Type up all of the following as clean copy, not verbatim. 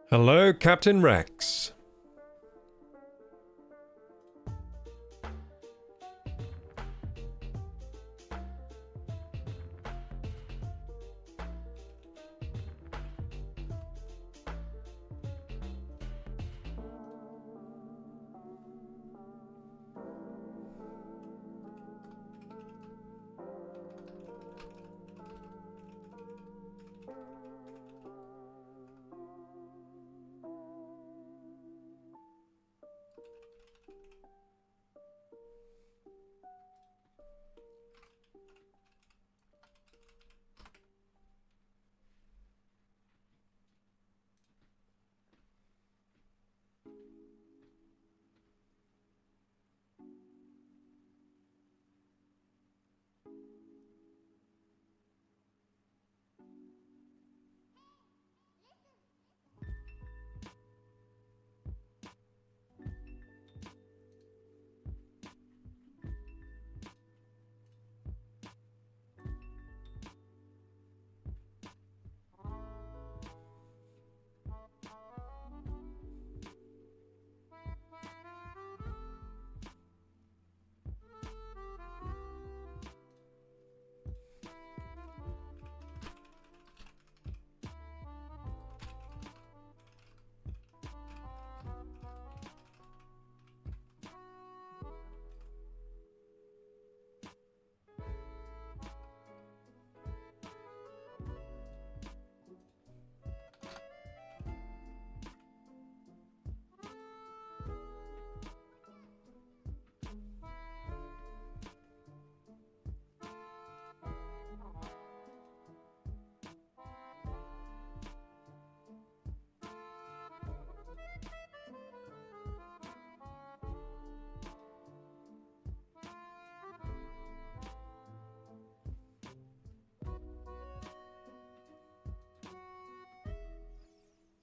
Hello, Captain Rex.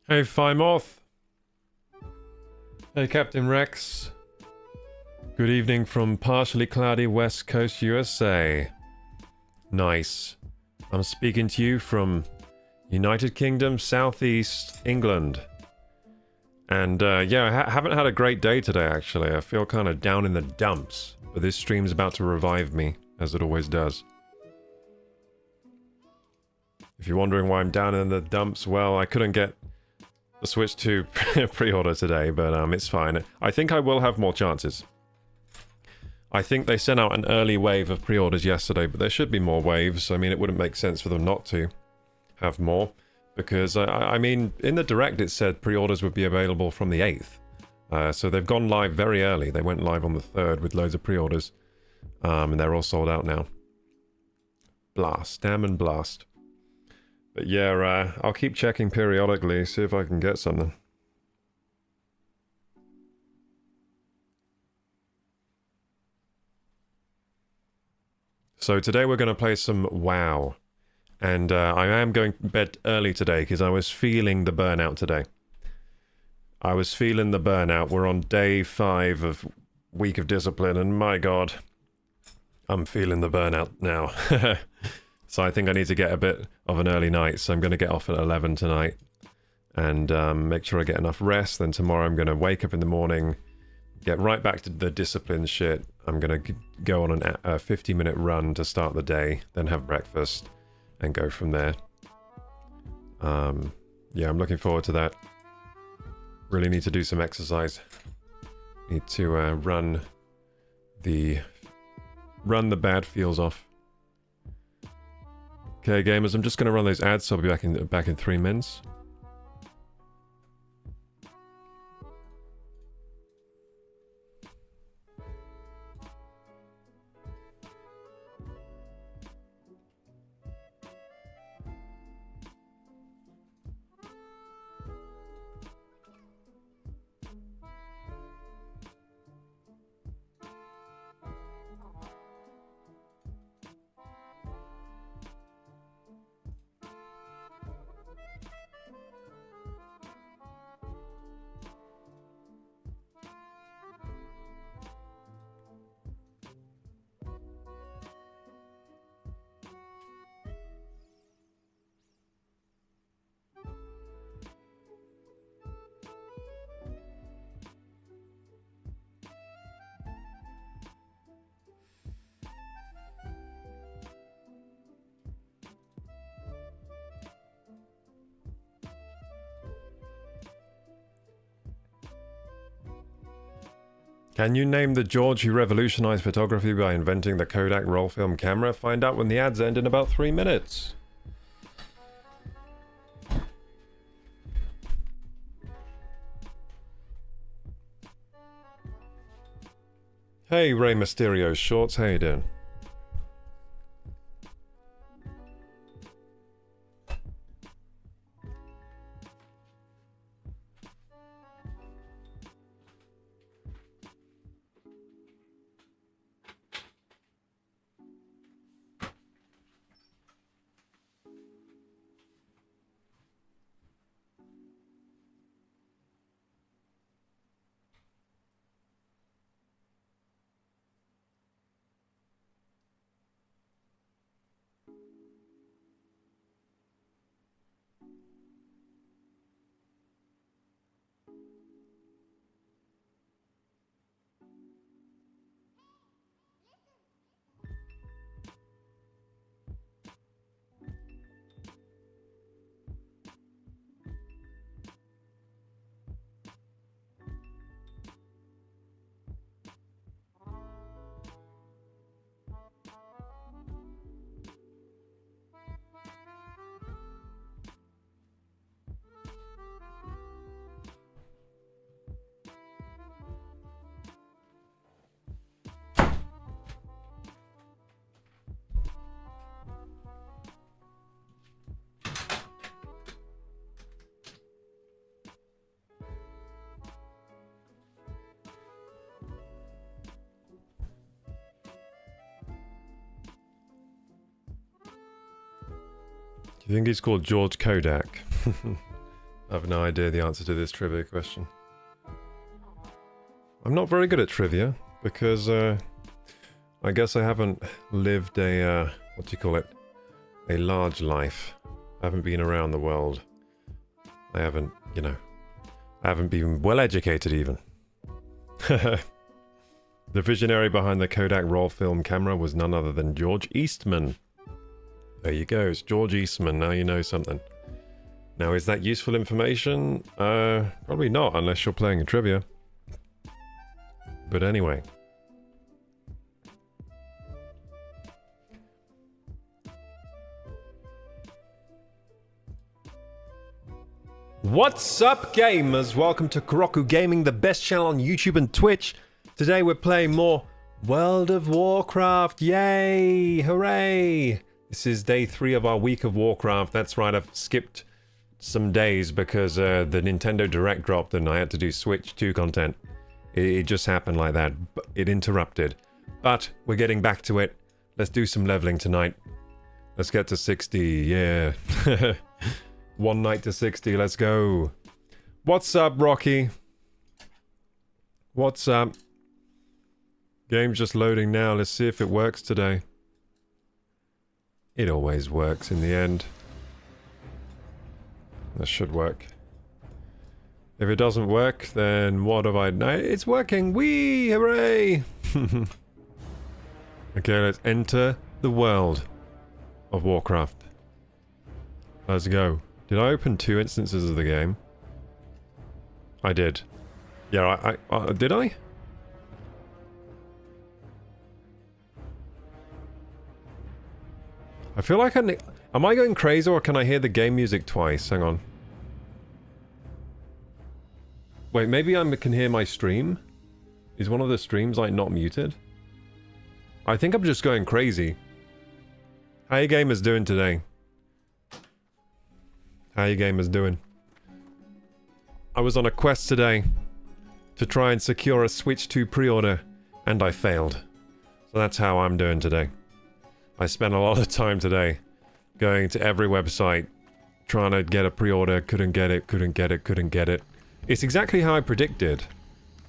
Hey, Fimoth. Hey, Captain Rex. Good evening from partially cloudy West Coast, USA. Nice. I'm speaking to you from United Kingdom, Southeast England. And yeah, I haven't had a great day today, actually. I feel kind of down in the dumps. But this stream's about to revive me, as it always does. If you're wondering why I'm down in the dumps, well, I couldn't get the Switch 2 pre-order today, but it's fine. I think I will have more chances. I think they sent out an early wave of pre-orders yesterday, but there should be more waves. I mean, it wouldn't make sense for them not to have more, because, I mean, in the Direct it said pre-orders would be available from the 8th. So they've gone live very early. They went live on the 3rd with loads of pre-orders, and they're all sold out now. Blast. Damn and blast. But yeah, I'll keep checking periodically, see if I can get something. So today we're going to play some WoW. And I am going to bed early today because I was feeling the burnout today. I was feeling the burnout. We're on day 5 of Week of Discipline, and my god, I'm feeling the burnout now. So I think I need to get a bit of an early night, so I'm going to get off at 11 tonight and make sure I get enough rest. Then tomorrow I'm going to wake up in the morning, get right back to the discipline shit. I'm going to go on a 50-minute run to start the day, then have breakfast and go from there. Yeah, I'm looking forward to that. Really need to do some exercise. Need to run the bad feels off. Okay, gamers, I'm just going to run those ads, so I'll be back in 3 minutes. Can you name the George who revolutionized photography by inventing the Kodak roll film camera? Find out when the ads end in about 3 minutes. Hey, Rey Mysterio Shorts, how you doing? Do you think he's called George Kodak? I have no idea the answer to this trivia question. I'm not very good at trivia because I guess I haven't lived a what do you call it? A large life. I haven't been around the world. I haven't, you know, I haven't been well educated even. The visionary behind the Kodak roll film camera was none other than George Eastman. There you go, it's George Eastman, now you know something. Now, is that useful information? Probably not, unless you're playing a trivia. But anyway. What's up, gamers? Welcome to KorokuGaming, the best channel on YouTube and Twitch. Today we're playing more World of Warcraft. Yay! Hooray! This is day 3 of our week of Warcraft. That's right, I've skipped some days because the Nintendo Direct dropped and I had to do Switch 2 content. It just happened like that. It interrupted. But we're getting back to it. Let's do some leveling tonight. Let's get to 60, yeah. One night to 60, let's go. What's up, Rocky? What's up? Game's just loading now. Let's see if it works today. It always works in the end. That should work. If it doesn't work, then what have I... No, it's working! Whee! Hooray! Okay, let's enter the world of Warcraft. Let's go. Did I open 2 instances of the game? I did. Yeah, did I? I feel like am I going crazy or can I hear the game music twice? Hang on. Wait, maybe I can hear my stream? Is one of the streams like not muted? I think I'm just going crazy. How you gamers doing today? How you gamers doing? I was on a quest today to try and secure a Switch 2 pre-order and I failed. So that's how I'm doing today. I spent a lot of time today going to every website trying to get a pre-order, couldn't get it. It's exactly how I predicted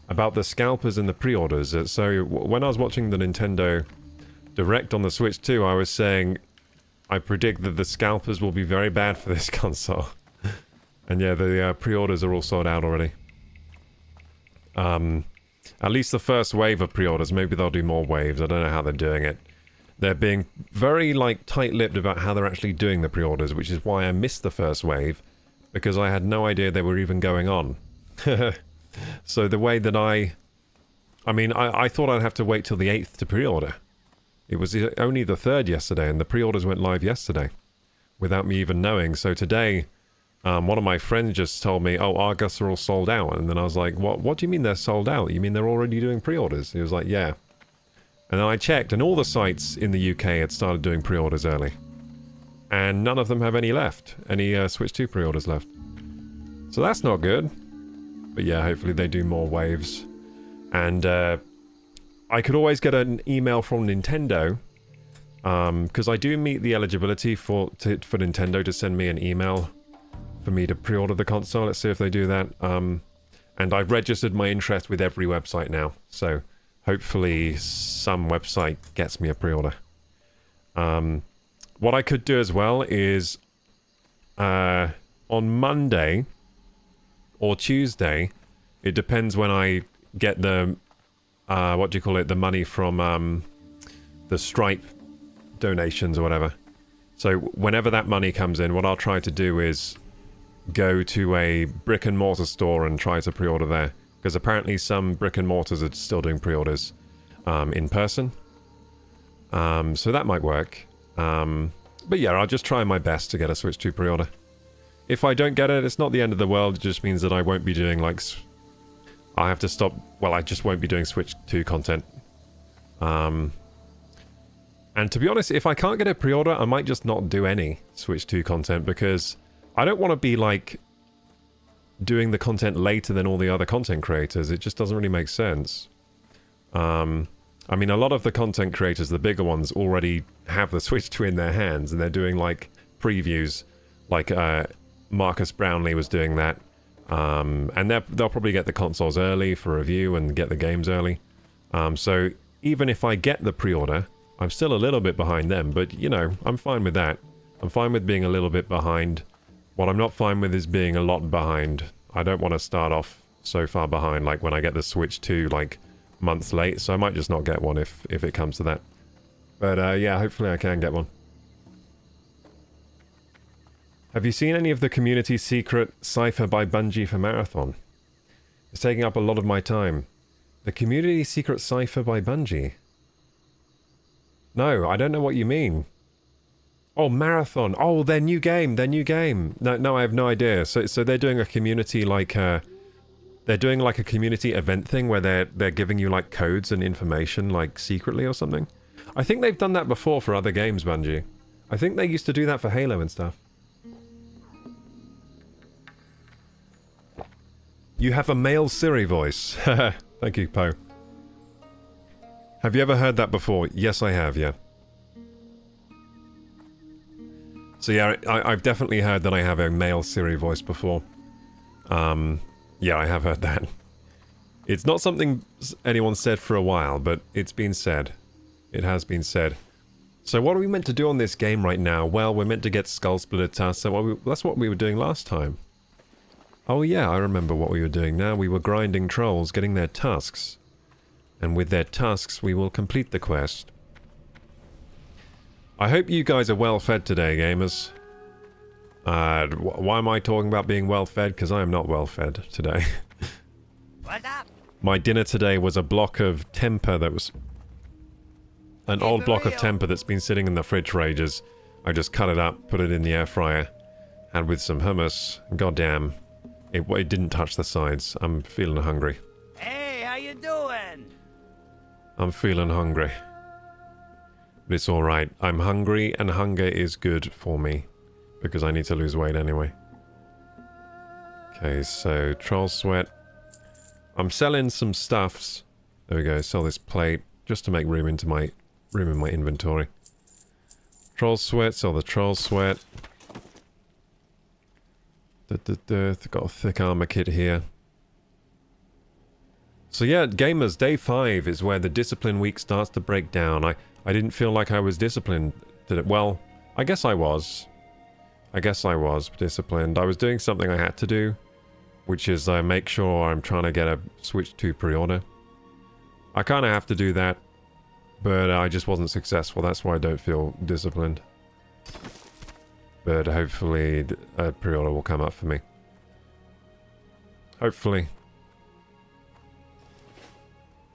about the scalpers and the pre-orders. So when I was watching the Nintendo Direct on the Switch 2, I was saying I predict that the scalpers will be very bad for this console. And yeah, the pre-orders are all sold out already. At least the first wave of pre-orders. Maybe they'll do more waves. I don't know how they're doing it. They're being very, like, tight-lipped about how they're actually doing the pre-orders, which is why I missed the first wave, because I had no idea they were even going on. So the way that I I mean, I thought I'd have to wait till the 8th to pre-order. It was only the 3rd yesterday, and the pre-orders went live yesterday without me even knowing. So today, one of my friends just told me, oh, Argus are all sold out. And then I was like, what do you mean they're sold out? You mean they're already doing pre-orders? He was like, yeah. And then I checked, and all the sites in the UK had started doing pre-orders early. And none of them have any left. Any Switch 2 pre-orders left. So that's not good. But yeah, hopefully they do more waves. And I could always get an email from Nintendo. Because I do meet the eligibility for Nintendo to send me an email for me to pre-order the console. Let's see if they do that. And I've registered my interest with every website now. So hopefully some website gets me a pre-order. What I could do as well is on Monday or Tuesday, it depends when I get the what do you call it, the money from the Stripe donations or whatever. So whenever that money comes in, what I'll try to do is go to a brick and mortar store and try to pre-order there, because apparently some brick and mortars are still doing pre-orders in person. So that might work. But yeah, I'll just try my best to get a Switch 2 pre-order. If I don't get it, it's not the end of the world. It just means that I won't be doing, like... I have to stop... Well, I just won't be doing Switch 2 content. And to be honest, if I can't get a pre-order, I might just not do any Switch 2 content, because I don't want to be, like, doing the content later than all the other content creators. It just doesn't really make sense. I mean, a lot of the content creators, the bigger ones, already have the Switch 2 in their hands, and they're doing, like, previews. Like, Marcus Brownlee was doing that. And they'll probably get the consoles early for review and get the games early. So even if I get the pre-order, I'm still a little bit behind them. But, you know, I'm fine with that. I'm fine with being a little bit behind. What I'm not fine with is being a lot behind. I don't want to start off so far behind, like when I get the Switch 2, like, months late. So I might just not get one if it comes to that. But, yeah, hopefully I can get one. Have you seen any of the community secret cipher by Bungie for Marathon? It's taking up a lot of my time. The community secret cipher by Bungie? No, I don't know what you mean. Oh, Marathon. Oh, their new game. Their new game. No, I have no idea. So they're doing a community, like, they're doing, like, a community event thing where they're giving you, like, codes and information, like, secretly or something. I think they've done that before for other games, Bungie. I think they used to do that for Halo and stuff. You have a male Siri voice. Thank you, Poe. Have you ever heard that before? Yes, I have, yeah. So yeah, I've definitely heard that I have a male Siri voice before. Yeah, I have heard that. It's not something anyone said for a while, but it's been said. It has been said. So what are we meant to do on this game right now? Well, we're meant to get Skull Splitter tasks. So that's what we were doing last time. Oh yeah, I remember what we were doing now. We were grinding trolls, getting their tusks. And with their tusks, we will complete the quest. I hope you guys are well fed today, gamers. Why am I talking about being well fed? Because I am not well fed today. What's up? My dinner today was a block of temper that was... An old block of temper that's been sitting in the fridge for ages. I just cut it up, put it in the air fryer. Had with some hummus. Goddamn. It didn't touch the sides. I'm feeling hungry. Hey, how you doing? I'm feeling hungry. But it's alright. I'm hungry, and hunger is good for me. Because I need to lose weight anyway. Okay, so Troll Sweat. I'm selling some stuffs. There we go, sell this plate. Just to make room in my inventory. Troll Sweat, sell the Troll Sweat. Got a thick armor kit here. So yeah, gamers, day 5 is where the discipline week starts to break down. I didn't feel like I was disciplined. Well, I guess I was. I guess I was disciplined. I was doing something I had to do, which is make sure I'm trying to get a Switch 2 pre-order. I kind of have to do that, but I just wasn't successful. That's why I don't feel disciplined. But hopefully a pre-order will come up for me. Hopefully.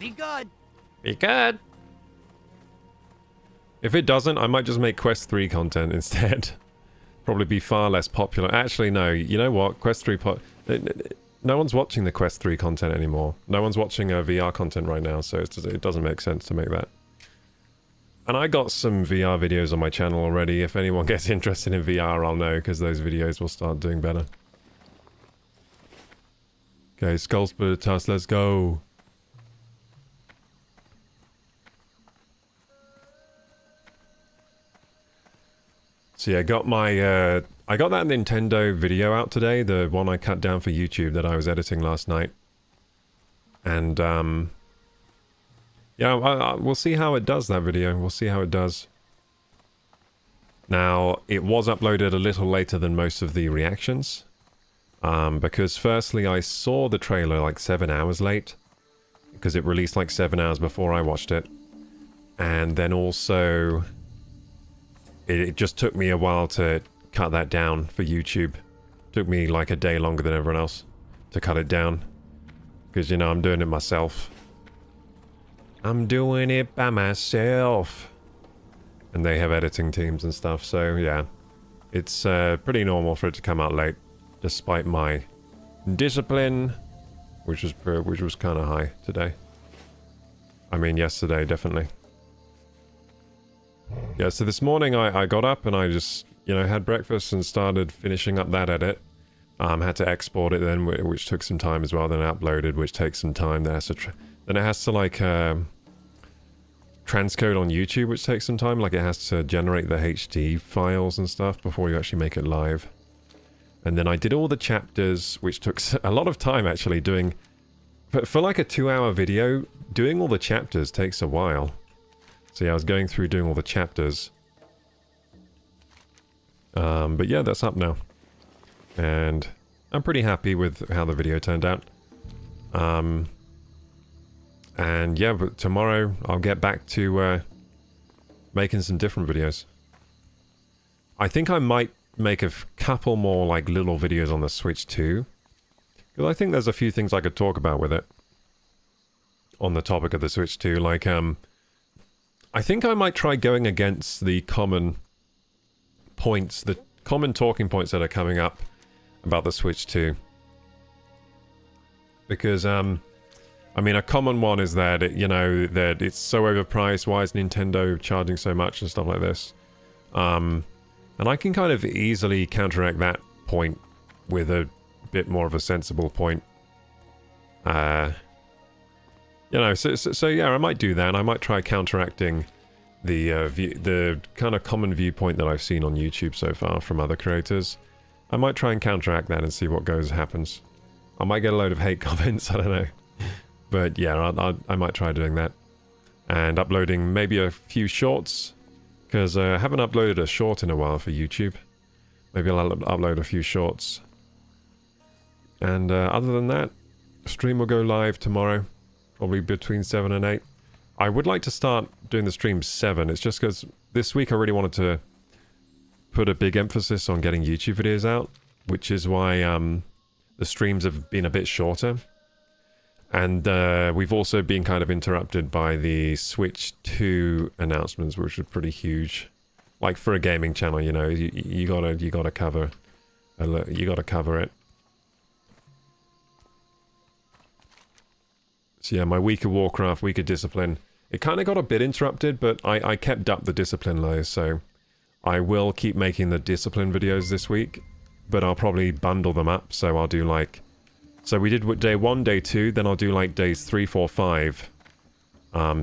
Be good. Be good. If it doesn't, I might just make Quest 3 content instead. Probably be far less popular. Actually, no. You know what? Quest 3... No one's watching the Quest 3 content anymore. No one's watching VR content right now, so it doesn't make sense to make that. And I got some VR videos on my channel already. If anyone gets interested in VR, I'll know, because those videos will start doing better. Okay, Skullsplitter, let's go. So yeah, I got my, I got that Nintendo video out today, the one I cut down for YouTube that I was editing last night. And, yeah, we'll see how it does, that video. We'll see how it does. Now, it was uploaded a little later than most of the reactions. Because firstly, I saw the trailer like 7 hours late. Because it released like 7 hours before I watched it. And then also... It just took me a while to cut that down for YouTube. Took me like a day longer than everyone else to cut it down. Because, you know, I'm doing it myself. I'm doing it by myself. And they have editing teams and stuff, so yeah. It's pretty normal for it to come out late. Despite my discipline, which was kind of high today. I mean, yesterday, definitely. Yeah, so this morning I got up and I just, you know, had breakfast and started finishing up that edit. Had to export it then, which took some time as well. Then I uploaded, which takes some time. Then it has to like transcode on YouTube, which takes some time. Like it has to generate the HD files and stuff before you actually make it live. And then I did all the chapters, which took a lot of time actually doing. For like a 2-hour video, doing all the chapters takes a while. So yeah, I was going through doing all the chapters. But yeah, that's up now. And I'm pretty happy with how the video turned out. And yeah, but tomorrow I'll get back to making some different videos. I think I might make a couple more like little videos on the Switch too. Because I think there's a few things I could talk about with it. On the topic of the Switch 2, like, I think I might try going against the common points, the common talking points that are coming up about the Switch 2. Because, I mean, a common one is that, you know, that it's so overpriced, why is Nintendo charging so much and stuff like this. And I can kind of easily counteract that point with a bit more of a sensible point. You know, so yeah, I might do that. I might try counteracting the kind of common viewpoint that I've seen on YouTube so far from other creators. I might try and counteract that and see what happens. I might get a load of hate comments, I don't know. But yeah, I might try doing that. And uploading maybe a few shorts. Because I haven't uploaded a short in a while for YouTube. Maybe I'll upload a few shorts. And other than that, stream will go live tomorrow. Probably between 7 and 8. I would like to start doing the stream 7. It's just because this week I really wanted to put a big emphasis on getting YouTube videos out. Which is why the streams have been a bit shorter. And we've also been kind of interrupted by the Switch 2 announcements, which are pretty huge. Like for a gaming channel, you know, you gotta cover it. So yeah, my week of Warcraft, week of Discipline. It kind of got a bit interrupted, but I kept up the Discipline low, so I will keep making the Discipline videos this week, but I'll probably bundle them up, so I'll do like... So we did day 1, day 2, then I'll do like days 3, 4, 5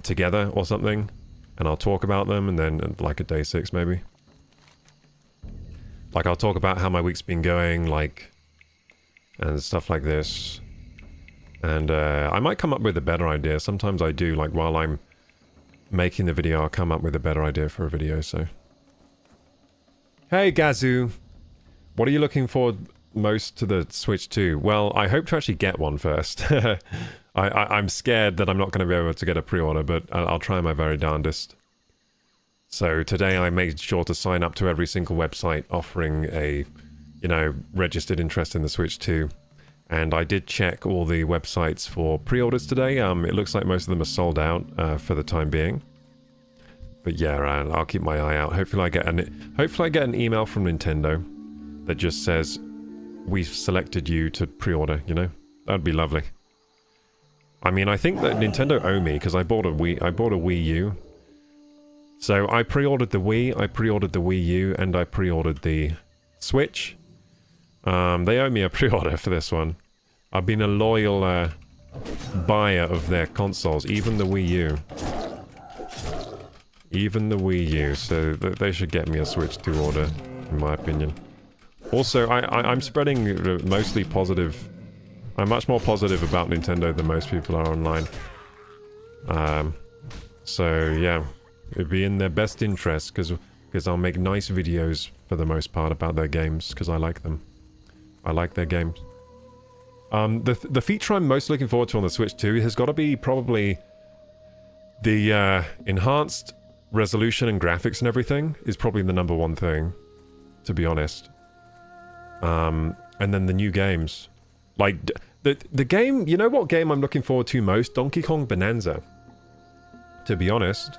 together or something, and I'll talk about them, and then like a day 6 maybe. Like I'll talk about how my week's been going, like, and stuff like this. And I might come up with a better idea. Sometimes I do, like while I'm making the video, I'll come up with a better idea for a video, so. Hey Gazoo! What are you looking forward most to the Switch 2? Well, I hope to actually get one first. I'm scared that I'm not going to be able to get a pre-order, but I'll try my very darndest. So today I made sure to sign up to every single website offering a, you know, registered interest in the Switch 2. And I did check all the websites for pre-orders today. It looks like most of them are sold out for the time being. But yeah, I'll keep my eye out. Hopefully I get an email from Nintendo that just says, we've selected you to pre-order, you know? That'd be lovely. I mean, I think that Nintendo owe me because I bought a Wii U. So I pre-ordered the Wii, I pre-ordered the Wii U, and I pre-ordered the Switch. They owe me a pre-order for this one. I've been a loyal buyer of their consoles, even the Wii U. Even the Wii U, so they should get me a Switch 2 order, in my opinion. Also, I'm spreading mostly positive... I'm much more positive about Nintendo than most people are online. So, yeah. It'd be in their best interest, because I'll make nice videos, for the most part, about their games, because I like them. I like their games. The feature I'm most looking forward to on the Switch 2 has got to be probably the enhanced resolution and graphics and everything is probably the #1 thing, to be honest. And then the new games. Like, the game... You know what game I'm looking forward to most? Donkey Kong Bonanza. To be honest.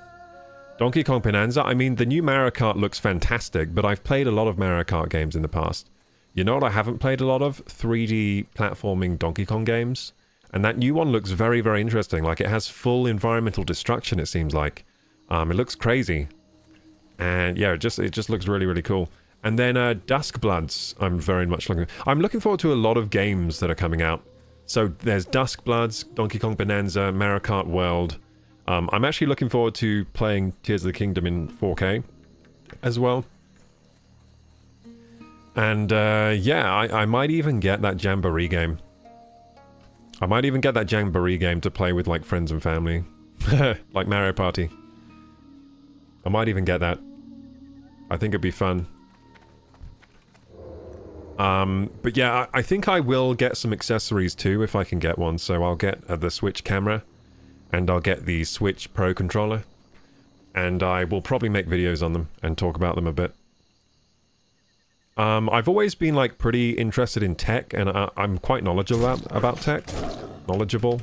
Donkey Kong Bonanza, I mean, the new Mario Kart looks fantastic, but I've played a lot of Mario Kart games in the past. You know what I haven't played a lot of? 3D platforming Donkey Kong games. And that new one looks very, very interesting. Like, it has full environmental destruction, it seems like. It looks crazy. And yeah, it just looks really, really cool. And then Duskbloods, I'm looking forward to a lot of games that are coming out. So there's Duskbloods, Donkey Kong Bonanza, Mario Kart World. I'm actually looking forward to playing Tears of the Kingdom in 4K as well. And yeah, I might even get that Jamboree game. I might even get that Jamboree game to play with like friends and family. Like Mario Party. I might even get that. I think it'd be fun. But yeah, I think I will get some accessories too if I can get one. So I'll get the Switch camera. And I'll get the Switch Pro controller. And I will probably make videos on them and talk about them a bit. I've always been like pretty interested in tech, and I'm quite knowledgeable about tech. Knowledgeable.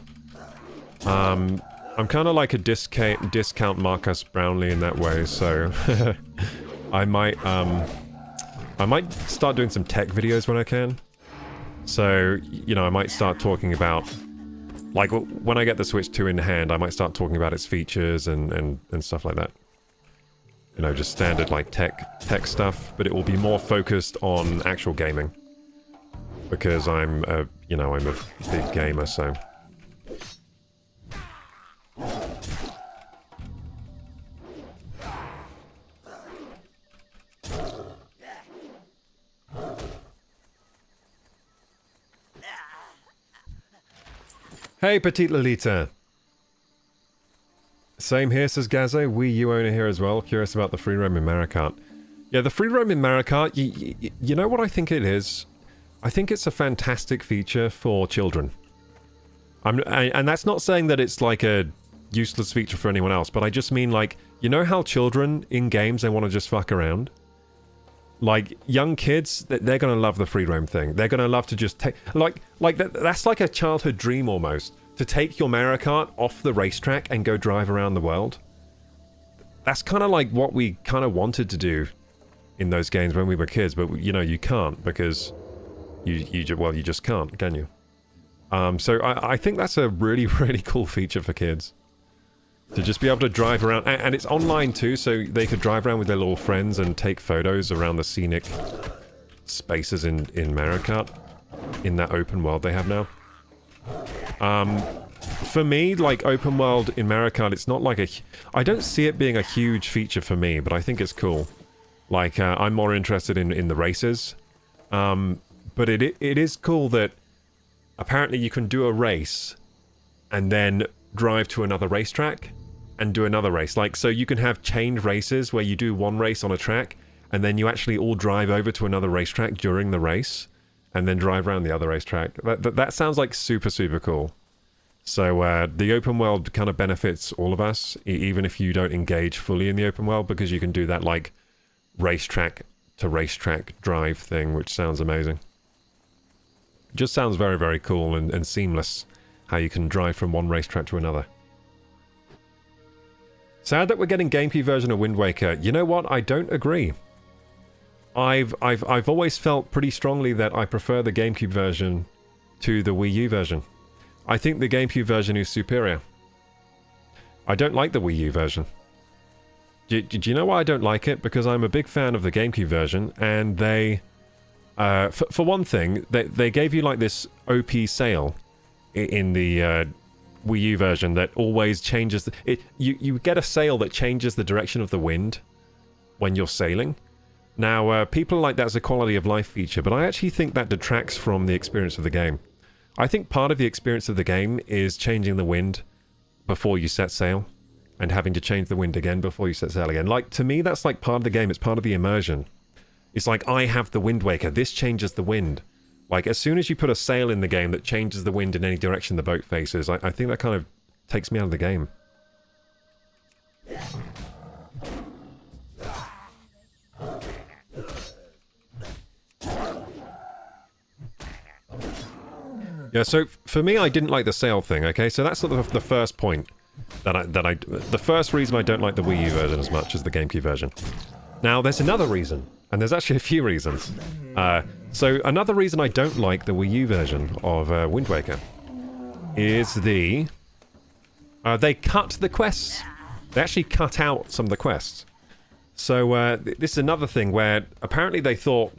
I'm kind of like a discount Marcus Brownlee in that way, so I might start doing some tech videos when I can. So, you know, I might start talking about, like, when I get the Switch 2 in hand, I might start talking about its features and stuff like that. You know, just standard, like, tech stuff, but it will be more focused on actual gaming. Because I'm a big gamer, so... Hey, Petite Lolita. Same here, says Gazzo. Wii U owner here as well. Curious about the free roam in Mario Kart. Yeah, the free roam in Mario Kart, you know what I think it is? I think it's a fantastic feature for children. And that's not saying that it's like a useless feature for anyone else, but I just mean like, you know how children in games, they want to just fuck around? Like, young kids, they're going to love the free roam thing. They're going to love to just take... That's like a childhood dream almost. To take your Mario Kart off the racetrack and go drive around the world. That's kind of like what we kind of wanted to do in those games when we were kids. But, you know, you can't because you just can't, can you? So I think that's a really, really cool feature for kids. To just be able to drive around, and it's online too, so they could drive around with their little friends and take photos around the scenic spaces in Mario Kart, in that open world they have now. For me, like, open world in Mario Kart, it's not like I don't see it being a huge feature for me, but I think it's cool. Like, I'm more interested in the races. But it is cool that apparently you can do a race and then drive to another racetrack and do another race. Like, so you can have chained races where you do one race on a track and then you actually all drive over to another racetrack during the race and then drive around the other racetrack. That sounds like super, super cool. So the open world kind of benefits all of us, even if you don't engage fully in the open world, because you can do that like racetrack to racetrack drive thing, which sounds amazing. Just sounds very, very cool and seamless how you can drive from one racetrack to another. Sad that we're getting GameCube version of Wind Waker. You know what? I don't agree. I've always felt pretty strongly that I prefer the GameCube version to the Wii U version. I think the GameCube version is superior. I don't like the Wii U version. Do you know why I don't like it? Because I'm a big fan of the GameCube version, and they... for one thing, they gave you like this OP sail in the Wii U version that always changes... You get a sail that changes the direction of the wind when you're sailing. Now, people like that's a quality of life feature, but I actually think that detracts from the experience of the game. I think part of the experience of the game is changing the wind before you set sail, and having to change the wind again before you set sail again. Like, to me, that's like part of the game. It's part of the immersion. It's like, I have the Wind Waker. This changes the wind. Like, as soon as you put a sail in the game that changes the wind in any direction the boat faces, I think that kind of takes me out of the game. Yeah, so for me, I didn't like the sail thing, okay? So that's sort of the first point. The first reason I don't like the Wii U version as much as the GameCube version. Now, there's another reason, and there's actually a few reasons. So another reason I don't like the Wii U version of Wind Waker is they cut the quests. They actually cut out some of the quests. So this is another thing where apparently they thought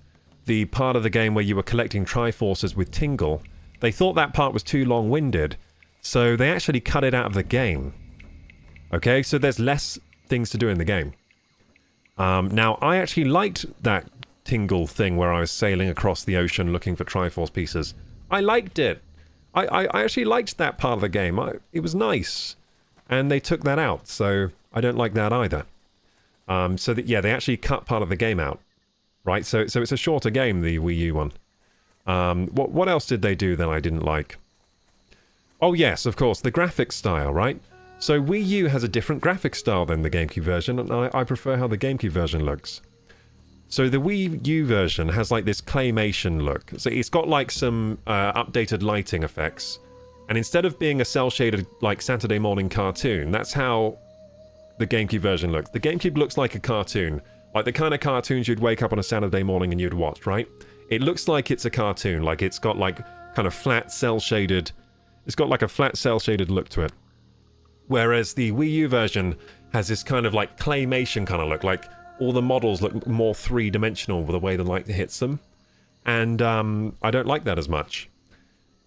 the part of the game where you were collecting Triforces with Tingle, they thought that part was too long-winded, so they actually cut it out of the game. Okay, so there's less things to do in the game. Now, I actually liked that Tingle thing where I was sailing across the ocean looking for Triforce pieces. I liked it. I actually liked that part of the game. It was nice. And they took that out, so I don't like that either. So that, yeah, they actually cut part of the game out. Right, so it's a shorter game, the Wii U one. What else did they do that I didn't like? Oh yes, of course, the graphics style, right? So Wii U has a different graphics style than the GameCube version, and I prefer how the GameCube version looks. So the Wii U version has like this claymation look. So it's got like some updated lighting effects. And instead of being a cel-shaded like Saturday morning cartoon, that's how the GameCube version looks. The GameCube looks like a cartoon. Like the kind of cartoons you'd wake up on a Saturday morning and you'd watch, right? It looks like it's a cartoon. Like it's got like kind of flat cel-shaded... It's got like a flat cel-shaded look to it. Whereas the Wii U version has this kind of like claymation kind of look. Like all the models look more three-dimensional with the way the light hits them. And I don't like that as much.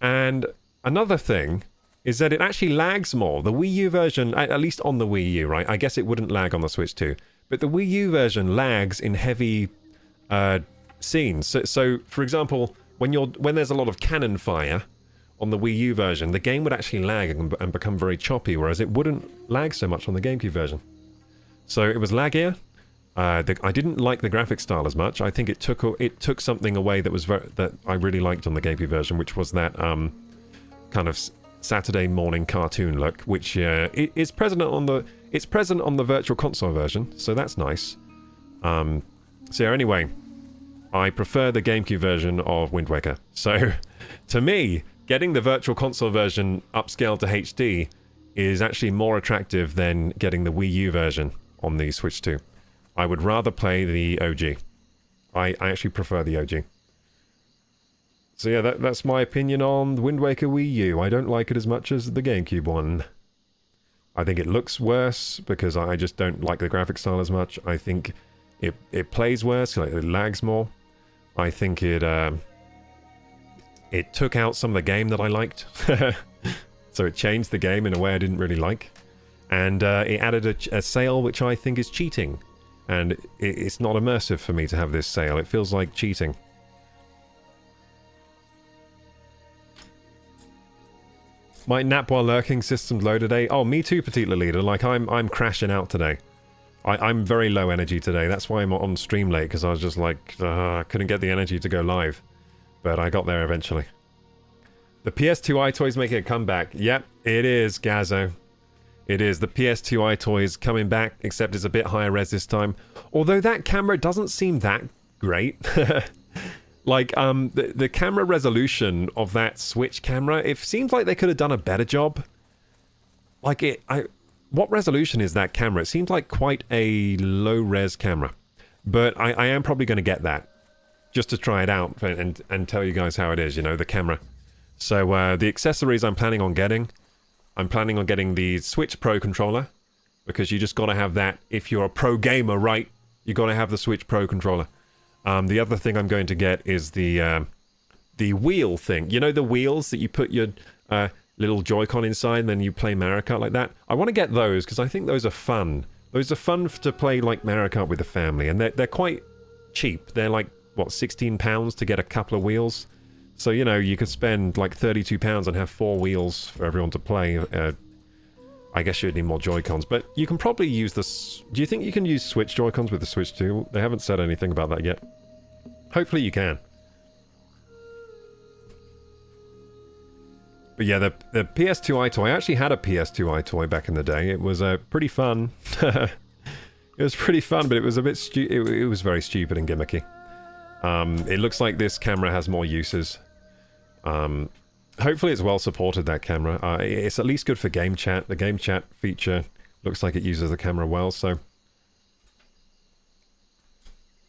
And another thing is that it actually lags more. The Wii U version, at least on the Wii U, right? I guess it wouldn't lag on the Switch too. But the Wii U version lags in heavy scenes. So for example, when there's a lot of cannon fire on the Wii U version, the game would actually lag and become very choppy, whereas it wouldn't lag so much on the GameCube version. So it was laggier. I didn't like the graphic style as much. I think it took something away that I really liked on the GameCube version, which was that kind of Saturday morning cartoon look, which is present on the Virtual Console version, so that's nice. So yeah, anyway, I prefer the GameCube version of Wind Waker. So to me, getting the Virtual Console version upscaled to HD is actually more attractive than getting the Wii U version on the Switch 2. I would rather play the OG. I actually prefer the OG. So yeah, that's my opinion on Wind Waker Wii U. I don't like it as much as the GameCube one. I think it looks worse because I just don't like the graphic style as much. I think it plays worse, like it lags more. I think it took out some of the game that I liked. So it changed the game in a way I didn't really like. And it added a sail which I think is cheating. And it's not immersive for me to have this sail. It feels like cheating. My nap while lurking system's low today. Oh, me too, Petite Leader. Like, I'm crashing out today. I'm very low energy today. That's why I'm on stream late, because I was just like, I couldn't get the energy to go live. But I got there eventually. The PS2 iToys making a comeback. Yep, it is, Gazzo. It is. The PS2 iToys coming back, except it's a bit higher res this time. Although that camera doesn't seem that great. Like, the camera resolution of that Switch camera, it seems like they could have done a better job. Like, what resolution is that camera? It seems like quite a low-res camera. But I am probably going to get that, just to try it out and tell you guys how it is, you know, the camera. So, the accessories I'm planning on getting the Switch Pro controller, because you just got to have that if you're a pro gamer, right? You got to have the Switch Pro controller. The other thing I'm going to get is the wheel thing. You know, the wheels that you put your little Joy-Con inside and then you play Mario Kart like that? I want to get those because I think those are fun. Those are fun to play like Mario Kart with the family, and they're quite cheap. They're like, what, £16 to get a couple of wheels? So, you know, you could spend like £32 and have 4 wheels for everyone to play. I guess you'd need more Joy-Cons, but you can probably use this. Do you think you can use Switch Joy-Cons with the Switch 2? They haven't said anything about that yet. Hopefully you can. But yeah, the PS2 iToy, I actually had a PS2 iToy back in the day. It was pretty fun. It was pretty fun, but it was a bit it was very stupid and gimmicky. It looks like this camera has more uses. Hopefully it's well supported, that camera. It's at least good for game chat. The game chat feature looks like it uses the camera well, so...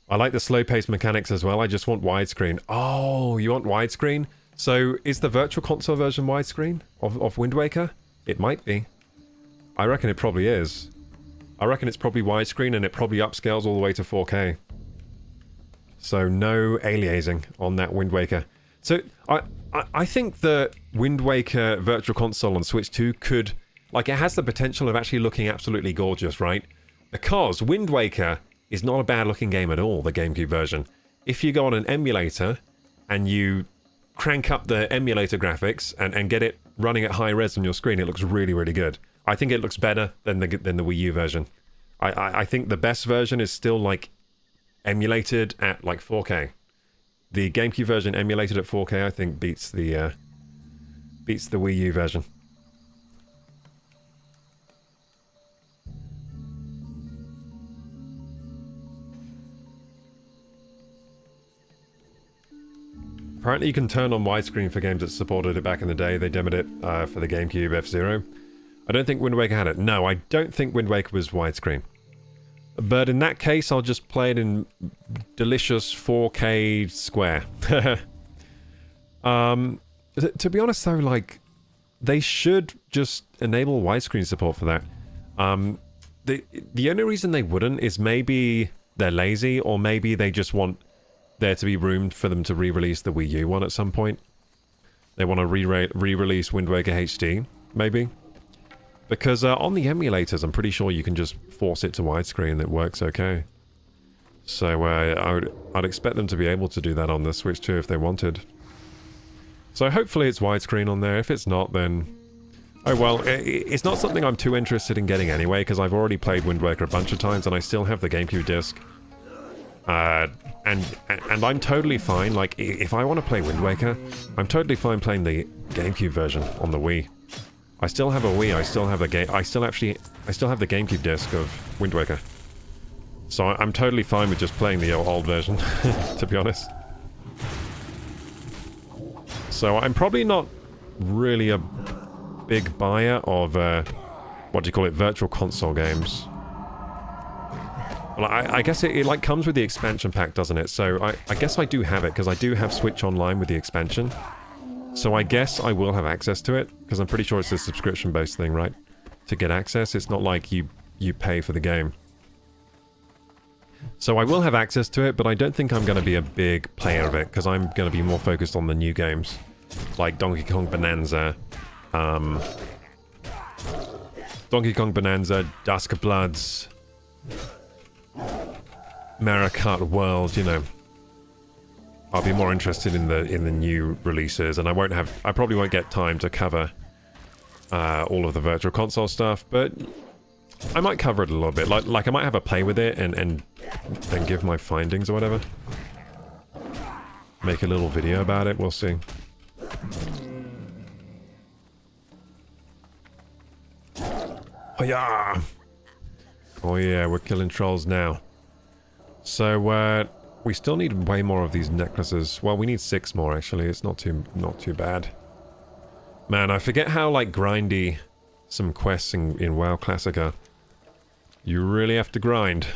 I like the slow-paced mechanics as well. I just want widescreen. Oh, you want widescreen? So, is the Virtual Console version widescreen of Wind Waker? It might be. I reckon it probably is. I reckon it's probably widescreen and it probably upscales all the way to 4K. So, no aliasing on that Wind Waker. So, I think the Wind Waker Virtual Console on Switch 2 could... Like, it has the potential of actually looking absolutely gorgeous, right? Because Wind Waker is not a bad-looking game at all, the GameCube version. If you go on an emulator and you crank up the emulator graphics and get it running at high res on your screen, it looks really, really good. I think it looks better than the Wii U version. I think the best version is still, like, emulated at, like, 4K. The GameCube version emulated at 4K, I think, beats the Wii U version. Apparently you can turn on widescreen for games that supported it back in the day. They demoed it for the GameCube F-Zero. I don't think Wind Waker had it. No, I don't think Wind Waker was widescreen. But in that case, I'll just play it in delicious 4K square. To be honest though, like, they should just enable widescreen support for that. The only reason they wouldn't is maybe they're lazy, or maybe they just want there to be room for them to re-release the Wii U one at some point. They want to re-release Wind Waker HD, maybe. Because on the emulators, I'm pretty sure you can just force it to widescreen and it works okay. So I'd expect them to be able to do that on the Switch 2 if they wanted. So hopefully it's widescreen on there. If it's not, then... Oh well, it's not something I'm too interested in getting anyway, because I've already played Wind Waker a bunch of times and I still have the GameCube disc. And I'm totally fine, like, if I want to play Wind Waker, I'm totally fine playing the GameCube version on the Wii. I still have a Wii, I still have the GameCube disc of Wind Waker. So I'm totally fine with just playing the old version, to be honest. So I'm probably not really a big buyer of, what do you call it, Virtual Console games. Well, I guess it like comes with the expansion pack, doesn't it? So I guess I do have it, because I do have Switch Online with the expansion. So I guess I will have access to it, because I'm pretty sure it's a subscription-based thing, right? To get access, it's not like you pay for the game. So I will have access to it, but I don't think I'm going to be a big player of it, because I'm going to be more focused on the new games. Like Donkey Kong Bonanza, Dusk of Bloods, Mario Kart World, you know. I'll be more interested in the new releases, and I probably won't get time to cover all of the Virtual Console stuff, but I might cover it a little bit. Like I might have a play with it and give my findings or whatever. Make a little video about it, we'll see. Oh yeah! Oh yeah, we're killing trolls now. So, We still need way more of these necklaces. Well, we need 6 more, actually. It's not too bad. Man, I forget how, like, grindy some quests in WoW Classic are. You really have to grind.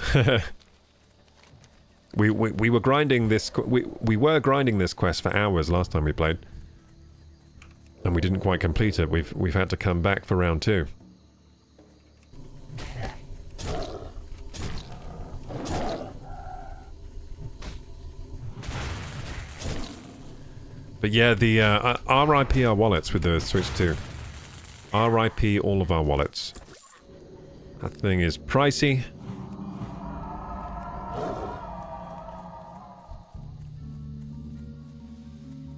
we were grinding this... We were grinding this quest for hours last time we played. And we didn't quite complete it. We've had to come back for round 2. But yeah, the RIP our wallets with the Switch 2. RIP all of our wallets. That thing is pricey.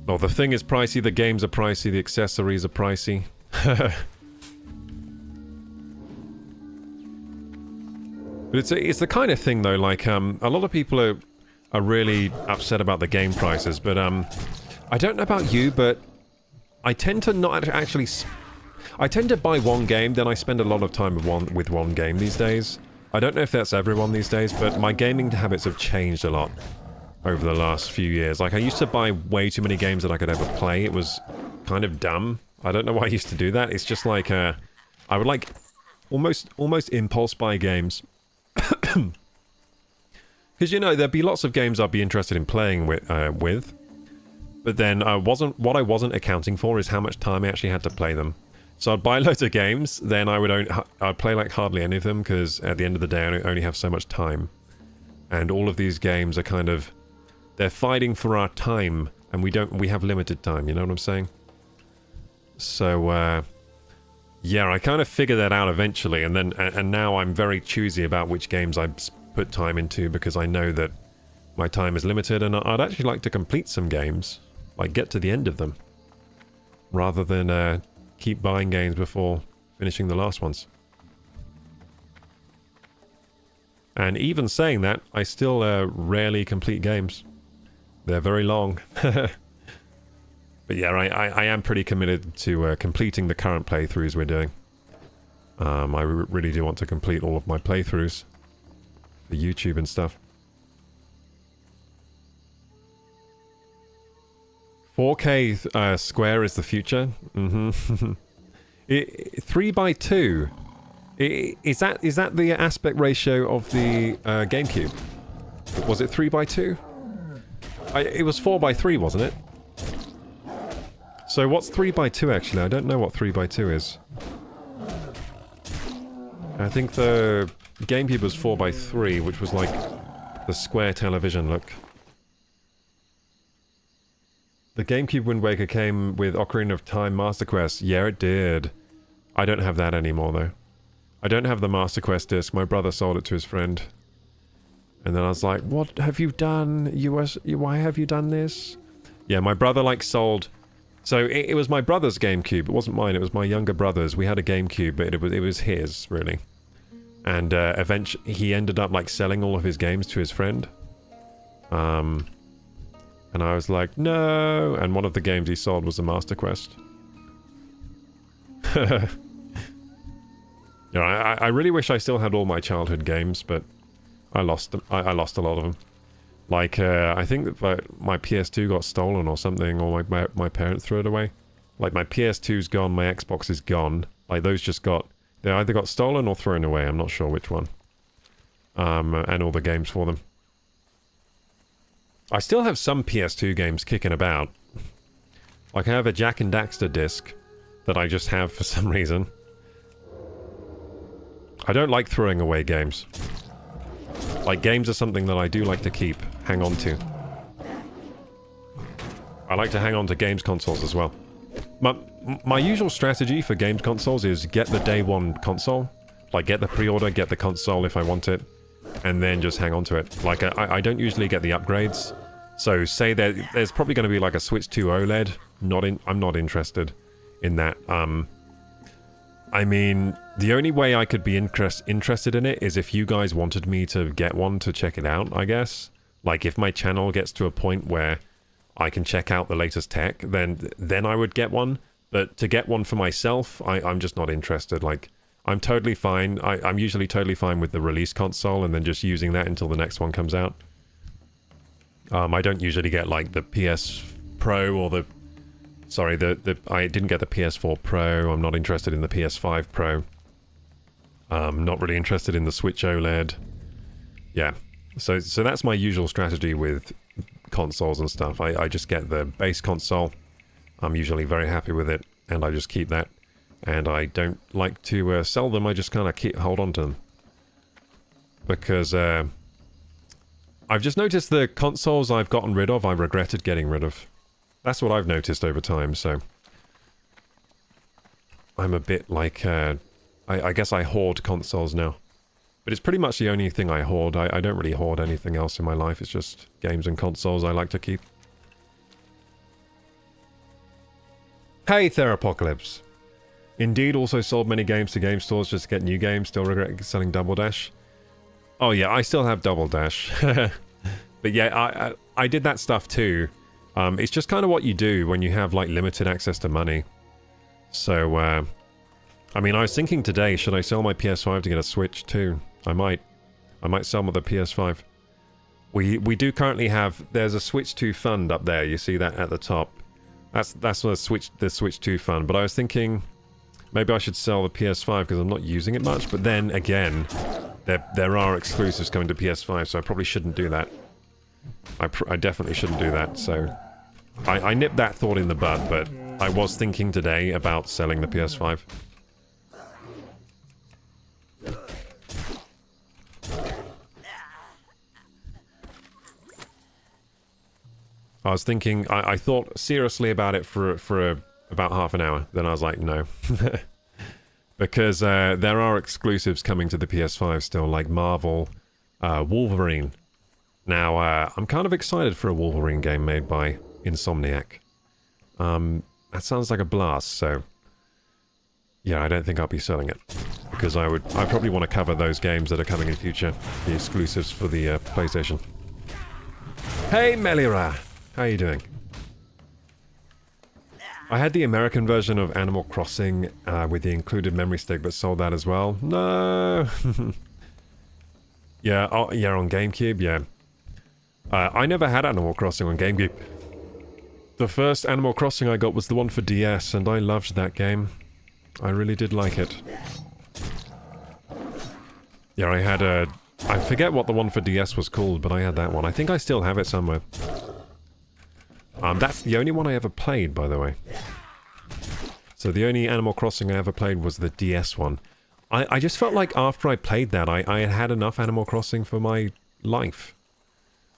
Oh, the thing is pricey, the games are pricey, the accessories are pricey. But it's the kind of thing though, like a lot of people are really upset about the game prices, but I don't know about you, but I tend to not actually... I tend to buy one game, then I spend a lot of time with one game these days. I don't know if that's everyone these days, but my gaming habits have changed a lot over the last few years. Like, I used to buy way too many games that I could ever play. It was kind of dumb. I don't know why I used to do that. It's just like, I would like almost impulse buy games. Because, you know, there'd be lots of games I'd be interested in playing with. But then what I wasn't accounting for is how much time I actually had to play them. So I'd buy loads of games, then I'd play like hardly any of them, because at the end of the day I only have so much time. And all of these games are kind of... They're fighting for our time, and we have limited time, you know what I'm saying? So, yeah, I kind of figured that out eventually, and now I'm very choosy about which games I put time into, because I know that my time is limited, and I'd actually like to complete some games. Like, get to the end of them. Rather than keep buying games before finishing the last ones. And even saying that, I still rarely complete games. They're very long. But yeah, I am pretty committed to completing the current playthroughs we're doing. I really do want to complete all of my playthroughs for YouTube and stuff. 4K square is the future. 3x2. Is that the aspect ratio of the GameCube? Was it 3x2? It was 4x3, wasn't it? So what's 3x2 actually? I don't know what 3x2 is. I think the GameCube was 4x3, which was like the square television look. The GameCube Wind Waker came with Ocarina of Time Master Quest. Yeah, it did. I don't have that anymore, though. I don't have the Master Quest disc. My brother sold it to his friend. And then I was like, what have you done? Why have you done this? Yeah, my brother, like, sold... So, it was my brother's GameCube. It wasn't mine. It was my younger brother's. We had a GameCube, but it was his, really. And, eventually, he ended up, like, selling all of his games to his friend. And I was like, no! And one of the games he sold was the Master Quest. Yeah, I really wish I still had all my childhood games, but I lost them. I lost a lot of them. Like, I think that my PS2 got stolen or something, or my parents threw it away. Like, my PS2's gone, my Xbox is gone. Like, those just got... They either got stolen or thrown away, I'm not sure which one. And all the games for them. I still have some PS2 games kicking about. Like, I have a Jak and Daxter disc that I just have for some reason. I don't like throwing away games. Like, games are something that I do like to keep, hang on to. I like to hang on to games consoles as well. My usual strategy for games consoles is get the day one console. Like, get the pre-order, get the console if I want it. And then just hang on to it. Like, I don't usually get the upgrades. So, say there's probably going to be like a Switch 2 OLED. I'm not interested in that. I mean, the only way I could be interested in it is if you guys wanted me to get one to check it out, I guess. Like, if my channel gets to a point where I can check out the latest tech, then I would get one. But to get one for myself, I'm just not interested. Like, I'm totally fine. I'm usually totally fine with the release console and then just using that until the next one comes out. I don't usually get like the PS Pro or the... Sorry, I didn't get the PS4 Pro. I'm not interested in the PS5 Pro. Not really interested in the Switch OLED. Yeah. So that's my usual strategy with consoles and stuff. I just get the base console. I'm usually very happy with it, and I just keep that. And I don't like to sell them. I just kind of hold on to them. Because I've just noticed the consoles I've gotten rid of, I regretted getting rid of. That's what I've noticed over time, so... I'm a bit like... I guess I hoard consoles now. But it's pretty much the only thing I hoard. I don't really hoard anything else in my life. It's just games and consoles I like to keep. Hey, Therapocalypse. Indeed also sold many games to game stores just to get new games. Still regret selling Double Dash. Oh yeah, I still have Double Dash. But yeah, I did that stuff too. It's just kind of what you do when you have like limited access to money. So, I mean, I was thinking today, should I sell my PS5 to get a Switch too? I might sell my PS5. We do currently have, there's a Switch 2 fund up there. You see that at the top. That's the Switch 2 fund. But I was thinking maybe I should sell the PS5 because I'm not using it much. But then again, there are exclusives coming to PS5, so I probably shouldn't do that. I definitely shouldn't do that. So I nipped that thought in the bud, but I was thinking today about selling the PS5. I was thinking, I thought seriously about it for about half an hour. Then I was like, no. Because there are exclusives coming to the PS5 still, like Marvel, Wolverine. Now, I'm kind of excited for a Wolverine game made by Insomniac. That sounds like a blast, so... Yeah, I don't think I'll be selling it. Because I probably want to cover those games that are coming in future. The exclusives for the PlayStation. Hey, Melira! How are you doing? I had the American version of Animal Crossing with the included memory stick, but sold that as well. No! Yeah, oh, yeah, on GameCube, yeah. I never had Animal Crossing on GameCube. The first Animal Crossing I got was the one for DS, and I loved that game. I really did like it. Yeah, I had a... I forget what the one for DS was called, but I had that one. I think I still have it somewhere. That's the only one I ever played, by the way. So the only Animal Crossing I ever played was the DS one. I just felt like after I played that, I had had enough Animal Crossing for my life.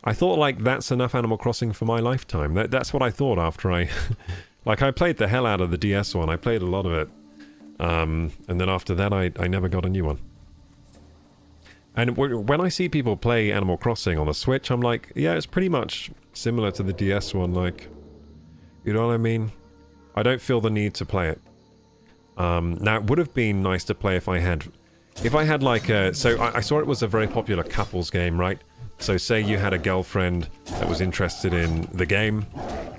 I thought, like, that's enough Animal Crossing for my lifetime. That's what I thought after I... like, I played the hell out of the DS one. I played a lot of it. And then after that, I never got a new one. And when I see people play Animal Crossing on the Switch, I'm like, yeah, it's pretty much similar to the DS one, like... You know what I mean? I don't feel the need to play it. Now, it would have been nice to play if I had... If I had, like, a... So, I saw it was a very popular couples game, right? So, say you had a girlfriend that was interested in the game,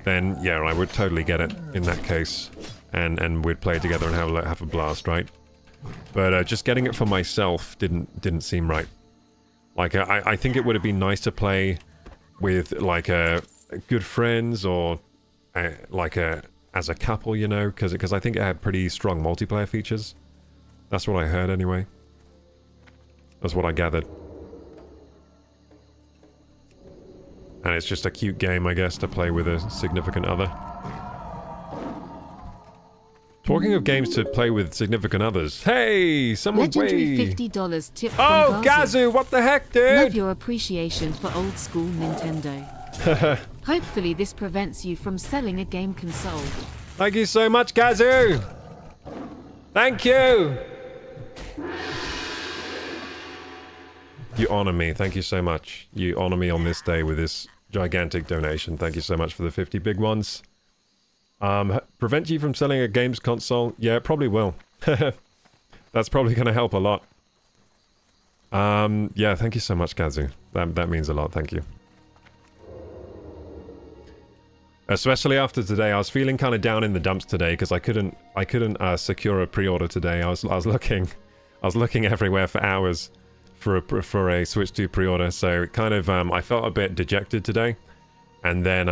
then, yeah, I would totally get it in that case. And we'd play together and have a blast, right? But just getting it for myself didn't seem right. Like, I think it would have been nice to play with, like, good friends or, as a couple, you know? Because I think it had pretty strong multiplayer features. That's what I heard, anyway. That's what I gathered. And it's just a cute game, I guess, to play with a significant other. Talking of games to play with significant others. Hey, someone Legendary $50 tip from Oh, Gazu, what the heck, dude? Love your appreciation for old school Nintendo. Hopefully this prevents you from selling a game console. Thank you so much, Gazu. Thank you. You honor me. Thank you so much. You honor me on this day with this gigantic donation. Thank you so much for the 50 big ones. Prevent you from selling a games console? Yeah, it probably will. That's probably going to help a lot. Yeah, thank you so much, Kazu. That means a lot, thank you. Especially after today, I was feeling kind of down in the dumps today because I couldn't secure a pre-order today. I was looking everywhere for hours for a Switch 2 pre-order. So it kind of I felt a bit dejected today. And then,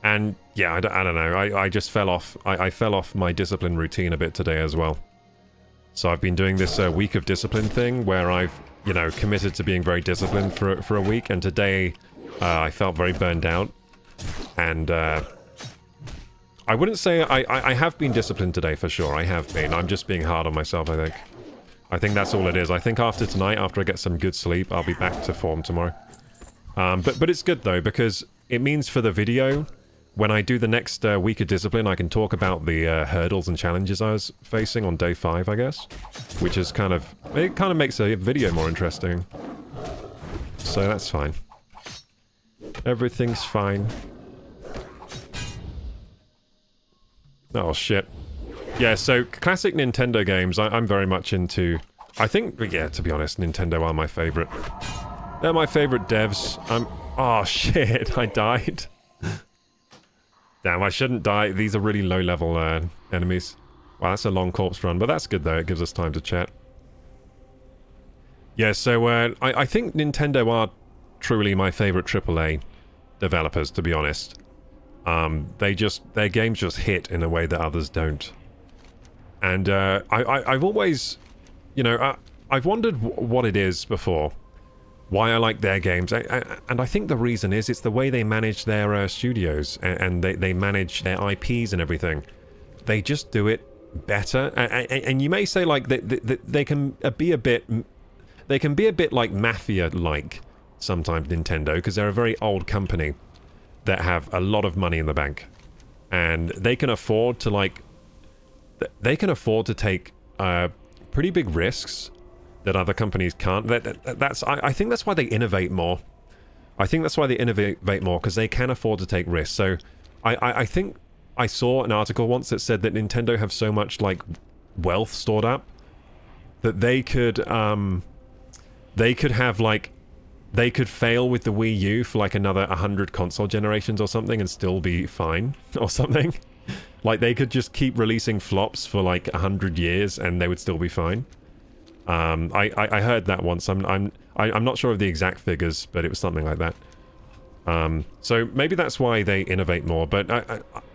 and yeah, I don't know. I just fell off. I fell off my discipline routine a bit today as well. So I've been doing this week of discipline thing where I've, you know, committed to being very disciplined for a week. And today, I felt very burned out. And, I wouldn't say I have been disciplined today for sure. I have been. I'm just being hard on myself, I think. I think that's all it is. I think after tonight, after I get some good sleep, I'll be back to form tomorrow. But it's good though, because it means for the video, when I do the next week of discipline, I can talk about the hurdles and challenges I was facing on day 5, I guess. Which is kind of... It kind of makes a video more interesting. So that's fine. Everything's fine. Oh, shit. Yeah, so classic Nintendo games, I'm very much into... I think, yeah, to be honest, Nintendo are my favorite. They're my favorite devs. Oh, shit, I died. Damn, I shouldn't die. These are really low-level enemies. Wow, that's a long corpse run, but that's good, though. It gives us time to chat. Yeah, so I think Nintendo are truly my favorite AAA developers, to be honest. Their games just hit in a way that others don't. And I've always, you know, I've wondered what it is before, why I like their games, and I think the reason is it's the way they manage their studios and they manage their IPs and everything. They just do it better, and you may say like they can be a bit like mafia-like sometimes, Nintendo, because they're a very old company that have a lot of money in the bank, and they can afford to take pretty big risks that other companies can't. I think that's why they innovate more. I think that's why they innovate more, because they can afford to take risks. So I think I saw an article once that said that Nintendo have so much like wealth stored up that they could have like, they could fail with the Wii U for like another 100 console generations or something and still be fine or something. Like they could just keep releasing flops for like 100 years and they would still be fine. I heard that once. I'm not sure of the exact figures, but it was something like that. So maybe that's why they innovate more. But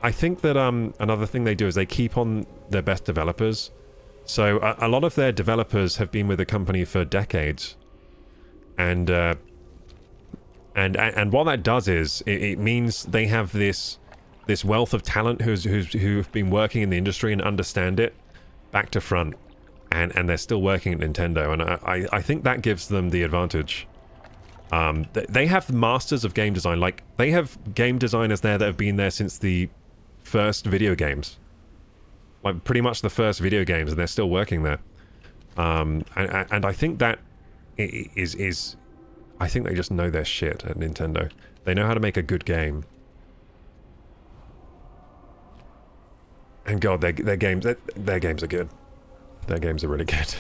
I think that another thing they do is they keep on their best developers. So a lot of their developers have been with the company for decades. And what that does is it means they have this wealth of talent who've been working in the industry and understand it back to front, and they're still working at Nintendo, and I think that gives them the advantage. They have masters of game design. Like they have game designers there that have been there since the first video games, like pretty much the first video games, and they're still working there. And I think that is I think they just know their shit at Nintendo. They know how to make a good game. And God, their games are good. Their games are really good.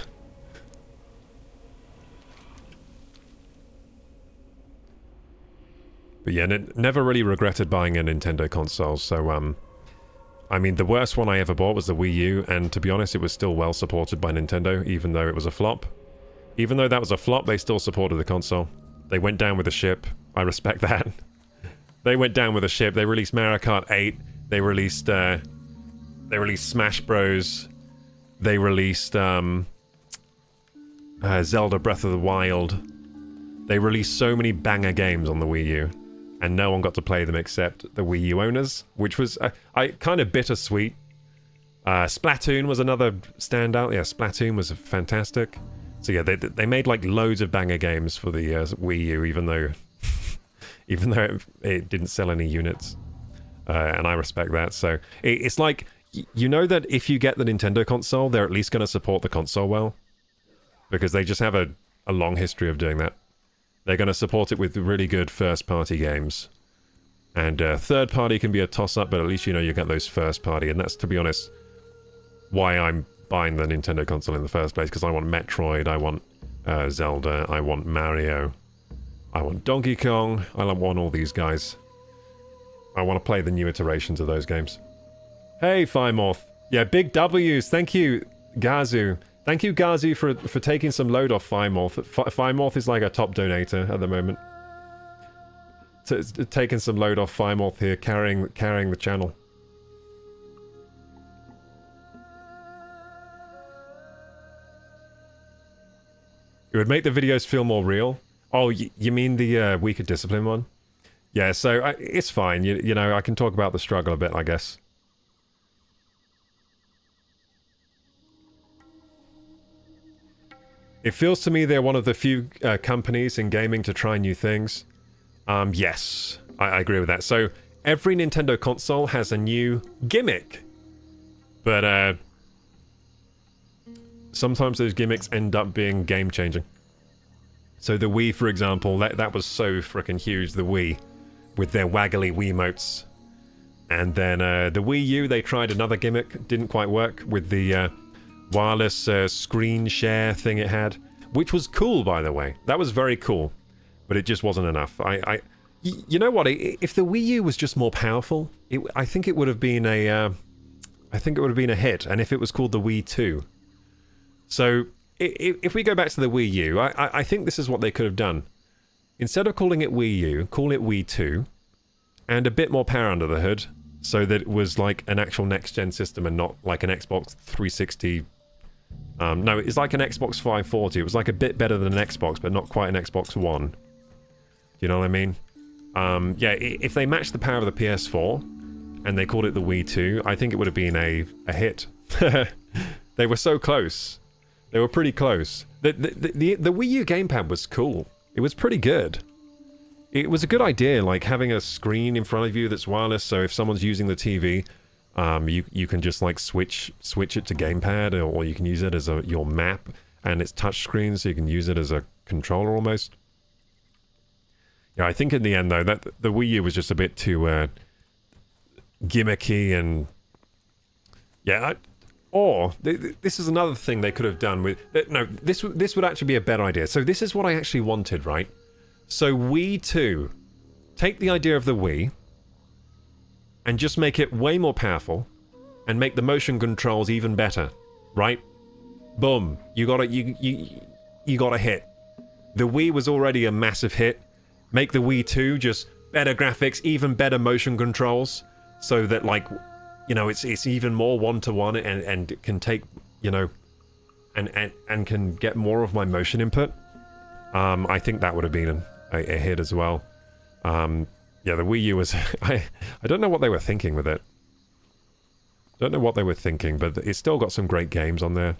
But yeah, never really regretted buying a Nintendo console. So, I mean, the worst one I ever bought was the Wii U, and to be honest, it was still well supported by Nintendo, even though it was a flop. Even though that was a flop, they still supported the console. They went down with the ship. I respect that. They went down with the ship. They released Mario Kart 8. They released Smash Bros. They released Zelda Breath of the Wild. They released so many banger games on the Wii U, and no one got to play them except the Wii U owners, which was kind of bittersweet. Splatoon was another standout. Yeah, Splatoon was fantastic. So yeah, they made like loads of banger games for the Wii U, even though it didn't sell any units, and I respect that. So it's like, you know that if you get the Nintendo console, they're at least going to support the console well, because they just have a long history of doing that. They're going to support it with really good first-party games, and third-party can be a toss-up, but at least you know you get those first-party, and that's, to be honest, why I'm buying the Nintendo console in the first place, because I want Metroid, I want Zelda, I want Mario, I want Donkey Kong, I want all these guys. I want to play the new iterations of those games. Hey, Firemorph. Yeah, big W's. Thank you, Gazu. Thank you, Gazu, for taking some load off Firemorph. Firemorph is like a top donator at the moment. taking some load off Firemorph here, carrying the channel. It would make the videos feel more real. Oh, you mean the weaker discipline one? Yeah, so it's fine. You know, I can talk about the struggle a bit, I guess. It feels to me they're one of the few companies in gaming to try new things. Yes, I agree with that. So every Nintendo console has a new gimmick. But sometimes those gimmicks end up being game-changing. So the Wii, for example, that was so freaking huge, the Wii, with their waggly Wiimotes. And then the Wii U, they tried another gimmick, didn't quite work, with the wireless screen share thing it had, which was cool, by the way. That was very cool, but it just wasn't enough. You know what? If the Wii U was just more powerful, I think it would have been a hit. And if it was called the Wii 2, so if we go back to the Wii U, I think this is what they could have done. Instead of calling it Wii U, call it Wii 2, and a bit more power under the hood, so that it was like an actual next-gen system and not like an Xbox 360. No, it's like an Xbox 540. It was like a bit better than an Xbox, but not quite an Xbox One. You know what I mean? Yeah, if they matched the power of the PS4 and they called it the Wii 2, I think it would have been a hit. They were so close. They were pretty close. The Wii U gamepad was cool. It was pretty good. It was a good idea, like having a screen in front of you that's wireless, so if someone's using the TV, you can just like switch it to gamepad, or you can use it as your map, and it's touchscreen, so you can use it as a controller almost. Yeah, I think in the end though, that the Wii U was just a bit too gimmicky, and yeah. This is another thing they could have done with... No, this would actually be a better idea. So this is what I actually wanted, right? So Wii 2, take the idea of the Wii and just make it way more powerful and make the motion controls even better, right? Boom, you got a hit. The Wii was already a massive hit. Make the Wii 2 just better graphics, even better motion controls, so that like, you know, it's even more one-to-one and can take, you know, and can get more of my motion input. I think that would have been a hit as well. Yeah, the Wii U was... I don't know what they were thinking with it. Don't know what they were thinking, but it's still got some great games on there.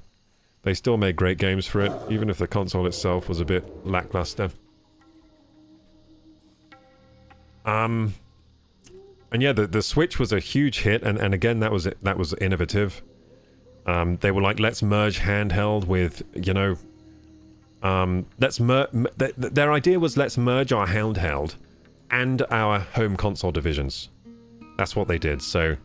They still made great games for it, even if the console itself was a bit lackluster. And yeah, the Switch was a huge hit, and again, that was innovative. They were like, let's merge handheld with, you know, their idea was, let's merge our handheld and our home console divisions. That's what they did. So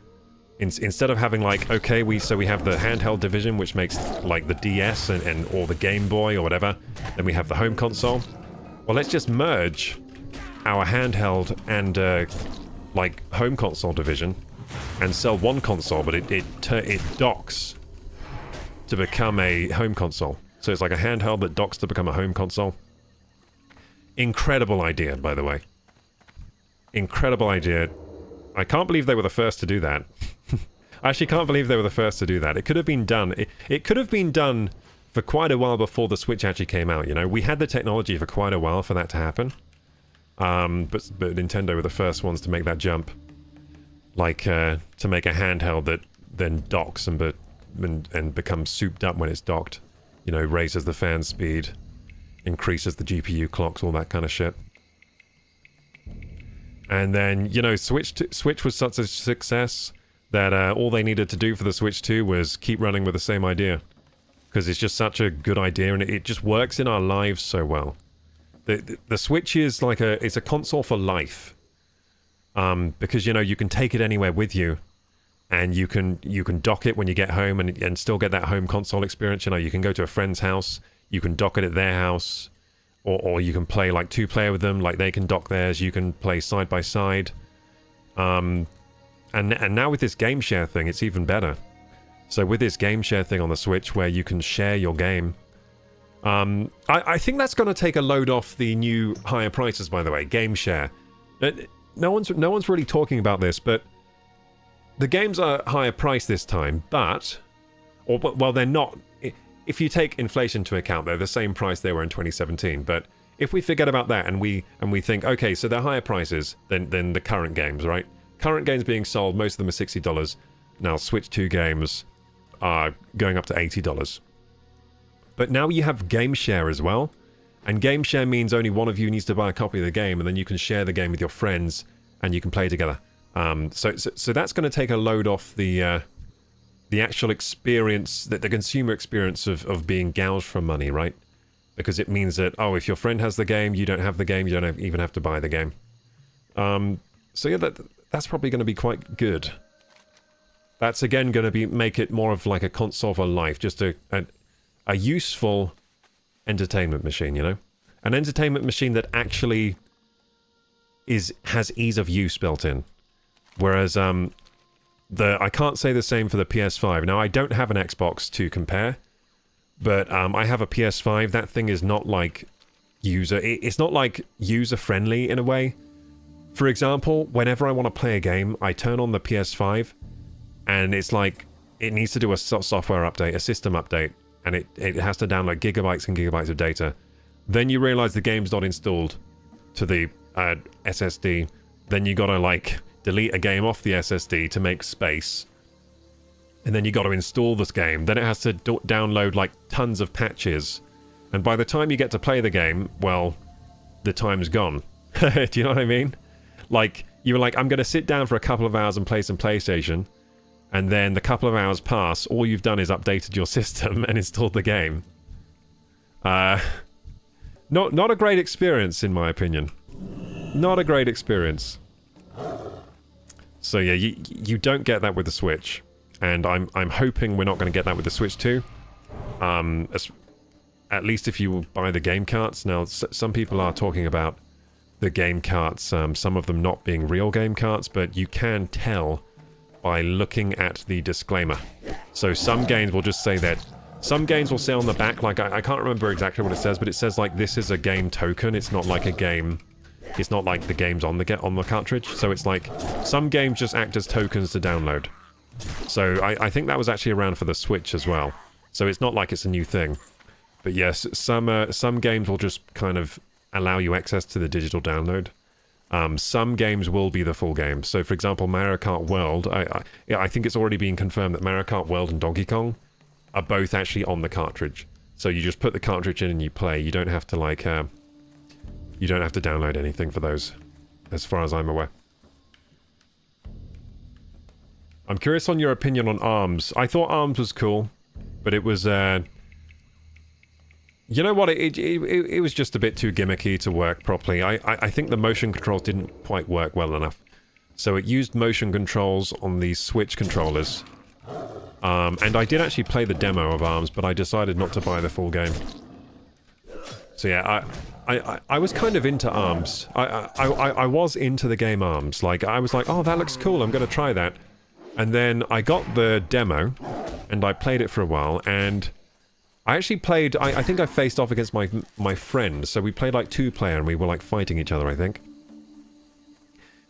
instead of having like, okay, we have the handheld division, which makes like the DS and or the Game Boy or whatever, then we have the home console. Well, let's just merge our handheld and like home console division and sell one console, but it docks to become a home console. So it's like a handheld that docks to become a home console. Incredible idea, by the way. Incredible idea. I can't believe they were the first to do that. I actually can't believe they were the first to do that. It could have been done. It could have been done for quite a while before the Switch actually came out, you know? We had the technology for quite a while for that to happen. But Nintendo were the first ones to make that jump. Like, to make a handheld that then docks and becomes souped up when it's docked. You know, raises the fan speed, increases the GPU clocks, all that kind of shit. And then, you know, Switch was such a success that all they needed to do for the Switch 2 was keep running with the same idea. Because it's just such a good idea, and it just works in our lives so well. The Switch is like it's a console for life. Because, you know, you can take it anywhere with you. And you can dock it when you get home and still get that home console experience. You know, you can go to a friend's house, you can dock it at their house, or you can play like two-player with them, like they can dock theirs, you can play side by side. And now with this game share thing, it's even better. So with this game share thing on the Switch, where you can share your game, I think that's going to take a load off the new higher prices, by the way, game share. No one's really talking about this, but the games are higher priced this time, well, they're not. If you take inflation into account, they're the same price they were in 2017. But if we forget about that and we think, okay, so they're higher prices than the current games, right? Current games being sold, most of them are $60. Now Switch 2 games are going up to $80. But now you have game share as well. And game share means only one of you needs to buy a copy of the game, and then you can share the game with your friends, and you can play together. So that's going to take a load off the actual experience, the consumer experience of being gouged for money, right? Because it means that, oh, if your friend has the game, you don't have the game, you don't even have to buy the game. So yeah, that's probably going to be quite good. That's again going to make it more of like a console for life, just a useful entertainment machine, you know? An entertainment machine that actually has ease of use built in. Whereas I can't say the same for the PS5. Now, I don't have an Xbox to compare, but I have a PS5. That thing is not like it's not like user-friendly in a way. For example, whenever I want to play a game, I turn on the PS5, and it's like it needs to do a software update, a system update, and it has to download gigabytes and gigabytes of data. Then you realize the game's not installed to the SSD. Then you gotta like delete a game off the SSD to make space. And then you gotta install this game. Then it has to download like tons of patches. And by the time you get to play the game, well, the time's gone. Do you know what I mean? Like, you were like, I'm gonna sit down for a couple of hours and play some PlayStation. And then the couple of hours pass, all you've done is updated your system and installed the game. Not a great experience, in my opinion. Not a great experience. So yeah, you don't get that with the Switch. And I'm hoping we're not going to get that with the Switch 2. At least if you buy the game carts. Now, some people are talking about the game carts, some of them not being real game carts, but you can tell by looking at the disclaimer. So some games will just say that. Some games will say on the back, like, I can't remember exactly what it says, but it says, like, this is a game token. It's not like a game. It's not like the game's on the cartridge. So it's like, some games just act as tokens to download. So I think that was actually around for the Switch as well. So it's not like it's a new thing. But yes, some games will just kind of allow you access to the digital download. Some games will be the full game. So, for example, Mario Kart World, I think it's already been confirmed that Mario Kart World and Donkey Kong are both actually on the cartridge. So you just put the cartridge in and you play. You don't have to, like, you don't have to download anything for those, as far as I'm aware. I'm curious on your opinion on ARMS. I thought ARMS was cool, but it was, you know what, it was just a bit too gimmicky to work properly. I think the motion controls didn't quite work well enough. So it used motion controls on the Switch controllers. And I did actually play the demo of ARMS, but I decided not to buy the full game. So yeah, I was kind of into ARMS. I was into the game ARMS. Like, I was like, oh, that looks cool, I'm gonna try that. And then I got the demo, and I played it for a while, and I actually played, I think I faced off against my friend, so we played like 2-player and we were like fighting each other, I think.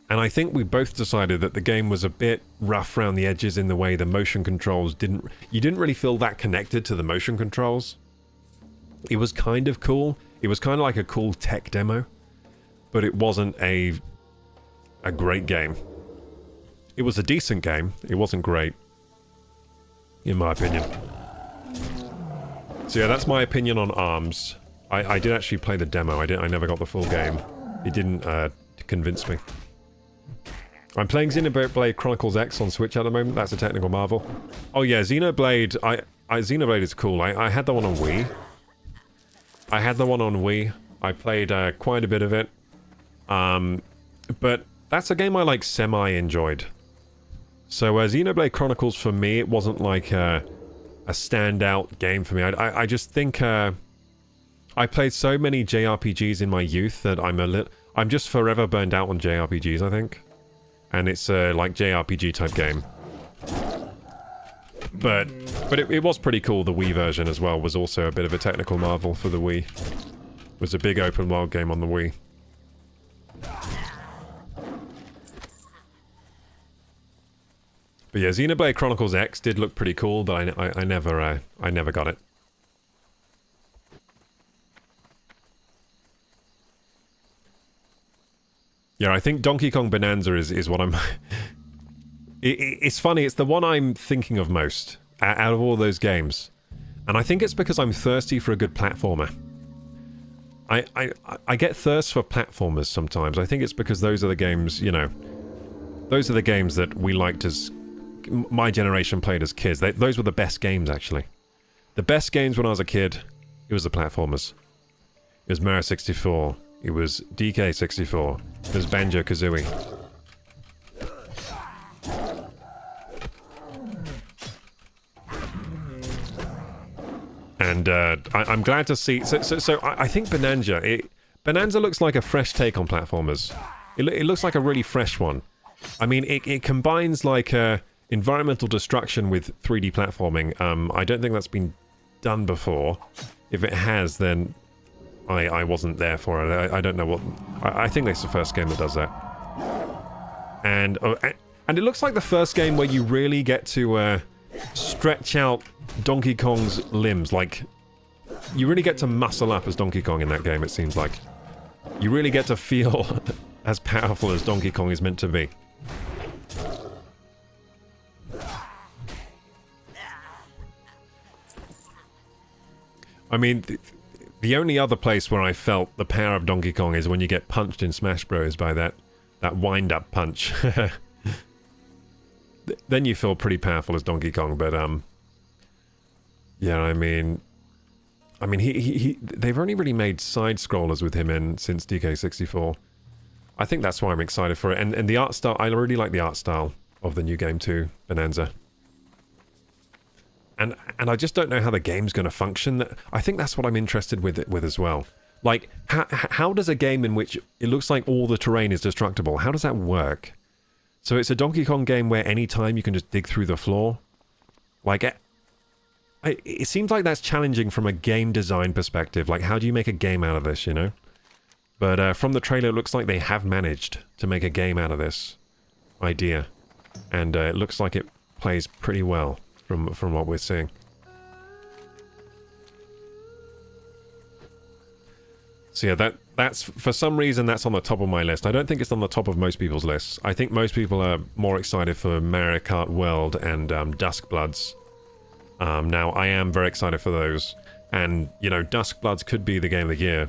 And I think we both decided that the game was a bit rough around the edges in the way the motion controls you didn't really feel that connected to the motion controls. It was kind of cool. It was kind of like a cool tech demo, but it wasn't a great game. It was a decent game. It wasn't great, in my opinion. So yeah, that's my opinion on ARMS. I did actually play the demo. I never got the full game. It didn't convince me. I'm playing Xenoblade Chronicles X on Switch at the moment. That's a technical marvel. Oh yeah, Xenoblade. Xenoblade is cool. I had that one on Wii. I played quite a bit of it. But that's a game I like semi-enjoyed. So Xenoblade Chronicles for me, it wasn't like a standout game for me. I just think I played so many JRPGs in my youth that I'm just forever burned out on JRPGs, I think. And it's a like JRPG type game. But it was pretty cool. The Wii version as well was also a bit of a technical marvel for the Wii. It was a big open world game on the Wii. But yeah, Xenoblade Chronicles X did look pretty cool, but I never got it. Yeah, I think Donkey Kong Bonanza is what I'm... it's funny, it's the one I'm thinking of most out of all those games. And I think it's because I'm thirsty for a good platformer. I get thirst for platformers sometimes. I think it's because those are the games, you know... Those are the games that we liked as... My generation played as kids. Those were the best games, actually. The best games when I was a kid, it was the platformers. It was Mario 64. It was DK64. It was Banjo-Kazooie. And I'm glad to see... So I think Bonanza looks like a fresh take on platformers. It looks like a really fresh one. I mean, it combines like environmental destruction with 3D platforming. I don't think that's been done before. If it has, then I wasn't there for it. I don't know what... I think it's the first game that does that. And it looks like the first game where you really get to stretch out Donkey Kong's limbs. Like, you really get to muscle up as Donkey Kong in that game, it seems like. You really get to feel as powerful as Donkey Kong is meant to be. I mean, the only other place where I felt the power of Donkey Kong is when you get punched in Smash Bros. By that wind-up punch. Then you feel pretty powerful as Donkey Kong, but yeah, I mean they've only really made side-scrollers with him in since DK64. I think that's why I'm excited for it, and the art style, I really like the art style of the new game too, Bonanza. And I just don't know how the game's going to function. I think that's what I'm interested with as well. Like, how does a game in which it looks like all the terrain is destructible, how does that work? So it's a Donkey Kong game where any time you can just dig through the floor? Like, it seems like that's challenging from a game design perspective. Like, how do you make a game out of this, you know? But from the trailer, it looks like they have managed to make a game out of this idea. And it looks like it plays pretty well from what we're seeing. So yeah, that's for some reason that's on the top of my list. I don't think it's on the top of most people's lists. I think most people are more excited for Mario Kart World and Duskbloods. Now, I am very excited for those. And, you know, Duskbloods could be the game of the year.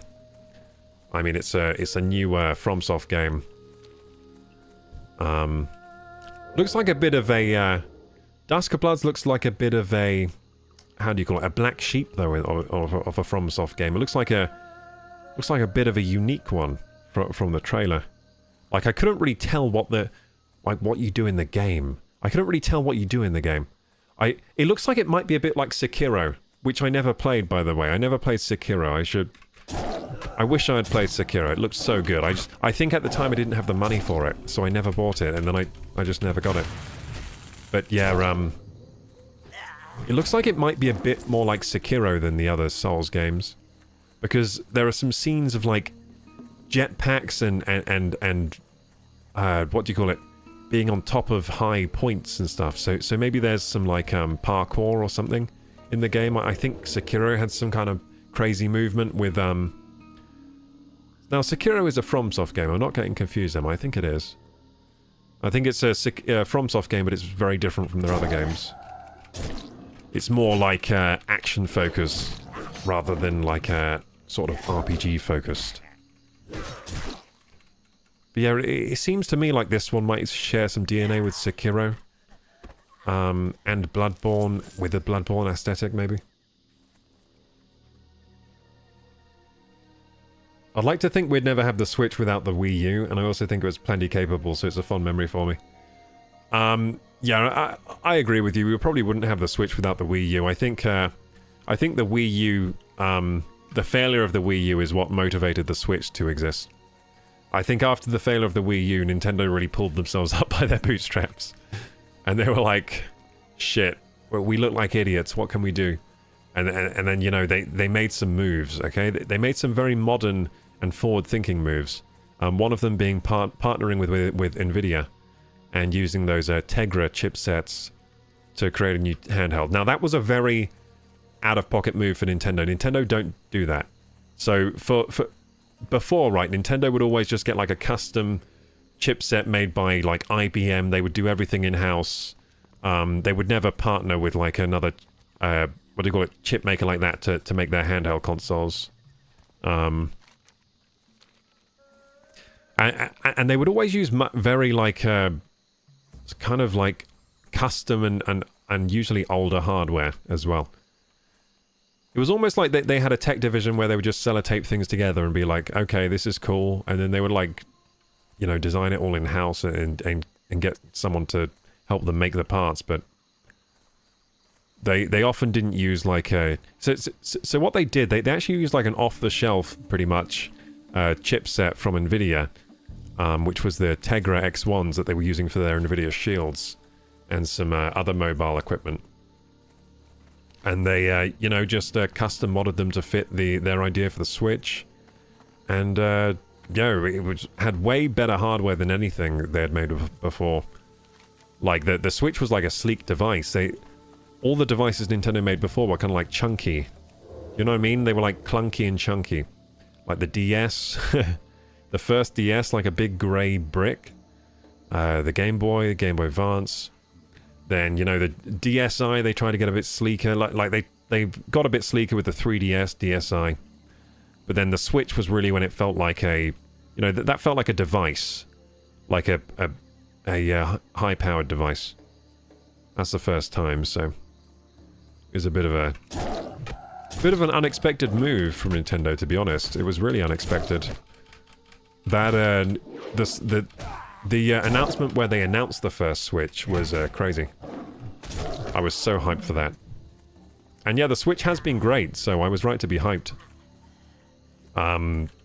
I mean, it's a new FromSoft game. Looks like a bit of a... Duskbloods looks like a bit of a... How do you call it? A black sheep, though, of a FromSoft game. It looks like a bit of a unique one from the trailer. Like, I couldn't really tell what you do in the game. I couldn't really tell what you do in the game. It looks like it might be a bit like Sekiro, which I never played, by the way. I never played Sekiro. I wish I had played Sekiro. It looked so good. I think at the time I didn't have the money for it, so I never bought it, and then I just never got it. But yeah, it looks like it might be a bit more like Sekiro than the other Souls games. Because there are some scenes of, like, jetpacks and what do you call it? Being on top of high points and stuff. So maybe there's some, like, parkour or something in the game. I think Sekiro had some kind of crazy movement with, Now, Sekiro is a FromSoft game. I'm not getting confused, am I? I think it is. I think it's a FromSoft game, but it's very different from their other games. It's more like action focused rather than like a sort of RPG focused. But yeah, it seems to me like this one might share some DNA with Sekiro. And Bloodborne, with a Bloodborne aesthetic, maybe. I'd like to think we'd never have the Switch without the Wii U, and I also think it was plenty capable, so it's a fond memory for me. Yeah, I agree with you. We probably wouldn't have the Switch without the Wii U. I think the Wii U, the failure of the Wii U is what motivated the Switch to exist. I think after the failure of the Wii U, Nintendo really pulled themselves up by their bootstraps. And they were like, shit, we look like idiots, what can we do? And then, you know, they made some moves, okay? They made some very modern and forward-thinking moves. One of them being partnering with NVIDIA. and using those Tegra chipsets to create a new handheld. Now, that was a very out-of-pocket move for Nintendo. Nintendo don't do that. So, before, right, Nintendo would always just get, like, a custom chipset made by, like, IBM. They would do everything in-house. They would never partner with, like, another, what do you call it, chip maker like that to make their handheld consoles. And they would always use very, like, kind of, like, custom and usually older hardware as well. It was almost like they had a tech division where they would just sellotape things together and be like, okay, this is cool. And then they would, like, you know, design it all in-house and get someone to help them make the parts. But they often didn't use, like, a... So what they did, they actually used, like, an off-the-shelf, pretty much, chipset from NVIDIA, which was the Tegra X1s that they were using for their NVIDIA Shields and some other mobile equipment. And they, you know, just custom modded them to fit their idea for the Switch. And, yeah, it had way better hardware than anything they had made before. Like, the Switch was like a sleek device. All the devices Nintendo made before were kind of like chunky. You know what I mean? They were like clunky and chunky. Like the DS. The first DS, like a big grey brick. The Game Boy Advance. Then, you know, the DSi, they tried to get a bit sleeker. Like they got a bit sleeker with the 3DS, DSi. But then the Switch was really when it felt like a... You know, that felt like a device. Like a high-powered device. That's the first time, so... It was a bit of an unexpected move from Nintendo, to be honest. It was really unexpected. That, the announcement where they announced the first Switch was crazy. I was so hyped for that. And yeah, the Switch has been great, so I was right to be hyped.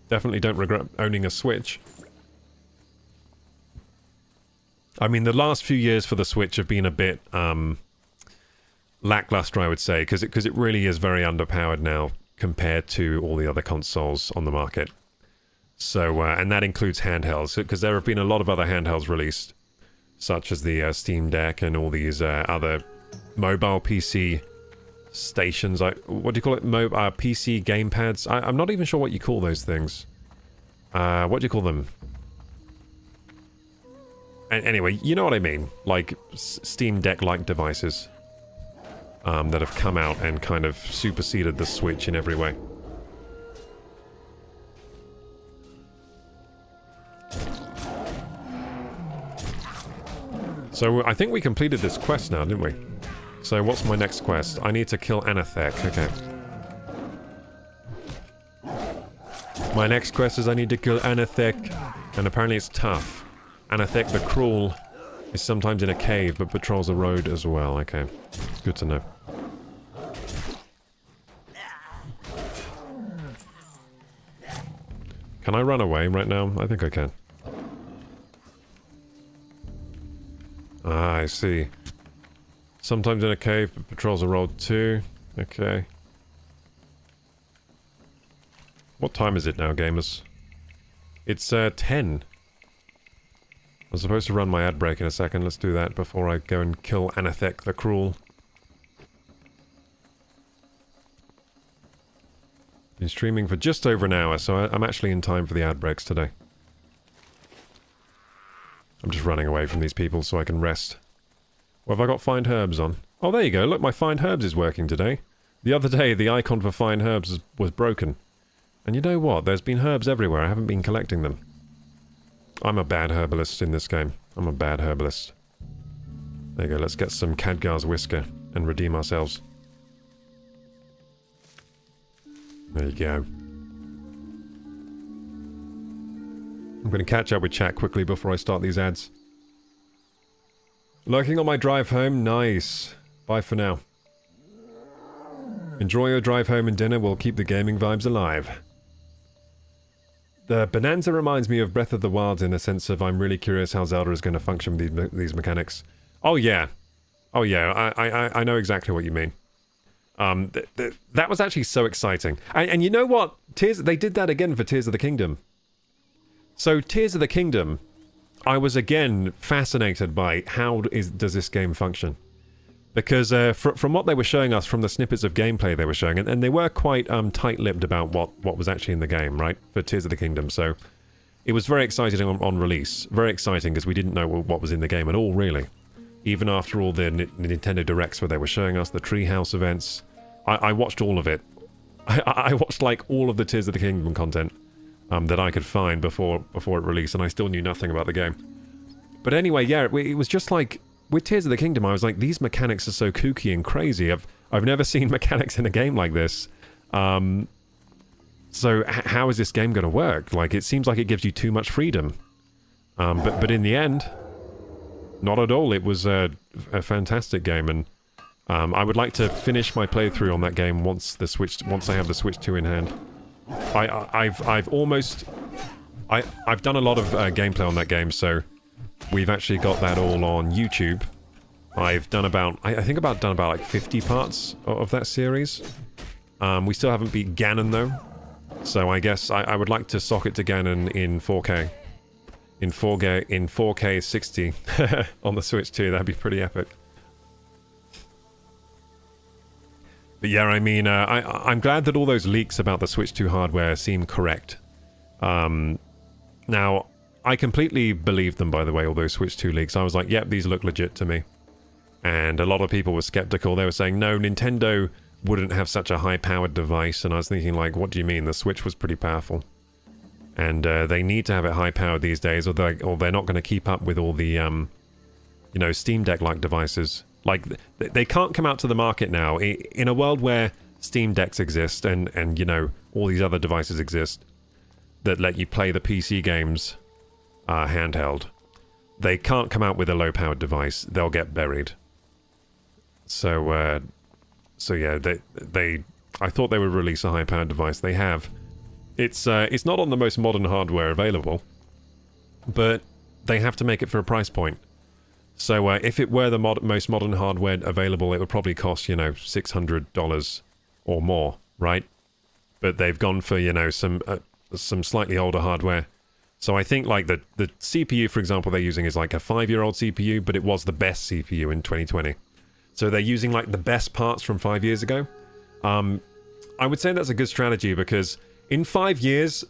Definitely don't regret owning a Switch. I mean, the last few years for the Switch have been a bit lackluster, I would say, because it really is very underpowered now compared to all the other consoles on the market. So, and that includes handhelds, because there have been a lot of other handhelds released, such as the Steam Deck and all these other mobile PC stations. What do you call it? PC gamepads? I'm not even sure what you call those things. What do you call them? Anyway, you know what I mean. Like, Steam Deck-like devices that have come out and kind of superseded the Switch in every way. So, I think we completed this quest now, didn't we? So, what's my next quest? I need to kill Anathek. Okay. My next quest is I need to kill Anathek, and apparently it's tough. Anathek the Cruel is sometimes in a cave, but patrols a road as well. Okay. Good to know. Can I run away right now? I think I can. Ah, I see. Sometimes in a cave, but patrols a road too. Okay. What time is it now, gamers? It's 10. I'm supposed to run my ad break in a second. Let's do that before I go and kill Anathek the Cruel. Been streaming for just over an hour, so I'm actually in time for the ad breaks today. I'm just running away from these people so I can rest. What have I got Find Herbs on? Oh, there you go. Look, my Find Herbs is working today. The other day, the icon for Find Herbs was broken. And you know what? There's been herbs everywhere. I haven't been collecting them. I'm a bad herbalist in this game. I'm a bad herbalist. There you go. Let's get some Khadgar's Whisker and redeem ourselves. There you go. I'm going to catch up with chat quickly before I start these ads. Lurking on my drive home? Nice. Bye for now. Enjoy your drive home and dinner. We'll keep the gaming vibes alive. The Bonanza reminds me of Breath of the Wild in the sense of I'm really curious how Zelda is going to function with these mechanics. Oh yeah. Oh yeah, I know exactly what you mean. That was actually so exciting. And you know what? They did that again for Tears of the Kingdom. So Tears of the Kingdom, I was again fascinated by how does this game function. Because from what they were showing us, from the snippets of gameplay they were showing, and they were quite tight-lipped about what was actually in the game, right, for Tears of the Kingdom. So it was very exciting on release. Very exciting because we didn't know what was in the game at all, really. Even after all the Nintendo Directs where they were showing us the Treehouse events. I watched all of it. I watched like all of the Tears of the Kingdom content that I could find before it released, and I still knew nothing about the game. But anyway, yeah, it was just like... With Tears of the Kingdom, I was like, these mechanics are so kooky and crazy. I've never seen mechanics in a game like this. So how is this game going to work? Like, it seems like it gives you too much freedom. But in the end, not at all. It was a fantastic game, and I would like to finish my playthrough on that game once I have the Switch 2 in hand. I've done a lot of gameplay on that game, so we've actually got that all on YouTube. I've done about, I think about done about like 50 parts of that series. We still haven't beat Ganon though, so I guess I would like to sock it to Ganon in 4K. In 4K 60 on the Switch 2. That'd be pretty epic. But yeah, I mean, I'm glad that all those leaks about the Switch 2 hardware seem correct. Now, I completely believed them, by the way, all those Switch 2 leaks. I was like, yep, these look legit to me. And a lot of people were skeptical. They were saying, no, Nintendo wouldn't have such a high-powered device. And I was thinking, like, what do you mean? The Switch was pretty powerful. And they need to have it high-powered these days, or they're not going to keep up with all the, you know, Steam Deck-like devices. Like, they can't come out to the market now. In a world where Steam Decks exist and, you know, all these other devices exist that let you play the PC games handheld, they can't come out with a low-powered device. They'll get buried. So yeah, I thought they would release a high-powered device. They have. It's not on the most modern hardware available, but they have to make it for a price point. So if it were the most modern hardware available, it would probably cost, you know, $600 or more, right? But they've gone for, you know, some slightly older hardware. So I think like the CPU, for example, they're using is like a 5-year-old CPU, but it was the best CPU in 2020. So they're using like the best parts from 5 years ago. I would say that's a good strategy because in 5 years,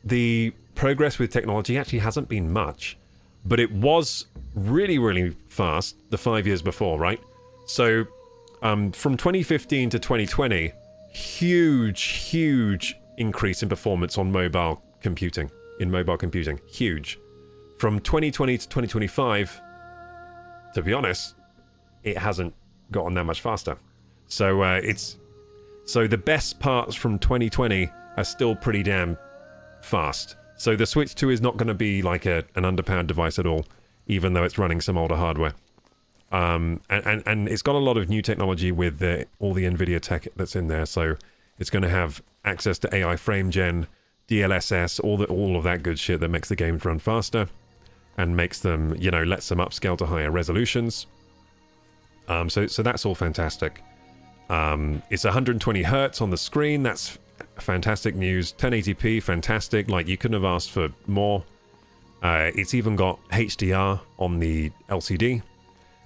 the progress with technology actually hasn't been much, but it was really, really fast the 5 years before, right? So from 2015 to 2020, huge increase in performance on mobile computing. Huge. From 2020 to 2025, to be honest, it hasn't gotten that much faster. So so the best parts from 2020 are still pretty damn fast. So the Switch 2 is not going to be like an underpowered device at all, even though it's running some older hardware. And it's got a lot of new technology with all the NVIDIA tech that's in there. So it's going to have access to AI frame gen, DLSS, all of that good shit that makes the games run faster and makes them, you know, lets them upscale to higher resolutions. So that's all fantastic. It's 120 hertz on the screen. That's fantastic news. 1080p, fantastic. Like, you couldn't have asked for more. It's even got HDR on the LCD.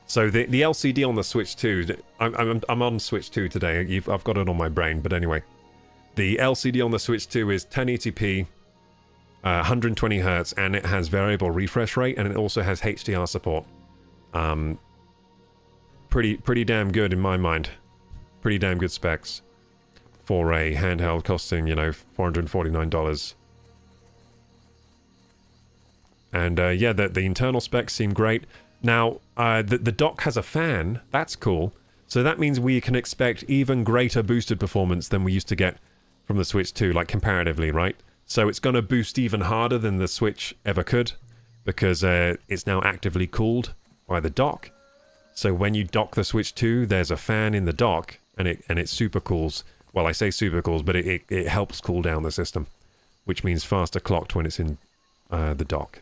So the LCD on the Switch 2, I'm on Switch 2 today. I've got it on my brain, but anyway. The LCD on the Switch 2 is 1080p, 120 hertz, and it has variable refresh rate, and it also has HDR support. Pretty damn good in my mind. Pretty damn good specs for a handheld costing, you know, $449. And yeah, the internal specs seem great. Now, the dock has a fan. That's cool. So that means we can expect even greater boosted performance than we used to get from the Switch 2, like comparatively, right? So it's going to boost even harder than the Switch ever could, because it's now actively cooled by the dock. So when you dock the Switch 2, there's a fan in the dock, and it super cools. Well, I say super cools, but it helps cool down the system, which means faster clocked when it's in the dock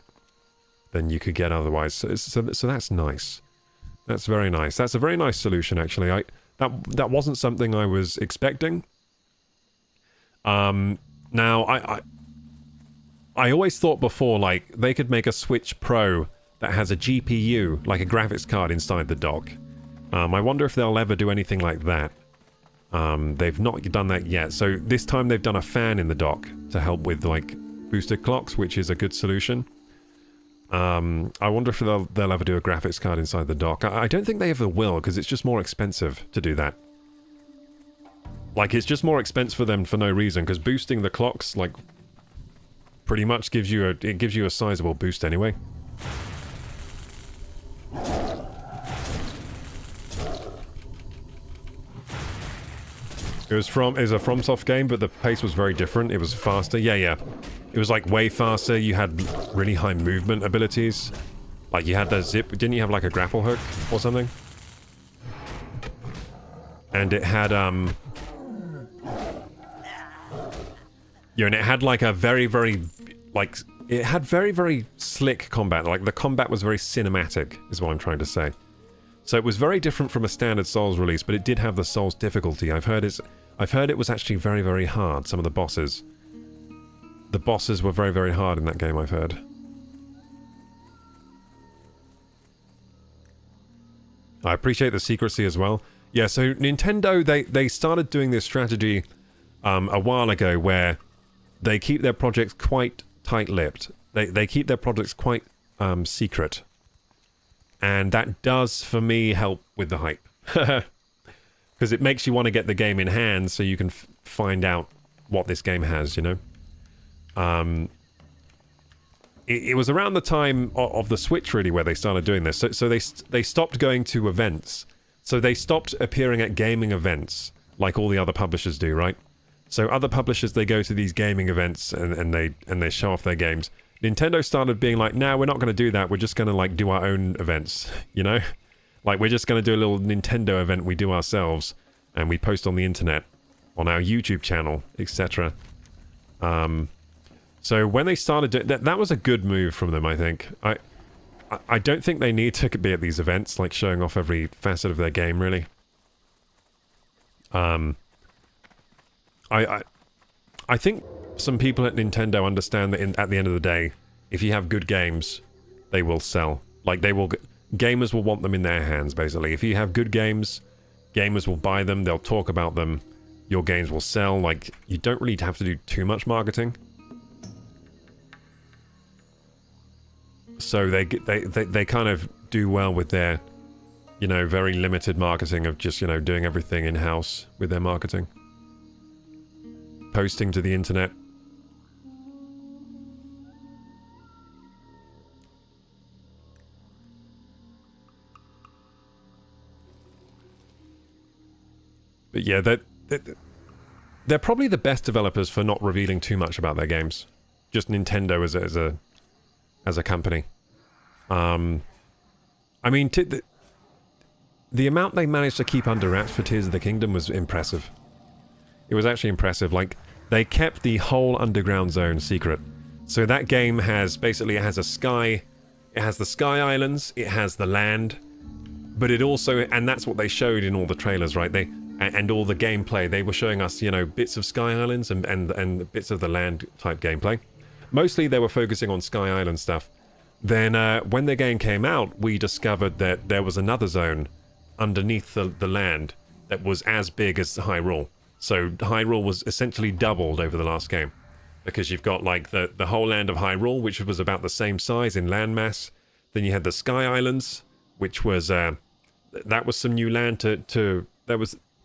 than you could get otherwise. So that's nice. That's very nice. That's a very nice solution, actually. That wasn't something I was expecting. Now, I always thought before, like, they could make a Switch Pro that has a GPU, like a graphics card inside the dock. I wonder if they'll ever do anything like that. They've not done that yet. So this time they've done a fan in the dock to help with, like, booster clocks, which is a good solution. I wonder if they'll ever do a graphics card inside the dock. I don't think they ever will, because it's just more expensive to do that. Like, it's just more expensive for them for no reason, because boosting the clocks, like, pretty much gives you a sizable boost anyway. It was a FromSoft game, but the pace was very different. It was faster. Yeah. It was like way faster. You had really high movement abilities. Like you had the zip. Didn't you have like a grapple hook or something? And it had and it had like a very like it had very slick combat. Like the combat was very cinematic, is what I'm trying to say. So it was very different from a standard Souls release, but it did have the Souls difficulty. I've heard it was actually very hard, some of the bosses. The bosses were very hard in that game, I've heard. I appreciate the secrecy as well. Yeah, so Nintendo, they started doing this strategy a while ago where they keep their projects quite tight-lipped. They keep their projects quite secret. And that does, for me, help with the hype. Because it makes you want to get the game in hand so you can find out what this game has, you know? It was around the time of the Switch, really, where they started doing this. So they stopped going to events. So they stopped appearing at gaming events, like all the other publishers do, right? So other publishers, they go to these gaming events and they show off their games. Nintendo started being like, nah, we're not going to do that. We're just going to, like, do our own events, you know? Like, we're just going to do a little Nintendo event we do ourselves, and we post on the internet, on our YouTube channel, etc. So when they started doing that was a good move from them, I think. I don't think they need to be at these events, like, showing off every facet of their game, really. I think some people at Nintendo understand that at the end of the day, if you have good games, they will sell. Like, gamers will want them in their hands, basically. If you have good games, gamers will buy them, they'll talk about them, your games will sell. Like, you don't really have to do too much marketing. So they kind of do well with their, you know, very limited marketing of just, you know, doing everything in-house with their marketing. Posting to the internet. But yeah, they're probably the best developers for not revealing too much about their games. Just Nintendo as a company. I mean, the amount they managed to keep under wraps for Tears of the Kingdom was impressive. It was actually impressive. Like, they kept the whole underground zone secret. So that game has, basically, it has a sky, it has the Sky Islands, it has the land, but it also, and that's what they showed in all the trailers, right? And all the gameplay, they were showing us, you know, bits of Sky Islands and bits of the land type gameplay. Mostly they were focusing on Sky Island stuff. Then when the game came out, we discovered that there was another zone underneath the land that was as big as Hyrule. So Hyrule was essentially doubled over the last game. Because you've got, like, the whole land of Hyrule, which was about the same size in landmass. Then you had the Sky Islands, which was, that was some new land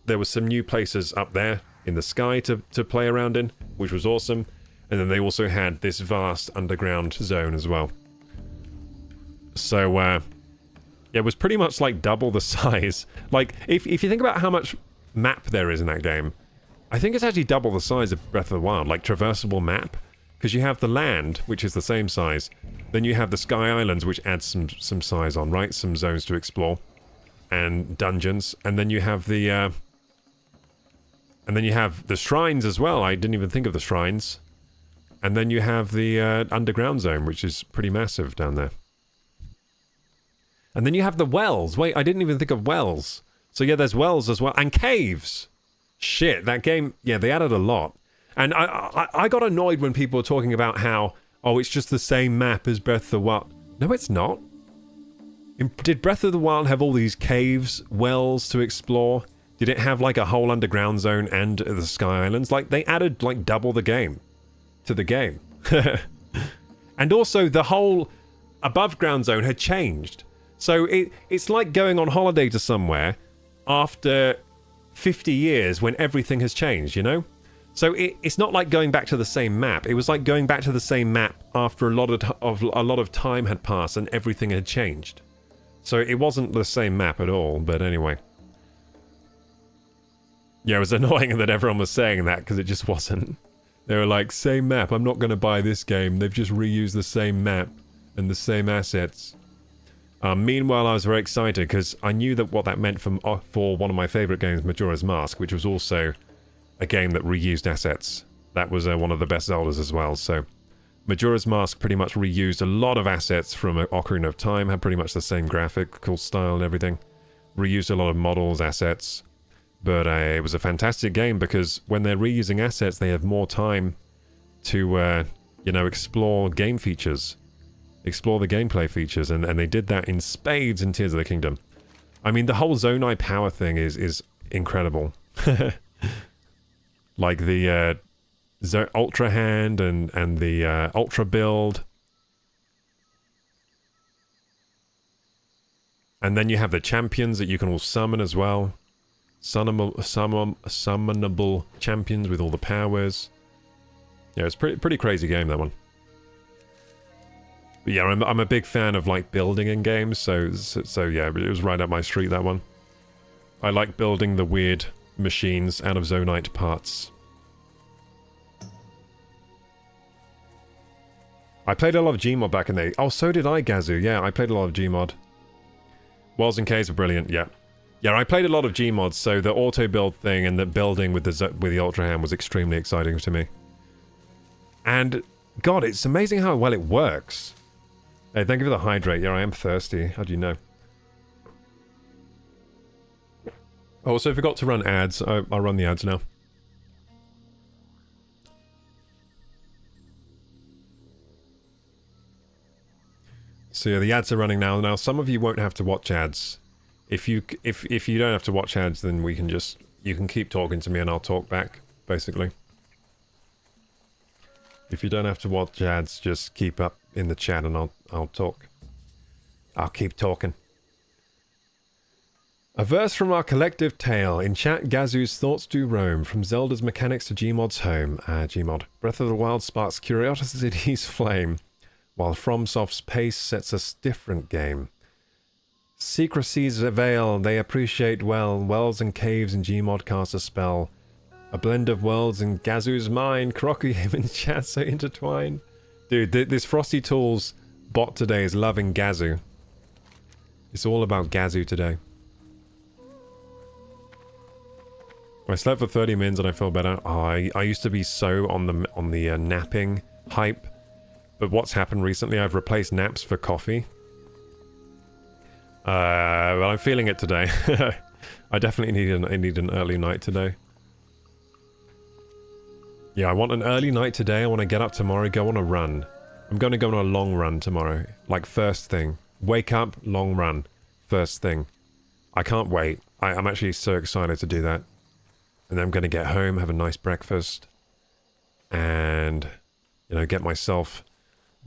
there was some new places up there in the sky to play around in, which was awesome. And then they also had this vast underground zone as well. So, it was pretty much like double the size. Like, if you think about how much map there is in that game, I think it's actually double the size of Breath of the Wild, like traversable map. Because you have the land, which is the same size. Then you have the Sky Islands, which adds some size on, right? Some zones to explore. And dungeons. And then you have the shrines as well. I didn't even think of the shrines. And then you have the underground zone, which is pretty massive down there. And then you have the wells. Wait, I didn't even think of wells. So yeah, there's wells as well. And caves. Shit, that game, yeah, they added a lot. And I got annoyed when people were talking about how, oh, it's just the same map as Breath of the Wild. No, it's not. Did Breath of the Wild have all these caves, wells to explore? Did it have like a whole underground zone and the Sky Islands? Like, they added like double the game to the game. And also the whole above ground zone had changed. So it's like going on holiday to somewhere after 50 years when everything has changed, you know? So it's not like going back to the same map. It was like going back to the same map after a lot of time had passed and everything had changed. So it wasn't the same map at all, but anyway. Yeah, it was annoying that everyone was saying that because it just wasn't. They were like, same map, I'm not going to buy this game. They've just reused the same map and the same assets. Meanwhile, I was very excited because I knew that what that meant for one of my favourite games, Majora's Mask, which was also a game that reused assets. That was one of the best Zeldas as well, so... Majora's Mask pretty much reused a lot of assets from Ocarina of Time, had pretty much the same graphical style and everything. Reused a lot of models, assets. But it was a fantastic game because when they're reusing assets, they have more time to, you know, explore game features. Explore the gameplay features, and they did that in spades in Tears of the Kingdom. I mean, the whole Zonai power thing is incredible. Like the Ultra Hand and the Ultra Build. And then you have the champions that you can all summon as well. Summonable champions with all the powers. Yeah, it's pretty crazy game, that one. But yeah, I'm a big fan of like building in games, so yeah, it was right up my street, that one. I like building the weird machines out of Zonite parts. I played a lot of Gmod back in the... Oh, so did I, Gazoo. Yeah, I played a lot of Gmod. Worlds and Caves were brilliant, yeah. Yeah, I played a lot of Gmods, so the auto-build thing and the building with the Ultra Hand was extremely exciting to me. And, God, it's amazing how well it works. Hey, thank you for the hydrate. Yeah, I am thirsty. How do you know? I also forgot to run ads. I'll run the ads now. So yeah, the ads are running now. Now, some of you won't have to watch ads. If you don't have to watch ads, then we can just... You can keep talking to me and I'll talk back, basically. If you don't have to watch ads, just keep up in the chat and I'll talk. I'll keep talking. A verse from our collective tale. In chat, Gazoo's thoughts do roam. From Zelda's mechanics to Gmod's home. Gmod. Breath of the Wild sparks curiosity's flame, while FromSoft's pace sets a different game. Secrecies avail, they appreciate well. Wells and caves and Gmod cast a spell. A blend of worlds in Gazoo's mind. KorokuGaming and chat so intertwined. Dude, this Frosty Tools bot today is loving Gazoo. It's all about Gazoo today. I slept for 30 minutes and I feel better. Oh, I used to be so on the napping hype. But what's happened recently, I've replaced naps for coffee. Well, I'm feeling it today. I definitely need an early night today. Yeah, I want an early night today. I want to get up tomorrow, go on a run. I'm going to go on a long run tomorrow. Like, first thing. Wake up, long run. First thing. I can't wait. I'm actually so excited to do that. And then I'm going to get home, have a nice breakfast. And, you know, get myself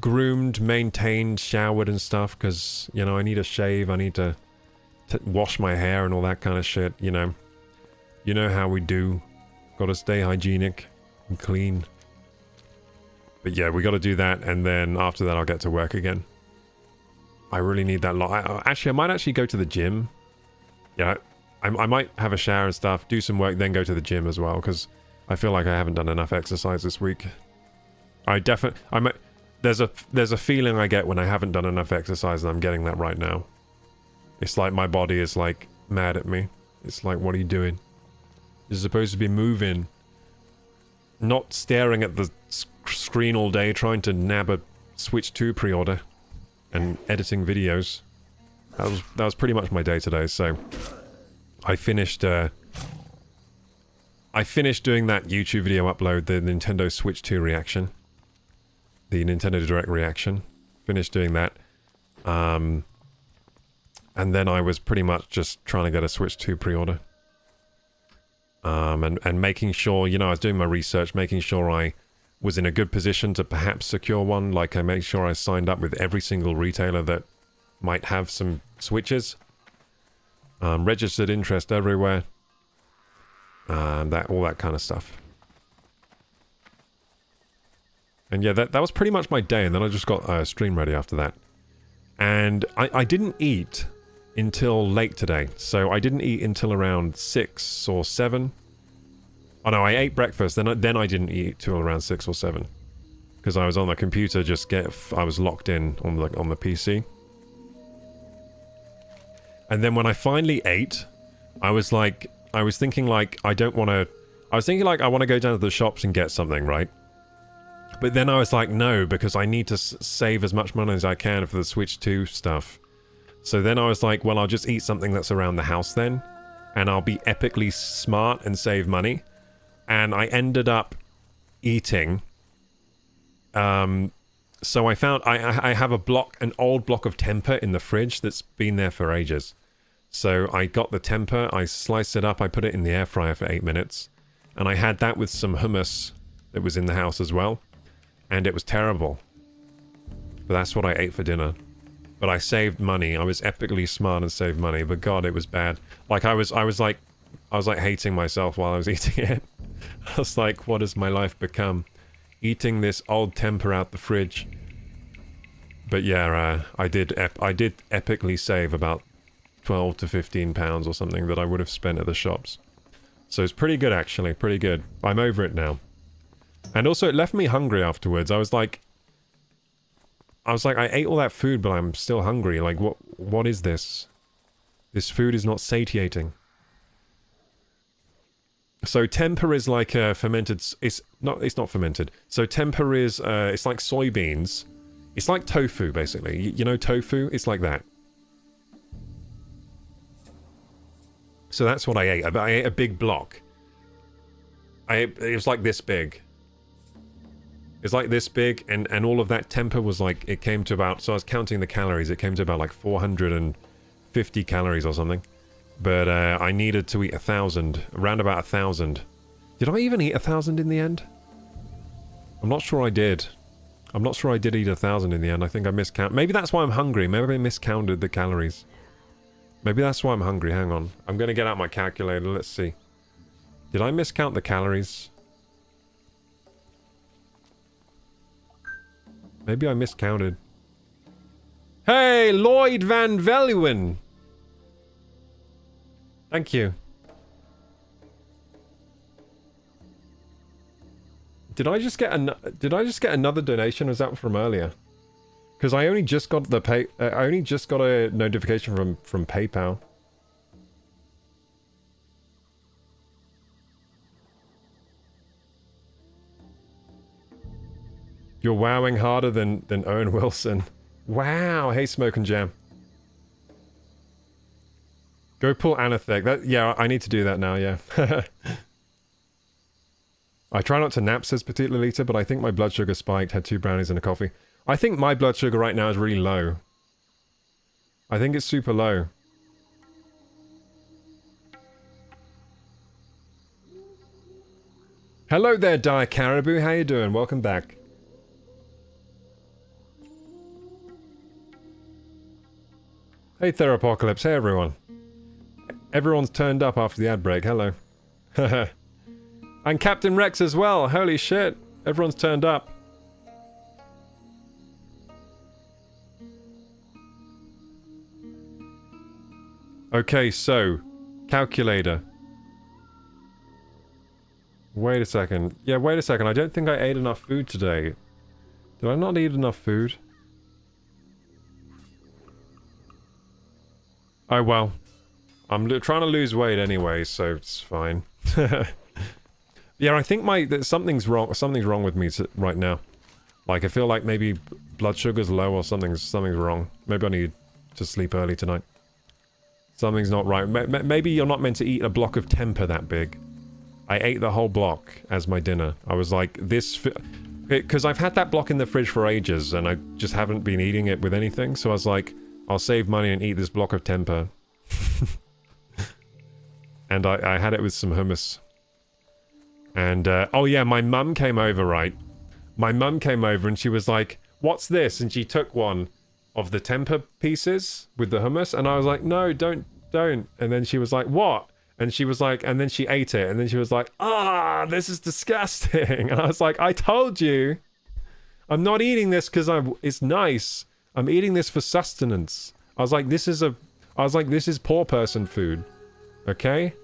groomed, maintained, showered and stuff. Because, you know, I need a shave. I need to wash my hair and all that kind of shit, you know. You know how we do. Got to stay hygienic and clean. But yeah, we got to do that, and then after that I'll get to work again. I really need that lot. Actually, I might actually go to the gym. Yeah, I might have a shower and stuff, do some work, then go to the gym as well, because I feel like I haven't done enough exercise this week. There's a feeling I get when I haven't done enough exercise, and I'm getting that right now. It's like my body is like mad at me. It's like, what are you doing? You're supposed to be moving. Not staring at the screen all day trying to nab a Switch 2 pre-order and editing videos. That was pretty much my day today, so I finished doing that YouTube video upload, the Nintendo Switch 2 reaction. the Nintendo Direct reaction. Finished doing that. And then I was pretty much just trying to get a Switch 2 pre-order. And making sure, you know, I was doing my research, making sure I was in a good position to perhaps secure one. Like, I made sure I signed up with every single retailer that might have some Switches. Registered interest everywhere. All that kind of stuff. And yeah, that was pretty much my day, and then I just got stream ready after that. And I didn't eat until late today. So I didn't eat until around 6 or 7. Oh no, I ate breakfast, then I didn't eat till around 6 or 7. Because I was on the computer, I was locked in on the PC. And then when I finally ate, I was thinking like, I want to go down to the shops and get something, right? But then I was like, no, because I need to save as much money as I can for the Switch 2 stuff. So then I was like, well, I'll just eat something that's around the house then. And I'll be epically smart and save money. And I ended up eating. So I found, I have an old block of tempeh in the fridge that's been there for ages. So I got the tempeh, I sliced it up, I put it in the air fryer for 8 minutes. And I had that with some hummus that was in the house as well. And it was terrible. But that's what I ate for dinner. But I saved money. I was epically smart and saved money. But God, it was bad. Like I was like hating myself while I was eating it. I was like, what has my life become? Eating this old tempeh out the fridge. But yeah, I did epically save about 12 to 15 pounds or something that I would have spent at the shops. So it's pretty good, actually. Pretty good. I'm over it now. And also, it left me hungry afterwards. I was like, I ate all that food, but I'm still hungry. Like, what is this? This food is not satiating. So tempeh is like a fermented. It's not fermented. So tempeh is it's like soybeans. It's like tofu, basically. You know tofu? It's like that. So that's what I ate. I ate a big block. It was like this big. It's like this big, and all of that tempeh was like, it came to about, so I was counting the calories, it came to about like 450 calories or something. But I needed to eat 1,000, around about 1,000. Did I even eat 1,000 in the end? I'm not sure I did. I'm not sure I did eat 1,000 in the end. I think I miscounted. Maybe that's why I'm hungry. Maybe I miscounted the calories. Maybe that's why I'm hungry. Hang on. I'm going to get out my calculator. Let's see. Did I miscount the calories? Maybe I miscounted. Hey, Lloyd Van Veluwen! Thank you. Did I just get another donation? Or was that from earlier? Because I only just got a notification from PayPal. You're wowing harder than Owen Wilson. Wow. Hey, Smoke and Jam. Go pull Anathec. Yeah, I need to do that now, yeah. I try not to nap, says Petite Lolita, but I think my blood sugar spiked, had 2 brownies and a coffee. I think my blood sugar right now is really low. I think it's super low. Hello there, Dire Caribou. How you doing? Welcome back. Hey, Therapocalypse. Hey, everyone. Everyone's turned up after the ad break. Hello. And Captain Rex as well. Holy shit. Everyone's turned up. Okay, so. Calculator. Wait a second. Yeah, wait a second. I don't think I ate enough food today. Did I not eat enough food? Oh, well. I'm trying to lose weight anyway, so it's fine. Yeah, I think something's wrong with me right now. Like, I feel like maybe blood sugar's low or something's wrong. Maybe I need to sleep early tonight. Something's not right. Maybe you're not meant to eat a block of tempeh that big. I ate the whole block as my dinner. I was like, because Because I've had that block in the fridge for ages, and I just haven't been eating it with anything, so I was like, I'll save money and eat this block of tempeh. And I had it with some hummus. And, oh yeah, my mum came over, right? My mum came over and she was like, what's this? And she took one of the tempeh pieces with the hummus, and I was like, no, don't. And then she was like, what? And she was like, and then she ate it, and then she was like, this is disgusting. And I was like, I told you, I'm not eating this because it's nice. I'm eating this for sustenance. I was like, this is poor person food. Okay?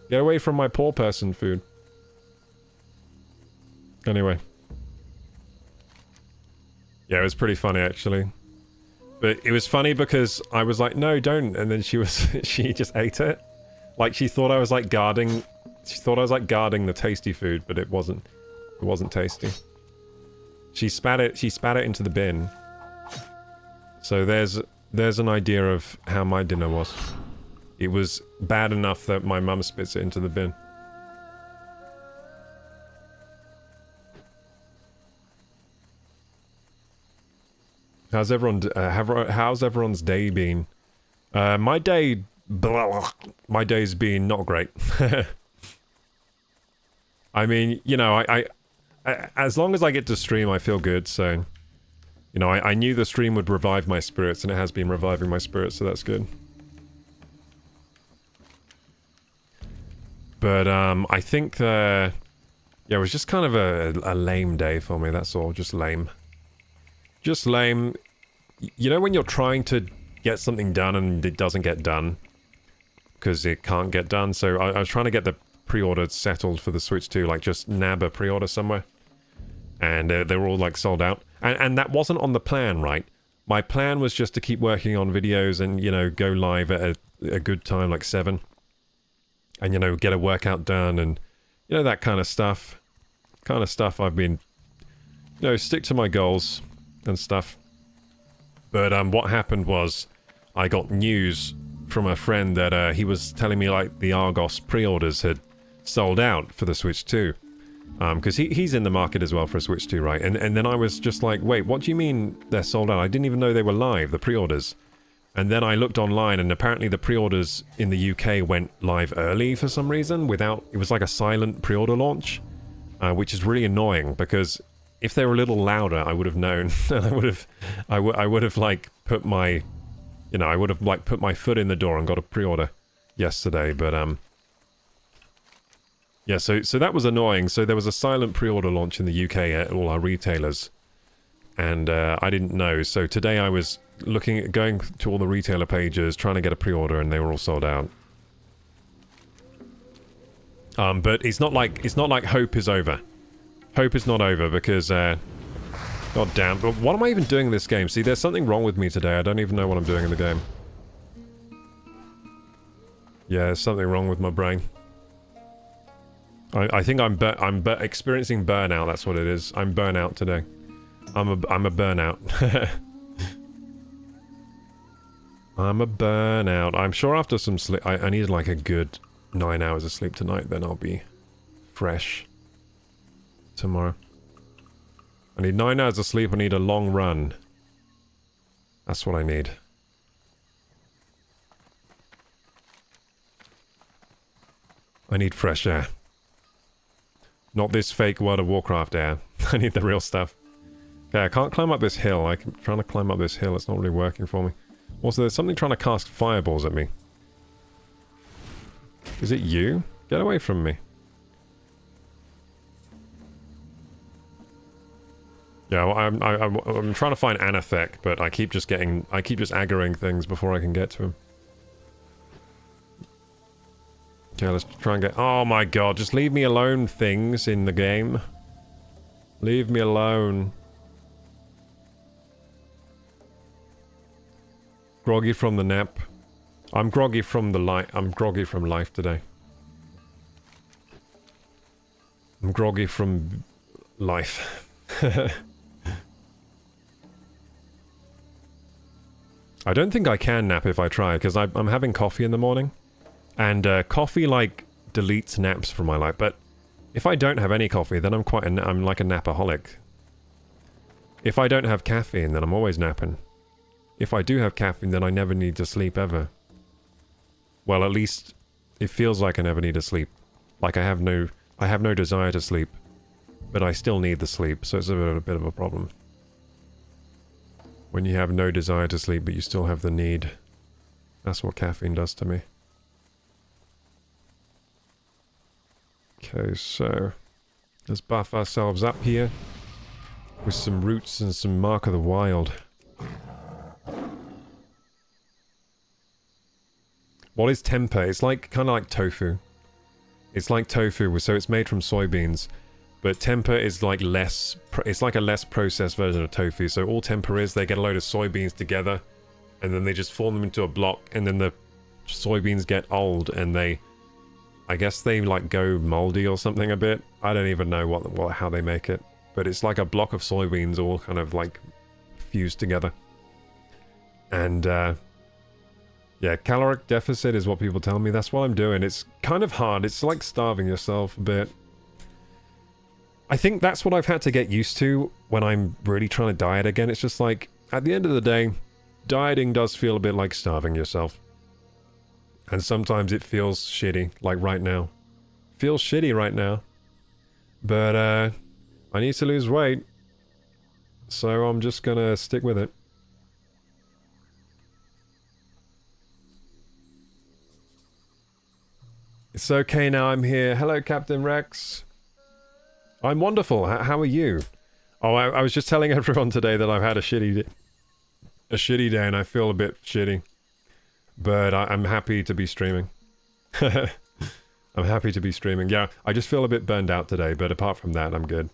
Get away from my poor person food. Anyway. Yeah, it was pretty funny, actually. But it was funny because I was like, no, don't. And then she just ate it. Like, she thought I was like guarding the tasty food, but it wasn't tasty. She spat it into the bin. So there's an idea of how my dinner was. It was bad enough that my mum spits it into the bin. How's everyone's day been? My day's been not great. I mean, you know, I as long as I get to stream, I feel good. So, you know, I knew the stream would revive my spirits, and it has been reviving my spirits, so that's good. But I think yeah, it was just kind of a lame day for me. That's all, just lame. Just lame. You know when you're trying to get something done and it doesn't get done because it can't get done. So I was trying to get the pre-order settled for the Switch 2, like just nab a pre-order somewhere, and they were all like sold out. And that wasn't on the plan, right? My plan was just to keep working on videos and, you know, go live at a good time, like 7, and, you know, get a workout done and, you know, that kind of stuff. I've been, you know, stick to my goals and stuff. But what happened was I got news from a friend that he was telling me like the Argos pre-orders had sold out for the Switch 2. Because he's in the market as well for a Switch 2, right? And then I was just like, wait, what do you mean they're sold out? I didn't even know they were live, the pre-orders. And then I looked online, and apparently the pre-orders in the UK went live early for some reason, it was like a silent pre-order launch, which is really annoying because if they were a little louder, I would have known, and I would have like put my, you know, I would have like put my foot in the door and got a pre-order yesterday. But yeah, so that was annoying. So there was a silent pre-order launch in the UK at all our retailers, and I didn't know. So today I was going to all the retailer pages trying to get a pre-order, and they were all sold out. But it's not like hope is over. Hope is not over because, god damn, but what am I even doing in this game? See, there's something wrong with me today. I don't even know what I'm doing in the game. Yeah, there's something wrong with my brain. I think I'm experiencing burnout. That's what it is. I'm burnout today. I'm a burnout. I'm a burnout. I'm sure after some sleep, I need like a good 9 hours of sleep tonight. Then I'll be fresh tomorrow. I need 9 hours of sleep. I need a long run. That's what I need. I need fresh air. Not this fake World of Warcraft air. I need the real stuff. Okay, I can't climb up this hill. I'm trying to climb up this hill. It's not really working for me. Also, there's something trying to cast fireballs at me. Is it you? Get away from me. Yeah, well, I'm trying to find Anathek, but I keep just aggroing things before I can get to him. Okay, let's try and get... Oh my god, just leave me alone, things in the game. Leave me alone. Groggy from the nap. I'm groggy from the light. I'm groggy from life today. I'm groggy from life. I don't think I can nap if I try, because I'm having coffee in the morning. And coffee, like, deletes naps from my life. But if I don't have any coffee, then I'm like a napaholic. If I don't have caffeine, then I'm always napping. If I do have caffeine, then I never need to sleep ever. Well, at least it feels like I never need to sleep. Like I have no desire to sleep, but I still need the sleep, so it's a bit of a problem. When you have no desire to sleep, but you still have the need. That's what caffeine does to me. Okay, so let's buff ourselves up here with some roots and some Mark of the Wild. What is tempeh? It's like kind of like tofu. It's like tofu, so it's made from soybeans. But tempeh is like it's like a less processed version of tofu. So all tempeh is, they get a load of soybeans together, and then they just form them into a block, and then the soybeans get old, and I guess they like go moldy or something a bit. I don't even know how they make it. But it's like a block of soybeans all kind of like fused together. And yeah, caloric deficit is what people tell me. That's what I'm doing. It's kind of hard. It's like starving yourself a bit. I think that's what I've had to get used to when I'm really trying to diet again. It's just like, at the end of the day, dieting does feel a bit like starving yourself. And sometimes it feels shitty, like right now. Feels shitty right now. But I need to lose weight. So I'm just gonna stick with it. It's okay now I'm here. Hello, Captain Rex. I'm wonderful. How are you? Oh, I was just telling everyone today that I've had a shitty day and I feel a bit shitty. But I'm happy to be streaming. I'm happy to be streaming. Yeah, I just feel a bit burned out today, but apart from that, I'm good.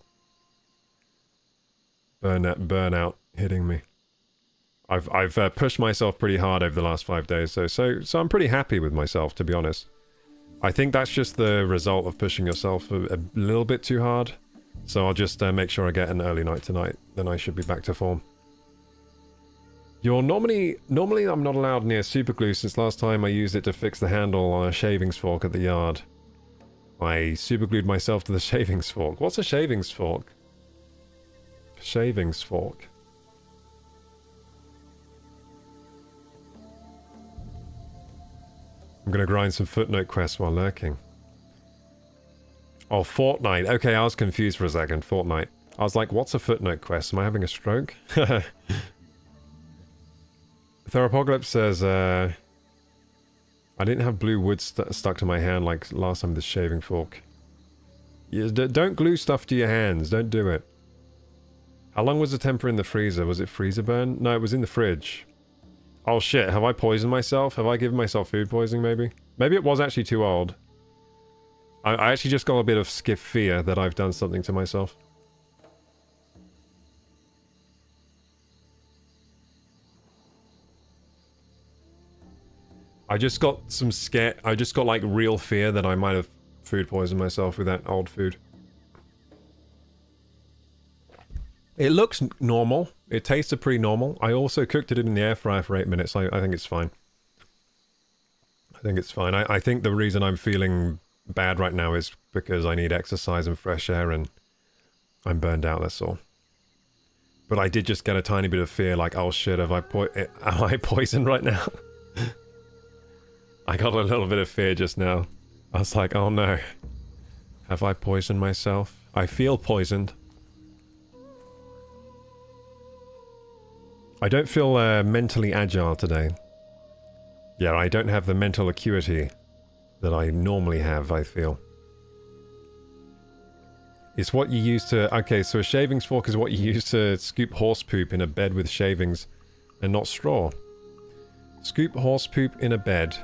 Burnout hitting me. I've pushed myself pretty hard over the last 5 days, so I'm pretty happy with myself, to be honest. I think that's just the result of pushing yourself a little bit too hard. So I'll just make sure I get an early night tonight, then I should be back to form. Normally I'm not allowed near superglue since last time I used it to fix the handle on a shavings fork at the yard. I superglued myself to the shavings fork. What's a shavings fork? Shavings fork. I'm gonna grind some footnote quests while lurking. Oh, Fortnite. Okay, I was confused for a second. Fortnite. I was like, what's a footnote quest? Am I having a stroke? Therapocalypse says, I didn't have blue wood stuck to my hand like last time with the shaving fork. Yeah, don't glue stuff to your hands. Don't do it. How long was the temper in the freezer? Was it freezer burn? No, it was in the fridge. Oh shit, have I poisoned myself? Have I given myself food poisoning maybe? Maybe it was actually too old. I actually just got a bit of skiff fear that I've done something to myself. I just got some scare. I just got like real fear that I might have food poisoned myself with that old food. It looks normal. It tasted pretty normal. I also cooked it in the air fryer for 8 minutes. I think it's fine. I think it's fine. I think the reason I'm feeling bad right now is because I need exercise and fresh air and I'm burned out, that's all. But I did just get a tiny bit of fear like, oh shit, am I poisoned right now? I got a little bit of fear just now. I was like, oh no. Have I poisoned myself? I feel poisoned. I don't feel mentally agile today. Yeah, I don't have the mental acuity that I normally have, I feel. It's what you use to... Okay, so a shavings fork is what you use to scoop horse poop in a bed with shavings and not straw. Scoop horse poop in a bed.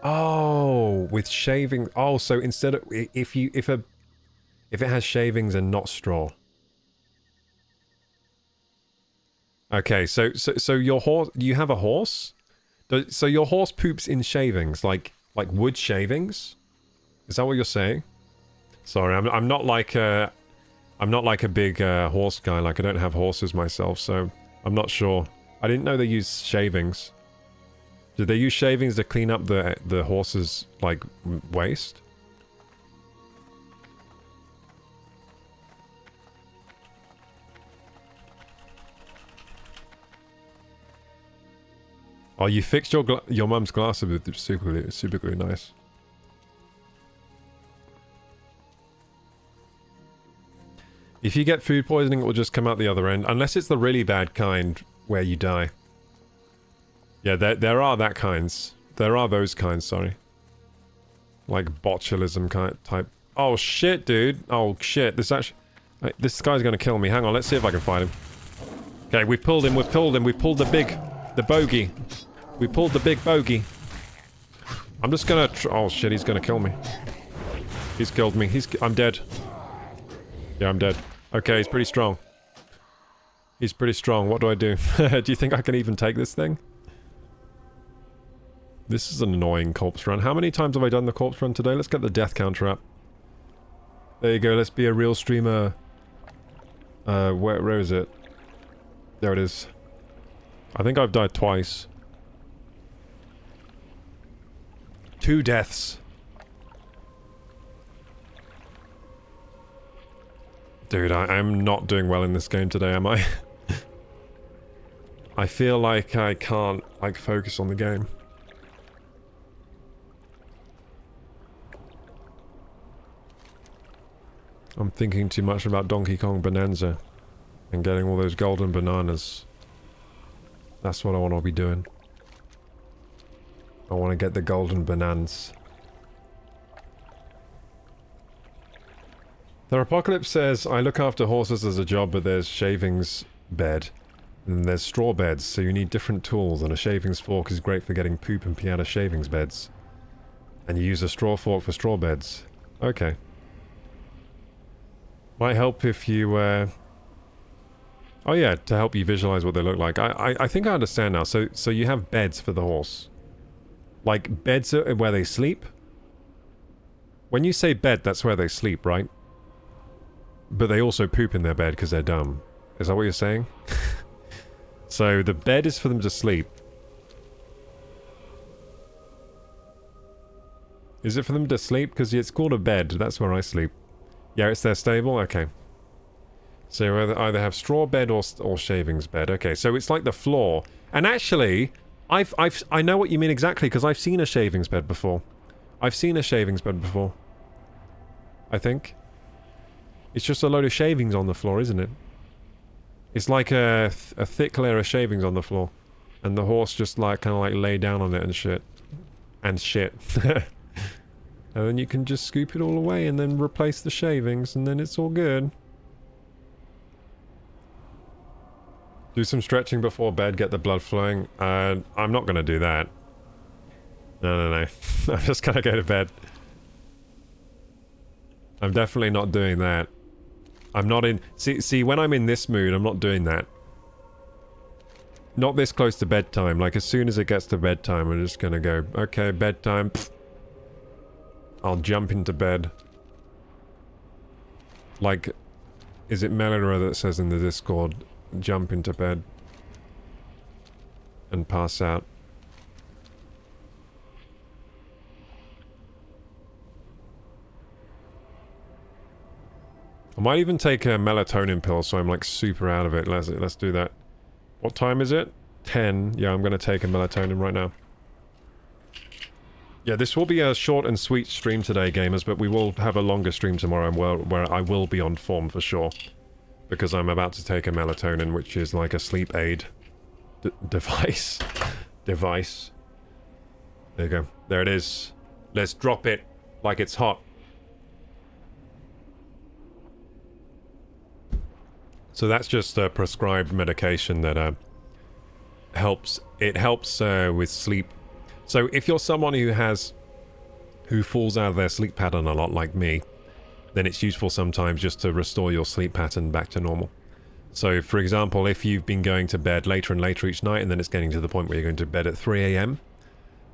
Oh, with shaving... Oh, so instead of... If it has shavings and not straw. Okay, so your horse... You have a horse? So your horse poops in shavings, like wood shavings? Is that what you're saying? Sorry, I'm not like a big horse guy. Like I don't have horses myself, so I'm not sure. I didn't know they use shavings. Did they use shavings to clean up the horse's like waste? Oh, you fixed your mum's glasses with super glue. Nice. If you get food poisoning, it will just come out the other end. Unless it's the really bad kind where you die. Yeah, there are that kinds. There are those kinds, sorry. Like botulism kind type. Oh shit, dude. Oh shit. This guy's gonna kill me. Hang on, let's see if I can find him. Okay, we've pulled him. We've pulled the bogey. We pulled the big bogey. I'm just gonna oh shit, he's gonna kill me. He's killed me. I'm dead. Yeah, I'm dead. Okay, he's pretty strong. He's pretty strong. What do I do? Do you think I can even take this thing? This is an annoying corpse run. How many times have I done the corpse run today? Let's get the death counter up. There you go. Let's be a real streamer. Where is it? There it is. I think I've died twice. 2 deaths. Dude, I'm not doing well in this game today, am I? I feel like I can't, like, focus on the game. I'm thinking too much about Donkey Kong Bonanza and getting all those golden bananas. That's what I want to be doing. I want to get the golden bananas. The Apocalypse says, I look after horses as a job, but there's shavings bed. And there's straw beds, so you need different tools, and a shavings fork is great for getting poop and pee out of shavings beds. And you use a straw fork for straw beds. Okay. Might help if you, Oh yeah, to help you visualize what they look like. I think I understand now. So you have beds for the horse. Like, beds are where they sleep? When you say bed, that's where they sleep, right? But they also poop in their bed because they're dumb. Is that what you're saying? So the bed is for them to sleep. Is it for them to sleep? Because it's called a bed. That's where I sleep. Yeah, it's their stable? Okay. So you either have straw bed or shavings bed. Okay, so it's like the floor. And actually, I know what you mean exactly, because I've seen a shavings bed before. I think. It's just a load of shavings on the floor, isn't it? It's like a thick layer of shavings on the floor. And the horse just like kind of like lay down on it and shit. And shit. And then you can just scoop it all away and then replace the shavings and then it's all good. Do some stretching before bed, get the blood flowing. I'm not going to do that. No. I'm just going to go to bed. I'm definitely not doing that. I'm not in... See, when I'm in this mood, I'm not doing that. Not this close to bedtime. Like, as soon as it gets to bedtime, I'm just gonna go, okay, bedtime. Pfft. I'll jump into bed. Like, is it Melora that says in the Discord, jump into bed and pass out? I might even take a melatonin pill so I'm like super out of it. Let's do that. What time is it? 10. Yeah, I'm gonna take a melatonin right now. Yeah, this will be a short and sweet stream today, gamers, but we will have a longer stream tomorrow where I will be on form for sure. Because I'm about to take a melatonin, which is like a sleep aid device. Device. There you go. There it is. Let's drop it like it's hot. So that's just a prescribed medication that helps. It helps with sleep. So if you're someone who falls out of their sleep pattern a lot like me, then it's useful sometimes just to restore your sleep pattern back to normal. So for example, if you've been going to bed later and later each night and then it's getting to the point where you're going to bed at 3 AM,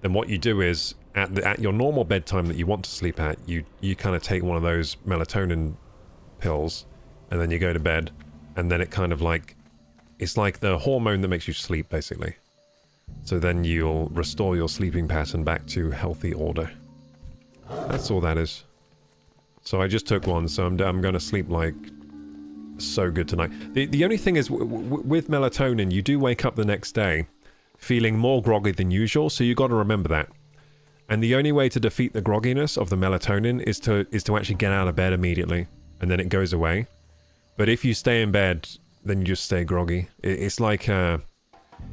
then what you do is at your normal bedtime that you want to sleep at, you kind of take one of those melatonin pills and then you go to bed. And then it kind of like, it's like the hormone that makes you sleep, basically. So then you'll restore your sleeping pattern back to healthy order. That's all that is. So I just took one, so I'm going to sleep like so good tonight. The only thing is, with melatonin, you do wake up the next day feeling more groggy than usual, so you got to remember that. And the only way to defeat the grogginess of the melatonin is to actually get out of bed immediately, and then it goes away. But if you stay in bed, then you just stay groggy. It's like,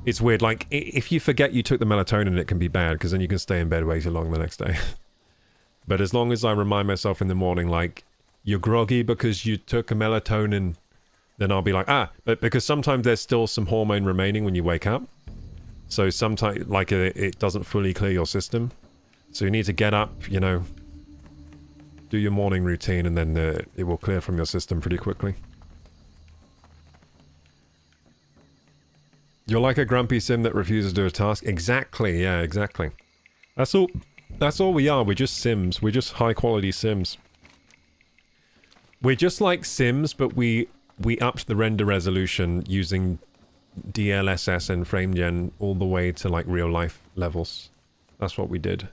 it's weird. Like, if you forget you took the melatonin, it can be bad, because then you can stay in bed way too long the next day. But as long as I remind myself in the morning, like, you're groggy because you took a melatonin, then I'll be like, but because sometimes there's still some hormone remaining when you wake up. So sometimes, like, it doesn't fully clear your system. So you need to get up, you know, do your morning routine, and then it will clear from your system pretty quickly. You're like a grumpy sim that refuses to do a task. Exactly, yeah, exactly. That's all we are. We're just sims. We're just high-quality sims. We're just like sims, but we upped the render resolution using DLSS and FrameGen all the way to, like, real-life levels. That's what we did.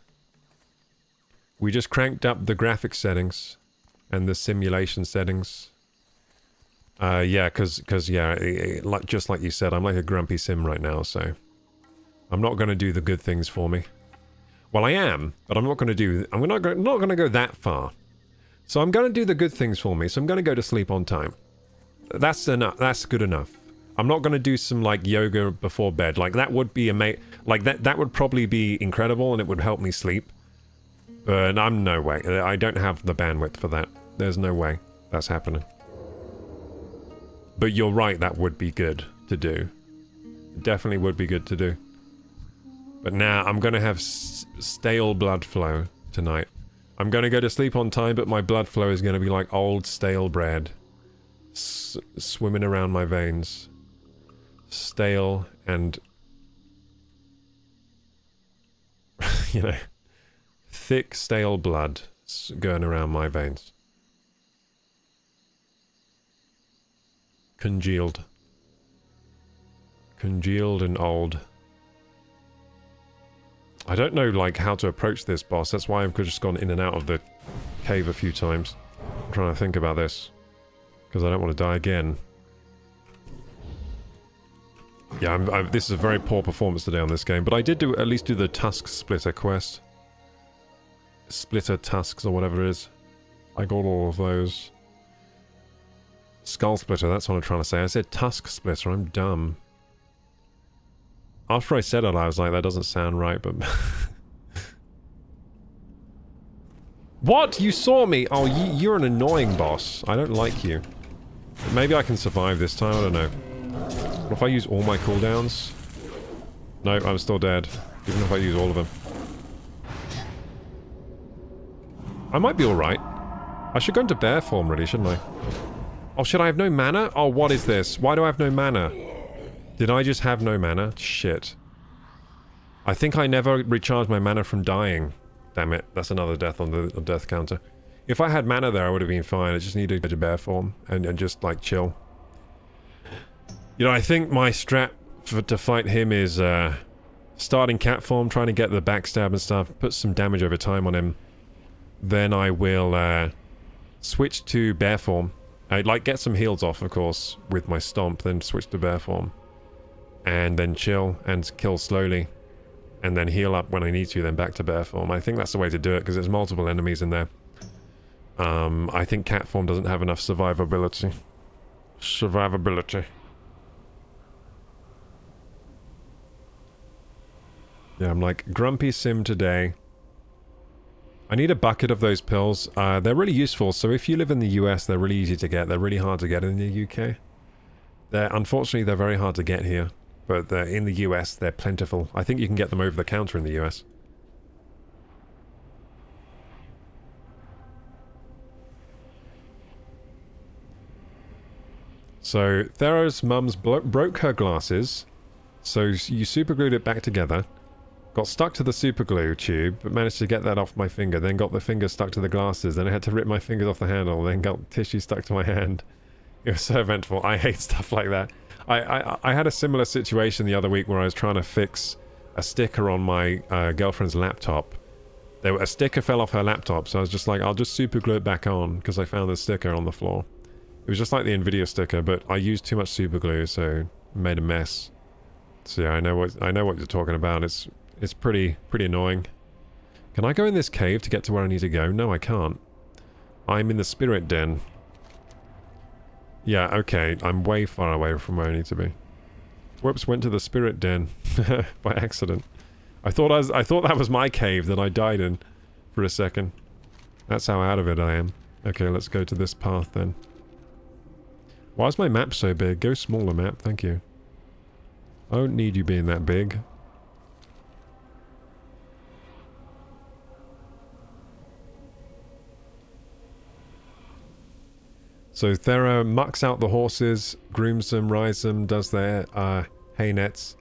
We just cranked up the graphics settings and the simulation settings. Yeah, because like just like you said, I'm like a grumpy sim right now, so I'm not going to do the good things for me. Well, I am, but I'm not going to go that far. So I'm going to do the good things for me, so I'm going to go to sleep on time. That's enough. That's good enough. I'm not going to do some, like, yoga before bed. Like, that would be like, that would probably be incredible, and it would help me sleep. But I'm no way. I don't have the bandwidth for that. There's no way that's happening. But you're right, that would be good to do. It definitely would be good to do. But now I'm going to have stale blood flow tonight. I'm going to go to sleep on time, but my blood flow is going to be like old stale bread. Swimming around my veins. Stale and... you know... thick, stale blood going around my veins. Congealed. Congealed and old. I don't know, like, how to approach this boss. That's why I've just gone in and out of the cave a few times. I'm trying to think about this. Because I don't want to die again. Yeah, this is a very poor performance today on this game. But I did at least do the Tusk Splitter quest. Splitter Tusks or whatever it is. I got all of those. Skull Splitter, that's what I'm trying to say. I said Tusk Splitter, I'm dumb. After I said it, I was like, that doesn't sound right, but... What? You saw me? Oh, you're an annoying boss. I don't like you. Maybe I can survive this time, I don't know. What if I use all my cooldowns? No, I'm still dead. Even if I use all of them. I might be alright. I should go into bear form, really, shouldn't I? Oh, should I have no mana? Oh, what is this? Why do I have no mana? Did I just have no mana? Shit. I think I never recharged my mana from dying. Damn it. That's another death on the death counter. If I had mana there, I would have been fine. I just needed to go to bear form and just, like, chill. You know, I think my strat to fight him is starting cat form, trying to get the backstab and stuff, put some damage over time on him. Then I will switch to bear form. I'd like get some heals off, of course, with my stomp, then switch to bear form. And then chill and kill slowly. And then heal up when I need to, then back to bear form. I think that's the way to do it, because there's multiple enemies in there. I think cat form doesn't have enough survivability. Yeah, I'm like, grumpy sim today. I need a bucket of those pills. They're really useful, so if you live in the US, they're really easy to get. They're really hard to get in the UK. Unfortunately, they're very hard to get here. But in the US, they're plentiful. I think you can get them over the counter in the US. So, Thero's mum's broke her glasses. So, you superglued it back together. Got stuck to the superglue tube, but managed to get that off my finger. Then got the finger stuck to the glasses. Then I had to rip my fingers off the handle. Then got tissue stuck to my hand. It was so eventful. I hate stuff like that. I had a similar situation the other week where I was trying to fix a sticker on my girlfriend's laptop. A sticker fell off her laptop, so I was just like, I'll just super glue it back on, because I found the sticker on the floor. It was just like the Nvidia sticker, but I used too much super glue, so it made a mess. So yeah, I know what you're talking about. It's pretty annoying. Can I go in this cave to get to where I need to go? No, I can't. I'm in the spirit den. Yeah, okay. I'm way far away from where I need to be. Whoops, went to the spirit den by accident. I thought that was my cave that I died in for a second. That's how out of it I am. Okay, let's go to this path then. Why is my map so big? Go smaller map, thank you. I don't need you being that big. So Thera mucks out the horses, grooms them, rides them, does their hay nets,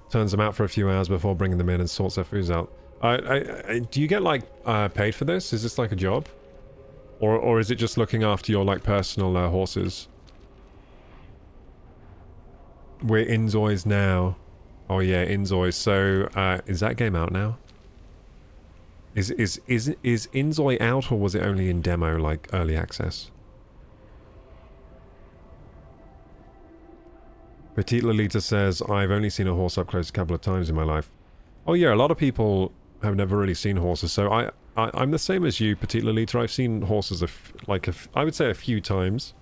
turns them out for a few hours before bringing them in and sorts their foods out. Do you get like paid for this? Is this like a job? Or is it just looking after your like personal horses? We're Inzoys now. Oh yeah, Inzoys. So is that game out now? Is Inzoi out, or was it only in demo, like early access? Petite Lolita says, I've only seen a horse up close a couple of times in my life. Oh yeah, a lot of people have never really seen horses, so I'm the same as you, Petite Lolita. I've seen horses I would say a few times.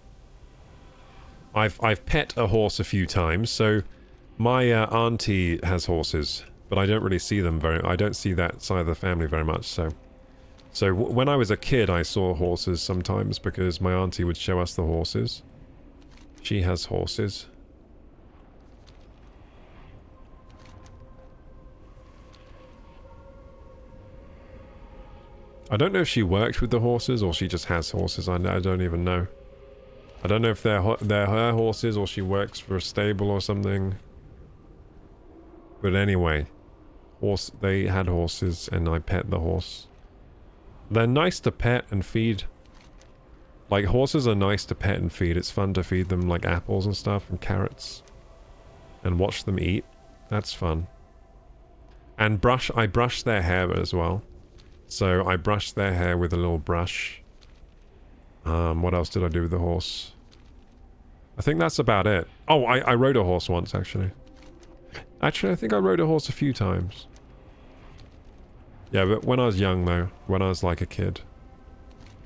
I've pet a horse a few times, so my auntie has horses, but I don't really see them I don't see that side of the family very much, so when I was a kid I saw horses sometimes because my auntie would show us the horses. She has horses. I don't know if she works with the horses or she just has horses. I don't even know. I don't know if they're her horses or she works for a stable or something. But anyway, they had horses and I pet the horse. They're nice to pet and feed. Like, horses are nice to pet and feed. It's fun to feed them like apples and stuff and carrots. And watch them eat. That's fun. And I brush their hair as well. So I brushed their hair with a little brush. What else did I do with the horse? I think that's about it. Oh, I rode a horse once, actually. Actually, I think I rode a horse a few times. Yeah, but when I was young, though. When I was like a kid.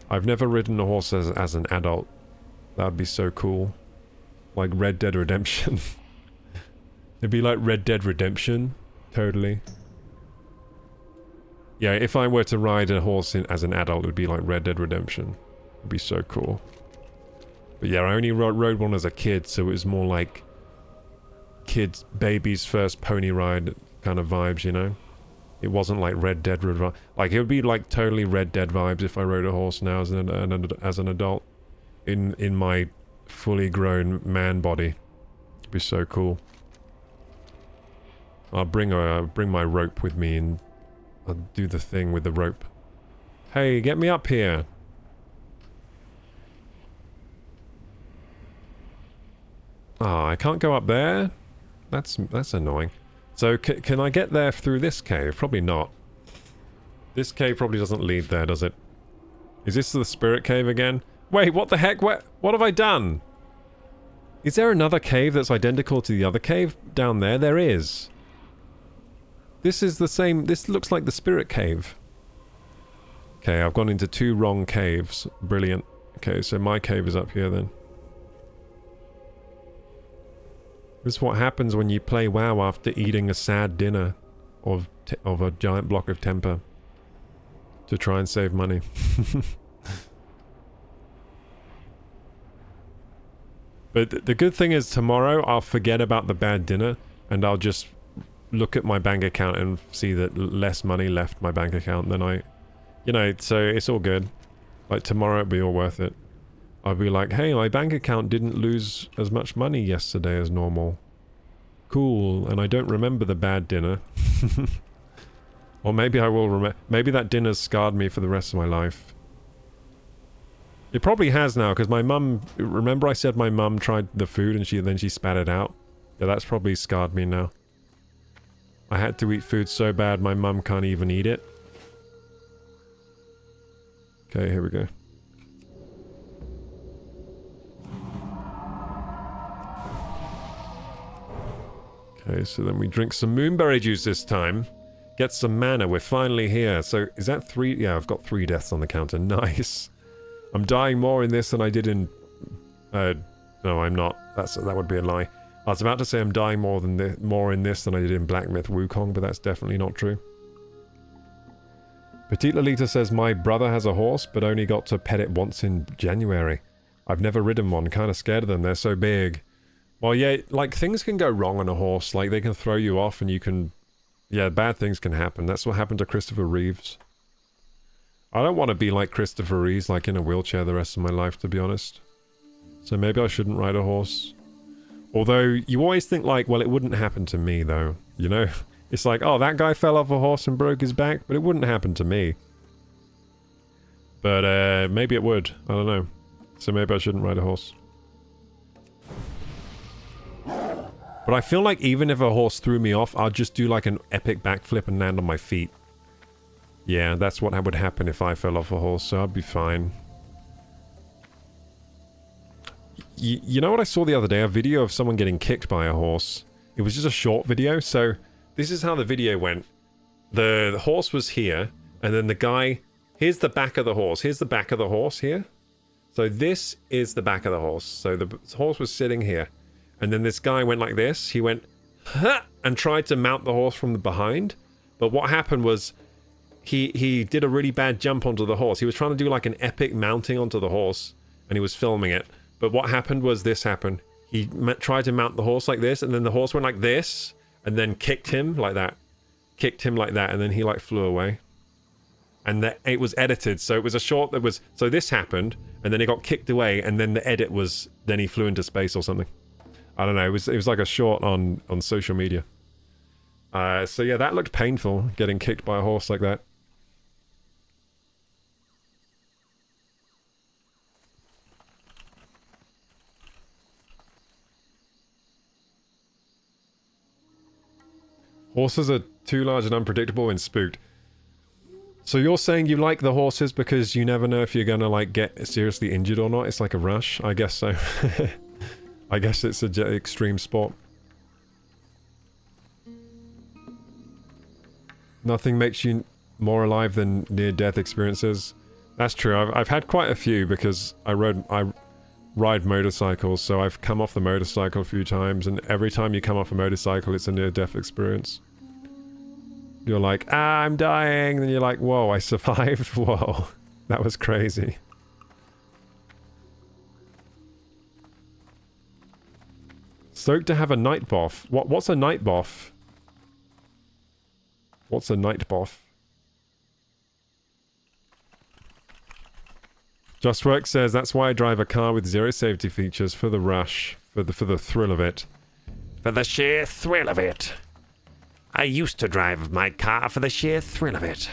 I've never ridden a horse as an adult. That would be so cool. Like Red Dead Redemption. It'd be like Red Dead Redemption. Totally. Yeah, if I were to ride a horse as an adult, it would be like Red Dead Redemption. It would be so cool. But yeah, I only rode one as a kid, so it was more like baby's first pony ride kind of vibes, you know? It wasn't like Red Dead like, it would be like totally Red Dead vibes if I rode a horse now as an adult. In my fully grown man body. It'd be so cool. I'll bring my rope with me and I'll do the thing with the rope. Hey, get me up here. Ah, I can't go up there? That's annoying. So, can I get there through this cave? Probably not. This cave probably doesn't lead there, does it? Is this the spirit cave again? Wait, what the heck? What have I done? Is there another cave that's identical to the other cave down there? There is. This is the same. This looks like the spirit cave. Okay, I've gone into two wrong caves. Brilliant. Okay, so my cave is up here then. This is what happens when you play WoW after eating a sad dinner of a giant block of temper to try and save money. But the good thing is tomorrow I'll forget about the bad dinner and I'll just look at my bank account and see that less money left my bank account than you know, so it's all good. Like tomorrow it'll be all worth it. I'll be like, hey, my bank account didn't lose as much money yesterday as normal. Cool, and I don't remember the bad dinner. Or maybe I will remember. Maybe that dinner's scarred me for the rest of my life. It probably has now, because my mum... Remember I said my mum tried the food and then she spat it out? Yeah, that's probably scarred me now. I had to eat food so bad my mum can't even eat it. Okay, here we go. Okay, so then we drink some moonberry juice this time. Get some mana. We're finally here. So is that 3? Yeah, I've got 3 deaths on the counter. Nice. I'm dying more in this than I did in... no, I'm not. That would be a lie. I was about to say I'm dying more in this than I did in Black Myth Wukong, but that's definitely not true. Petite Lolita says, my brother has a horse, but only got to pet it once in January. I've never ridden one. Kind of scared of them. They're so big. Well, yeah, like, things can go wrong on a horse. Like, they can throw you off and you can... Yeah, bad things can happen. That's what happened to Christopher Reeves. I don't want to be like Christopher Reeves, like in a wheelchair the rest of my life, to be honest. So maybe I shouldn't ride a horse. Although, you always think like, well, it wouldn't happen to me, though. You know? It's like, oh, that guy fell off a horse and broke his back, but it wouldn't happen to me. But, maybe it would. I don't know. So maybe I shouldn't ride a horse. But I feel like even if a horse threw me off, I'd just do like an epic backflip and land on my feet. Yeah, that's what would happen if I fell off a horse, so I'd be fine. You know what I saw the other day? A video of someone getting kicked by a horse. It was just a short video, so this is how the video went. The horse was here, and then the guy... Here's the back of the horse. Here's the back of the horse here. So this is the back of the horse. So the horse was sitting here. And then this guy went like this. He went, ha! And tried to mount the horse from the behind. But what happened was, he did a really bad jump onto the horse. He was trying to do like an epic mounting onto the horse, and he was filming it. But what happened was this happened. He tried to mount the horse like this, and then the horse went like this, and then kicked him like that. Kicked him like that, and then he like flew away. And it was edited, so it was a short that was... So this happened, and then he got kicked away, and then the edit was... Then he flew into space or something. I don't know, it was like a short on social media. So yeah, that looked painful, getting kicked by a horse like that. Horses are too large and unpredictable and spooked. So you're saying you like the horses because you never know if you're gonna like get seriously injured or not? It's like a rush? I guess so. I guess it's an extreme sport. Nothing makes you more alive than near-death experiences. That's true. I've had quite a few because I ride motorcycles, so I've come off the motorcycle a few times, and every time you come off a motorcycle, it's a near-death experience. You're like, ah, I'm dying, and then you're like, whoa, I survived? Whoa, that was crazy. Stoked to have a night boff. What's a night boff? What's a night boff? JustWork says, that's why I drive a car with 0 safety features, for the rush, for the thrill of it. For the sheer thrill of it. I used to drive my car for the sheer thrill of it.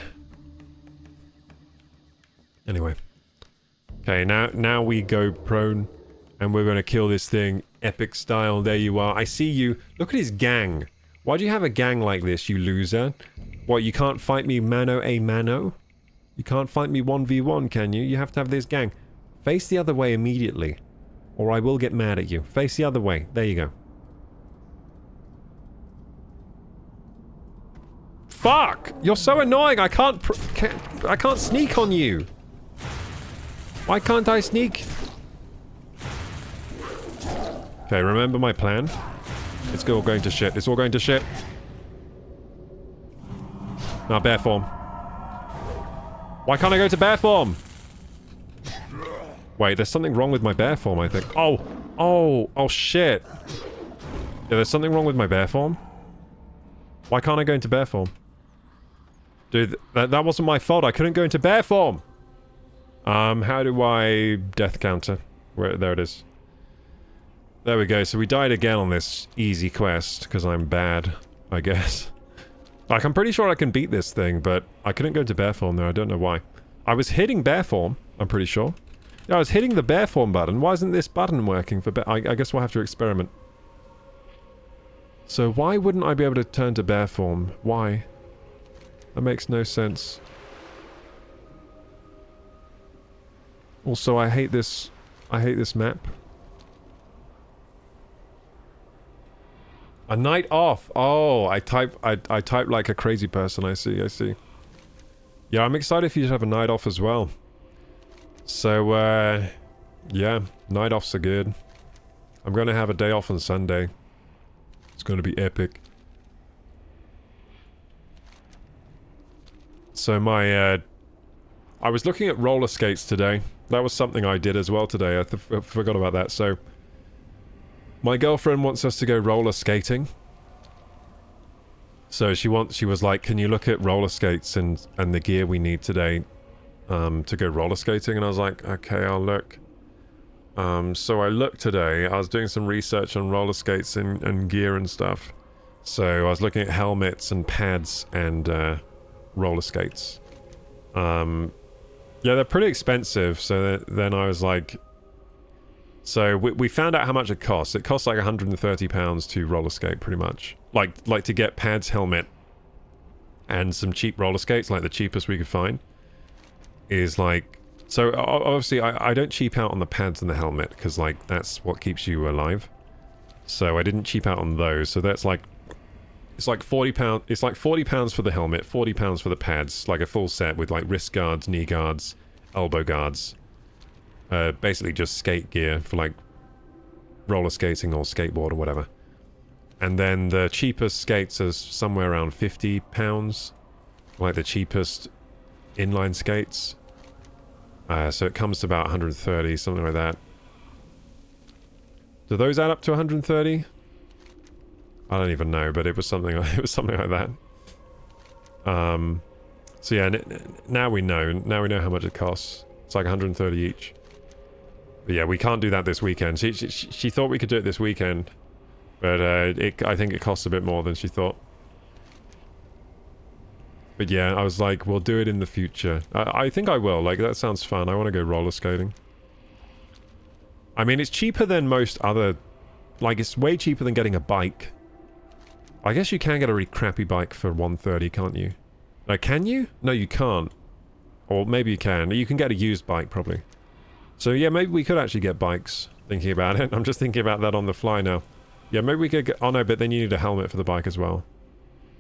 Anyway. Okay, now we go prone, and we're going to kill this thing epic style. There you are. I see you. Look at his gang. Why do you have a gang like this, you loser? What, you can't fight me mano a mano? You can't fight me 1v1, can you? You have to have this gang. Face the other way immediately, or I will get mad at you. Face the other way. There you go. Fuck! You're so annoying. I can't sneak on you. Why can't I sneak? Okay, remember my plan. It's all going to shit. It's all going to shit. Now, bear form. Why can't I go to bear form? Wait, there's something wrong with my bear form, I think. Oh, shit. Yeah, there's something wrong with my bear form. Why can't I go into bear form? Dude, that wasn't my fault. I couldn't go into bear form. How do I death counter? There it is. There we go. So we died again on this easy quest because I'm bad, I guess. Like, I'm pretty sure I can beat this thing, but I couldn't go into bear form there. I don't know why. I was hitting bear form, I'm pretty sure. Yeah, I was hitting the bear form button. Why isn't this button working for bear? I guess we'll have to experiment. So why wouldn't I be able to turn to bear form? Why? That makes no sense. Also, I hate this map. A night off. Oh, I type like a crazy person. I see, I see. Yeah, I'm excited for you to have a night off as well. So, yeah, night offs are good. I'm going to have a day off on Sunday. It's going to be epic. So my, I was looking at roller skates today. That was something I did as well today. I forgot about that. So, my girlfriend wants us to go roller skating. So she was like, can you look at roller skates and the gear we need today to go roller skating? And I was like, okay, I'll look. So I looked today. I was doing some research on roller skates and gear and stuff. So I was looking at helmets and pads and roller skates. Yeah, they're pretty expensive. So then I was like... So we found out how much it costs. It costs like £130 to roller skate, pretty much. Like to get pads, helmet, and some cheap roller skates, like the cheapest we could find, is like... So obviously I don't cheap out on the pads and the helmet, because like that's what keeps you alive. So I didn't cheap out on those. So that's like... It's like £40. It's like £40 for the helmet, £40 for the pads, like a full set with like wrist guards, knee guards, elbow guards. Basically just skate gear for like roller skating or skateboard or whatever. And then the cheapest skates are somewhere around £50, like the cheapest inline skates. So it comes to about 130, something like that. Do those add up to 130? I don't even know, but it was something. It was something like that. So yeah, now we know. Now we know how much it costs. It's like 130 each. But yeah, we can't do that this weekend. She thought we could do it this weekend, but I think it costs a bit more than she thought. But yeah, I was like, we'll do it in the future. I think I will. Like, that sounds fun. I want to go roller skating. I mean, it's cheaper than most other... Like, it's way cheaper than getting a bike. I guess you can get a really crappy bike for 130, can't you? Like, can you? No, you can't. Or maybe you can. You can get a used bike, probably. So yeah, maybe we could actually get bikes, thinking about it. I'm just thinking about that on the fly now. Yeah, maybe we could get... Oh no, but then you need a helmet for the bike as well.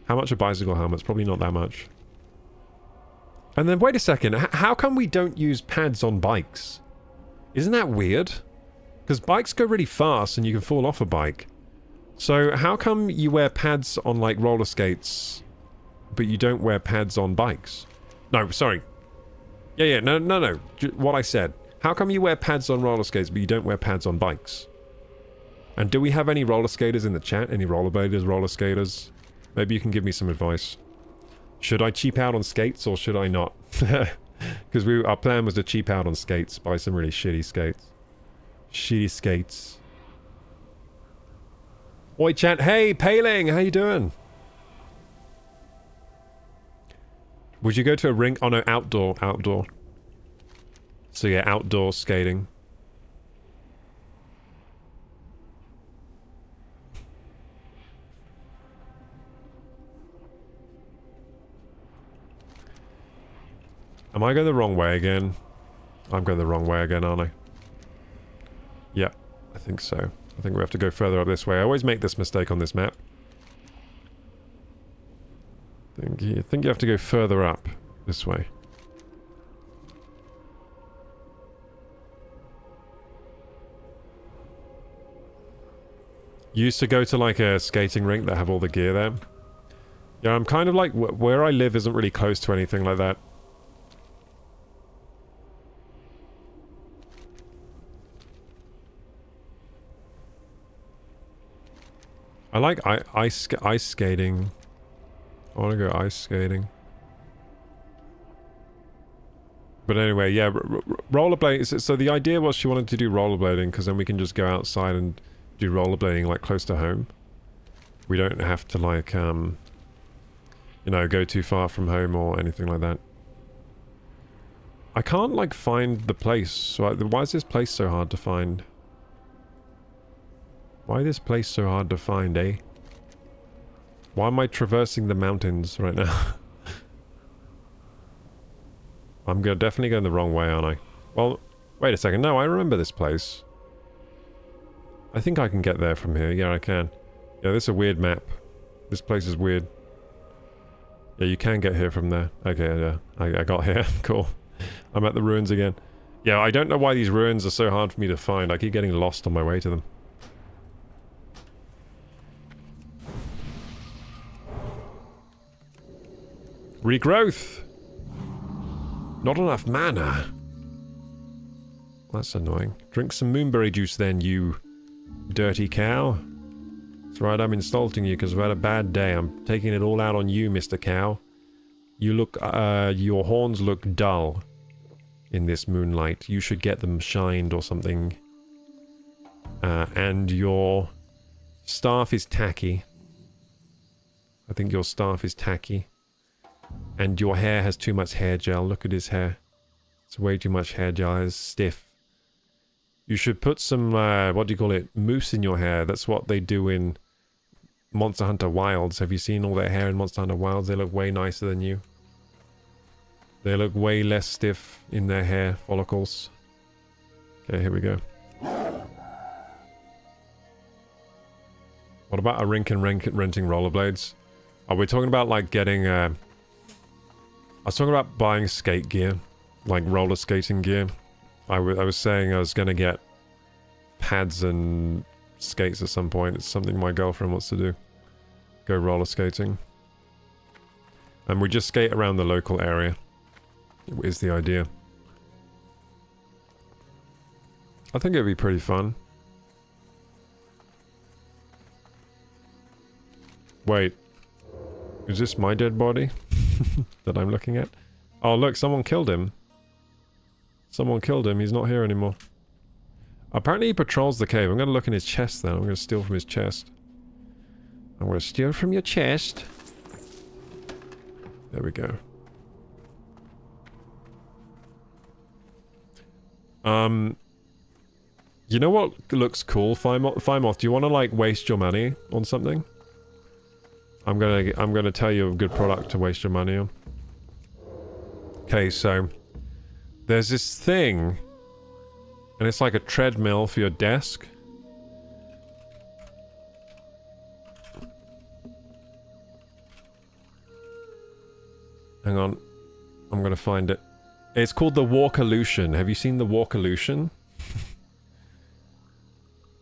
How much are bicycle helmets? Probably not that much. And then, wait a second. How come we don't use pads on bikes? Isn't that weird? Because bikes go really fast and you can fall off a bike. So how come you wear pads on, like, roller skates, but you don't wear pads on bikes? No, sorry. Yeah, no. What I said. How come you wear pads on roller skates, but you don't wear pads on bikes? And do we have any roller skaters in the chat? Any rollerbladers, roller skaters? Maybe you can give me some advice. Should I cheap out on skates, or should I not? Because our plan was to cheap out on skates, buy some really shitty skates. Shitty skates. Oi, chat. Hey, Paling, how you doing? Would you go to a rink? Oh no, outdoor. So yeah, outdoor skating. Am I going the wrong way again? I'm going the wrong way again, aren't I? Yeah, I think so. I think we have to go further up this way. I always make this mistake on this map. I think you have to go further up this way. You used to go to like a skating rink that have all the gear there. Yeah, I'm kind of like, where I live isn't really close to anything like that. I like ice skating. I want to go ice skating. But anyway, yeah, rollerblading. So the idea was she wanted to do rollerblading because then we can just go outside and do rollerblading like close to home. We don't have to like, you know, go too far from home or anything like that. I can't like find the place. So why is this place so hard to find? Why is this place so hard to find, eh? Why am I traversing the mountains right now? I'm definitely going the wrong way, aren't I? Well, wait a second. No, I remember this place. I think I can get there from here. Yeah, I can. Yeah, this is a weird map. This place is weird. Yeah, you can get here from there. Okay, yeah. I got here. Cool. I'm at the ruins again. Yeah, I don't know why these ruins are so hard for me to find. I keep getting lost on my way to them. Regrowth! Not enough mana. That's annoying. Drink some moonberry juice then, you dirty cow. That's right, I'm insulting you because I've had a bad day. I'm taking it all out on you, Mr. Cow. You look, your horns look dull in this moonlight. You should get them shined or something. And your staff is tacky. I think your staff is tacky. And your hair has too much hair gel. Look at his hair. It's way too much hair gel. It's stiff. You should put some, what do you call it? Mousse in your hair. That's what they do in Monster Hunter Wilds. Have you seen all their hair in Monster Hunter Wilds? They look way nicer than you. They look way less stiff in their hair follicles. Okay, here we go. What about a renting rollerblades? Are we talking about like getting, I was talking about buying skate gear. Like roller skating gear. I was saying I was going to get pads and skates at some point. It's something my girlfriend wants to do. Go roller skating. And we just skate around the local area. Is the idea. I think it'd be pretty fun. Wait. Is this my dead body? That I'm looking at? Oh look, someone killed him. Someone killed him, he's not here anymore. Apparently he patrols the cave. I'm going to look in his chest then. I'm going to steal from his chest. I'm going to steal from your chest. There we go. You know what looks cool, Firmoth? Do you want to like waste your money on something? I'm gonna tell you a good product to waste your money on. Okay, so there's this thing, and it's like a treadmill for your desk. Hang on, I'm gonna find it. It's called the Walkolution. Have you seen the Walkolution?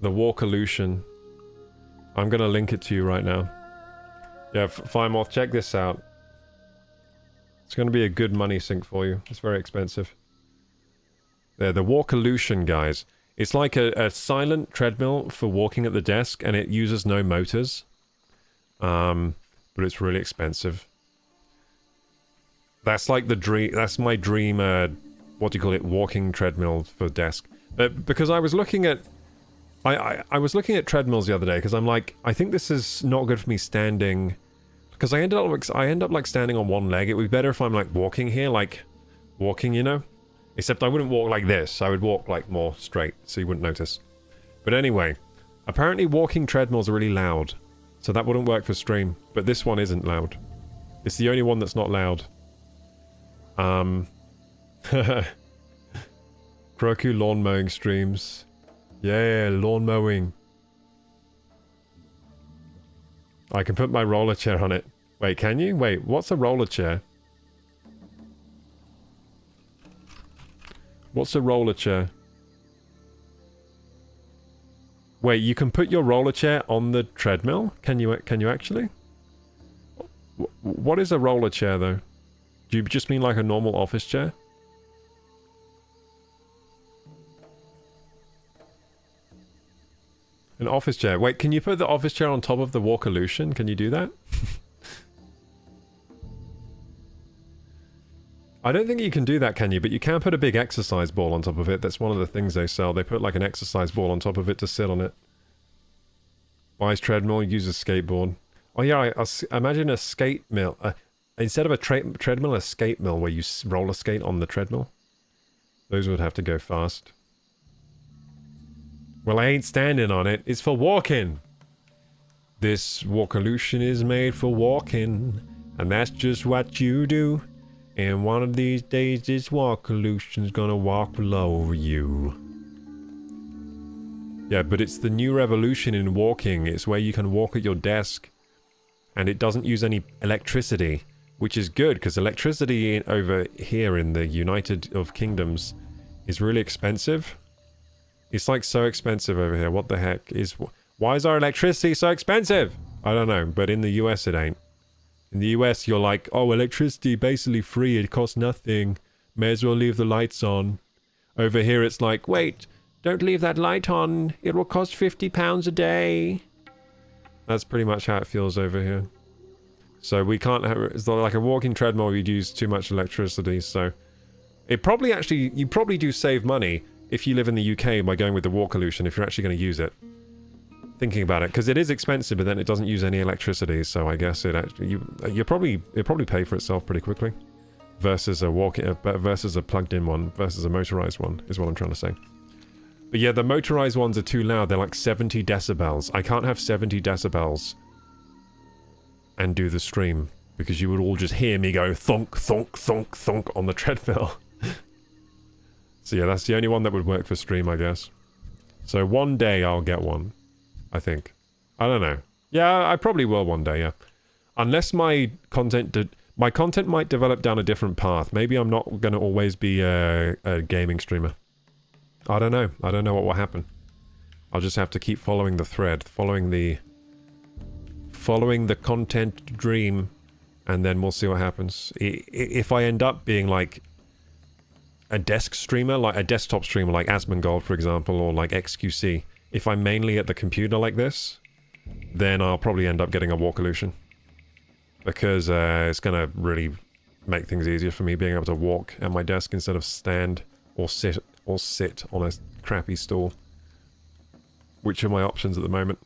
The Walkolution. I'm gonna link it to you right now. Yeah, Firemoth, check this out. It's gonna be a good money sink for you. It's very expensive. There, the Walkolution, guys. It's like a silent treadmill for walking at the desk, and it uses no motors. But it's really expensive. That's like the dream. That's my dream. What do you call it? Walking treadmill for desk. But because I was looking at, I was looking at treadmills the other day because I'm like, I think this is not good for me standing. Because I end up like standing on one leg. It would be better if I'm like walking here, like walking, you know. Except I wouldn't walk like this. I would walk like more straight, so you wouldn't notice. But anyway, apparently walking treadmills are really loud, so that wouldn't work for stream. But this one isn't loud. It's the only one that's not loud. Kroku lawn mowing streams. Yeah, lawn mowing. I can put my roller chair on it. Wait, can you? Wait, what's a roller chair? What's a roller chair? Wait, you can put your roller chair on the treadmill? Can you actually? What is a roller chair though? Do you just mean like a normal office chair? An office chair. Wait, can you put the office chair on top of the Walkolution? Can you do that? I don't think you can do that, can you? But you can put a big exercise ball on top of it. That's one of the things they sell. They put like an exercise ball on top of it to sit on it. Buys treadmill, uses skateboard. Oh yeah, I imagine a skate mill. Instead of a treadmill, a skate mill where you roller skate on the treadmill. Those would have to go fast. Well, I ain't standing on it. It's for walking. This Walkolution is made for walking. And that's just what you do. And one of these days, this Walkolution's gonna walk all over you. Yeah, but it's the new revolution in walking. It's where you can walk at your desk and it doesn't use any electricity, which is good because electricity over here in the United of Kingdoms is really expensive. It's like so expensive over here. What the heck is... Why is our electricity so expensive? I don't know, but in the US it ain't. In the US you're like, oh, electricity basically free, it costs nothing. May as well leave the lights on. Over here it's like, wait, don't leave that light on. It will cost £50 a day. That's pretty much how it feels over here. So we can't have... It's like a walking treadmill, you'd use too much electricity, so... It probably actually... You probably do save money if you live in the UK by going with the Walkolution, if you're actually going to use it. Thinking about it, because it is expensive, but then it doesn't use any electricity, so I guess it actually... It probably pay for itself pretty quickly. Versus a plugged-in one, versus a motorized one, is what I'm trying to say. But yeah, the motorized ones are too loud. They're like 70 decibels. I can't have 70 decibels and do the stream, because you would all just hear me go thunk, thunk, thunk, thunk on the treadmill. So yeah, that's the only one that would work for stream, I guess. So one day I'll get one, I think. I don't know. Yeah, I probably will one day, yeah. Unless my content... My content might develop down a different path. Maybe I'm not going to always be a gaming streamer. I don't know. I don't know what will happen. I'll just have to keep following the thread, following the content dream, and then we'll see what happens. If I end up being like a desk streamer, like a desktop streamer, like Asmongold, for example, or like XQC, if I'm mainly at the computer like this, then I'll probably end up getting a Walkolution. Because it's going to really make things easier for me being able to walk at my desk instead of stand or sit on a crappy stool. Which are my options at the moment.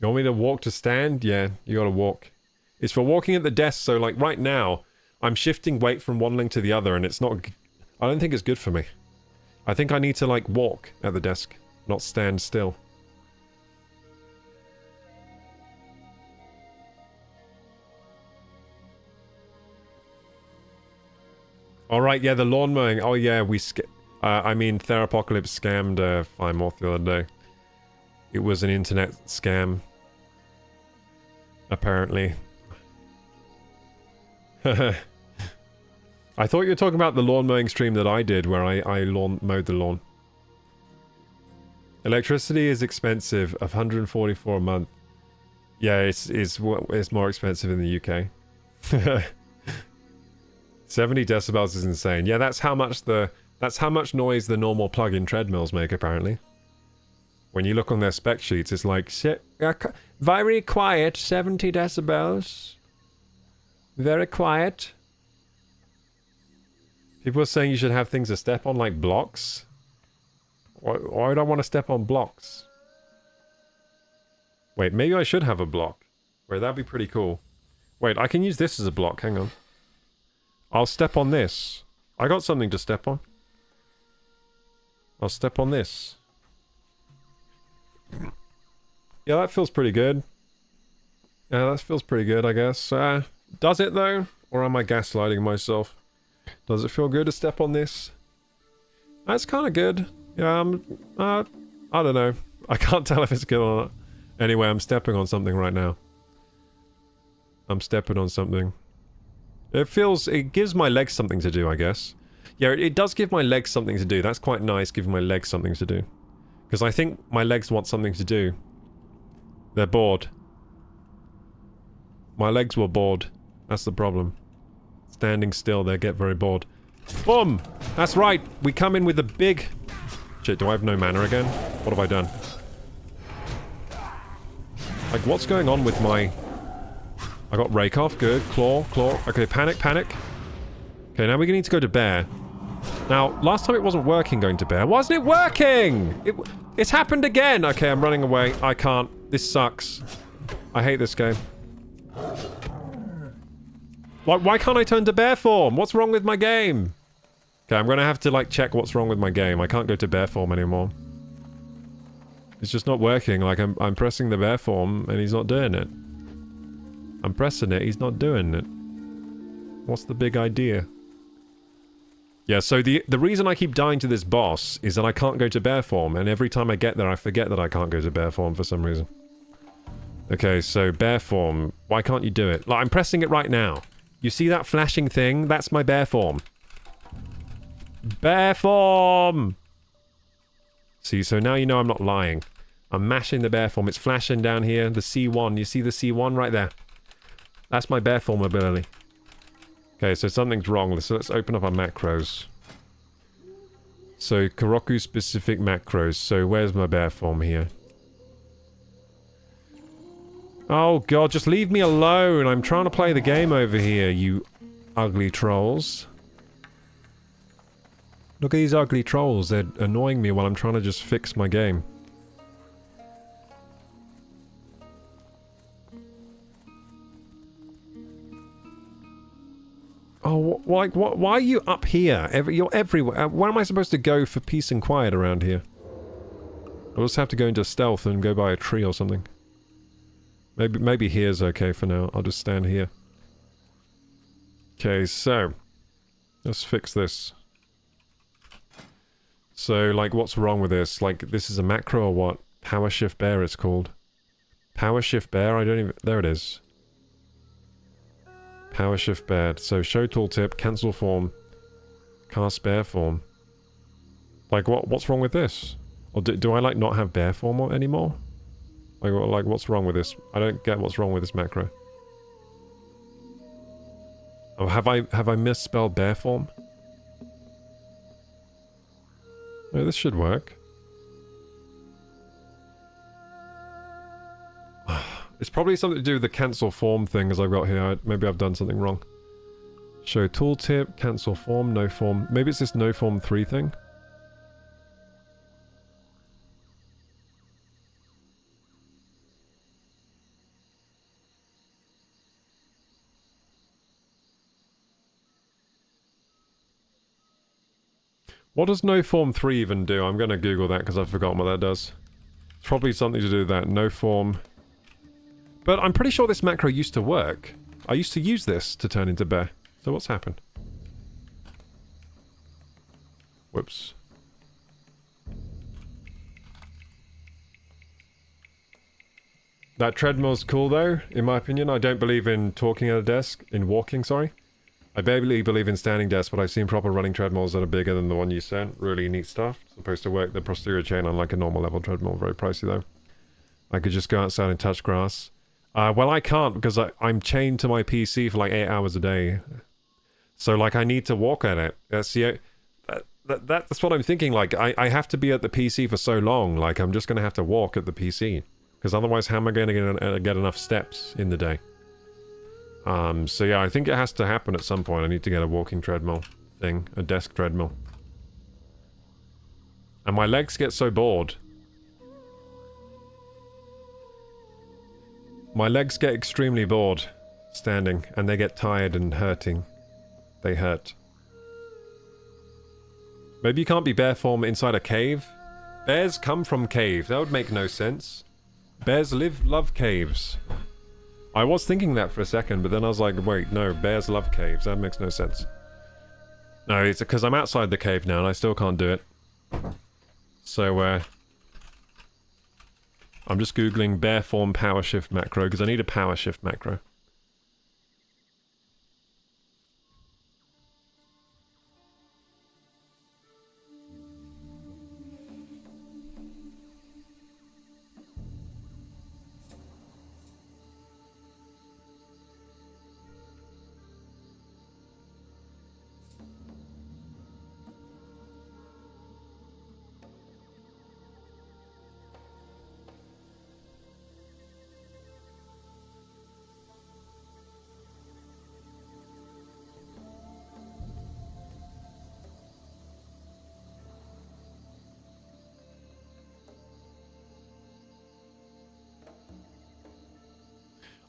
You want me to walk to stand? Yeah, you gotta walk. It's for walking at the desk, so like right now, I'm shifting weight from one leg to the other and it's not... I don't think it's good for me. I think I need to like walk at the desk. Not stand still. Alright, yeah, the lawn mowing. Oh yeah, I mean, Therapocalypse scammed Firemorph the other day. It was an internet scam. Apparently. I thought you were talking about the lawn mowing stream that I did, where I mowed the lawn. Electricity is expensive, 144 a month. Yeah, it's more expensive in the UK. 70 decibels is insane. Yeah, that's how much noise the normal plug-in treadmills make, apparently. When you look on their spec sheets, it's like very quiet, 70 decibels. Very quiet. People are saying you should have things to step on, like blocks. Why would I want to step on blocks? Wait, maybe I should have a block. Wait, that'd be pretty cool. Wait, I can use this as a block. Hang on. I'll step on this. I got something to step on. I'll step on this. Yeah, that feels pretty good. Yeah, that feels pretty good, I guess. Does it, though? Or am I gaslighting myself? Does it feel good to step on this? That's kind of good. Yeah, I don't know. I can't tell if it's good or not. Anyway, I'm stepping on something right now. I'm stepping on something. It gives my legs something to do, I guess. Yeah, it does give my legs something to do. That's quite nice, giving my legs something to do. Because I think my legs want something to do. They're bored. My legs were bored. That's the problem. Standing still, they get very bored. Boom! That's right! We come in with a big... Shit, do I have no mana again? What have I done? Like, what's going on with my... I got Rake Off, good. Claw. Okay, panic. Okay, now we need to go to Bear. Now, last time it wasn't working going to Bear. Wasn't it working? It's happened again! Okay, I'm running away. I can't. This sucks. I hate this game. Like, why can't I turn to Bear form? What's wrong with my game? Okay, I'm gonna have to, like, check what's wrong with my game. I can't go to Bear form anymore. It's just not working. Like, I'm pressing the Bear form, and he's not doing it. I'm pressing it, he's not doing it. What's the big idea? Yeah, so the reason I keep dying to this boss is that I can't go to bear form, and every time I get there I forget that I can't go to bear form for some reason. Okay, so bear form. Why can't you do it? Like, I'm pressing it right now. You see that flashing thing? That's my bear form. Bear form! See, so now you know I'm not lying. I'm mashing the bear form. It's flashing down here. The C1. You see the C1 right there? That's my bear form ability. Okay, so something's wrong. So let's open up our macros. So, Koroku specific macros. So, where's my bear form here? Oh god, just leave me alone. I'm trying to play the game over here, you ugly trolls. Look at these ugly trolls. They're annoying me while I'm trying to just fix my game. Oh, like, why are you up here? You're everywhere. Where am I supposed to go for peace and quiet around here? I'll just have to go into stealth and go by a tree or something. Maybe here's okay for now. I'll just stand here. Okay, so let's fix this. So, like, what's wrong with this? Like, this is a macro or what? Power Shift Bear it's called. Power Shift Bear? I don't even... There it is. Power Shift Bear. So, show tooltip, cancel form, cast bear form. Like, what's wrong with this? Or do I, like, not have bear form anymore? Like, what's wrong with this? I don't get what's wrong with this macro. Oh, have I misspelled bear form? No, this should work. It's probably something to do with the cancel form thing as I've got here. Maybe I've done something wrong. Show tooltip, cancel form, no form. Maybe it's this no form 3 thing. What does no form 3 even do? I'm going to Google that because I've forgotten what that does. It's probably something to do with that. No form. But I'm pretty sure this macro used to work. I used to use this to turn into bear. So what's happened? Whoops. That treadmill's cool though, in my opinion. I don't believe in talking at a desk. In walking, sorry. I barely believe in standing desks, but I've seen proper running treadmills that are bigger than the one you sent. Really neat stuff. Supposed to work the posterior chain on like a normal level treadmill. Very pricey though. I could just go outside and touch grass. Well, I can't because I'm chained to my PC for like 8 hours a day. So like I need to walk at it. That's what I'm thinking. Like I have to be at the PC for so long. Like I'm just going to have to walk at the PC. Because otherwise how am I going to get enough steps in the day? So yeah, I think it has to happen at some point. I need to get a walking treadmill thing, a desk treadmill. And my legs get so bored. My legs get extremely bored standing, and they get tired and hurting. They hurt. Maybe you can't be bear form inside a cave? Bears come from cave. That would make no sense. Bears love caves. I was thinking that for a second, but then I was like, wait, no, bears love caves. That makes no sense. No, it's because I'm outside the cave now and I still can't do it. So, I'm just googling bear form power shift macro because I need a power shift macro.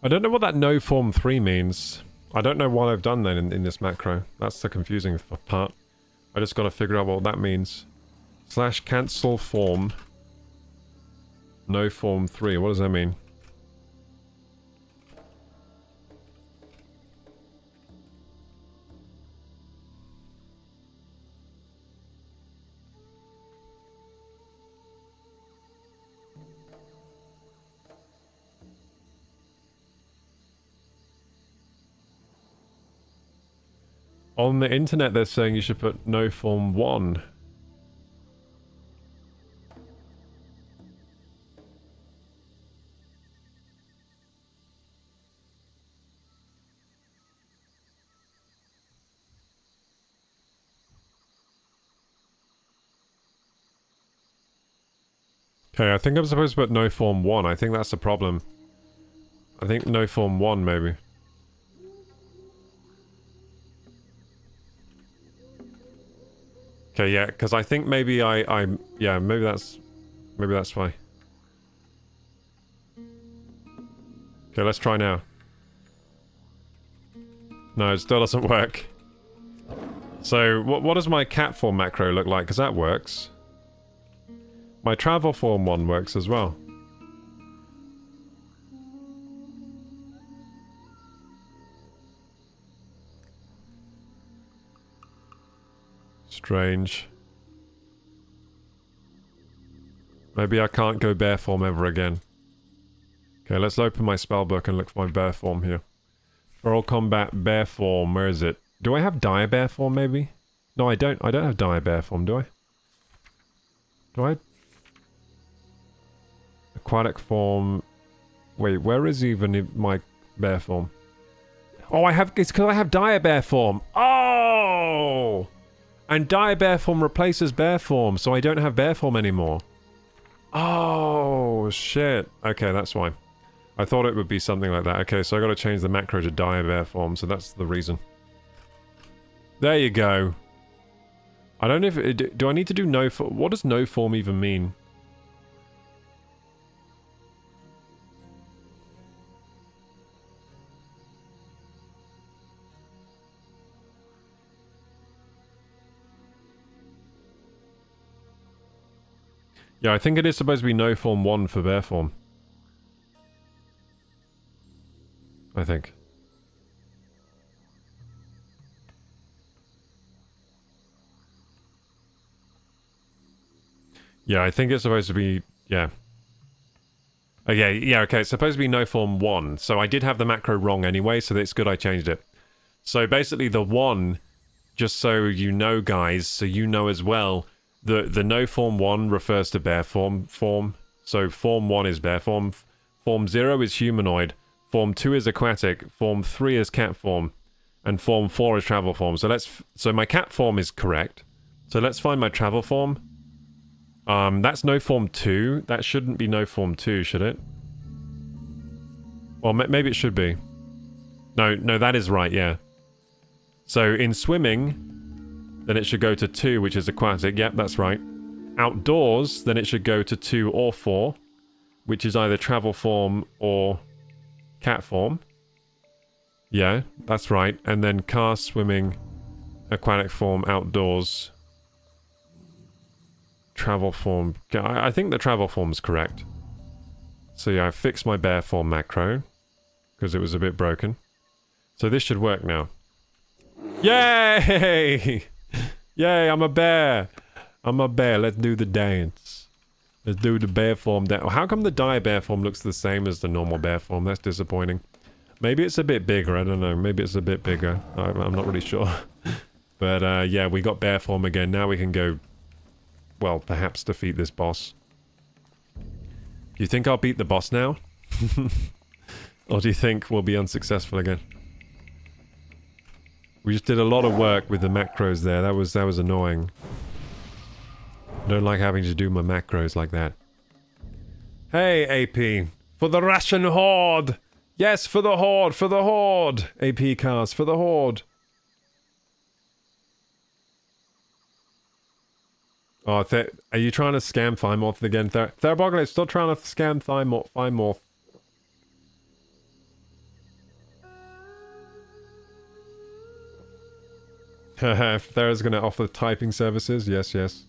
I don't know what that no form 3 means. I don't know what I've done then in this macro. That's the confusing part. I just got to figure out what that means. Slash cancel form. No form 3. What does that mean? On the internet, they're saying you should put no form 1. Okay, I think I'm supposed to put no form 1. I think that's the problem. I think no form 1, maybe. Okay, yeah, because I think maybe yeah, maybe that's why. Okay, let's try now. No, it still doesn't work. So, what does my cat form macro look like? Because that works. My travel form one works as well. Strange. Maybe I can't go bear form ever again. Okay, let's open my spellbook and look for my bear form here. For all combat bear form, where is it? Do I have dire bear form maybe? No, I don't. I don't have dire bear form, do I? Do I? Aquatic form. Wait, where is even my bear form? Oh, I have. It's because I have dire bear form. Oh! And dire bear form replaces bear form, so I don't have bear form anymore. Oh, shit. Okay, that's why. I thought it would be something like that. Okay, so I got to change the macro to dire bear form, so that's the reason. There you go. I don't know if it, do I need to do no form? What does no form even mean? Yeah, I think it is supposed to be no form 1 for bear form. I think. Yeah, I think it's supposed to be... yeah. Okay, yeah, okay, it's supposed to be no form 1. So I did have the macro wrong anyway, so it's good I changed it. So basically the 1, just so you know guys, so you know as well, the no form 1 refers to bear form. So form 1 is bear form. Form 0 is humanoid. Form 2 is aquatic. Form 3 is cat form. And form 4 is travel form. So my cat form is correct. So let's find my travel form. That's no form 2. That shouldn't be no form 2, should it? Well, maybe it should be. No, that is right, yeah. So in swimming, then it should go to 2, which is aquatic. Yep, that's right. Outdoors, then it should go to 2 or 4, which is either travel form or cat form. Yeah, that's right. And then car, swimming, aquatic form, outdoors, travel form. I think the travel form is correct. So yeah, I fixed my bear form macro because it was a bit broken. So this should work now. Yay! Yay, I'm a bear. I'm a bear. Let's do the dance. Let's do the bear form. How come the dire bear form looks the same as the normal bear form? That's disappointing. Maybe it's a bit bigger. I don't know. Maybe it's a bit bigger. I'm not really sure. But yeah, we got bear form again. Now we can go, well, perhaps defeat this boss. Do you think I'll beat the boss now? Or do you think we'll be unsuccessful again? We just did a lot of work with the macros there. That was annoying. I don't like having to do my macros like that. Hey, AP. For the Russian Horde! Yes, for the Horde! For the Horde! AP cars, for the Horde! Oh, are you trying to scam Thymorth again? Theraboglitz, stop trying to scam Thymorth. Thera's gonna offer typing services. Yes, yes.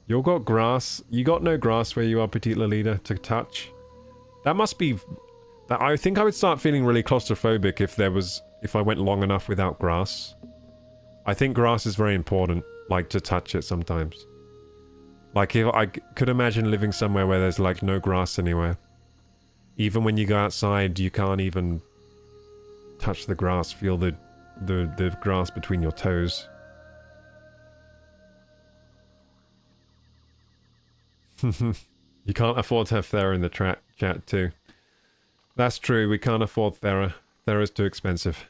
You got grass. You got no grass where you are, Petite Lolita, to touch. That must be... I think I would start feeling really claustrophobic if I went long enough without grass. I think grass is very important, like, to touch it sometimes. Like, if I could imagine living somewhere where there's, like, no grass anywhere. Even when you go outside, you can't even touch the grass, feel the the grass between your toes. You can't afford to have Thera in the chat too. That's true, we can't afford Thera. Thera's too expensive.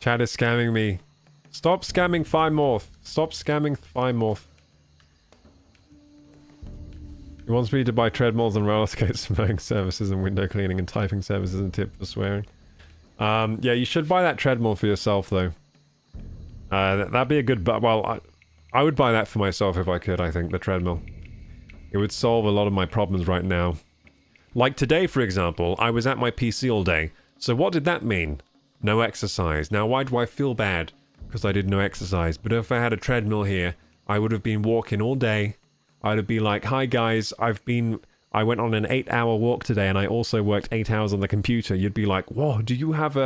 Chat is scamming me. Stop scamming Firemorph. Stop scamming Firemorph. He wants me to buy treadmills and roller skates, mowing services and window cleaning and typing services and tip for swearing. Yeah, you should buy that treadmill for yourself though. That'd be a good well, I would buy that for myself if I could, I think, the treadmill. It would solve a lot of my problems right now. Like today, for example, I was at my PC all day. So what did that mean? No exercise. Now why do I feel bad? Because I did no exercise. But if I had a treadmill here, I would have been walking all day. I'd be like, hi guys, I went on an 8-hour walk today and I also worked 8 hours on the computer. You'd be like, whoa, do you have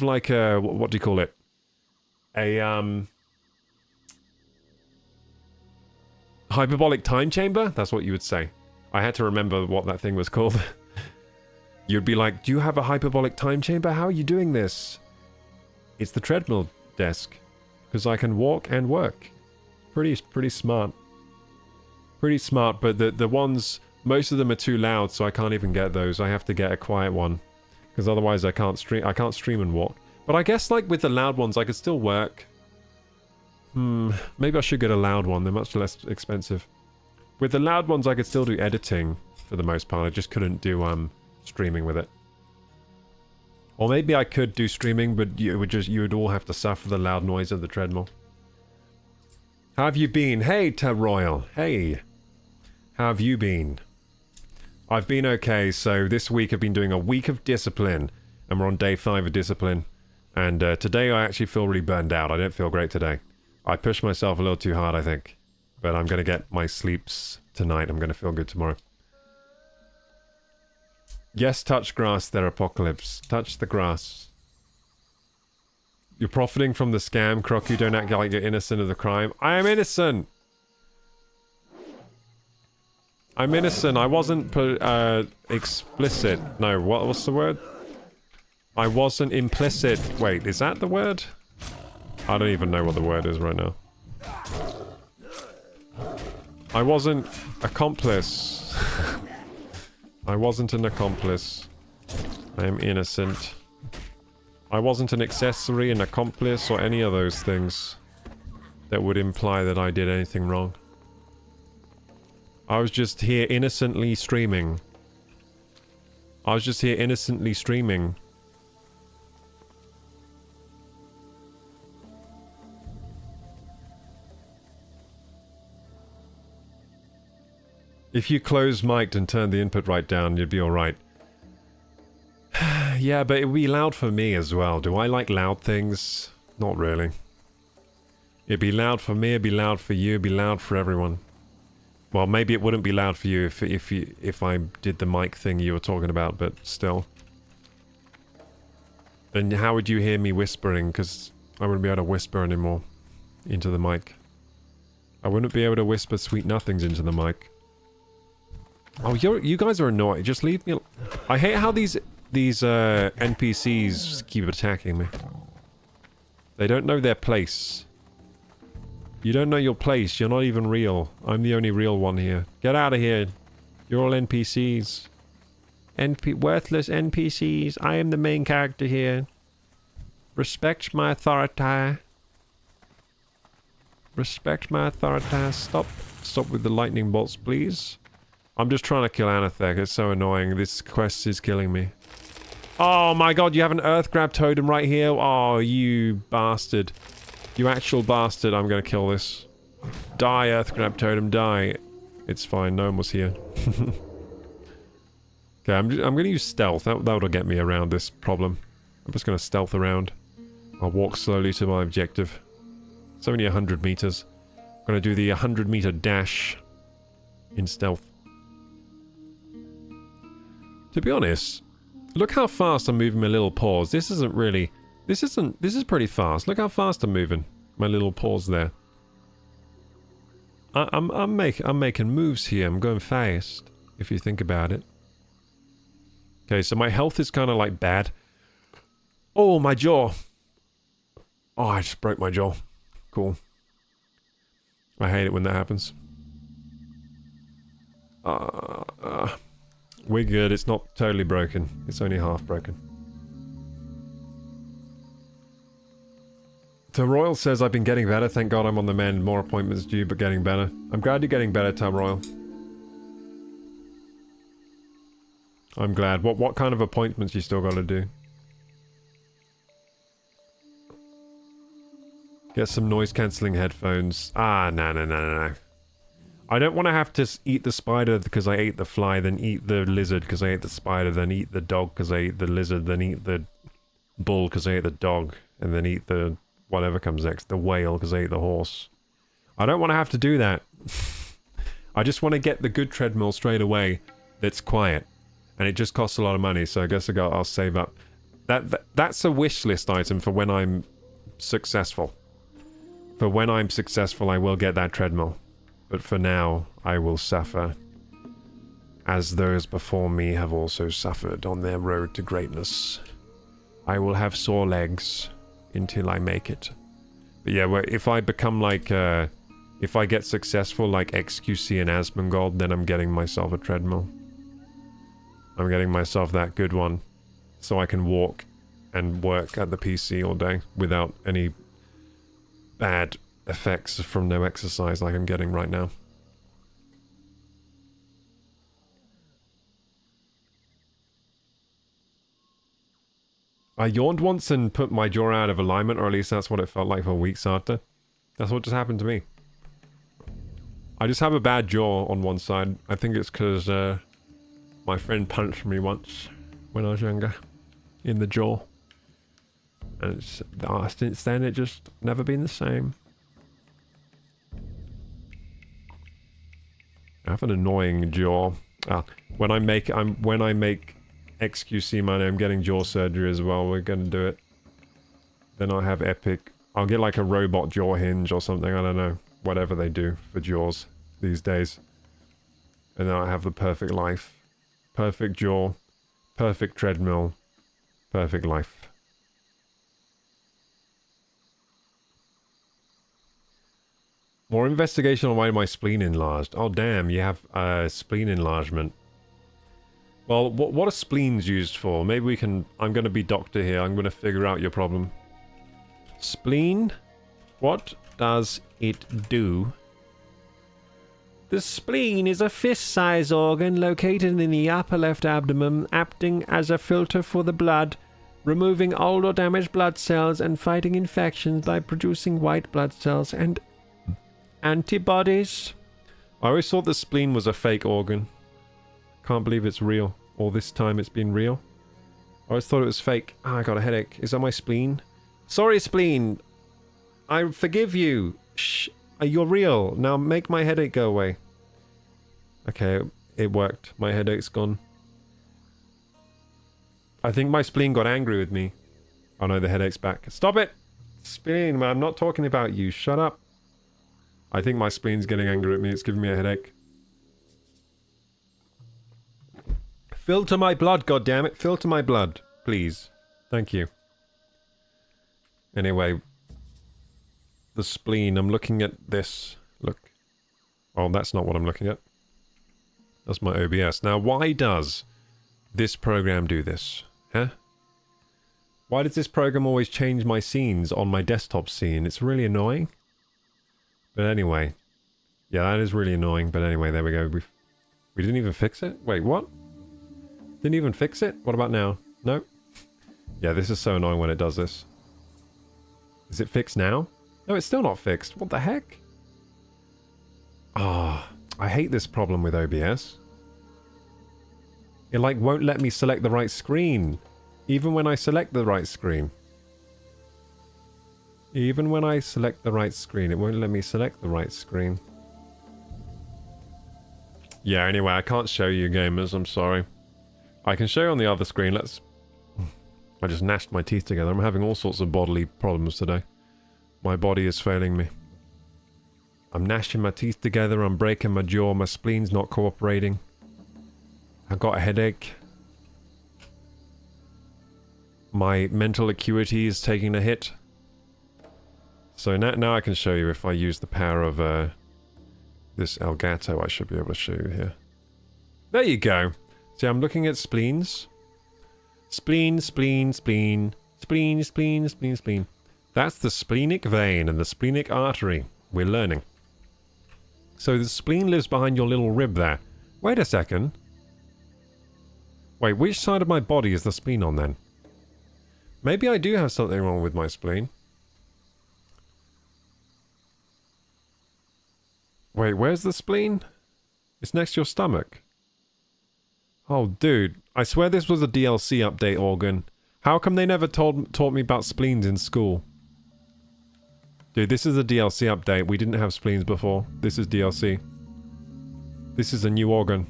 like a, what do you call it? A, hyperbolic time chamber? That's what you would say. I had to remember what that thing was called. You'd be like, do you have a hyperbolic time chamber? How are you doing this? It's the treadmill desk. Because I can walk and work. Pretty smart. Pretty smart, but the ones, most of them are too loud, so I can't even get those. I have to get a quiet one. Because otherwise I can't stream and walk. But I guess like with the loud ones I could still work. Maybe I should get a loud one. They're much less expensive. With the loud ones I could still do editing for the most part. I just couldn't do streaming with it. Or maybe I could do streaming, but you would all have to suffer the loud noise of the treadmill. How have you been? Hey, Tab Royal. Hey. How have you been? I've been okay. So this week I've been doing a week of discipline. And we're on day 5 of discipline. And today I actually feel really burned out. I don't feel great today. I pushed myself a little too hard, I think. But I'm going to get my sleeps tonight. I'm going to feel good tomorrow. Yes, touch grass, there, Apocalypse. Touch the grass. You're profiting from the scam, Crocu. Don't act like you're innocent of the crime. I am innocent! I'm innocent. I wasn't explicit. No, what's the word? I wasn't implicit. Wait, is that the word? I don't even know what the word is right now. I wasn't accomplice. I wasn't an accomplice. I am innocent. I wasn't an accessory, an accomplice, or any of those things that would imply that I did anything wrong. I was just here innocently streaming. I was just here innocently streaming. If you close mic'd and turned the input right down, you'd be alright. Yeah, but it would be loud for me as well. Do I like loud things? Not really. It'd be loud for me, it'd be loud for you, it'd be loud for everyone. Well, maybe it wouldn't be loud for you if I did the mic thing you were talking about, but still. And how would you hear me whispering? Because I wouldn't be able to whisper anymore into the mic. I wouldn't be able to whisper sweet nothings into the mic. Oh, you guys are annoying. Just leave me. I hate how these NPCs keep attacking me. They don't know their place. You don't know your place. You're not even real. I'm the only real one here. Get out of here. You're all NPCs. Worthless NPCs. I am the main character here. Respect my authority. Respect my authority. Stop with the lightning bolts, please. I'm just trying to kill Anathek. It's so annoying. This quest is killing me. Oh my god, you have an earth grab totem right here? Oh, you bastard. You actual bastard. I'm gonna kill this. Die, earth grab totem, die. It's fine, no one was here. Okay, I'm gonna use stealth. That'll get me around this problem. I'm just gonna stealth around. I'll walk slowly to my objective. It's only 100 meters. I'm gonna do the 100-meter dash in stealth. To be honest, look how fast I'm moving my little paws. This is pretty fast. Look how fast I'm moving my little paws there. I'm making moves here. I'm going fast, if you think about it. Okay, so my health is kind of like bad. Oh, my jaw. Oh, I just broke my jaw. Cool. I hate it when that happens. We're good. It's not totally broken. It's only half broken. So Royal says, I've been getting better. Thank God I'm on the mend. More appointments due, but getting better. I'm glad you're getting better, Tom Royal. I'm glad. What kind of appointments you still got to do? Get some noise-cancelling headphones. Ah, no. I don't want to have to eat the spider because I ate the fly, then eat the lizard because I ate the spider, then eat the dog because I ate the lizard, then eat the bull because I ate the dog, and then eat the whatever comes next, the whale because I ate the horse. I don't want to have to do that. I just want to get the good treadmill straight away that's quiet. And it just costs a lot of money, so I guess I'll save up. That's a wish list item for when I'm successful. For when I'm successful, I will get that treadmill. But for now, I will suffer. As those before me have also suffered on their road to greatness. I will have sore legs until I make it. But yeah, if I become like, if I get successful like XQC and Asmongold, then I'm getting myself a treadmill. I'm getting myself that good one, so I can walk and work at the PC all day without any bad effects from no exercise like I'm getting right now. I yawned once and put my jaw out of alignment, or at least that's what it felt like for weeks after. That's what just happened to me. I just have a bad jaw on one side. I think it's because my friend punched me once when I was younger in the jaw. And since then it just never been the same. I have an annoying jaw. When I make XQC money, I'm getting jaw surgery as well. We're gonna do it. Then I'll have epic. I'll get like a robot jaw hinge or something. I don't know. Whatever they do for jaws these days. And then I have the perfect life. Perfect jaw. Perfect treadmill. Perfect life. More investigation on why my spleen enlarged. Oh damn, you have spleen enlargement. Well, what are spleens used for? Maybe we can... I'm going to be doctor here. I'm going to figure out your problem. Spleen? What does it do? The spleen is a fist-sized organ located in the upper left abdomen, acting as a filter for the blood, removing old or damaged blood cells and fighting infections by producing white blood cells and antibodies. I always thought the spleen was a fake organ. Can't believe it's real. All this time it's been real. I always thought it was fake. Ah, I got a headache. Is that my spleen? Sorry, spleen. I forgive you. Shh. You're real. Now make my headache go away. Okay, it worked. My headache's gone. I think my spleen got angry with me. Oh no, the headache's back. Stop it! Spleen, man, I'm not talking about you. Shut up. I think my spleen's getting angry at me. It's giving me a headache. Filter my blood, goddammit. Filter my blood. Please. Thank you. Anyway. The spleen. I'm looking at this. Look. Oh, that's not what I'm looking at. That's my OBS. Now, why does this program do this? Huh? Why does this program always change my scenes on my desktop scene? It's really annoying. But anyway. Yeah, that is really annoying. But anyway, there we go. We didn't even fix it? Wait, what? Didn't even fix it? What about now? No? Yeah, this is so annoying when it does this. Is it fixed now? No, it's still not fixed. What the heck? Ah, I hate this problem with OBS. It like won't let me select the right screen. Even when I select the right screen. Even when I select the right screen, it won't let me select the right screen. Yeah, anyway, I can't show you gamers, I'm sorry. I can show you on the other screen, let's... I just gnashed my teeth together. I'm having all sorts of bodily problems today. My body is failing me. I'm gnashing my teeth together, I'm breaking my jaw, my spleen's not cooperating. I've got a headache. My mental acuity is taking a hit. So now I can show you if I use the power of this Elgato, I should be able to show you here. There you go. See, I'm looking at spleens. Spleen, spleen, spleen. Spleen, spleen, spleen, spleen. That's the splenic vein and the splenic artery. We're learning. So the spleen lives behind your little rib there. Wait a second. Wait, which side of my body is the spleen on then? Maybe I do have something wrong with my spleen. Wait, where's the spleen? It's next to your stomach. Oh, dude. I swear this was a DLC update organ. How come they never taught me about spleens in school? Dude, this is a DLC update. We didn't have spleens before. This is DLC. This is a new organ.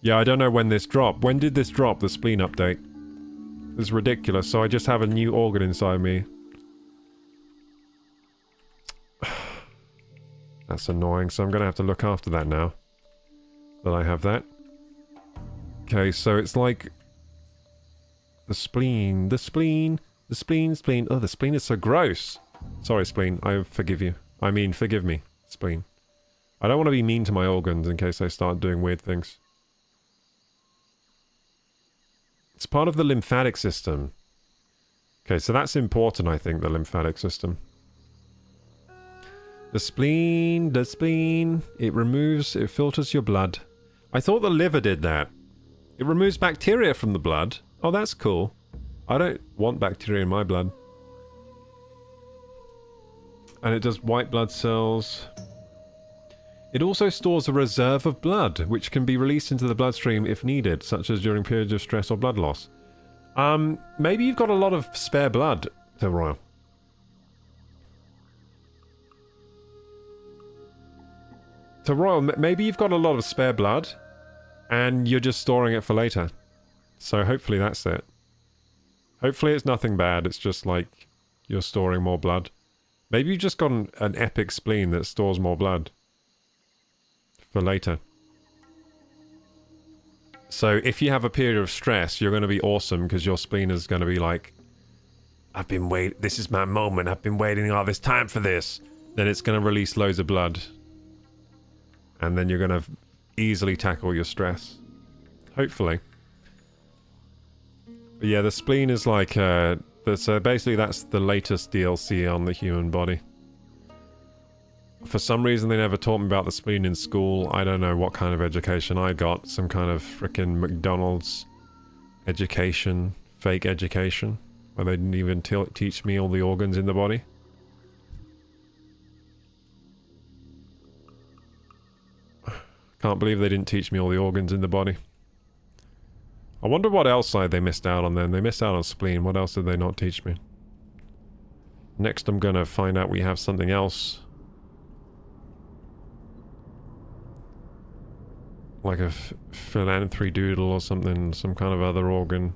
Yeah, I don't know when this dropped. When did this drop, the spleen update? This is ridiculous. So I just have a new organ inside me. That's annoying. So I'm going to have to look after that now. That I have that. Okay, so it's like... The spleen, the spleen, the spleen, spleen. Oh, the spleen is so gross. Sorry, spleen. I forgive you. I mean, forgive me, spleen. I don't want to be mean to my organs in case they start doing weird things. It's part of the lymphatic system. Okay, so that's important, I think, the lymphatic system. The spleen, it removes, it filters your blood. I thought the liver did that. It removes bacteria from the blood. Oh, that's cool. I don't want bacteria in my blood. And it does white blood cells. It also stores a reserve of blood, which can be released into the bloodstream if needed, such as during periods of stress or blood loss. Maybe you've got a lot of spare blood, Royal. So Royal, maybe you've got a lot of spare blood, and you're just storing it for later. So hopefully that's it. Hopefully it's nothing bad, it's just like you're storing more blood. Maybe you've just got an epic spleen that stores more blood. For later. So if you have a period of stress, you're going to be awesome because your spleen is going to be like, I've been waiting, this is my moment, I've been waiting all this time for this. Then it's going to release loads of blood. And then you're going to easily tackle your stress. Hopefully. But yeah, the spleen is like, so basically that's the latest DLC on the human body. For some reason they never taught me about the spleen in school. I don't know what kind of education I got. Some kind of frickin' McDonald's education. Fake education. Where they didn't even teach me all the organs in the body. Can't believe they didn't teach me all the organs in the body. I wonder what else they missed out on then. They missed out on spleen. What else did they not teach me? Next I'm gonna find out we have something else. Like a philanthropy doodle or something. Some kind of other organ.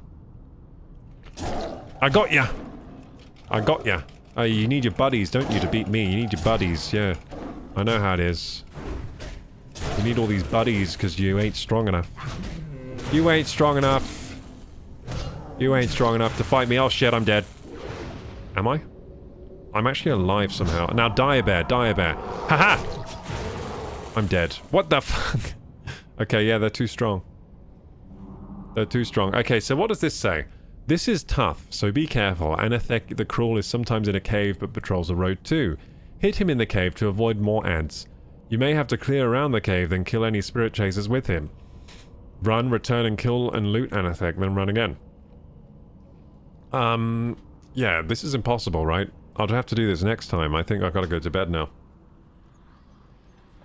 I got ya! I got ya! Oh, you need your buddies, don't you, to beat me? You need your buddies, yeah. I know how it is. You need all these buddies because you ain't strong enough. You ain't strong enough. You ain't strong enough to fight me. Oh shit, I'm dead. Am I? I'm actually alive somehow. Now die a bear, die a bear. Haha! I'm dead. What the fuck? Okay, yeah, they're too strong. They're too strong. Okay, so what does this say? This is tough, so be careful. Anethek the Cruel is sometimes in a cave but patrols the road too. Hit him in the cave to avoid more ants. You may have to clear around the cave, then kill any spirit chasers with him. Run, return and kill and loot Anethek, then run again. Yeah, this is impossible, right? I'll have to do this next time. I think I've got to go to bed now.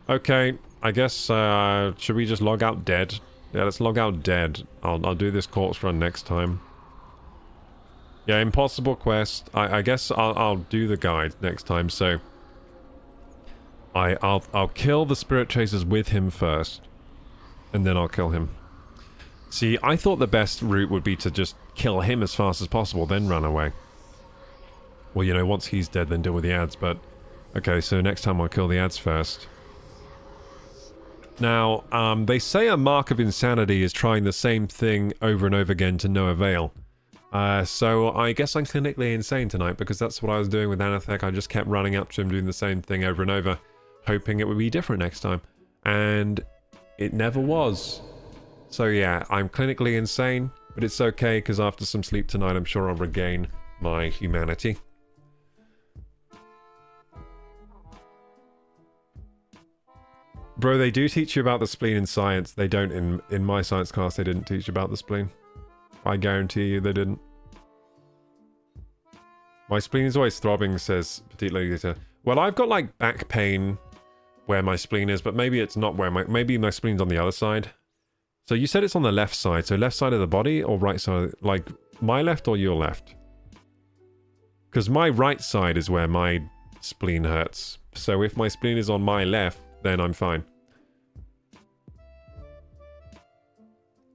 Okay, I guess, should we just log out dead? Yeah, let's log out dead. I'll do this corpse run next time. Yeah, impossible quest. I guess I'll do the guide next time, so... I'll kill the spirit chasers with him first. And then I'll kill him. See, I thought the best route would be to just kill him as fast as possible, then run away. Well, you know, once he's dead, then deal with the ads, but... Okay, so next time I'll kill the ads first. Now, they say a mark of insanity is trying the same thing over and over again to no avail. So I guess I'm clinically insane tonight, because that's what I was doing with Anathek. I just kept running up to him doing the same thing over and over, hoping it would be different next time. And it never was. So yeah, I'm clinically insane, but it's okay, because after some sleep tonight, I'm sure I'll regain my humanity. Bro, they do teach you about the spleen in science. They don't in my science class. They didn't teach about the spleen. I guarantee you they didn't. My spleen is always throbbing, says Petite Lady. Well, I've got like back pain where my spleen is, but maybe it's not where maybe my spleen's on the other side. So you said it's on the left side. So left side of the body or right side? Like my left or your left? Because my right side is where my spleen hurts. So if my spleen is on my left, then I'm fine.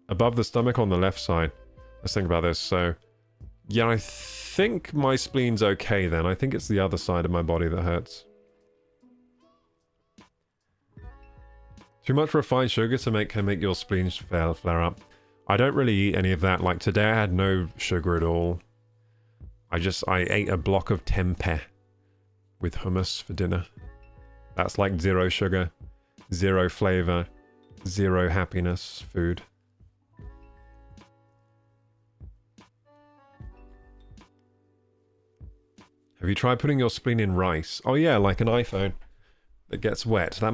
Above the stomach on the left side. Let's think about this. So, yeah, I think my spleen's okay then. I think it's the other side of my body that hurts. Too much refined sugar to can make your spleen flare up. I don't really eat any of that. Like today I had no sugar at all. I ate a block of tempeh with hummus for dinner. That's like 0 sugar, 0 flavor, 0 happiness food. Have you tried putting your spleen in rice? Oh yeah, like an iPhone that gets wet. That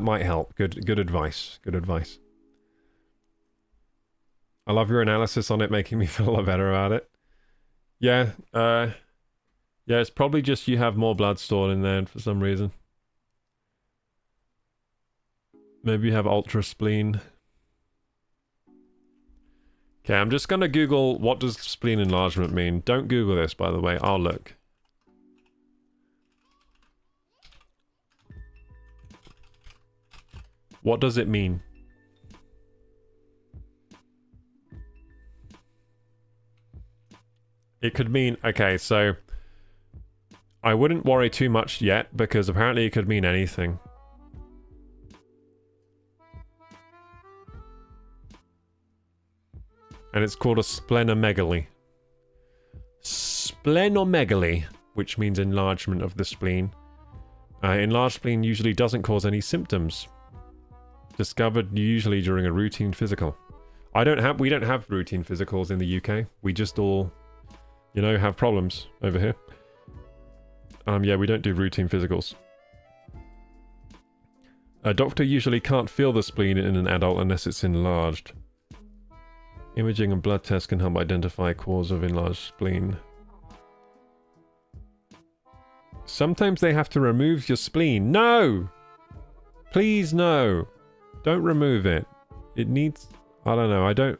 might help. Good advice. Good advice. I love your analysis on it, making me feel a lot better about it. Yeah, yeah, it's probably just you have more blood stored in there for some reason. Maybe you have ultra spleen. Okay, I'm just gonna Google what does spleen enlargement mean. Don't Google this, by the way. I'll look. What does it mean? It could mean... Okay, so... I wouldn't worry too much yet, because apparently it could mean anything. And it's called a splenomegaly. Splenomegaly, which means enlargement of the spleen. Enlarged spleen usually doesn't cause any symptoms. Discovered usually during a routine physical. We don't have routine physicals in the UK. We just all, you know, have problems over here. Yeah, we don't do routine physicals. A doctor usually can't feel the spleen in an adult unless it's enlarged. Imaging and blood tests can help identify cause of enlarged spleen. Sometimes they have to remove your spleen. No! Please no! Don't remove it. It needs... I don't know. I don't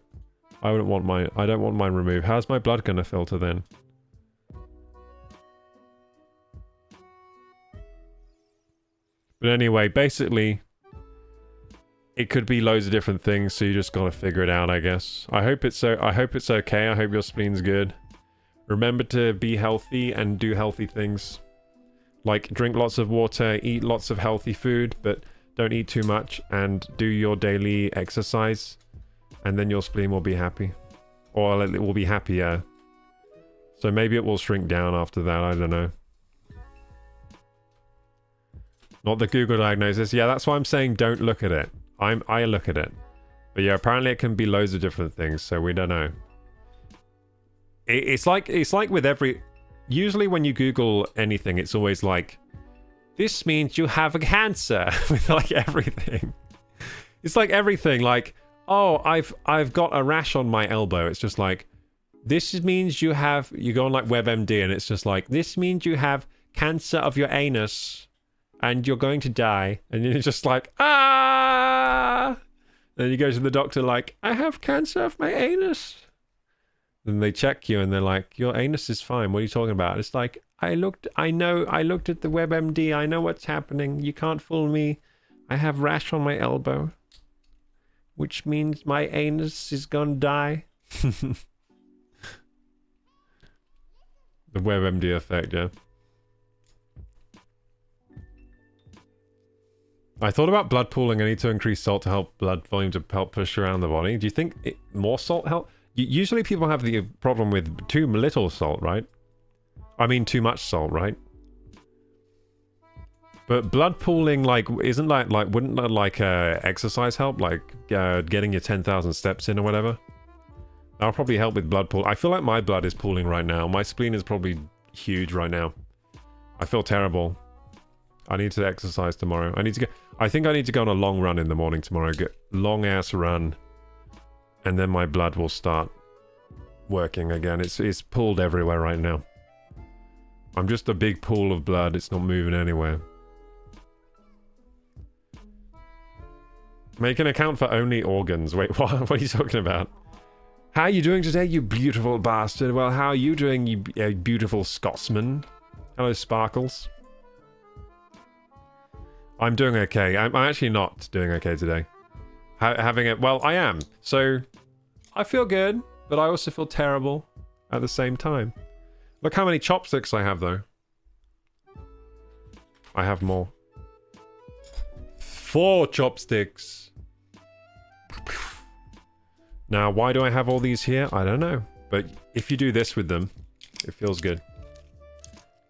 want mine removed. How's my blood gonna filter then? But anyway, basically, it could be loads of different things, so you just gotta figure it out, I guess. I hope it's okay. I hope your spleen's good. Remember to be healthy and do healthy things. Like, drink lots of water, eat lots of healthy food, but don't eat too much, and do your daily exercise, and then your spleen will be happy. Or it will be happier. So maybe it will shrink down after that, I don't know. Not the Google diagnosis. Yeah, that's why I'm saying don't look at it. I look at it. But yeah, apparently it can be loads of different things, so we don't know. It's like with every... Usually when you Google anything, it's always like, this means you have a cancer. With like everything. It's like everything. Like, oh, I've got a rash on my elbow. It's just like, this means you have... You go on like WebMD and it's just like, this means you have cancer of your anus. And you're going to die. And you're just like, ah! Then you go to the doctor like, I have cancer of my anus. Then they check you and they're like, your anus is fine. What are you talking about? It's like, I looked at the WebMD. I know what's happening. You can't fool me. I have rash on my elbow. Which means my anus is gonna die. The WebMD effect, yeah. I thought about blood pooling. I need to increase salt to help blood volume to help push around the body. Do you think more salt help? Usually people have the problem with too little salt, right? I mean too much salt, right? But blood pooling, like, isn't like wouldn't that like exercise help? Like getting your 10,000 steps in or whatever? That'll probably help with blood pool. I feel like my blood is pooling right now. My spleen is probably huge right now. I feel terrible. I need to exercise tomorrow. I think I need to go on a long run in the morning tomorrow. Get long ass run. And then my blood will start working again. It's pooled everywhere right now. I'm just a big pool of blood. It's not moving anywhere. Make an account for only organs. Wait, what are you talking about? How are you doing today, you beautiful bastard? Well, how are you doing, you beautiful Scotsman? Hello, Sparkles. I'm doing okay. I'm actually not doing okay today. Having it... Well, I am. So, I feel good, but I also feel terrible at the same time. Look how many chopsticks I have, though. I have more. 4 chopsticks. Now, why do I have all these here? I don't know. But if you do this with them, it feels good.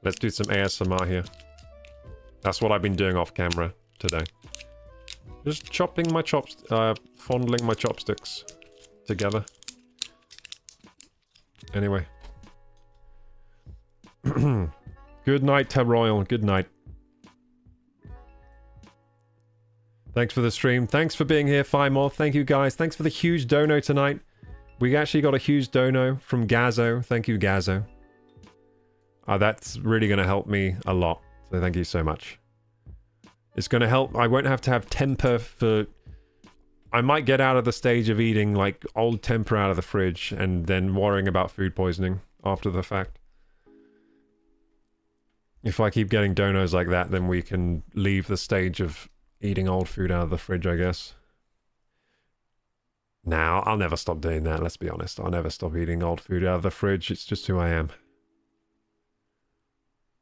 Let's do some ASMR here. That's what I've been doing off camera today. Just chopping my fondling my chopsticks together. Anyway. Good night, Tab Royal. Good night. Thanks for the stream. Thanks for being here, More. Thank you, guys. Thanks for the huge dono tonight. We actually got a huge dono from Gazzo. Thank you, Gazzo. That's really going to help me a lot. So thank you so much. It's going to help. I won't have to have temper for... I might get out of the stage of eating like old temper out of the fridge and then worrying about food poisoning after the fact. If I keep getting donos like that, then we can leave the stage of eating old food out of the fridge, I guess. Now, I'll never stop doing that, let's be honest. I'll never stop eating old food out of the fridge. It's just who I am.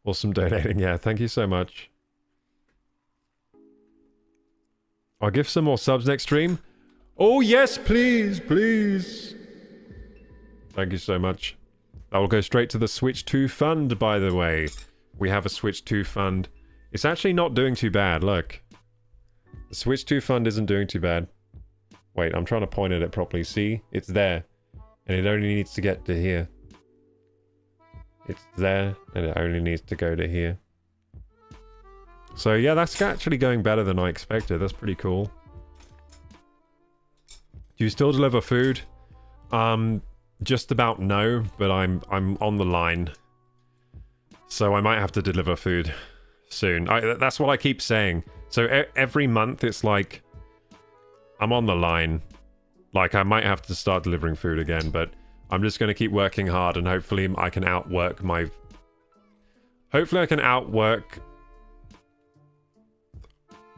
Awesome donating. Yeah, thank you so much. I'll give some more subs next stream. Oh, yes, please, please. Thank you so much. That will go straight to the Switch 2 fund, by the way. We have a Switch 2 fund. It's actually not doing too bad, look. The Switch 2 fund isn't doing too bad. Wait, I'm trying to point at it properly. See? It's there. And it only needs to get to here. It's there, and it only needs to go to here. So yeah, that's actually going better than I expected. That's pretty cool. Do you still deliver food? Just about no, but I'm on the line. So I might have to deliver food soon. That's what I keep saying. So every month it's like I'm on the line. Like I might have to start delivering food again, but I'm just going to keep working hard and hopefully I can outwork my... Hopefully I can outwork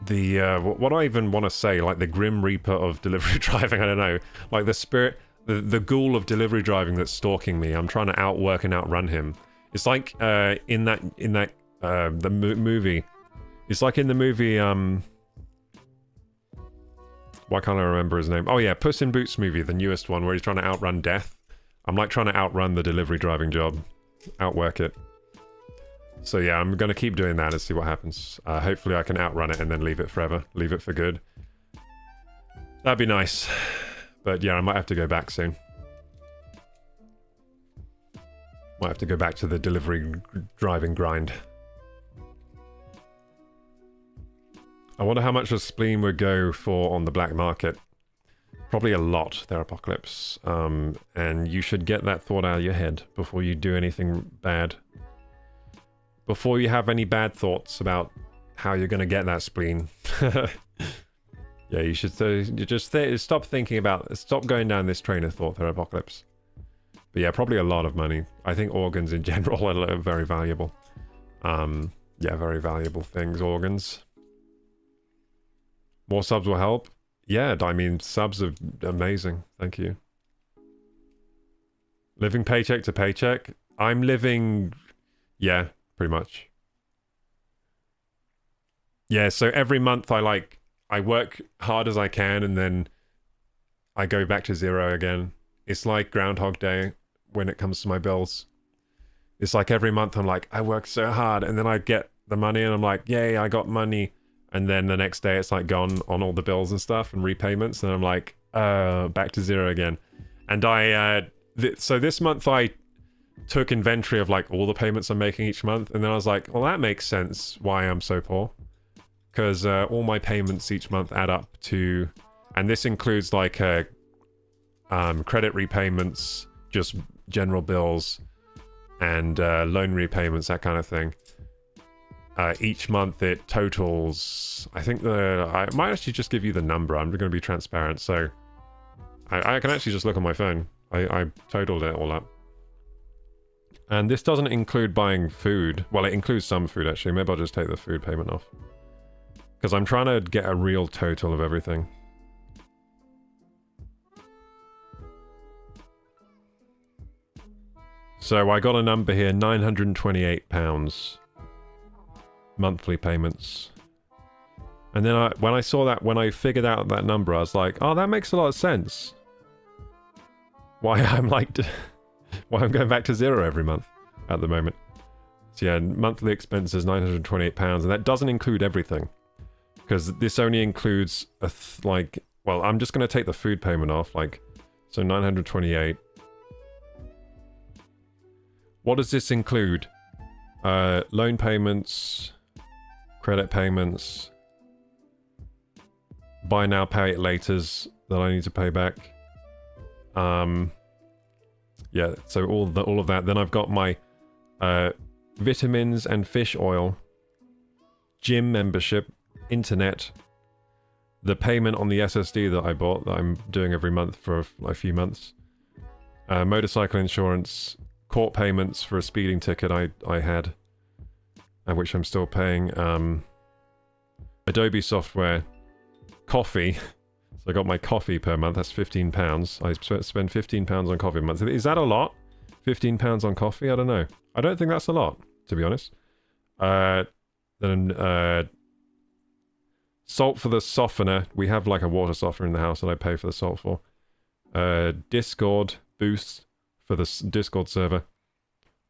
the... what do I even want to say? Like the Grim Reaper of delivery driving? I don't know. Like the spirit... The ghoul of delivery driving that's stalking me. I'm trying to outwork and outrun him. It's like in that the movie. It's like in the movie why can't I remember his name? Oh yeah, Puss in Boots movie, the newest one where he's trying to outrun death. I'm like trying to outrun the delivery driving job. Outwork it. So yeah, I'm gonna keep doing that and see what happens. Hopefully I can outrun it and then leave it forever. Leave it for good. That'd be nice. But yeah, I might have to go back soon. Might have to go back to the delivery driving grind. I wonder how much a spleen would go for on the black market. Probably a lot, their Apocalypse. And you should get that thought out of your head before you do anything bad. Before you have any bad thoughts about how you're going to get that spleen. Yeah, you should stop thinking about... Stop going down this train of thought, their Apocalypse. But yeah, probably a lot of money. I think organs in general are very valuable. Yeah, very valuable things, organs. More subs will help. Yeah, I mean, subs are amazing. Thank you. Living paycheck to paycheck? I'm living... Yeah, pretty much. yeah, so every month I work hard as I can and then I go back to zero again. It's like Groundhog Day when it comes to my bills. It's like every month I'm like, I work so hard, and then I get the money and I'm like, yay, I got money. And then the next day it's like gone on all the bills and stuff and repayments, and I'm like, back to zero again. And so this month I took inventory of like all the payments I'm making each month, and then I was like, well, that makes sense why I'm so poor. Because all my payments each month add up to, and this includes like credit repayments, just general bills, and loan repayments, that kind of thing. Each month it totals, I think I might actually just give you the number. I'm going to be transparent, so I can actually just look on my phone. I totaled it all up. And this doesn't include buying food. Well, it includes some food actually. Maybe I'll just take the food payment off. Because I'm trying to get a real total of everything. So I got a number here, £928 monthly payments. And then when I saw that, when I figured out that number, I was like, oh, that makes a lot of sense. Why I'm going back to zero every month at the moment. So yeah, monthly expenses, £928, and that doesn't include everything. Because this only includes well, I'm just going to take the food payment off, so 928. What does this include? Loan payments, credit payments, buy now, pay it laters that I need to pay back. Yeah, so all of that. Then I've got my vitamins and fish oil, gym membership, internet, the payment on the SSD that I bought that I'm doing every month for a few months, motorcycle insurance, court payments for a speeding ticket I had, which I'm still paying, Adobe software, coffee. So I got my coffee per month, that's £15. I spend £15 on coffee a month. Is that a lot? £15 on coffee? I don't know. I don't think that's a lot, to be honest. Then salt for the softener. We have like a water softener in the house that I pay for the salt for. Discord boost for the Discord server.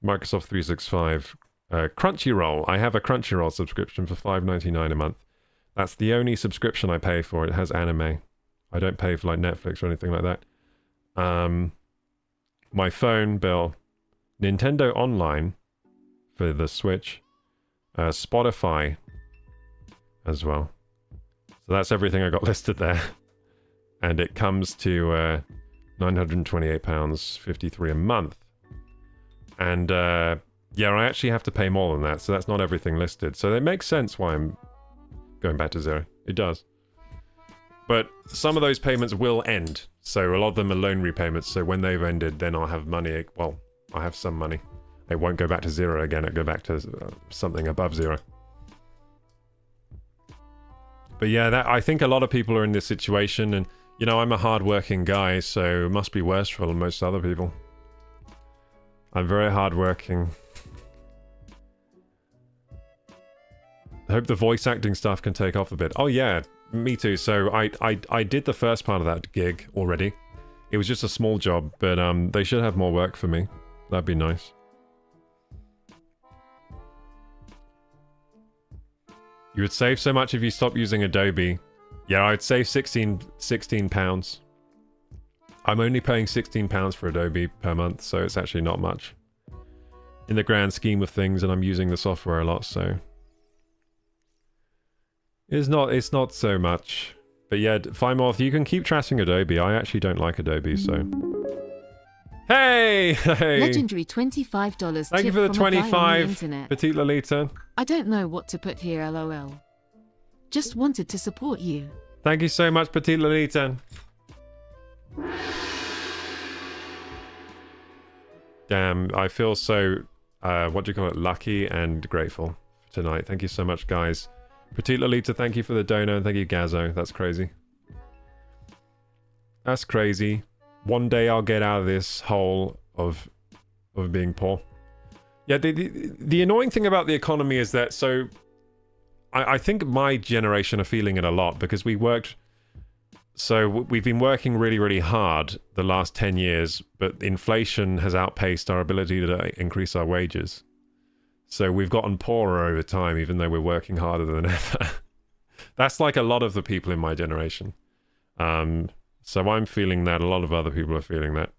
Microsoft 365. Crunchyroll. I have a Crunchyroll subscription for $5.99 a month. That's the only subscription I pay for. It has anime. I don't pay for like Netflix or anything like that. My phone bill. Nintendo Online for the Switch. Spotify as well. So that's everything I got listed there. And it comes to £928.53 a month. And yeah, I actually have to pay more than that, so that's not everything listed. So it makes sense why I'm going back to zero. It does. But some of those payments will end. So a lot of them are loan repayments, so when they've ended, then I'll have money. Well, I have some money. It won't go back to zero again, it'll go back to something above zero. But yeah, I think a lot of people are in this situation, and you know, I'm a hard-working guy, so it must be worse for most other people. I'm very hard-working. I hope the voice acting stuff can take off a bit. Oh yeah, me too. So I did the first part of that gig already. It was just a small job, but they should have more work for me. That'd be nice. You would save so much if you stopped using Adobe. Yeah, I'd save £16. I'm only paying £16 for Adobe per month, so it's actually not much in the grand scheme of things, and I'm using the software a lot, so it's not so much. But yeah, Fimorth, you can keep trashing Adobe. I actually don't like Adobe, so hey! Legendary $25. Thank you for the 25, Petite Lolita. I don't know what to put here, lol. Just wanted to support you. Thank you so much, Petite Lolita. Damn, I feel so, what do you call it, lucky and grateful tonight. Thank you so much, guys. Petite Lolita, thank you for the dono, and thank you, Gazzo. That's crazy. That's crazy. One day I'll get out of this hole of being poor. Yeah, the annoying thing about the economy is that, so I think my generation are feeling it a lot because we worked. So we've been working really, really hard the last 10 years, but inflation has outpaced our ability to increase our wages. So we've gotten poorer over time, even though we're working harder than ever. That's like a lot of the people in my generation. So I'm feeling that. A lot of other people are feeling that.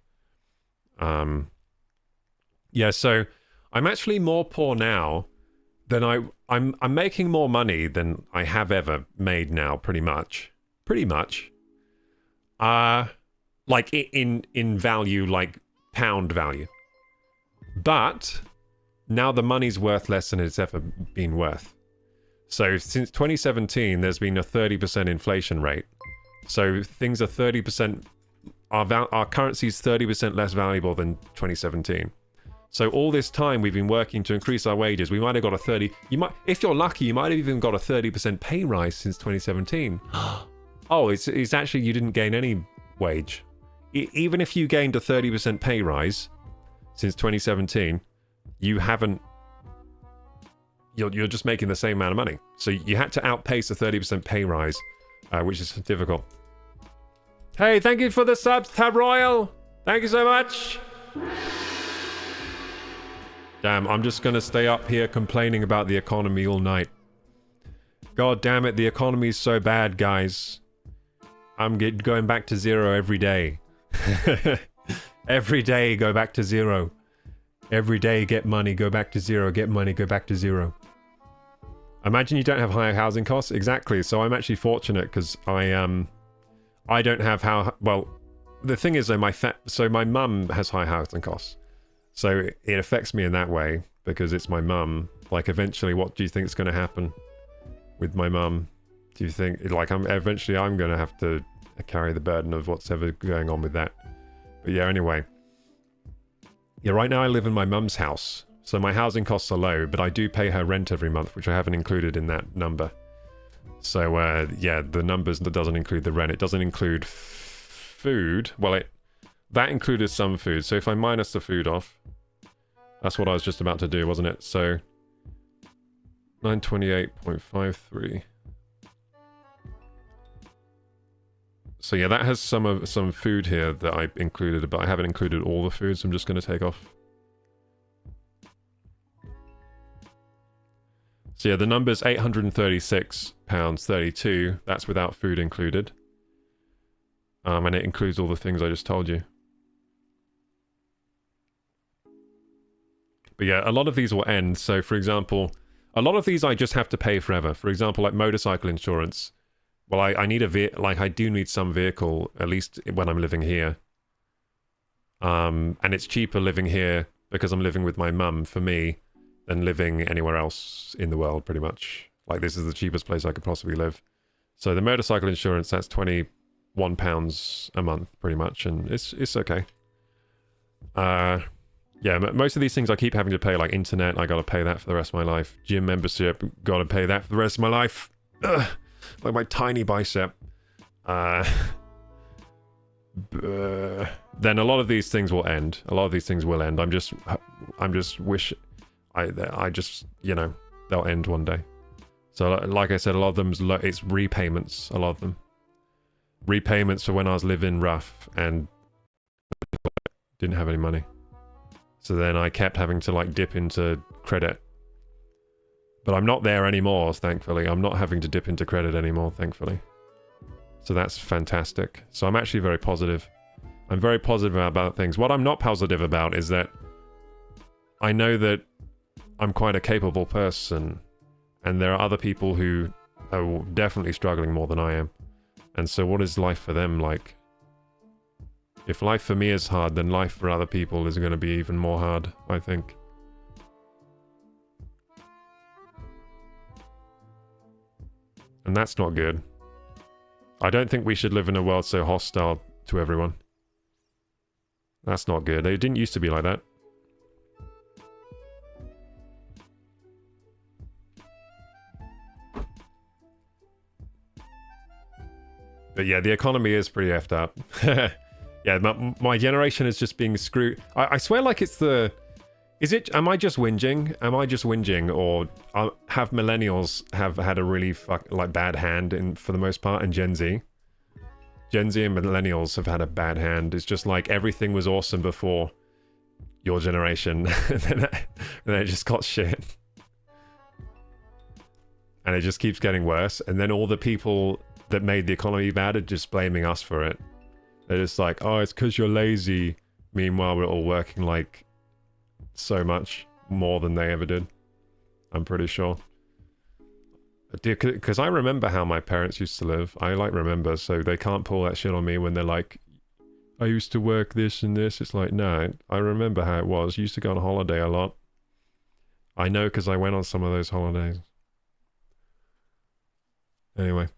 Yeah, so I'm actually more poor now than I'm making more money than I have ever made now, pretty much. Pretty much. Like in value, like pound value. But now the money's worth less than it's ever been worth. So since 2017, there's been a 30% inflation rate. So things are 30%, our currency's 30% less valuable than 2017. So all this time we've been working to increase our wages. We might have got a 30, if you're lucky, you might have even got a 30% pay rise since 2017. Oh, it's actually, you didn't gain any wage. Even if you gained a 30% pay rise since 2017, you haven't, you're just making the same amount of money. So you had to outpace a 30% pay rise, which is difficult. Hey, thank you for the subs, Tab Royal. Thank you so much. Damn, I'm just going to stay up here complaining about the economy all night. God damn it, the economy's so bad, guys. I'm going back to zero every day. Every day, go back to zero. Every day, get money, go back to zero. Get money, go back to zero. Imagine you don't have higher housing costs. Exactly. So I'm actually fortunate because I don't have well, the thing is though, so my mum has high housing costs. So it affects me in that way because it's my mum. Like eventually, what do you think is going to happen with my mum? Do you think, like, eventually I'm going to have to carry the burden of what's ever going on with that? But yeah, anyway. Yeah, right now I live in my mum's house. So my housing costs are low, but I do pay her rent every month, which I haven't included in that number. So, yeah, the numbers that doesn't include the rent. It doesn't include food. Well, that included some food. So if I minus the food off, that's what I was just about to do, wasn't it? So 928.53. So yeah, that has some food here that I included, but I haven't included all the food, so I'm just going to take off. So yeah, the number's £836.32. That's without food included. And it includes all the things I just told you. But yeah, a lot of these will end. So for example, a lot of these I just have to pay forever. For example, like motorcycle insurance. Well, I need I do need some vehicle, at least when I'm living here. And it's cheaper living here because I'm living with my mum, for me, than living anywhere else in the world, pretty much. Like, this is the cheapest place I could possibly live. So the motorcycle insurance, that's £21 a month, pretty much, and it's okay. Yeah, most of these things I keep having to pay, like internet, I gotta pay that for the rest of my life. Gym membership, gotta pay that for the rest of my life. Ugh. Like my tiny bicep. Then a lot of these things will end. A lot of these things will end. I just you know, they'll end one day. So like I said, a lot of them it's repayments. A lot of them. Repayments for when I was living rough and didn't have any money. So then I kept having to like dip into credit. But I'm not there anymore, thankfully. I'm not having to dip into credit anymore, thankfully. So that's fantastic. So I'm actually very positive. I'm very positive about things. What I'm not positive about is that I know that I'm quite a capable person, and there are other people who are definitely struggling more than I am. And so what is life for them like? If life for me is hard, then life for other people is going to be even more hard, I think. And that's not good. I don't think we should live in a world so hostile to everyone. That's not good. It didn't used to be like that. But yeah, the economy is pretty effed up. Yeah, my generation is just being screwed. I swear like it's the Is it? Am I just whinging? Am I just whinging, or have millennials have had a really bad hand in for the most part, and Gen Z? Gen Z and millennials have had a bad hand. It's just like everything was awesome before your generation, and then it just got shit, and it just keeps getting worse. And then all the people that made the economy bad are just blaming us for it. They're just like, oh, it's because you're lazy. Meanwhile, we're all working like so much more than they ever did. I'm pretty sure. Because I remember how my parents used to live. I remember, so they can't pull that shit on me when they're like, I used to work this and this. It's like, no, I remember how it was. You used to go on holiday a lot. I know because I went on some of those holidays. Anyway.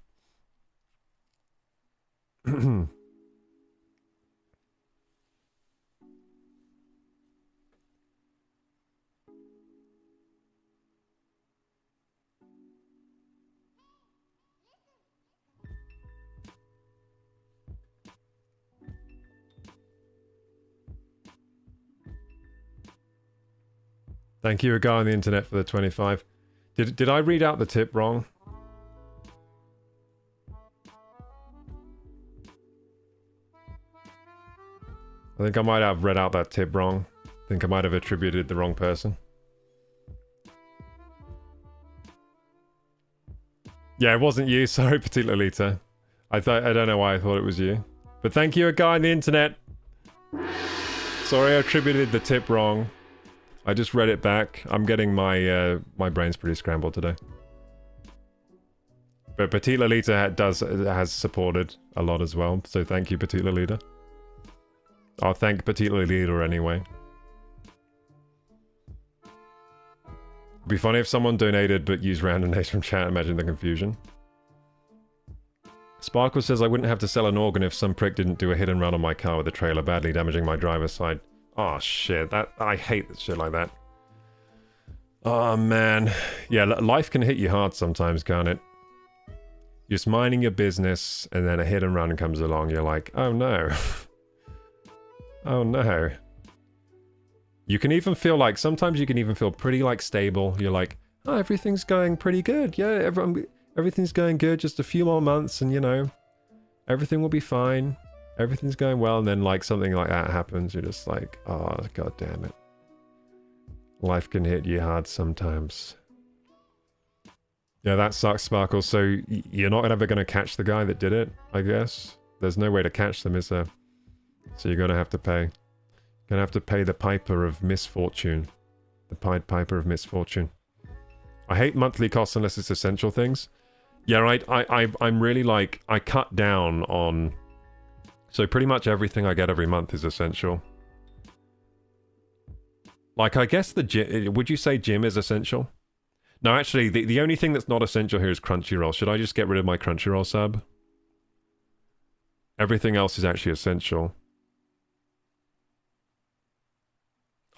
Thank you, a guy on the internet, for the 25. Did I read out the tip wrong? I think I might have read out that tip wrong. I think I might have attributed the wrong person. Yeah, it wasn't you. Sorry, Petite Lolita. I don't know why I thought it was you. But thank you, a guy on the internet. Sorry, I attributed the tip wrong. I just read it back. I'm getting my my brain's pretty scrambled today. But Petite Lolita has supported a lot as well, so thank you, Petite Lolita. I'll thank Petite Lolita anyway. It'd be funny if someone donated but used random names from chat. Imagine the confusion. Sparkle says I wouldn't have to sell an organ if some prick didn't do a hit and run on my car with a trailer, badly damaging my driver's side. Oh shit, I hate shit like that. Oh man. Yeah, life can hit you hard sometimes, can't it? You're just minding your business and then a hit and run comes along, you're like, oh no. Oh no. You can even feel like, sometimes you can even feel pretty stable. You're like, oh, everything's going pretty good. Yeah, everything's going good, just a few more months and you know, everything will be fine. Everything's going well, and then something like that happens. You're just like, oh, god damn it. Life can hit you hard sometimes. Yeah, that sucks, Sparkle. So you're not ever going to catch the guy that did it, I guess? There's no way to catch them, is there? So you're going to have to pay. You're going to have to pay the Piper of Misfortune. The Pied Piper of Misfortune. I hate monthly costs unless it's essential things. Yeah, right. I'm really I cut down on... So pretty much everything I get every month is essential. I guess the gym... Would you say gym is essential? No, actually, the only thing that's not essential here is Crunchyroll. Should I just get rid of my Crunchyroll sub? Everything else is actually essential.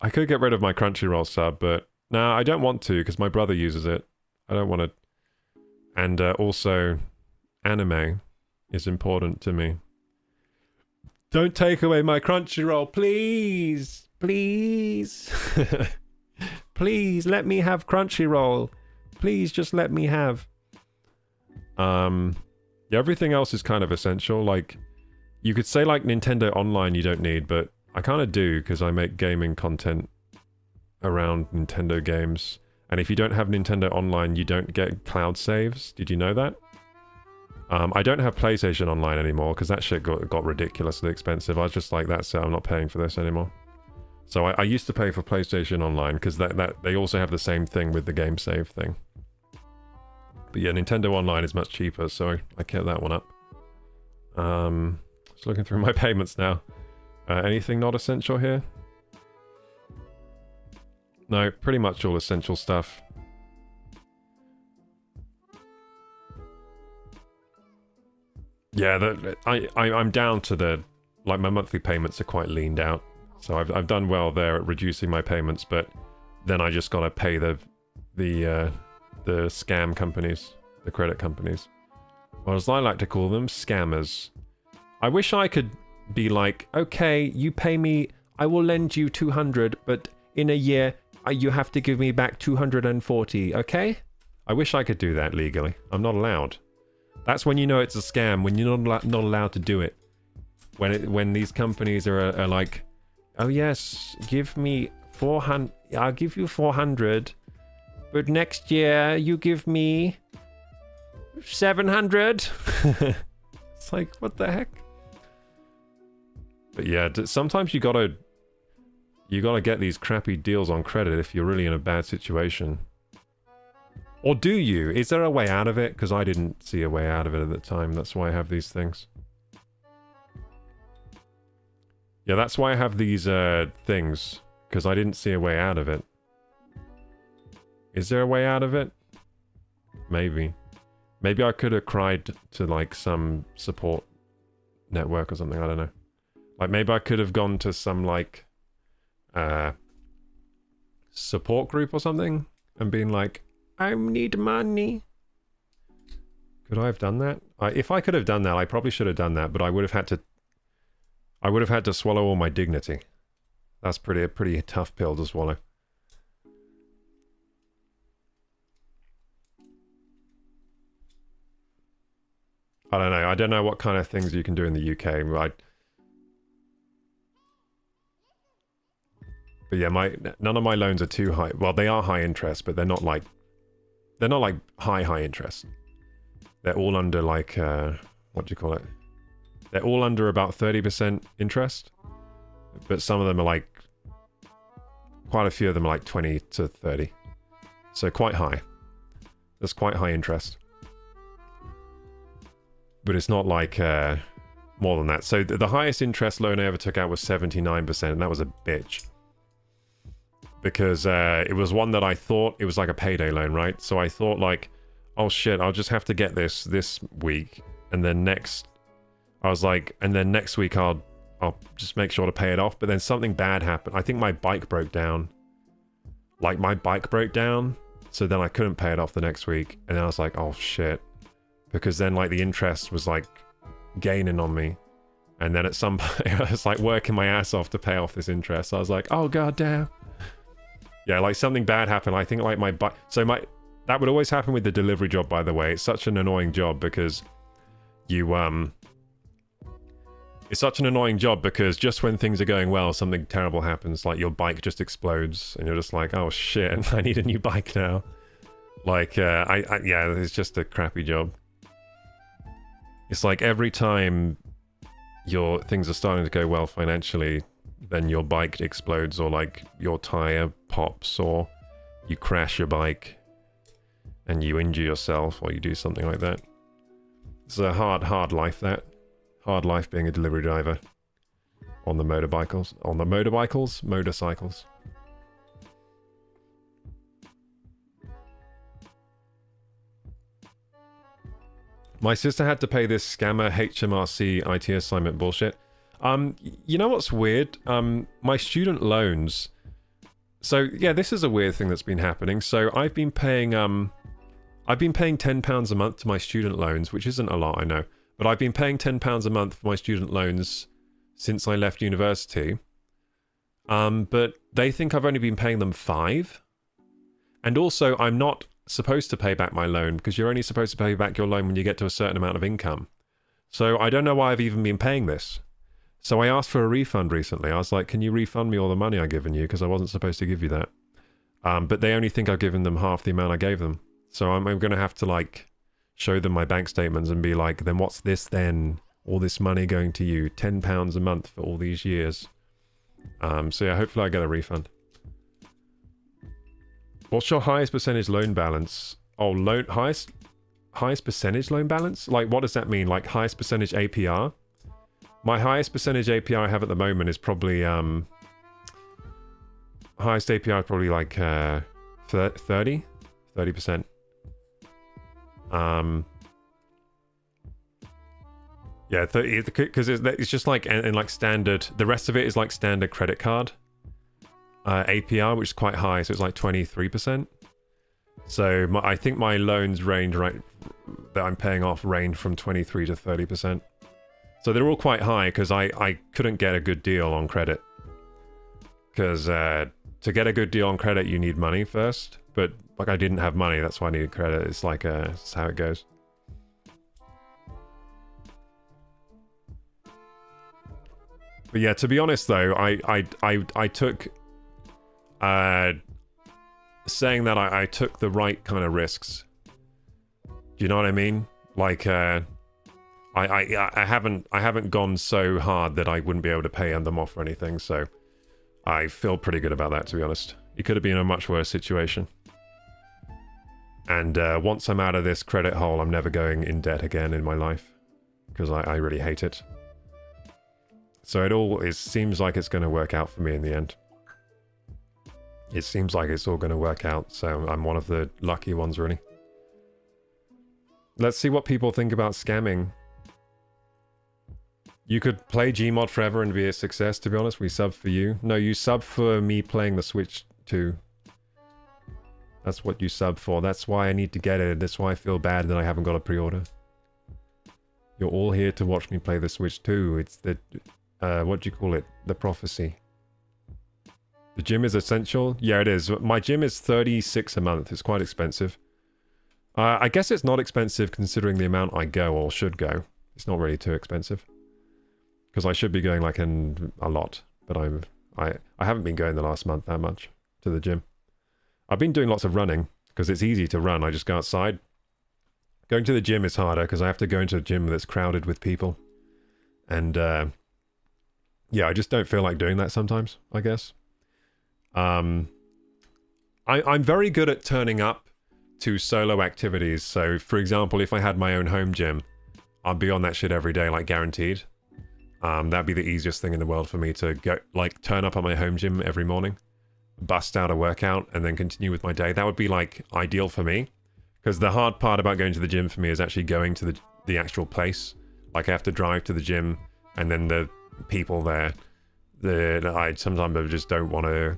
I could get rid of my Crunchyroll sub, but... No, I don't want to, because my brother uses it. I don't want to... And also, anime is important to me. Don't take away my Crunchyroll, please! Please! Please, let me have Crunchyroll. Please, just let me have. Yeah, everything else is kind of essential. You could say Nintendo Online you don't need, but I kind of do, because I make gaming content around Nintendo games. And if you don't have Nintendo Online, you don't get cloud saves. Did you know that? I don't have PlayStation Online anymore because that shit got ridiculously expensive. I was just like, that's it, I'm not paying for this anymore. So I used to pay for PlayStation Online because they also have the same thing with the game save thing. But yeah, Nintendo Online is much cheaper, so I kept that one up. Just looking through my payments now. Anything not essential here? No, pretty much all essential stuff. Yeah, I'm down to the... my monthly payments are quite leaned out. So I've done well there at reducing my payments, but then I just gotta pay the scam companies, the credit companies. Or as I like to call them, scammers. I wish I could be like, okay, you pay me, I will lend you 200, but in a year, you have to give me back 240, okay? I wish I could do that legally. I'm not allowed. That's when you know it's a scam, when you're not allowed to do it. When these companies are like, oh yes, give me 400, I'll give you 400, but next year you give me 700. It's like, what the heck? But yeah, sometimes you gotta get these crappy deals on credit if you're really in a bad situation. Or do you? Is there a way out of it? Because I didn't see a way out of it at the time. That's why I have these things. Yeah, that's why I have these things. Because I didn't see a way out of it. Is there a way out of it? Maybe. Maybe I could have cried to like some support network or something. I don't know. Like maybe I could have gone to some like support group or something and been like, I need money. Could I have done that? If I could have done that, I probably should have done that, but I would have had to swallow all my dignity. That's a pretty tough pill to swallow. I don't know. I don't know what kind of things you can do in the UK. But yeah, none of my loans are too high. Well, they are high interest, but they're not like high interest. They're all under like what do you call it? They're all under about 30% interest. But some of them are like, quite a few of them are like 20 to 30. So quite high. There's quite high interest. But it's not like more than that. So the highest interest loan I ever took out was 79%, and that was a bitch. Because it was one that I thought, it was like a payday loan, right? So I thought like, oh shit, I'll just have to get this week. And then next, I was like, and then next week I'll just make sure to pay it off. But then something bad happened. I think my bike broke down. Like my bike broke down. So then I couldn't pay it off the next week. And then I was like, oh shit. Because then like the interest was like gaining on me. And then at some point I was like working my ass off to pay off this interest. So I was like, oh god damn. Yeah, like something bad happened. I think like my bike. So that would always happen with the delivery job, by the way. It's such an annoying job because you it's such an annoying job because just when things are going well, something terrible happens. Like your bike just explodes and you're just like, oh shit, I need a new bike now. Like, yeah, it's just a crappy job. It's like every time your things are starting to go well financially, then your bike explodes or like your tire pops or you crash your bike and you injure yourself or you do something like that. It's a hard life, that. Hard life being a delivery driver on the motorcycles. My sister had to pay this scammer HMRC IT assignment bullshit. You know what's weird? My student loans. So yeah, this is a weird thing that's been happening. So I've been paying £10 a month to my student loans, which isn't a lot, I know. But I've been paying £10 a month for my student loans since I left university. But they think I've only been paying them £5. And also, I'm not supposed to pay back my loan because you're only supposed to pay back your loan when you get to a certain amount of income. So I don't know why I've even been paying this. So I asked for a refund recently. I was like, can you refund me all the money I've given you? Because I wasn't supposed to give you that. But they only think I've given them half the amount I gave them. So I'm going to have to like show them my bank statements and be like, then what's this then? All this money going to you, £10 a month for all these years. So yeah, hopefully I get a refund. What's your highest percentage loan balance? Oh, highest percentage loan balance? Like, what does that mean? Like, highest percentage APR? My highest percentage APR I have at the moment is probably, highest APR is probably like, 30%. Yeah, because it's just like in like standard. The rest of it is like standard credit card APR, which is quite high. So it's like 23%. So I think my loans range that I'm paying off range from 23 to 30%. So they're all quite high because I couldn't get a good deal on credit because to get a good deal on credit, you need money first. But like I didn't have money, that's why I needed credit. It's like it's how it goes. But yeah, to be honest though, I took saying that I took the right kind of risks. Do you know what I mean? Like I haven't gone so hard that I wouldn't be able to pay them off or anything, so I feel pretty good about that, to be honest. It could have been a much worse situation. And once I'm out of this credit hole, I'm never going in debt again in my life, because I really hate it. So it seems like it's going to work out for me in the end. It seems like it's all going to work out, so I'm one of the lucky ones, really. Let's see what people think about scamming. You could play Gmod forever and be a success, to be honest. We sub for you. No, you sub for me playing the Switch too. That's what you sub for. That's why I need to get it. That's why I feel bad that I haven't got a pre-order. You're all here to watch me play the Switch too. It's the... what do you call it? The prophecy. The gym is essential? Yeah, it is. My gym is $36 a month. It's quite expensive. I guess it's not expensive considering the amount I go or should go. It's not really too expensive. Because I should be going like a lot. But I haven't been going the last month that much to the gym. I've been doing lots of running because it's easy to run. I just go outside. Going to the gym is harder because I have to go into a gym that's crowded with people. And yeah, I just don't feel like doing that sometimes, I guess. I'm very good at turning up to solo activities. So, for example, if I had my own home gym, I'd be on that shit every day, like guaranteed. That'd be the easiest thing in the world for me to go, like, turn up at my home gym every morning, bust out a workout, and then continue with my day. That would be, like, ideal for me. Because the hard part about going to the gym for me is actually going to the actual place. Like, I have to drive to the gym, and then the people there, sometimes I just don't want to,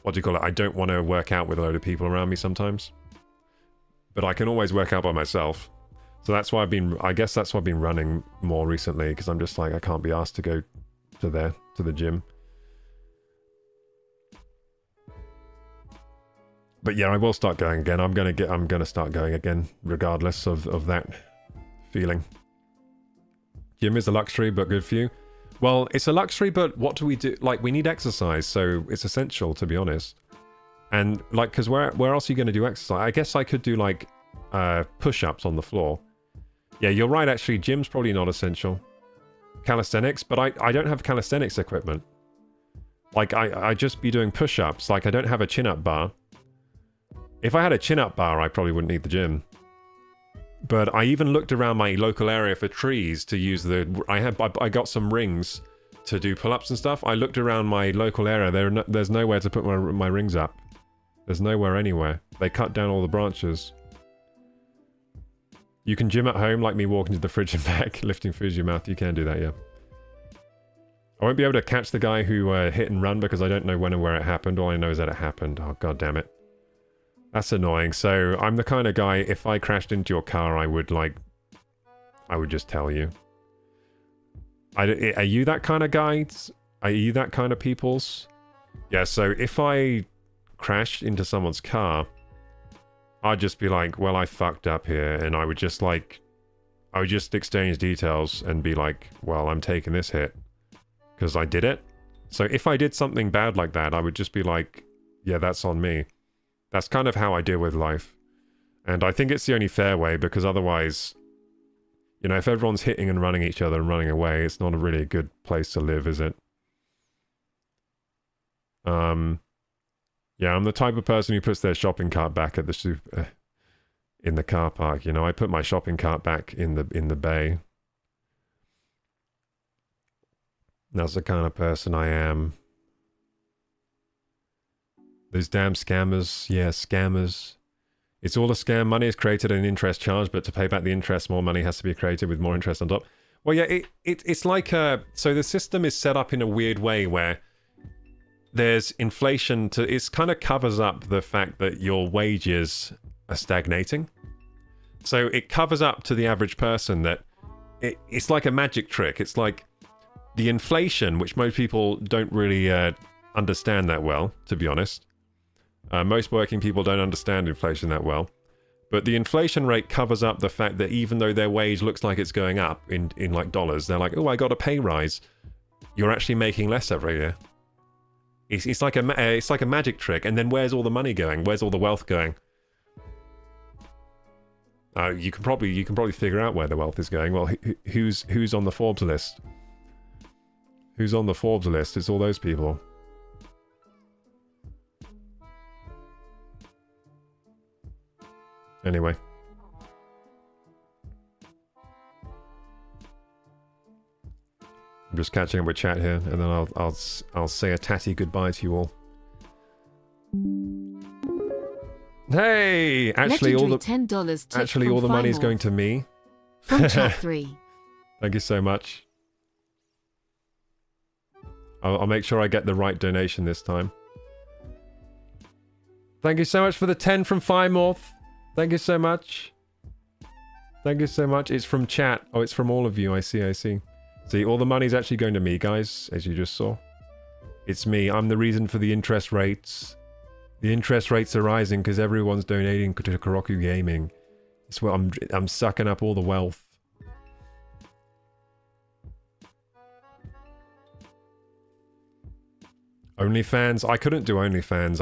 what do you call it? I don't want to work out with a load of people around me sometimes. But I can always work out by myself. So that's why I guess that's why I've been running more recently, because I'm just like, I can't be asked to go to the gym. But yeah, I will start going again. I'm gonna start going again, regardless of that feeling. Gym is a luxury, but good for you. Well, it's a luxury, but what do we do? Like, we need exercise, so it's essential, to be honest. And, like, because where else are you going to do exercise? I guess I could do, like, push-ups on the floor. Yeah, you're right, actually. Gym's probably not essential. Calisthenics, but I don't have calisthenics equipment. Like, I just be doing push-ups. Like, I don't have a chin-up bar. If I had a chin-up bar, I probably wouldn't need the gym. But I even looked around my local area for trees to use I got some rings to do pull-ups and stuff. I looked around my local area. There's nowhere to put my rings up. There's nowhere anywhere. They cut down all the branches. You can gym at home, like me walking to the fridge and back, lifting food to your mouth. You can do that, yeah. I won't be able to catch the guy who hit and run because I don't know when and where it happened. All I know is that it happened. Oh, god damn it. That's annoying. So I'm the kind of guy, if I crashed into your car, I would just tell you. Are you that kind of guys? Are you that kind of peoples? Yeah, so if I crashed into someone's car, I'd just be like, well, I fucked up here, and I would just exchange details and be like, well, I'm taking this hit because I did it. So if I did something bad like that, I would just be like, yeah, that's on me. That's kind of how I deal with life. And I think it's the only fair way, because otherwise, you know, if everyone's hitting and running each other and running away, it's not a really good place to live, is it? Yeah, I'm the type of person who puts their shopping cart back at the in the car park. You know, I put my shopping cart back in the bay. That's the kind of person I am. Those damn scammers. Yeah, scammers. It's all a scam. Money is created and interest charged, but to pay back the interest, more money has to be created with more interest on top. Well, yeah, it's like... so the system is set up in a weird way where there's inflation to... It kind of covers up the fact that your wages are stagnating. So it covers up to the average person that... It's like a magic trick. It's like the inflation, which most people don't really... understand that well, to be honest. Most working people don't understand inflation that well. But the inflation rate covers up the fact that even though their wage looks like it's going up in like dollars, they're like, oh, I got a pay rise. You're actually making less every year. It's like a magic trick. And then where's all the money going? Where's all the wealth going? You can probably figure out where the wealth is going. Well, who's on the Forbes list? Who's on the Forbes list? It's all those people. Anyway. I'm just catching up with chat here, and then I'll say a tatty goodbye to you all. Hey, actually all the $10 all the money's going to me. From chat 3. Thank you so much. I'll make sure I get the right donation this time. Thank you so much for the 10 from Firemorph. Thank you so much. Thank you so much. It's from chat. Oh, it's from all of you. I see. See, all the money's actually going to me, guys, as you just saw. It's me. I'm the reason for the interest rates. The interest rates are rising because everyone's donating to KorokuGaming. It's what I'm sucking up all the wealth. OnlyFans? I couldn't do OnlyFans.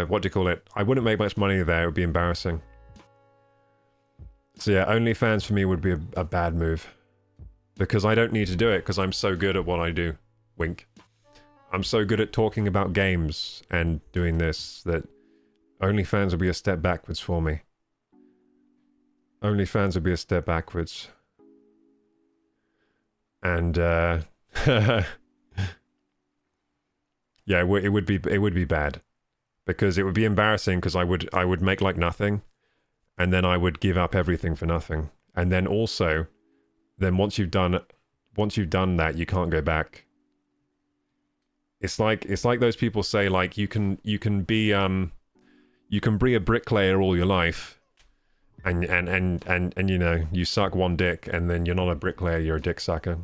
What do you call it? I wouldn't make much money there. It would be embarrassing. So yeah, OnlyFans for me would be a bad move. Because I don't need to do it because I'm so good at what I do. Wink. I'm so good at talking about games and doing this that OnlyFans would be a step backwards for me. OnlyFans would be a step backwards. And yeah, it would be bad. Because it would be embarrassing because I would make like nothing. And then I would give up everything for nothing. And then also, once you've done that, you can't go back. It's like those people say, like you can be a bricklayer all your life, and you know, you suck one dick, and then you're not a bricklayer, you're a dick sucker.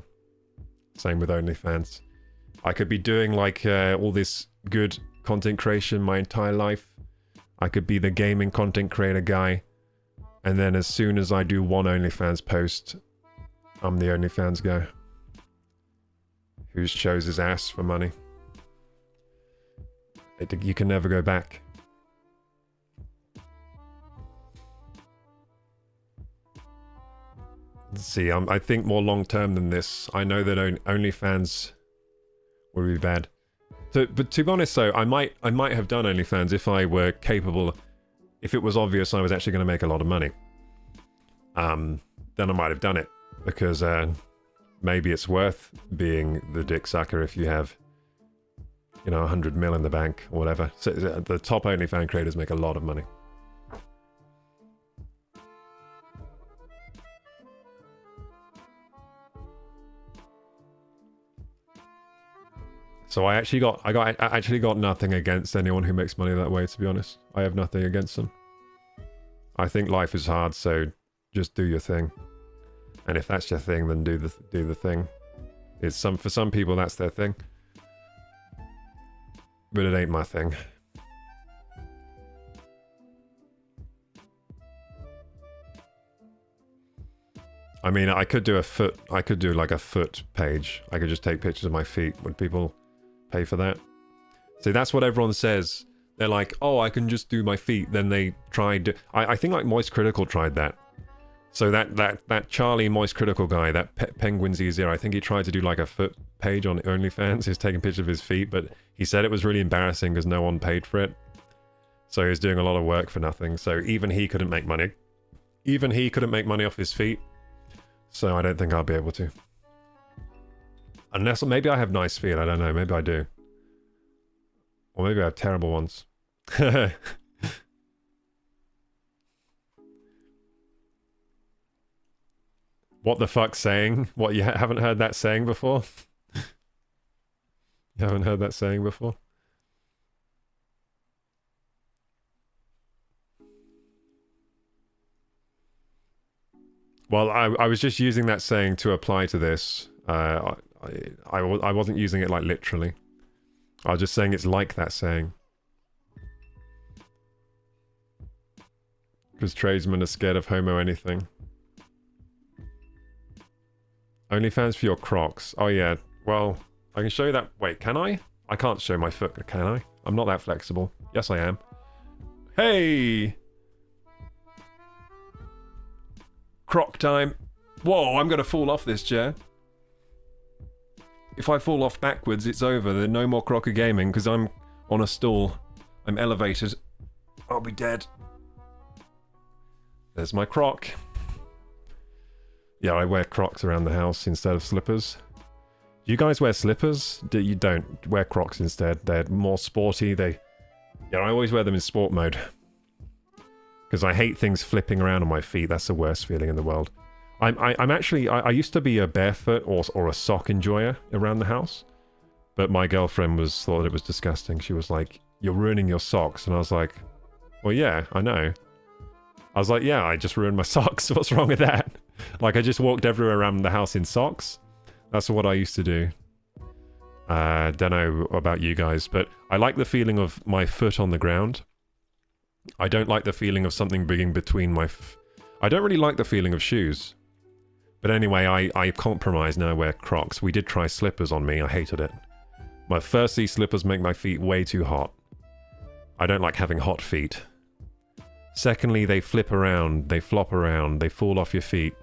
Same with OnlyFans. I could be doing like all this good content creation my entire life. I could be the gaming content creator guy. And then as soon as I do one OnlyFans post, I'm the OnlyFans guy. Who shows his ass for money. You can never go back. Let's see, I think more long term than this. I know that OnlyFans would be bad. But to be honest though, I might have done OnlyFans if I were capable. If it was obvious I was actually going to make a lot of money, then I might have done it. Because maybe it's worth being the dick sucker if you have, you know, 100 mil in the bank or whatever. So the top OnlyFans creators make a lot of money. So I actually got nothing against anyone who makes money that way, to be honest. I have nothing against them. I think life is hard, so just do your thing. And if that's your thing, then do the thing. For some people that's their thing. But it ain't my thing. I mean, I could do like a foot page. I could just take pictures of my feet. Would people pay for that? See, that's what everyone says. They're like, oh, I can just do my feet. Then they tried. I think like Moist Critical tried that. So that Charlie Moist Critical guy, that Penguin Z0, I think he tried to do like a foot page on OnlyFans. He was taking pictures of his feet, but he said it was really embarrassing because no one paid for it. So he was doing a lot of work for nothing. So even he couldn't make money. Even he couldn't make money off his feet. So I don't think I'll be able to. Unless, maybe I have nice feet, I don't know, maybe I do. Or maybe I have terrible ones. What the fuck saying? What, you haven't heard that saying before? You haven't heard that saying before? Well, I was just using that saying to apply to this. I wasn't using it like literally. I was just saying it's like that saying. Because tradesmen are scared of homo anything. OnlyFans for your Crocs. Oh yeah, well, I can show you that. Wait, can I? I can't show my foot, can I? I'm not that flexible. Yes, I am. Hey! Croc time. Whoa, I'm gonna fall off this chair. If I fall off backwards, it's over. There's no more KorokuGaming because I'm on a stool. I'm elevated. I'll be dead. There's my Croc. Yeah, I wear Crocs around the house instead of slippers. Do you guys wear slippers? You don't. Wear Crocs instead. They're more sporty. Yeah, I always wear them in sport mode. Because I hate things flipping around on my feet. That's the worst feeling in the world. I'm actually... I used to be a barefoot or a sock enjoyer around the house. But my girlfriend thought it was disgusting. She was like, you're ruining your socks. And I was like, well, yeah, I know. I was like, yeah, I just ruined my socks. What's wrong with that? Like, I just walked everywhere around the house in socks. That's what I used to do. Don't know about you guys, but I like the feeling of my foot on the ground. I don't like the feeling of something being between my... I don't really like the feeling of shoes. But anyway, I compromise now. I wear Crocs. We did try slippers on me. I hated it. Firstly, slippers make my feet way too hot. I don't like having hot feet. Secondly, they flip around, they flop around, they fall off your feet.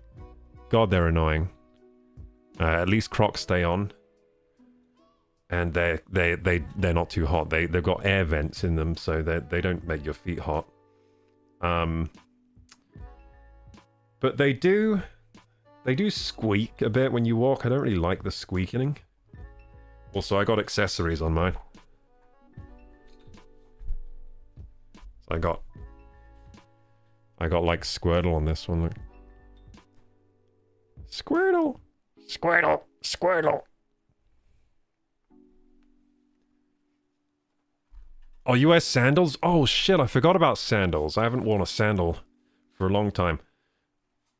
God, they're annoying. At least Crocs stay on. And they're not too hot. They've got air vents in them, so they don't make your feet hot. But they do squeak a bit when you walk. I don't really like the squeaking. Also, I got accessories on mine. So I got like Squirtle on this one. Look. Squirtle! Squirtle! Squirtle! Oh, you wear sandals? Oh shit, I forgot about sandals. I haven't worn a sandal for a long time.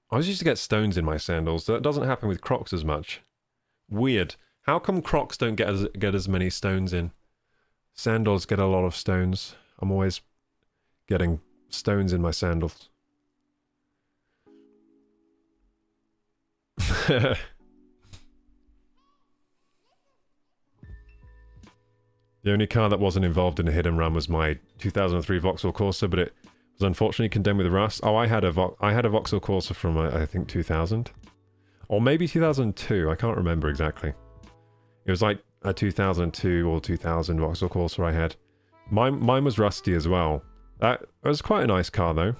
I always used to get stones in my sandals. That doesn't happen with Crocs as much. Weird. How come Crocs don't get as many stones in? Sandals get a lot of stones. I'm always getting stones in my sandals. The only car that wasn't involved in a hit and run was my 2003 Vauxhall Corsa, but it was unfortunately condemned with rust. Oh, I had a Vauxhall Corsa from I think 2000, or maybe 2002. I can't remember exactly. It was like a 2002 or 2000 Vauxhall Corsa I had. Mine was rusty as well. That was quite a nice car though.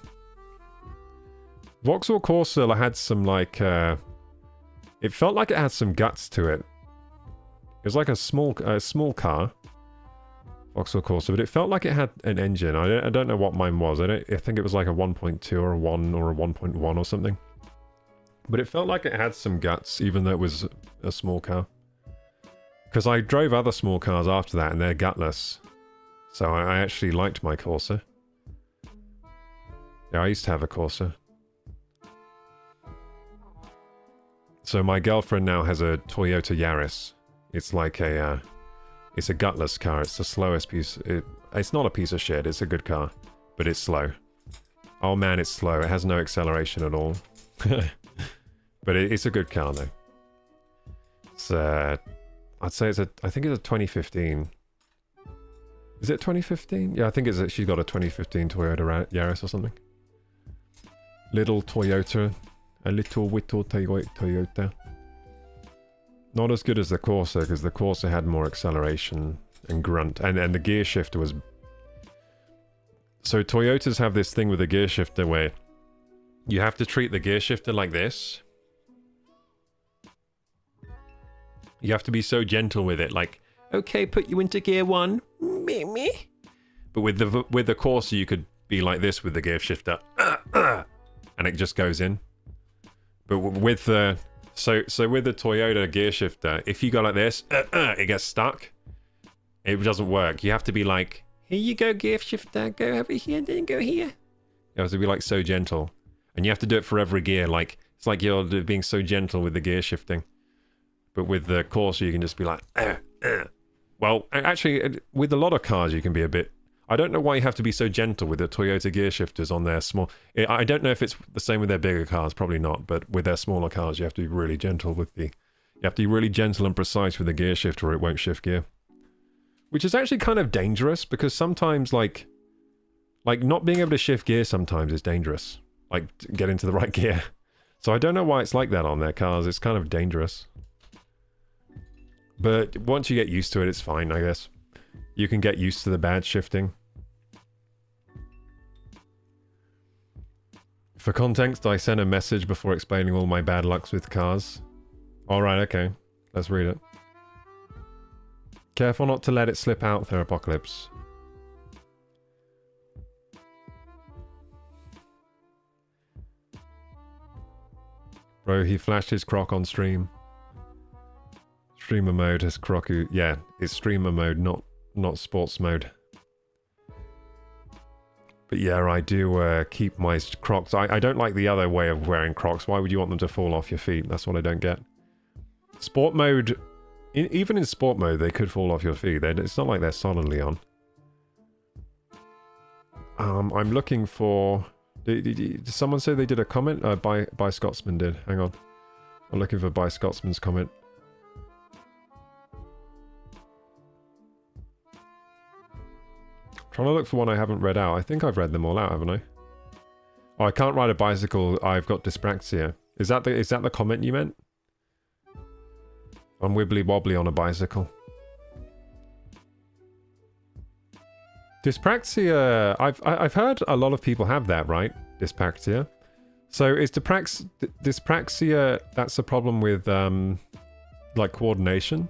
Vauxhall Corsa had some like it felt like it had some guts to it. It was like a small car. Vauxhall Corsa, but it felt like it had an engine. I don't know what mine was. I think it was like a 1.2 or a 1 or a 1.1 or something. But it felt like it had some guts, even though it was a small car. Because I drove other small cars after that, and they're gutless. So I actually liked my Corsa. Yeah, I used to have a Corsa. So my girlfriend now has a Toyota Yaris. It's like a... it's a gutless car. It's the slowest piece. It's not a piece of shit. It's a good car. But it's slow. Oh man, it's slow. It has no acceleration at all. But it's a good car though. It's I'd say I think it's a 2015. Is it 2015? Yeah, I think she's got a 2015 Toyota Yaris or something. Little Toyota. A little whittle Toyota. Not as good as the Corsa, because the Corsa had more acceleration and grunt. And the gear shifter was... So Toyotas have this thing with the gear shifter where you have to treat the gear shifter like this. You have to be so gentle with it, like, okay, put you into gear 1. Me. But with the Corsa, you could be like this with the gear shifter. And it just goes in. But with the... So with the Toyota gear shifter, if you go like this, it gets stuck. It doesn't work. You have to be like, here you go, gear shifter, go over here, then go here. You have to be like so gentle. And you have to do it for every gear. Like, it's like you're being so gentle with the gear shifting. But with the Corsa, you can just be like, Well, actually, with a lot of cars, you can be a bit... I don't know why you have to be so gentle with the Toyota gear shifters on their small... I don't know if it's the same with their bigger cars, probably not, but with their smaller cars, you have to be really gentle with the... You have to be really gentle and precise with the gear shift or it won't shift gear. Which is actually kind of dangerous, because sometimes, like not being able to shift gear sometimes is dangerous. Like, to get into the right gear. So I don't know why it's like that on their cars. It's kind of dangerous. But once you get used to it, it's fine, I guess. You can get used to the bad shifting. For context, I sent a message before explaining all my bad lucks with cars. Alright, okay. Let's read it. Careful not to let it slip out there, Apocalypse. Bro, he flashed his croc on stream. Streamer mode has Kroku. Yeah, it's streamer mode, not sports mode. But yeah, I do keep my Crocs. I don't like the other way of wearing Crocs. Why would you want them to fall off your feet? That's what I don't get. Sport mode, even in sport mode, they could fall off your feet. It's not like they're solidly on. I'm looking for... Did someone say they did a comment? By Scotsman did. Hang on. I'm looking for By Scotsman's comment. Trying to look for one I haven't read out. I think I've read them all out, haven't I? Oh, I can't ride a bicycle. I've got dyspraxia. Is that the comment you meant? I'm wibbly wobbly on a bicycle. Dyspraxia. I've heard a lot of people have that, right? Dyspraxia. So is dyspraxia? That's a problem with like coordination.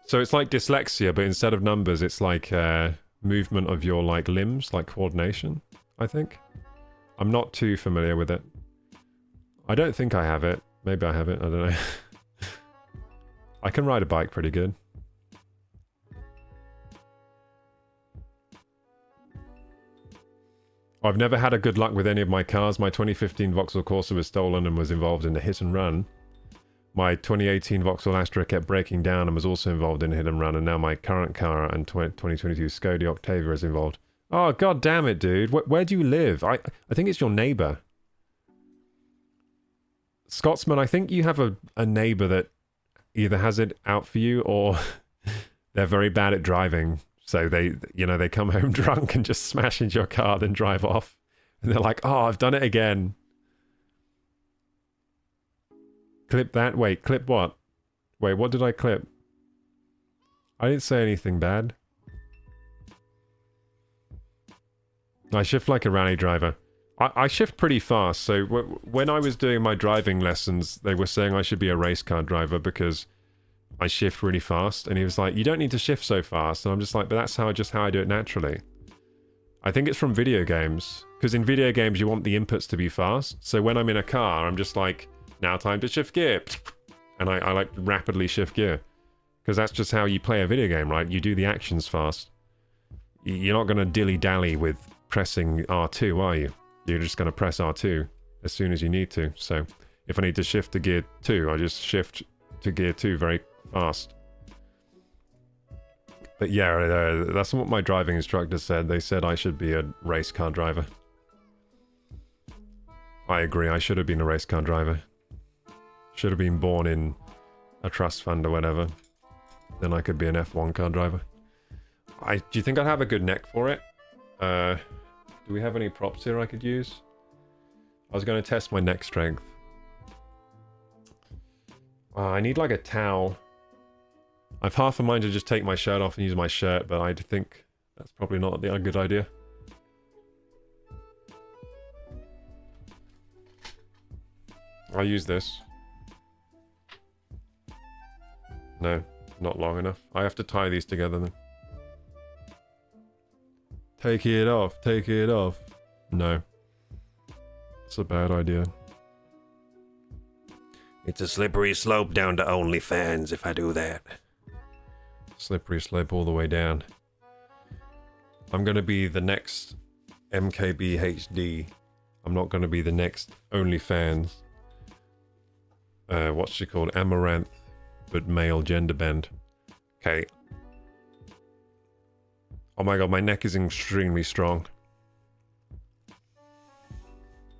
So it's like dyslexia, but instead of numbers, it's like movement of your like limbs, like coordination, I think. I'm not too familiar with it. I don't think I have it. Maybe I have it, I don't know. I can ride a bike pretty good. I've never had a good luck with any of my cars. My 2015 Vauxhall Corsa was stolen and was involved in a hit and run. My 2018 Vauxhall Astra kept breaking down and was also involved in a hit and run, and now my current car and 2022 Skoda Octavia is involved. Oh, god damn it, dude. Where do you live? I think it's your neighbour. Scotsman, I think you have a neighbour that either has it out for you or they're very bad at driving. So they come home drunk and just smash into your car, then drive off. And they're like, oh, I've done it again. Clip that? Wait, clip what? Wait, what did I clip? I didn't say anything bad. I shift like a rally driver. I shift pretty fast, so when I was doing my driving lessons, they were saying I should be a race car driver because I shift really fast. And he was like, you don't need to shift so fast. And I'm just like, but that's how I do it naturally. I think it's from video games. Because in video games, you want the inputs to be fast. So when I'm in a car, I'm just like, now time to shift gear. And I like rapidly shift gear. Because that's just how you play a video game, right? You do the actions fast. You're not going to dilly-dally with pressing R2, are you? You're just going to press R2 as soon as you need to. So if I need to shift to gear 2, I just shift to gear 2 very fast. But yeah, that's what my driving instructor said. They said I should be a race car driver. I agree, I should have been a race car driver. Should have been born in a trust fund or whatever. Then I could be an F1 car driver. Do you think I'd have a good neck for it? Do we have any props here I could use? I was going to test my neck strength. I need like a towel. I've half a mind to just take my shirt off and use my shirt, but I think that's probably not a good idea. I'll use this. No, not long enough. I have to tie these together then. Take it off, take it off. No. It's a bad idea. It's a slippery slope down to OnlyFans if I do that. Slippery slope all the way down. I'm going to be the next MKB HD I'm not going to be the next OnlyFans. What's she called? Amaranth, but male gender bend. Okay. Oh my god, my neck is extremely strong.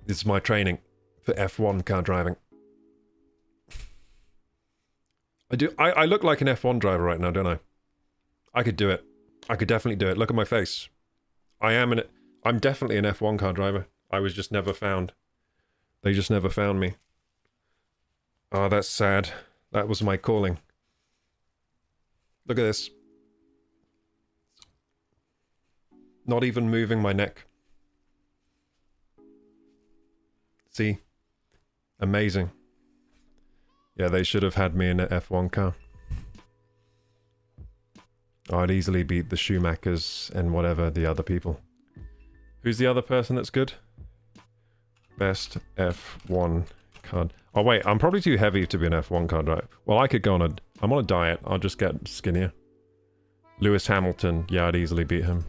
This is my training for F1 car driving. I look like an F1 driver right now, don't I? I could do it. I could definitely do it. Look at my face. I'm definitely an F1 car driver. I was just never found. They just never found me. Oh, that's sad. That was my calling. Look at this. Not even moving my neck. See? Amazing. Yeah, they should have had me in an F1 car. I'd easily beat the Schumachers and whatever the other people. Who's the other person that's good? Best F1 card. Oh wait, I'm probably too heavy to be an F1 card, right? Well, I could go on a... I'm on a diet. I'll just get skinnier. Lewis Hamilton. Yeah, I'd easily beat him.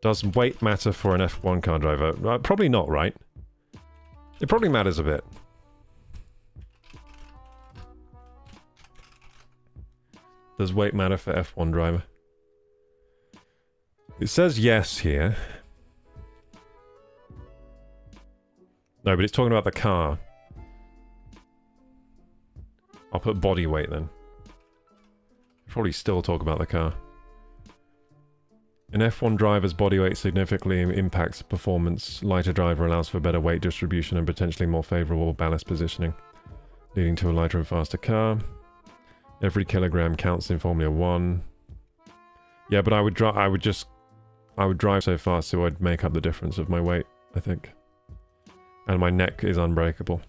Does weight matter for an F1 car driver? Probably not, right? It probably matters a bit. Does weight matter for F1 driver? It says yes here. No, but it's talking about the car. I'll put body weight then. Probably still talk about the car. An F1 driver's body weight significantly impacts performance. Lighter driver allows for better weight distribution and potentially more favorable ballast positioning, leading to a lighter and faster car. Every kilogram counts in Formula 1. Yeah, but I would drive so fast so I'd make up the difference of my weight, I think. And my neck is unbreakable.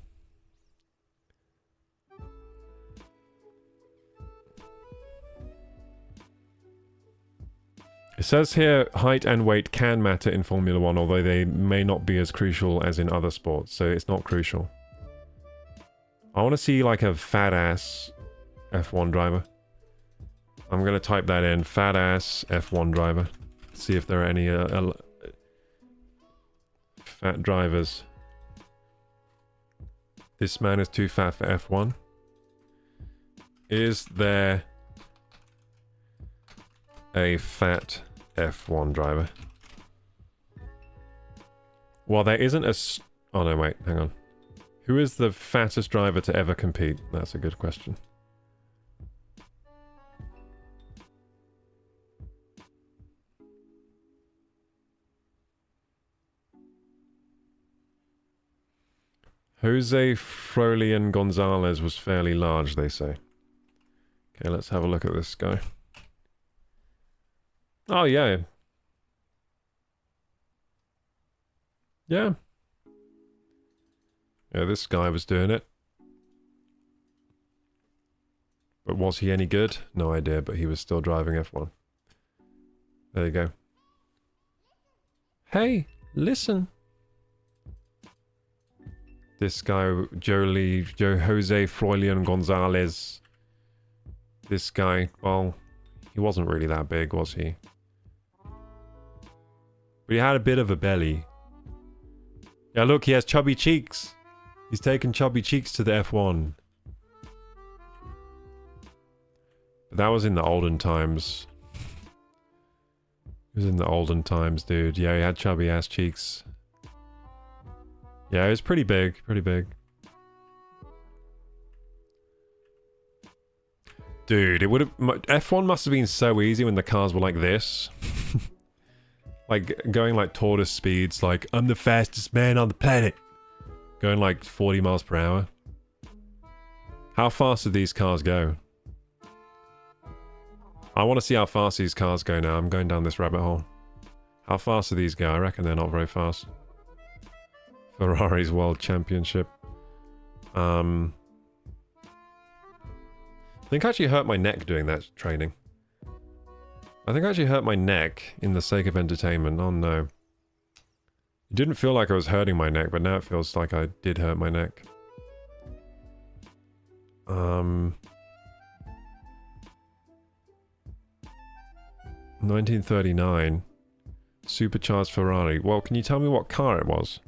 It says here, height and weight can matter in Formula 1, although they may not be as crucial as in other sports, so it's not crucial. I want to see like a fat-ass F1 driver. I'm going to type that in, fat-ass F1 driver. See if there are any fat drivers. This man is too fat for F1. Is there a fat F1 driver? Well, there isn't a... Oh no, wait, hang on. Who is the fattest driver to ever compete? That's a good question. Jose Frolian Gonzalez was fairly large, they say. Okay, let's have a look at this guy. Oh, yeah. Yeah. Yeah, this guy was doing it. But was he any good? No idea, but he was still driving F1. There you go. Hey, listen. This guy, Jose Frolian Gonzalez. This guy, well, he wasn't really that big, was he? But he had a bit of a belly. Yeah, look, he has chubby cheeks. He's taken chubby cheeks to the F1. But that was in the olden times. It was in the olden times, dude. Yeah, he had chubby ass cheeks. Yeah, it was pretty big, pretty big. Dude, it would have... F1 must have been so easy when the cars were like this. Like, going like tortoise speeds, like, I'm the fastest man on the planet. Going like 40 miles per hour. How fast do these cars go? I want to see how fast these cars go now. I'm going down this rabbit hole. How fast do these go? I reckon they're not very fast. Ferrari's World Championship. I think I actually hurt my neck doing that training. I think I actually hurt my neck in the sake of entertainment. Oh no. It didn't feel like I was hurting my neck, but now it feels like I did hurt my neck. 1939. Supercharged Ferrari. Well, can you tell me what car it was?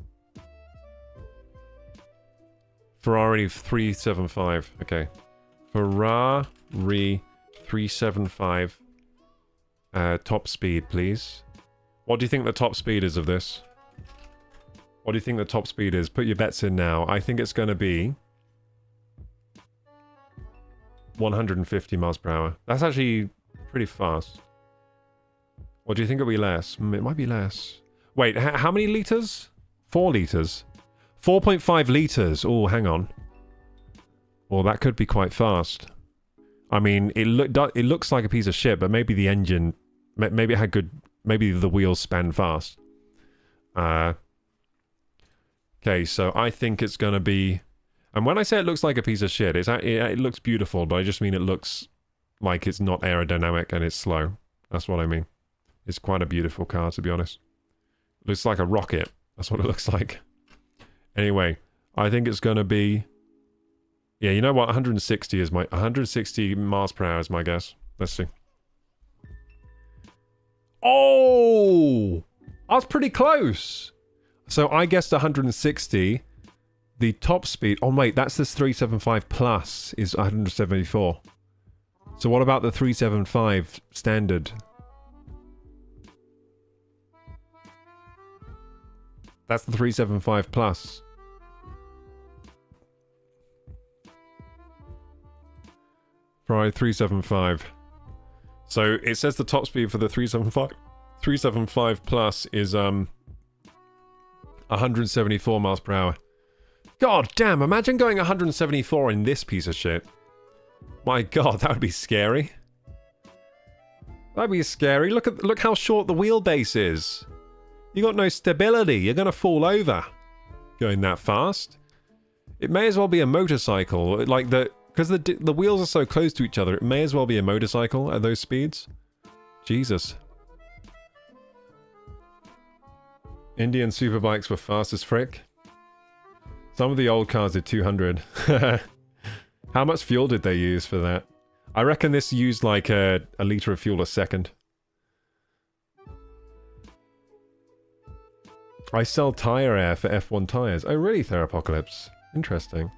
Ferrari 375. Okay. Ferrari 375. Top speed, please. What do you think the top speed is of this? What do you think the top speed is? Put your bets in now. I think it's going to be 150 miles per hour. That's actually pretty fast. Or do you think it'll be less? It might be less. Wait, how many liters? 4 liters. 4.5 liters. Oh, hang on. Well, that could be quite fast. I mean, it looks like a piece of shit, but maybe the engine, maybe it had good, maybe the wheels span fast. Okay, so I think it's gonna be, and when I say it looks like a piece of shit, it looks beautiful, but I just mean it looks like it's not aerodynamic and it's slow. That's what I mean. It's quite a beautiful car, to be honest. It looks like a rocket. That's what it looks like. Anyway, I think it's gonna be, yeah, you know what? 160 miles per hour is my guess. Let's see. Oh, I was pretty close. So I guessed 160. The top speed... Oh, wait, that's this 375 plus is 174. So what about the 375 standard? That's the 375 plus. Right, 375. So it says the top speed for the 375 plus is 174 miles per hour. God damn, imagine going 174 in this piece of shit. My god, that would be scary. That'd be scary. Look how short the wheelbase is. You got no stability. You're gonna fall over going that fast. It may as well be a motorcycle. Like because the wheels are so close to each other, it may as well be a motorcycle at those speeds. Jesus. Indian superbikes were fast as frick. Some of the old cars did 200. How much fuel did they use for that? I reckon this used like a litre of fuel a second. I sell tyre air for F1 tyres. Oh really, Therapocalypse? Interesting.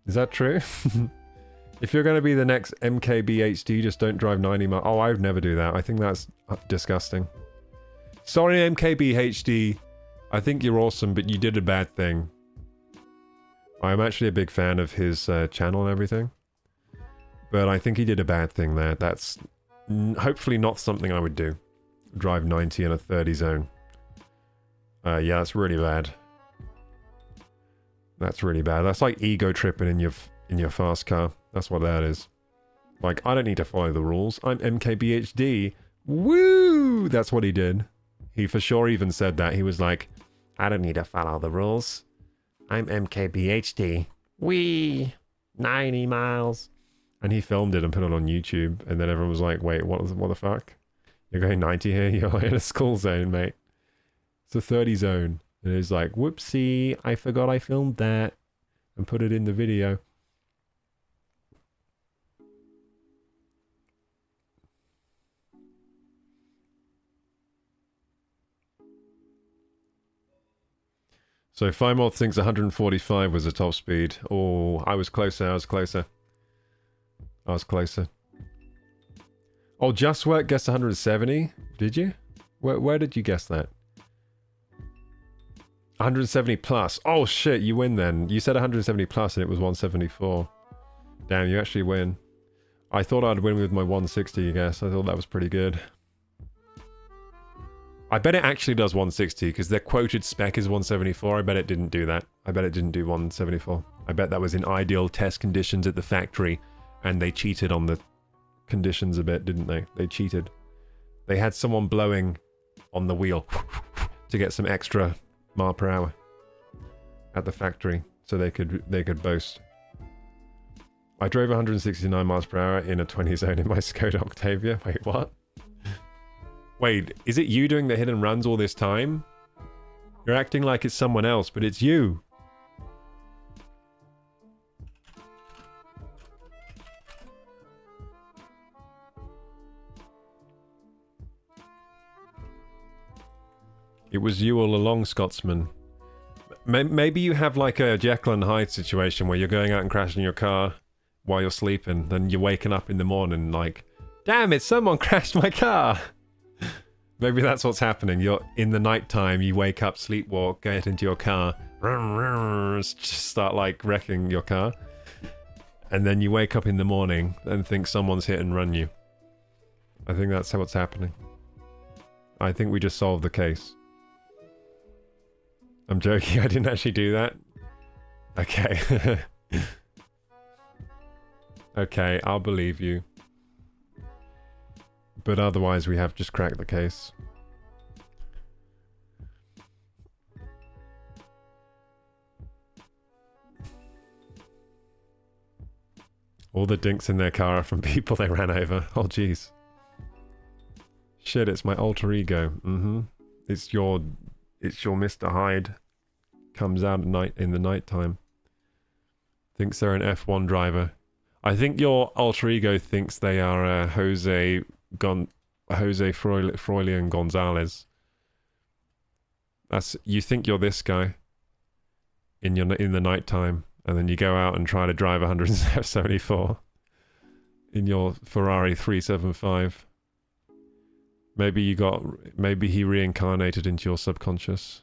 Is that true? If you're going to be the next MKBHD, just don't drive 90 miles. Oh, I would never do that. I think that's disgusting. Sorry, MKBHD. I think you're awesome, but you did a bad thing. I'm actually a big fan of his channel and everything. But I think he did a bad thing there. That's hopefully not something I would do. Drive 90 in a 30 zone. Yeah, that's really bad. That's really bad. That's like ego tripping in your fast car. That's what that is. Like, I don't need to follow the rules. I'm MKBHD. Woo! That's what he did. He for sure even said that. He was like, I don't need to follow the rules. I'm MKBHD. Wee! 90 miles. And he filmed it and put it on YouTube. And then everyone was like, wait, what the fuck? You're going 90 here? You're in a school zone, mate. It's a 30 zone. And it's like, whoopsie, I forgot I filmed that. And put it in the video. So Firemouth thinks 145 was the top speed. Oh, I was closer, I was closer. I was closer. Oh, Just Work guessed 170? Did you? Where did you guess that? 170 plus. Oh shit, you win then. You said 170 plus and it was 174. Damn, you actually win. I thought I'd win with my 160 guess. I thought that was pretty good. I bet it actually does 160 because their quoted spec is 174. I bet it didn't do that. I bet it didn't do 174. I bet that was in ideal test conditions at the factory and they cheated on the conditions a bit, didn't they? They cheated. They had someone blowing on the wheel to get some extra mile per hour at the factory so they could boast. I drove 169 miles per hour in a 20 zone in my Skoda Octavia. Wait, what? Wait, is it you doing the hit and runs all this time? You're acting like it's someone else, but it's you. It was you all along, Scotsman. Maybe you have like a Jekyll and Hyde situation where you're going out and crashing your car while you're sleeping, then you're waking up in the morning like, damn it, someone crashed my car. Maybe that's what's happening. You're in the nighttime, you wake up, sleepwalk, get into your car, just start like wrecking your car. And then you wake up in the morning and think someone's hit and run you. I think that's what's happening. I think we just solved the case. I'm joking, I didn't actually do that. Okay. Okay, I'll believe you. But otherwise we have just cracked the case. All the dinks in their car are from people they ran over. Oh jeez. Shit, it's my alter ego. It's your Mr. Hyde. Comes out at night in the nighttime. Thinks they're an F1 driver. I think your alter ego thinks they are Jose Froilian Gonzalez. You think you're this guy in the nighttime, and then you go out and try to drive 174 in your Ferrari 375. Maybe he reincarnated into your subconscious.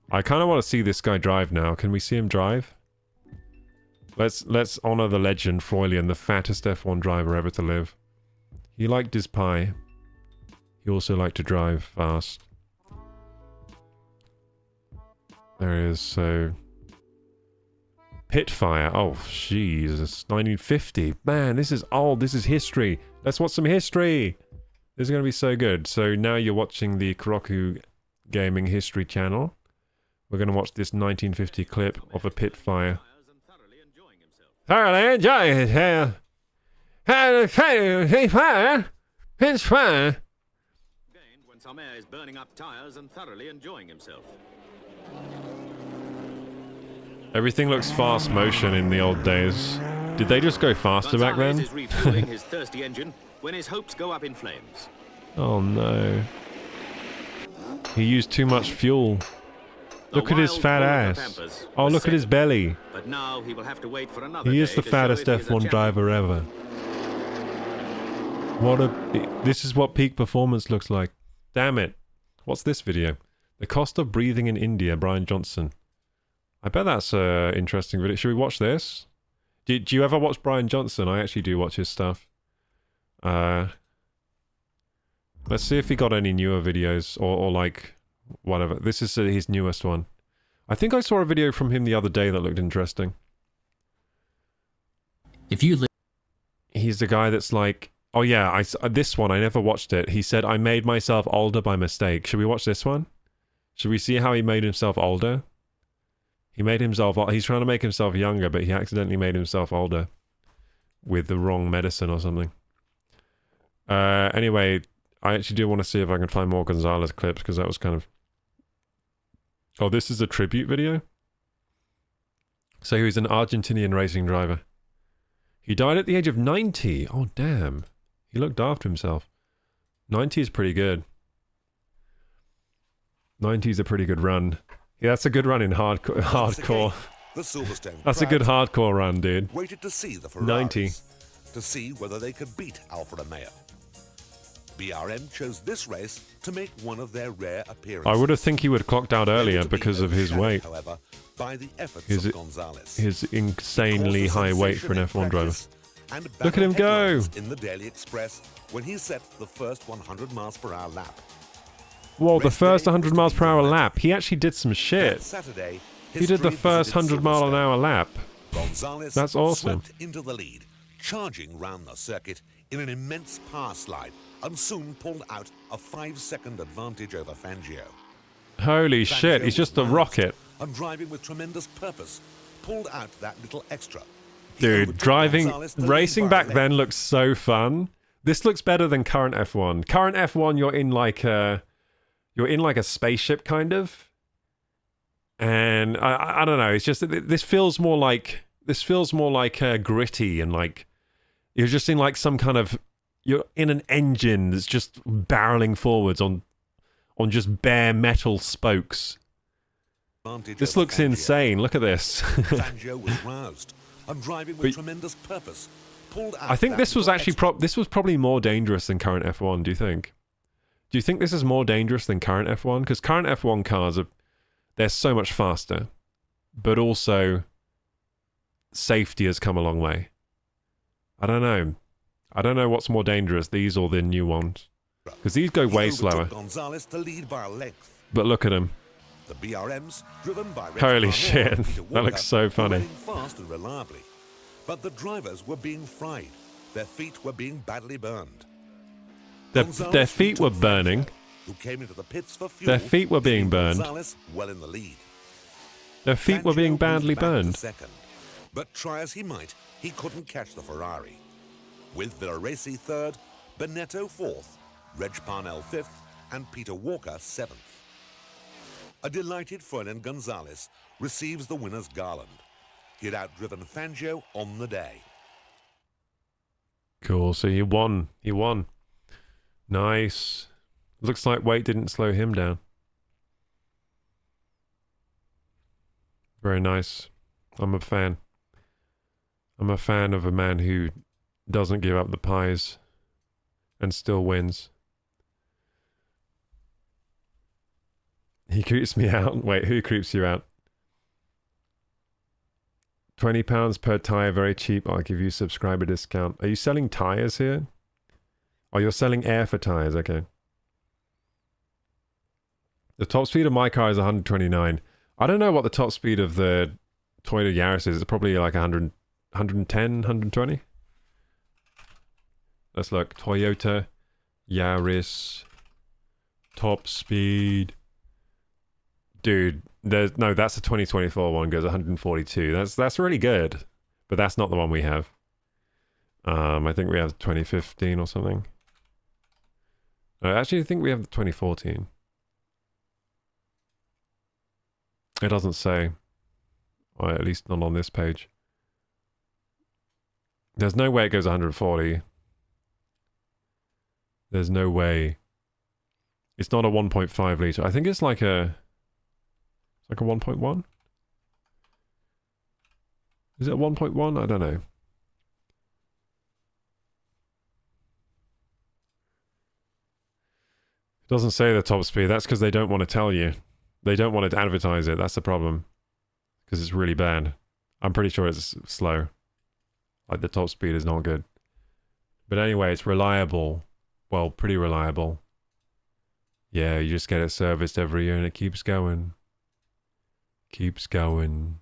I kind of want to see this guy drive now. Can we see him drive? Let's honor the legend, Froilian, the fattest F1 driver ever to live. He liked his pie. He also liked to drive fast. There he is, so... Pitfire. Oh, Jesus. 1950. Man, this is old. This is history. Let's watch some history. This is going to be so good. So now you're watching the KorokuGaming History channel. We're going to watch this 1950 clip of a pitfire. Thoroughly enjoying it here. Pitfire. When some air is burning up tires and thoroughly enjoying himself. Everything looks fast motion in the old days. Did they just go faster back then? Is refueling his thirsty engine when his hopes go up in flames. Oh no. He used too much fuel. Look at his fat ass. Oh, look at his belly. But now he will have to wait for another He is the fattest F1 driver ever. This is what peak performance looks like. Damn it. What's this video? The cost of breathing in India, Brian Johnson. I bet that's an interesting video. Should we watch this? Do you ever watch Brian Johnson? I actually do watch his stuff. Let's see if he got any newer videos or like whatever. This is his newest one. I think I saw a video from him the other day that looked interesting. He's the guy that's like, oh yeah, this one, I never watched it. He said, I made myself older by mistake. Should we watch this one? Should we see how he made himself older? He made himself, he's trying to make himself younger, but he accidentally made himself older with the wrong medicine or something. Anyway, I actually do want to see if I can find more Gonzalez clips, because that was kind of... Oh, this is a tribute video? So he was an Argentinian racing driver. He died at the age of 90. Oh, damn. He looked after himself. 90 is pretty good. 90 is a pretty good run. Yeah, that's a good run in hardcore. That's a good hardcore run, dude. Waited to see the Ferraris, 90. to see whether they could beat Alfa Romeo. BRM chose this race to make one of their rare appearances. I would have think he would have clocked out earlier because of his weight. However, by the efforts of Gonzalez. His insanely high weight for an F1 driver. Look at him go! In the Daily Express when he set the first 100 miles per hour lap. Whoa, the first 100 miles per hour lap. He actually did some shit. Saturday, he did the first 100 mile an hour lap. Gonzalez That's awesome. swept into the lead, charging round the circuit in an immense power slide, and soon pulled out a 5-second advantage over Fangio. Holy shit, he's just a rocket. And driving with tremendous purpose, pulled out that little extra. Dude, racing back then looks so fun. This looks better than current F1. Current F1, you're in like a spaceship kind of. And I don't know, it's just this feels more like gritty, and like you're just in like some kind of, you're in an engine that's just barreling forwards on on just bare metal spokes. This looks insane. Look at this. Fangio was roused and driving with tremendous purpose. Pulled out I think this was actually this was probably more dangerous than current F1. Do you think? Do you think this is more dangerous than current F1? Because current F1 cars they're so much faster, but also safety has come a long way. I don't know. I don't know what's more dangerous, these or the new ones, because these go way slower. Gonzalez to lead by a length. But look at them. The BRMs, driven by Holy shit, that looks so funny. Fast and reliably. But the drivers were being fried. Their feet were being badly burned. Their feet were burning. Who came into the pits for fuel, Their feet were being burned. Gonzalez well in the lead. Their feet were being badly burned. Second. But try as he might, he couldn't catch the Ferrari. With Villaresi third, Benetto fourth, Reg Parnell fifth, and Peter Walker seventh. A delighted Fernand Gonzalez receives the winner's garland. He had outdriven Fangio on the day. Cool, so he won. He won. Nice. Looks like weight didn't slow him down. Very nice. I'm a fan. I'm a fan of a man who doesn't give up the pies and still wins. He creeps me out. Wait, who creeps you out? £20 per tyre, very cheap. I'll give you a subscriber discount. Are you selling tyres here? Oh, you're selling air for tyres, okay. The top speed of my car is 129. I don't know what the top speed of the Toyota Yaris is. It's probably like 100, 110, 120. Let's look. Toyota Yaris top speed. Dude, that's a 2024 one, goes 142. That's really good, but that's not the one we have. I think we have 2015 or something. Actually, I think we have the 2014. It doesn't say, or at least not on this page. There's no way it goes 140. There's no way. It's not a 1.5 litre. I think it's like a 1.1? Is it a 1.1? I don't know. It doesn't say the top speed. That's because they don't want to tell you. They don't want to advertise it. That's the problem. Because it's really bad. I'm pretty sure it's slow. Like the top speed is not good. But anyway, it's reliable. Well, pretty reliable. Yeah, you just get it serviced every year and it keeps going. Keeps going.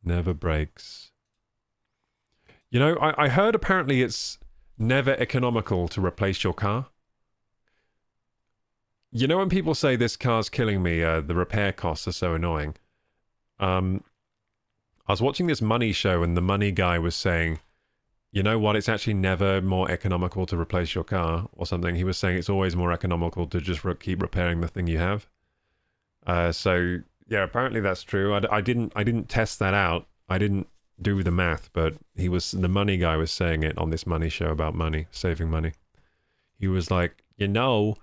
Never breaks. You know, I heard apparently it's never economical to replace your car. You know when people say this car's killing me, the repair costs are so annoying. I was watching this money show and the money guy was saying, you know what, it's actually never more economical to replace your car or something. He was saying it's always more economical to just keep repairing the thing you have. So yeah, apparently that's true. I didn't test that out. I didn't do the math, but the money guy was saying it on this money show about money, saving money. He was like, you know,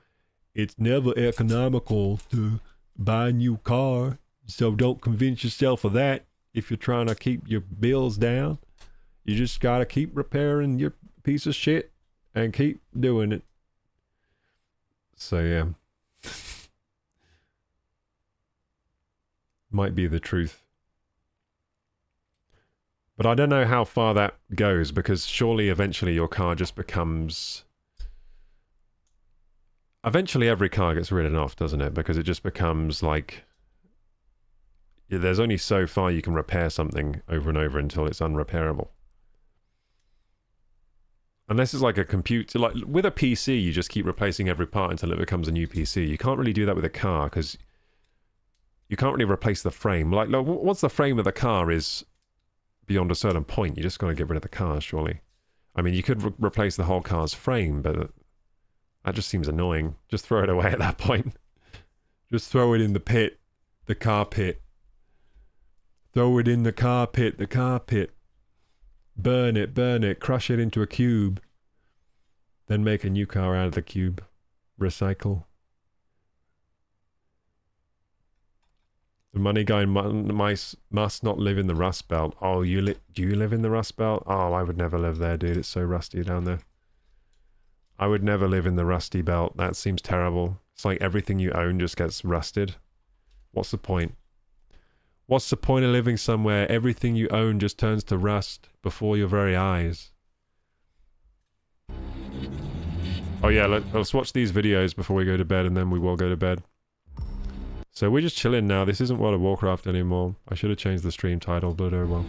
it's never economical to buy a new car, so don't convince yourself of that if you're trying to keep your bills down. You just gotta keep repairing your piece of shit and keep doing it. So yeah. Might be the truth. But I don't know how far that goes, because surely eventually your car just becomes... Eventually every car gets written off, doesn't it? Because it just becomes like... There's only so far you can repair something over and over until it's unrepairable. Unless it's like a computer... Like with a PC, you just keep replacing every part until it becomes a new PC. You can't really do that with a car, because you can't really replace the frame. Like once the frame of the car is beyond a certain point, you just got to get rid of the car, surely. I mean, you could replace the whole car's frame, but that just seems annoying. Just throw it away at that point. Just throw it in the pit. The car pit. Throw it in the car pit. The car pit. Burn it, crush it into a cube. Then make a new car out of the cube. Recycle. The money guy must not live in the Rust Belt. Oh, do you live in the Rust Belt? Oh, I would never live there, dude. It's so rusty down there. I would never live in the Rusty Belt. That seems terrible. It's like everything you own just gets rusted. What's the point? What's the point of living somewhere everything you own just turns to rust before your very eyes? Oh yeah, let's watch these videos before we go to bed, and then we will go to bed. So we're just chilling now. This isn't World of Warcraft anymore. I should have changed the stream title, but oh well.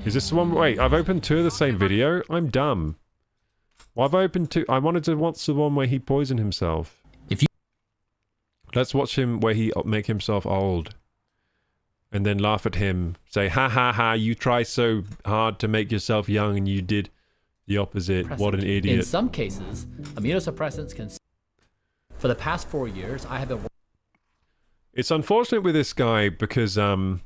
Is this the one? Wait, I've opened 2 of the same video? I'm dumb. Well, I've opened 2. I wanted to watch the one where he poisoned himself. Let's watch him where he make himself old. And then laugh at him. Say, ha ha ha, you try so hard to make yourself young and you did the opposite. What an idiot. In some cases, immunosuppressants can... For the past 4 years, I have been... It's unfortunate with this guy because, how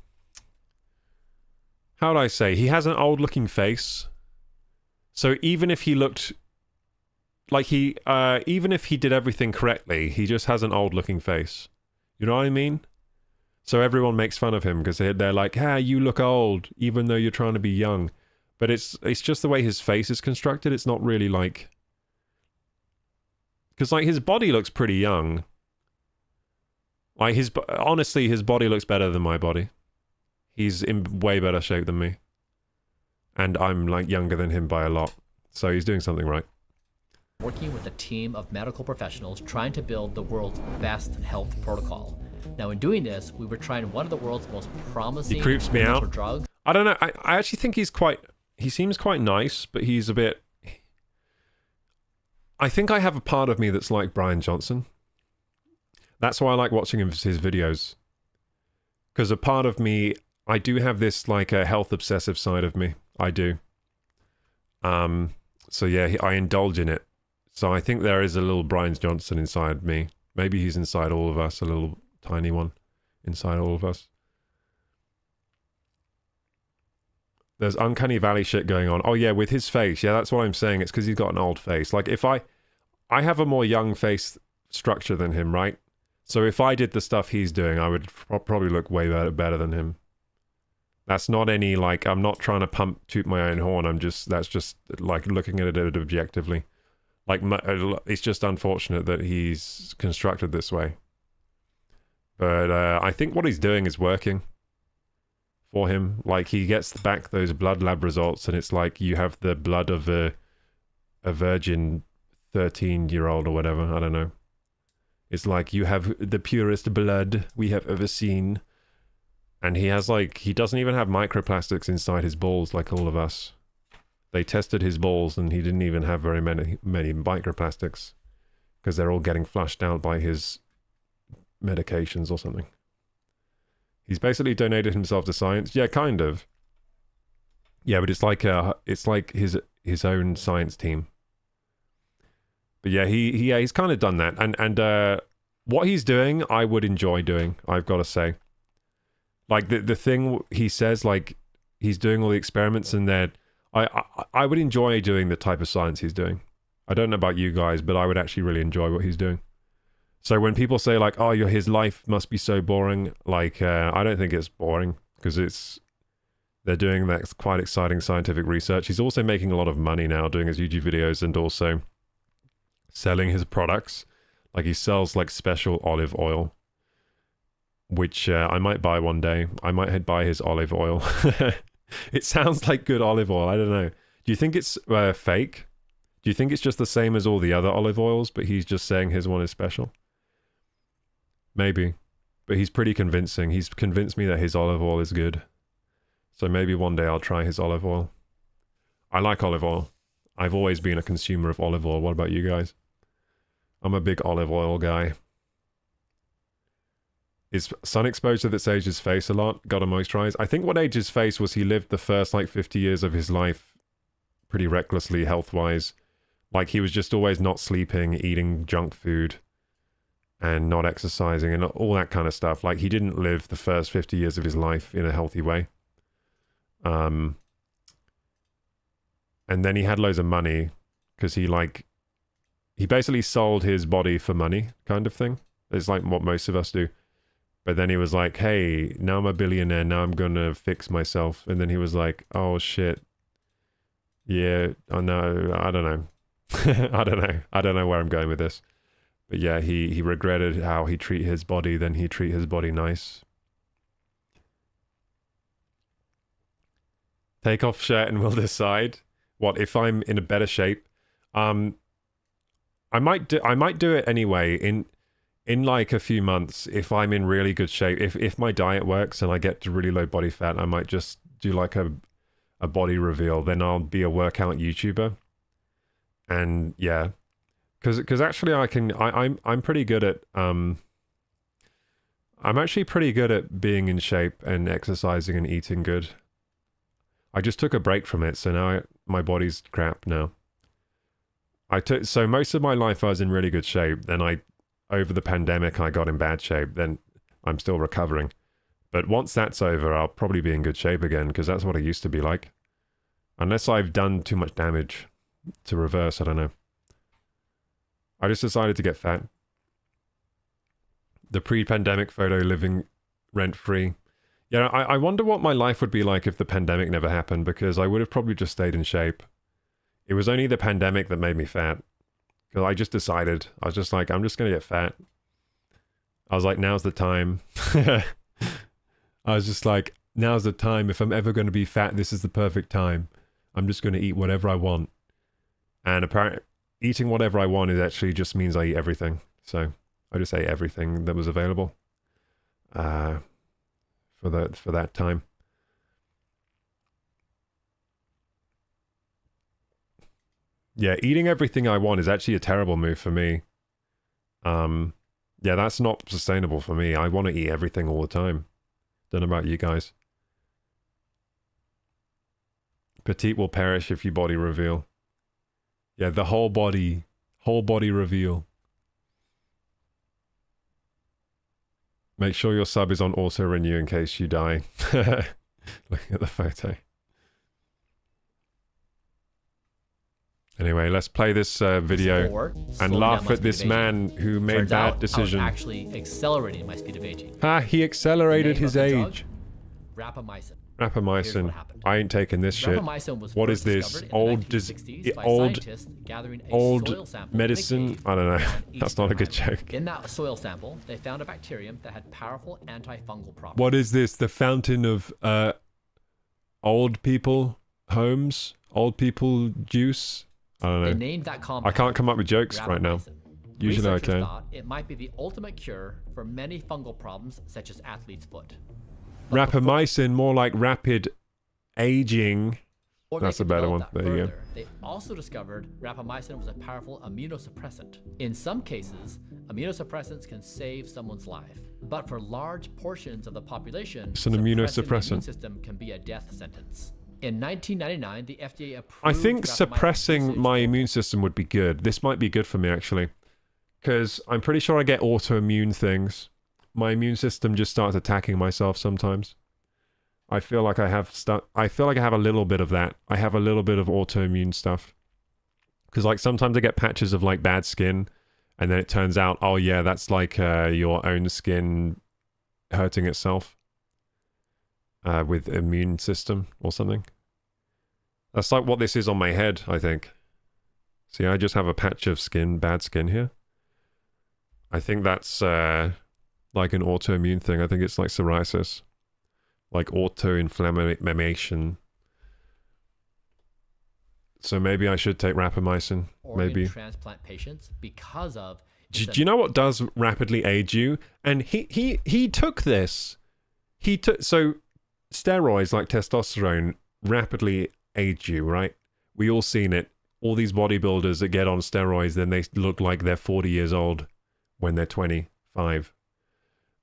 would I say? He has an old-looking face. So even if he looked... Like even if he did everything correctly, he just has an old-looking face. You know what I mean? So everyone makes fun of him because they're like, "Ah, you look old," even though you're trying to be young. But it's just the way his face is constructed. It's not really like... Because like his body looks pretty young. Like honestly, his body looks better than my body. He's in way better shape than me. And I'm like younger than him by a lot. So he's doing something right. Working with a team of medical professionals trying to build the world's best health protocol. Now in doing this, we were trying one of the world's most promising... He creeps me out. Drugs. I don't know. I actually think he's quite... He seems quite nice, but he's a bit... I think I have a part of me that's like Brian Johnson. That's why I like watching his videos. Because a part of me... I do have this like a health obsessive side of me. I do. So yeah, I indulge in it. So I think there is a little Brian Johnson inside me. Maybe he's inside all of us, a little tiny one inside all of us. There's uncanny valley shit going on. Oh yeah, with his face. Yeah, that's what I'm saying. It's because he's got an old face. Like if I have a more young face structure than him, right? So if I did the stuff he's doing, I would probably look way better than him. That's not any like, I'm not trying to toot my own horn. That's just like looking at it objectively. Like, it's just unfortunate that he's constructed this way. But I think what he's doing is working for him. Like, he gets back those blood lab results, and it's like you have the blood of a virgin 13-year-old or whatever. I don't know. It's like you have the purest blood we have ever seen. And he has, like, he doesn't even have microplastics inside his balls like all of us. They tested his balls and he didn't even have very many microplastics because they're all getting flushed out by his medications or something. He's basically donated himself to science. Yeah, kind of. Yeah, but it's like his own science team. But yeah, he's kind of done that. And what he's doing, I would enjoy doing, I've got to say. Like the thing he says, like he's doing all the experiments and that I would enjoy doing the type of science he's doing. I don't know about you guys, but I would actually really enjoy what he's doing. So when people say like, oh, his life must be so boring, like I don't think it's boring because they're doing that quite exciting scientific research. He's also making a lot of money now doing his YouTube videos and also selling his products. Like he sells like special olive oil, which I might buy one day. I might buy his olive oil. It sounds like good olive oil. I don't know. Do you think it's fake? Do you think it's just the same as all the other olive oils, but he's just saying his one is special? Maybe. But he's pretty convincing. He's convinced me that his olive oil is good. So maybe one day I'll try his olive oil. I like olive oil. I've always been a consumer of olive oil. What about you guys? I'm a big olive oil guy. Is sun exposure that's aged his face a lot? Gotta moisturize. I think what aged his face was he lived the first like 50 years of his life pretty recklessly health-wise. Like he was just always not sleeping, eating junk food, and not exercising and all that kind of stuff. Like he didn't live the first 50 years of his life in a healthy way. And then he had loads of money because he basically sold his body for money kind of thing. It's like what most of us do. But then he was like, hey, now I'm a billionaire, now I'm gonna fix myself. And then he was like, oh shit. Yeah, oh no, I don't know. I don't know where I'm going with this. But yeah, he regretted how he treat his body, then he treat his body nice. Take off shirt and we'll decide. What if I'm in a better shape? I might do it anyway in like a few months if I'm in really good shape. If my diet works and I get to really low body fat, I might just do like a body reveal. Then I'll be a workout YouTuber. And yeah, because actually I'm pretty good at I'm actually pretty good at being in shape and exercising and eating good. I just took a break from it, so now my body's crap now. So most of my life I was in really good shape. Then over the pandemic I got in bad shape. Then I'm still recovering. But once that's over, I'll probably be in good shape again, because that's what I used to be like. Unless I've done too much damage to reverse, I don't know. I just decided to get fat. The pre-pandemic photo, living rent-free. Yeah, I wonder what my life would be like if the pandemic never happened, because I would have probably just stayed in shape. It was only the pandemic that made me fat. Because I just decided, I was just like, I'm just going to get fat. I was like, now's the time. I was just like, now's the time. If I'm ever going to be fat, this is the perfect time. I'm just going to eat whatever I want. And apparently, eating whatever I want, it actually just means I eat everything. So I just ate everything that was available for that time. Yeah, eating everything I want is actually a terrible move for me. Yeah, that's not sustainable for me. I want to eat everything all the time. Don't know about you guys. Petite will perish if you body reveal. Yeah, the whole body reveal. Make sure your sub is on auto renew in case you die. Looking at the photo. Anyway, let's play this video and laugh at this man who made bad decision. Actually accelerating my speed of aging. Ah, he accelerated his age. Rapamycin. Rapamycin. I ain't taking this shit. What is this? Old medicine? I don't know. That's not a good joke. In that soil sample, they found a bacterium that had powerful antifungal properties. What is this? The fountain of old people homes? Old people juice? I don't know. They named that compound. I can't come up with jokes right now. Usually I can. Thought it might be the ultimate cure for many fungal problems such as athlete's foot. Rapamycin, more like rapid aging. That's a better one. There you go. They also discovered rapamycin was a powerful immunosuppressant. In some cases, immunosuppressants can save someone's life. But for large portions of the population, it's an immunosuppressant. The immune system can be a death sentence. In 1999, the FDA approved. I think suppressing my immune system would be good. This might be good for me, actually. Because I'm pretty sure I get autoimmune things. My immune system just starts attacking myself sometimes. I feel like I have a little bit of that. I have a little bit of autoimmune stuff. Because like sometimes I get patches of like bad skin. And then it turns out, oh yeah, that's like your own skin hurting itself. With immune system or something. That's like what this is on my head, I think. See, I just have a patch of skin, bad skin here. I think that's like an autoimmune thing. I think it's like psoriasis. Like auto-inflammation. So maybe I should take rapamycin. Maybe. Transplant patients because of. Do you know what does rapidly age you? And he took this. So steroids like testosterone rapidly age you, right? We all seen it. All these bodybuilders that get on steroids, then they look like they're 40 years old when they're 25.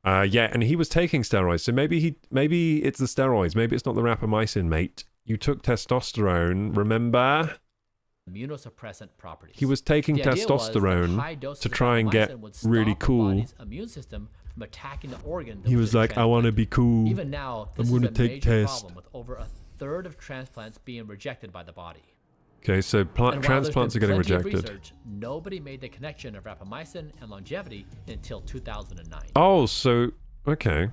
Yeah, and he was taking steroids, so maybe it's the steroids. Maybe it's not the rapamycin, mate. You took testosterone, remember? Immunosuppressant properties. He was taking testosterone to try and get really cool. Immune system from attacking the organ. He was like, I want to be cool. Even now, this I'm is going to take test. problem with over a third of transplants being rejected by the body. Okay, so transplants are getting rejected. Research, nobody made the connection of rapamycin and longevity until 2009. Oh, so Okay.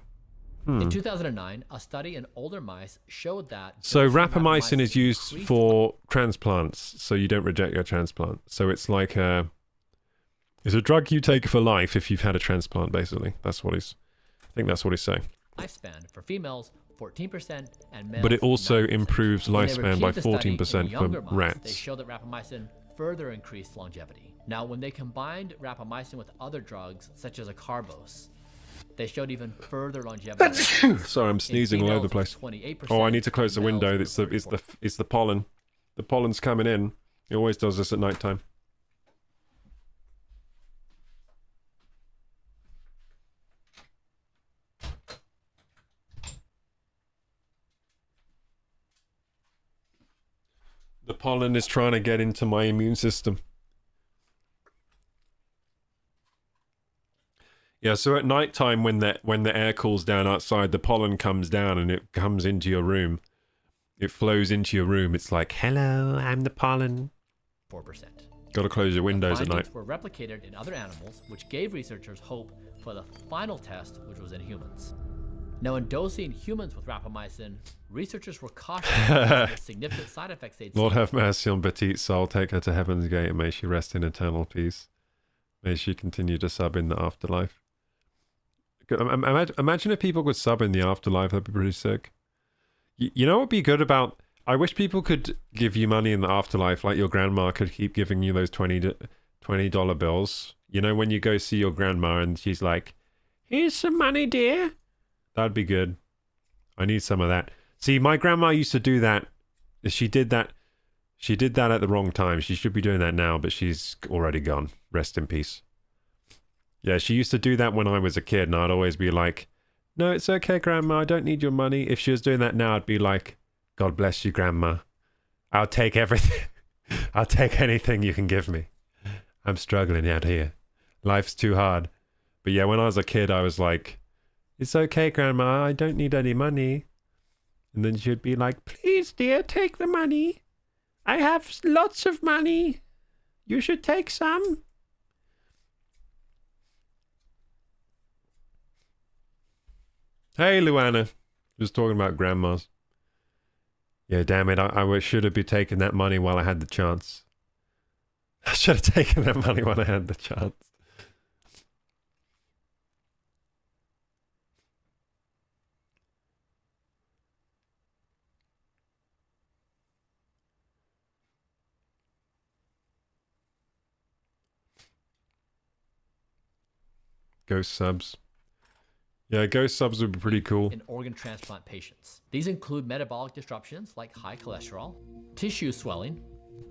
In 2009, a study in older mice showed that... So dosing rapamycin is used increased for transplants, so you don't reject your transplant. So it's like it's a drug you take for life if you've had a transplant, basically. That's what he's... I think that's what he's saying. lifespan for females 14% and males. But it also 9%. improves When they lifespan by repeated the study in 14% younger for mice, They rats. showed that rapamycin further increased longevity. Now, when they combined rapamycin with other drugs, such as a carbose, they showed even further longevity. Sorry, I'm sneezing all over the place. 28%, Oh, I need to close the males window. were It's the pollen. The pollen's coming in. It always does this at night time. The pollen is trying to get into my immune system. Yeah, so at night time when the air cools down outside, the pollen comes down and it comes into your room. It flows into your room. It's like, hello, I'm the pollen. 4%. Got to close your windows at night. Findings were replicated in other animals, which gave researchers hope for the final test, which was in humans. Now, in dosing humans with rapamycin, researchers were cautious about the significant side effects they'd Lord seen. have mercy on petite soul. Take her to heaven's gate and may she rest in eternal peace. May she continue to sub in the afterlife. Imagine if people could sub in the afterlife. That'd be pretty sick. You know what would be good about... I wish people could give you money in the afterlife, like your grandma could keep giving you those $20 bills. You know, when you go see your grandma and she's like, here's some money, dear. That'd be good. I need some of that. See, my grandma used to do that. She did that at the wrong time. She should be doing that now, but she's already gone. Rest in peace. Yeah, she used to do that when I was a kid, and I'd always be like, no, it's okay, Grandma, I don't need your money. If she was doing that now, I'd be like, God bless you, Grandma. I'll take everything. I'll take anything you can give me. I'm struggling out here. Life's too hard. But yeah, when I was a kid, I was like, it's okay, Grandma, I don't need any money. And then she'd be like, please, dear, take the money. I have lots of money. You should take some. Hey, Luana. Just talking about grandmas. Yeah, damn it. I should have been taking that money while I had the chance. I should have taken that money while I had the chance. Ghost subs. Yeah, ghost subs would be pretty cool. In organ transplant patients. These include metabolic disruptions like high cholesterol, tissue swelling,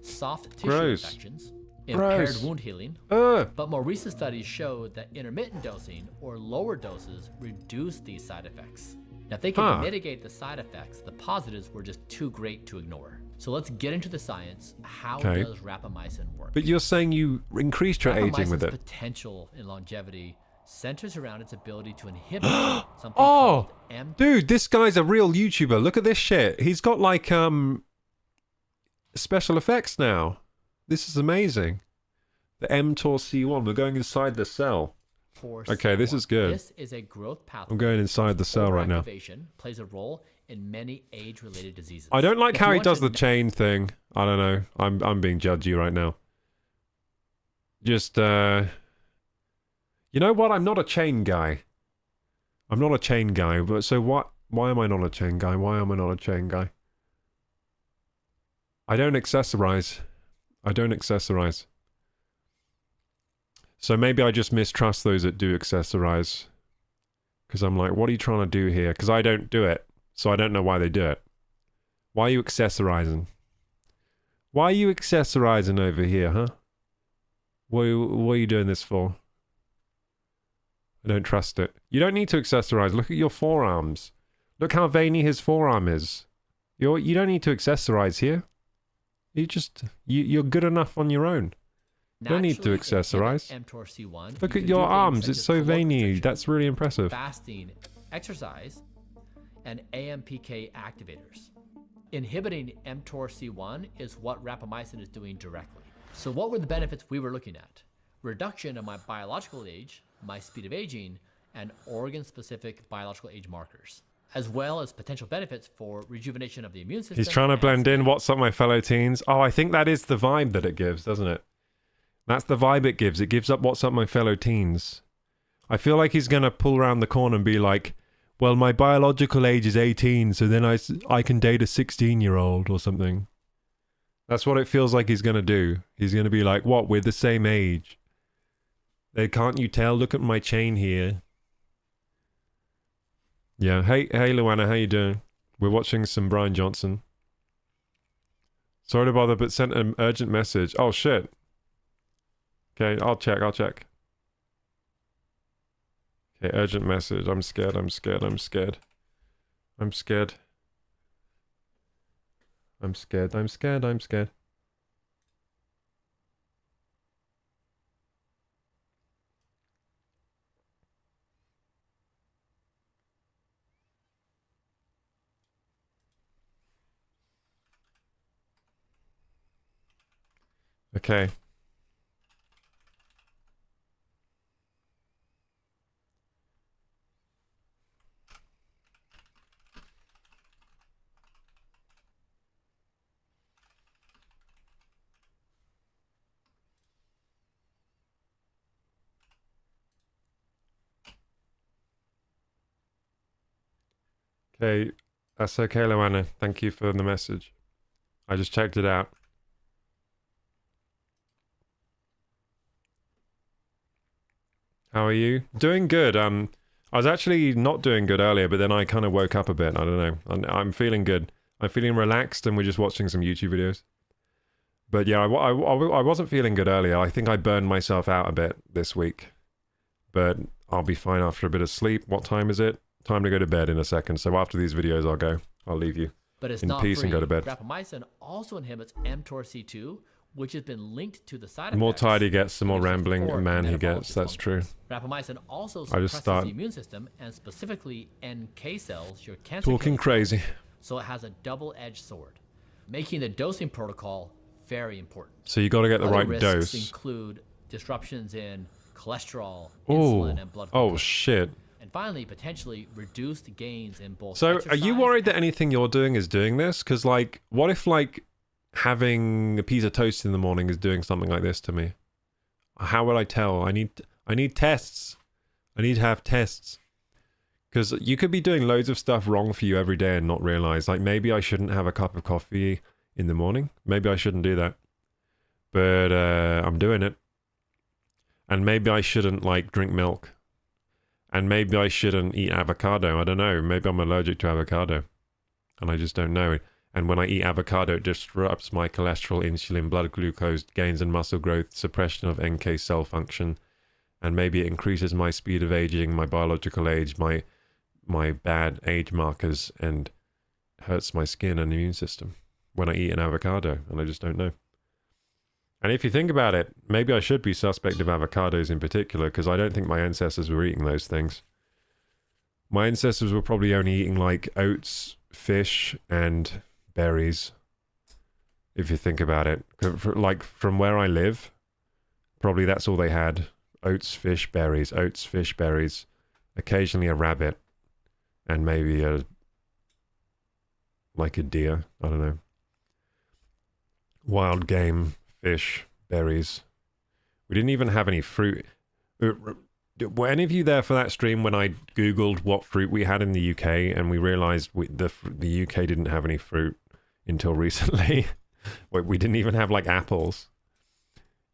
soft tissue Gross. infections, impaired Gross. wound healing. Ugh. But more recent studies showed that intermittent dosing or lower doses reduce these side effects. Now, if they can mitigate the side effects, the positives were just too great to ignore. So let's get into the science. How does rapamycin work? But you're saying you increased your aging with Rapamycin's it. potential in longevity centers around its ability to inhibit something Oh, called M. dude, this guy's a real YouTuber. Look at this shit. He's got like special effects now. This is amazing. The mTOR C1. We're going inside the cell. Okay, this is good. This is a growth pathway. I'm going inside the cell right now. Overactivation plays a role in many age-related diseases. I don't like If you how he want does to the chain thing. I don't know. I'm being judgy right now. Just you know what? I'm not a chain guy. I'm not a chain guy. But so what? Why am I not a chain guy? Why am I not a chain guy? I don't accessorize. I don't accessorize. So maybe I just mistrust those that do accessorize. Because I'm like, what are you trying to do here? Because I don't do it. So I don't know why they do it. Why are you accessorizing? Why are you accessorizing over here, huh? What are you doing this for? I don't trust it. You don't need to accessorize. Look at your forearms. Look how veiny his forearm is. You don't need to accessorize here. You're good enough on your own. You don't need to accessorize. Look at your arms. It's so veiny. That's really impressive. Fasting, exercise, and AMPK activators. Inhibiting mTOR-C1 is what rapamycin is doing directly. So what were the benefits we were looking at? Reduction of my biological age, my speed of aging, and organ-specific biological age markers, as well as potential benefits for rejuvenation of the immune system. He's trying to blend in What's Up, My Fellow Teens. Oh, I think that is the vibe that it gives, doesn't it? That's the vibe it gives. It gives up What's Up, My Fellow Teens. I feel like he's going to pull around the corner and be like, well, my biological age is 18, so then I can date a 16-year-old or something. That's what it feels like he's going to do. He's going to be like, what, we're the same age? Can't you tell? Look at my chain here. Yeah, hey Luana, how you doing? We're watching some Brian Johnson. Sorry to bother, but sent an urgent message. Oh, shit. Okay, I'll check. Okay, urgent message. I'm scared. Okay. Okay, that's okay, Luana. Thank you for the message. I just checked it out. How are you? Doing good. I was actually not doing good earlier, but then I kind of woke up a bit. I don't know. I'm feeling good. I'm feeling relaxed, and we're just watching some YouTube videos. But yeah, I wasn't feeling good earlier. I think I burned myself out a bit this week. But I'll be fine after a bit of sleep. What time is it? Time to go to bed in a second. So after these videos, I'll go. I'll leave you in peace and go to bed. Rapamycin also inhibits mTORC2, which has been linked to the side effects. The more tired he gets, the more rambling man he gets. That's true. Rapamycin also suppresses the immune system, and specifically NK cells, your cancer talking crazy. So it has a double-edged sword, making the dosing protocol very important. So you got to get the right risks dose. Include disruptions in cholesterol, insulin, and blood glucose. Oh shit. And finally, potentially reduced gains in both. So are you worried that anything you're doing is doing this? Because like, what if like having a piece of toast in the morning is doing something like this to me? How will I tell? I need tests. I need to have tests. Because you could be doing loads of stuff wrong for you every day and not realize. Like maybe I shouldn't have a cup of coffee in the morning. Maybe I shouldn't do that. But I'm doing it. And maybe I shouldn't like drink milk. And maybe I shouldn't eat avocado. I don't know. Maybe I'm allergic to avocado. And I just don't know. And when I eat avocado, it disrupts my cholesterol, insulin, blood glucose, gains in muscle growth, suppression of NK cell function. And maybe it increases my speed of aging, my biological age, my bad age markers, and hurts my skin and immune system when I eat an avocado. And I just don't know. And if you think about it, maybe I should be suspect of avocados in particular, because I don't think my ancestors were eating those things. My ancestors were probably only eating like oats, fish, and berries. If you think about it. Like from where I live, probably that's all they had. Oats, fish, berries. Oats, fish, berries. Occasionally a rabbit. And maybe like a deer. I don't know. Wild game. Fish, berries. We didn't even have any fruit. Were any of you there for that stream when I googled what fruit we had in the UK and we realized the UK didn't have any fruit until recently? We didn't even have like apples.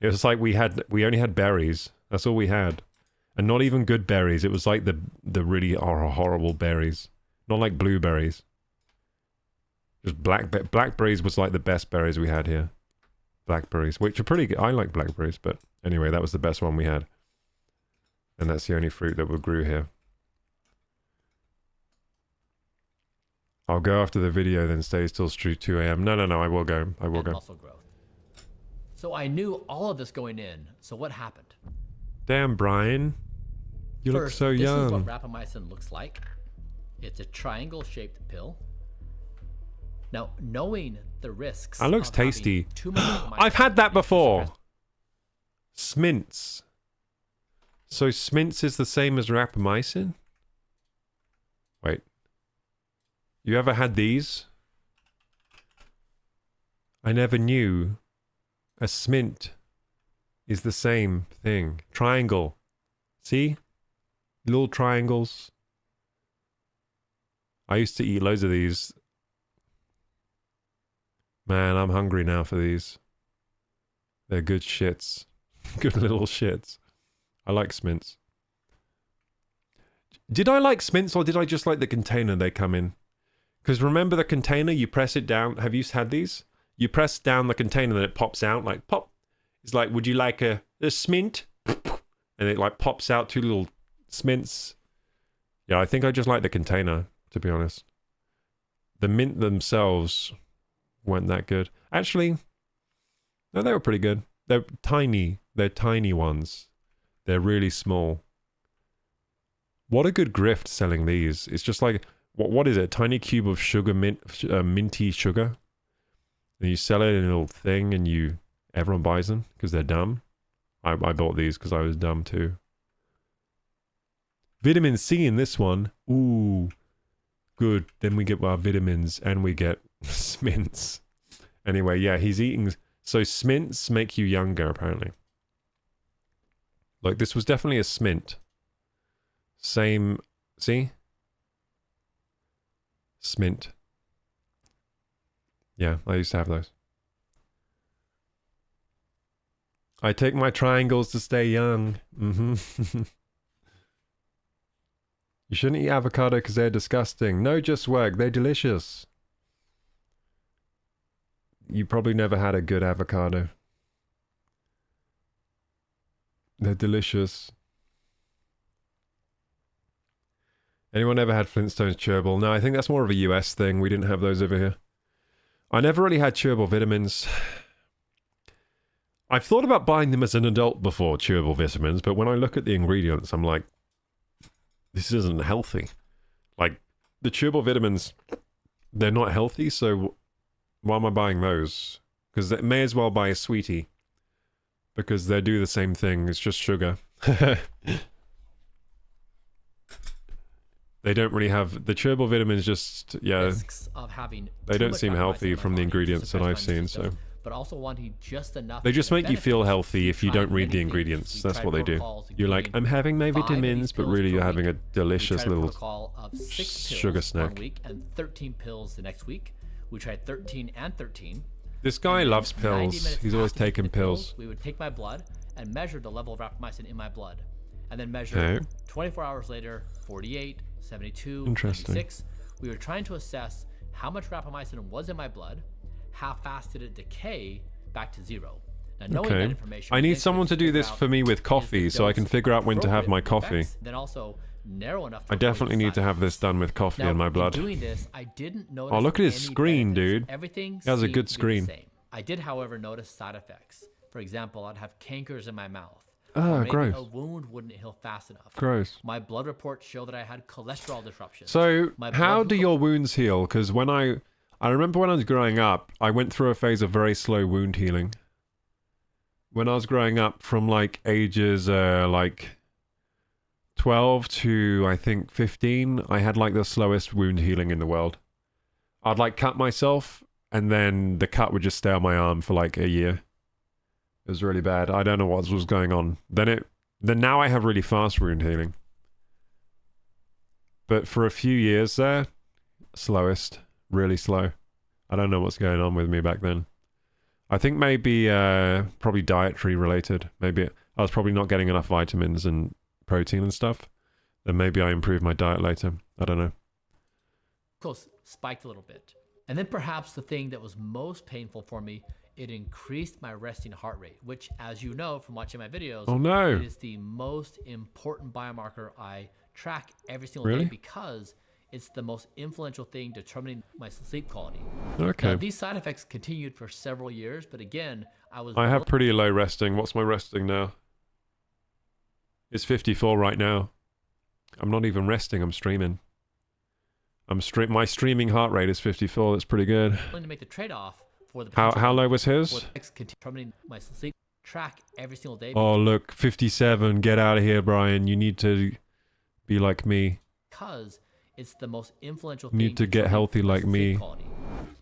It was like we only had berries. That's all we had, and not even good berries. It was like the really horrible berries, not like blueberries. Just blackberries was like the best berries we had here. Blackberries, which are pretty good. I like blackberries, but anyway, that was the best one we had. And that's the only fruit that we grew here. I'll go after the video, then stay till 2 a.m. No, I will go. I will go. Muscle growth. So I knew all of this going in. So what happened? Damn, Brian. You look so young. This is what rapamycin looks like. It's a triangle-shaped pill. Now, knowing the risks. That looks tasty. I've had that before. Smints. So Smints is the same as rapamycin? Wait. You ever had these? I never knew a Smint is the same thing. Triangle. See? Little triangles. I used to eat loads of these. Man, I'm hungry now for these. They're good shits. Good little shits. I like Smints. Did I like Smints or did I just like the container they come in? Because remember the container, you press it down. Have you had these? You press down the container and it pops out like pop. It's like, would you like a Smint? And it like pops out 2 little Smints. Yeah, I think I just like the container, to be honest. The mint themselves weren't that good. Actually, no, they were pretty good. They're tiny. They're tiny ones. They're really small. What a good grift selling these. It's just like, what is it? A tiny cube of sugar, minty sugar. And you sell it in a little thing and everyone buys them because they're dumb. I bought these because I was dumb too. Vitamin C in this one. Ooh. Good. Then we get our vitamins and we get Smints. Anyway, yeah, he's eating... So Smints make you younger, apparently. Like, this was definitely a Smint. Same... See? Smint. Yeah, I used to have those. I take my triangles to stay young. Mm-hmm. You shouldn't eat avocado because they're disgusting. No, just work. They're delicious. You probably never had a good avocado. They're delicious. Anyone ever had Flintstones chewable? No, I think that's more of a US thing. We didn't have those over here. I never really had chewable vitamins. I've thought about buying them as an adult before, chewable vitamins, but when I look at the ingredients, I'm like, this isn't healthy. Like, the chewable vitamins, they're not healthy, so why am I buying those? Because they may as well buy a sweetie. Because they do the same thing, it's just sugar. They don't really have... The chewable vitamins just... Yeah, risks of having they don't seem healthy from the ingredients that I've seen, so... But also wanting just enough. They just make you feel healthy if you don't read the ingredients. That's what they do. You're like, I'm having my vitamins, but really you're having a delicious little sugar snack. 1 week and 13 pills the next week. We tried 13 and 13. This guy loves pills. He's always taking pills. We would take my blood and measure the level of rapamycin in my blood. And then measure 24 hours later, 48, 72, 96. We were trying to assess how much rapamycin was in my blood, how fast did it decay back to 0. Now, knowing that information, I need someone to do this for me with coffee so I can figure out when to have my coffee. Then also narrow enough. I definitely need to have this done with coffee in my blood. Doing this, I didn't notice. Oh, look at his screen, dude. Everything has a good screen. I did, however, notice side effects. For example, I'd have cankers in my mouth. Oh, gross. A wound wouldn't heal fast enough. Gross. My blood reports show that I had cholesterol disruptions. So, how do your wounds heal? Because when I remember when I was growing up, I went through a phase of very slow wound healing. When I was growing up from like ages like 12 to I think 15, I had like the slowest wound healing in the world. I'd like cut myself and then the cut would just stay on my arm for like a year. It was really bad. I don't know what was going on. Then now I have really fast wound healing. But for a few years there, slowest. Really slow. I don't know what's going on with me back then. I think maybe probably dietary related. Maybe I was probably not getting enough vitamins and protein and stuff. Then maybe I improved my diet later. I don't know. Of course, spiked a little bit. And then perhaps the thing that was most painful for me, it increased my resting heart rate, which, as you know from watching my videos, it is the most important biomarker I track every single day because it's the most influential thing determining my sleep quality. Okay. Now, these side effects continued for several years, but again, I have pretty low resting. What's my resting now? It's 54 right now. I'm not even resting. I'm streaming. My streaming heart rate is 54. That's pretty good. To make the trade-off for the how low was his? determining my sleep track every single day. Oh, look, 57. Get out of here, Brian. You need to be like me. Because it's the most influential You thing. need to get healthy like me. Quality.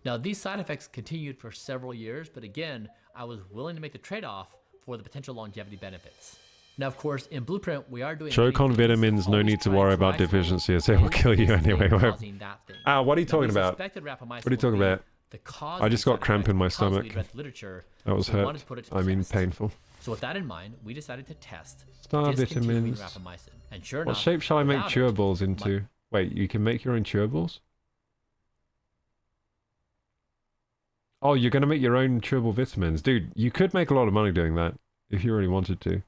Now, these side effects continued for several years, but again, I was willing to make the trade-off for the potential longevity benefits. Now, of course, in Blueprint, we are doing... Choke on vitamins, no need to worry about deficiency, as they will kill you anyway. Ah, what are you talking about? What are you talking about? I just got cramp in my stomach. That was hurt. I mean, painful. So with that in mind, we decided to test Star vitamins. rapamycin. And sure What enough, shape shall I make without it, chewables into? Wait, you can make your own chewables? Oh, you're going to make your own chewable vitamins. Dude, you could make a lot of money doing that if you really wanted to.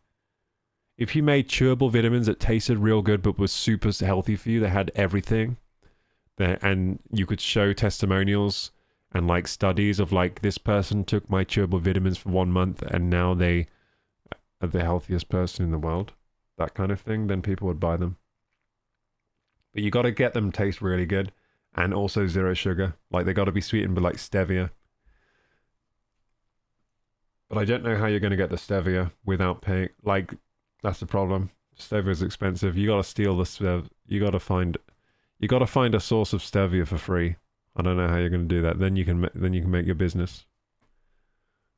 If you made chewable vitamins that tasted real good but was super healthy for you, that had everything, and you could show testimonials and like studies of like, this person took my chewable vitamins for 1 month and now they are the healthiest person in the world, that kind of thing, then people would buy them. But you got to get them taste really good and also zero sugar. Like they got to be sweetened with like stevia. But I don't know how you're going to get the stevia without paying. Like, that's the problem. Stevia is expensive. You got to steal the stevia. You got to find a source of stevia for free. I don't know how you're going to do that. Then you can make your business.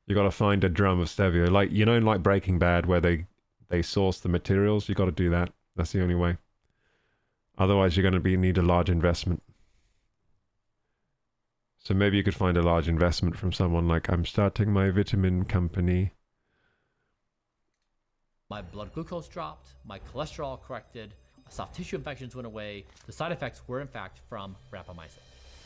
You got to find a drum of stevia. Like, you know, like Breaking Bad where they source the materials. You got to do that. That's the only way. Otherwise, you're going to need a large investment. So maybe you could find a large investment from someone like, I'm starting my vitamin company. My blood glucose dropped, my cholesterol corrected, soft tissue infections went away. The side effects were in fact from rapamycin.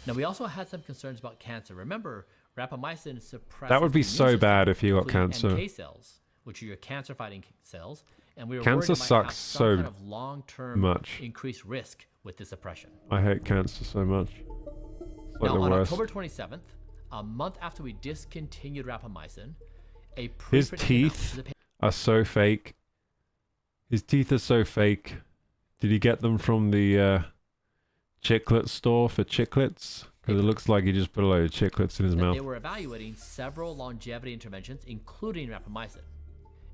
Now we also had some concerns about cancer. Remember, rapamycin suppresses... That would be so bad if you got cancer. NK cells, which are your cancer-fighting cells. And we were cancer worried it might sucks have some so kind of long-term much. Increased risk with this suppression. I hate cancer so much. It's like now, the on worst. October 27th, a month after we discontinued rapamycin, his teeth are so fake. His teeth are so fake. Did he get them from the chiclet store for chiclets? Because it looks like he just put a load of chiclets in his mouth. They were evaluating several longevity interventions, including rapamycin.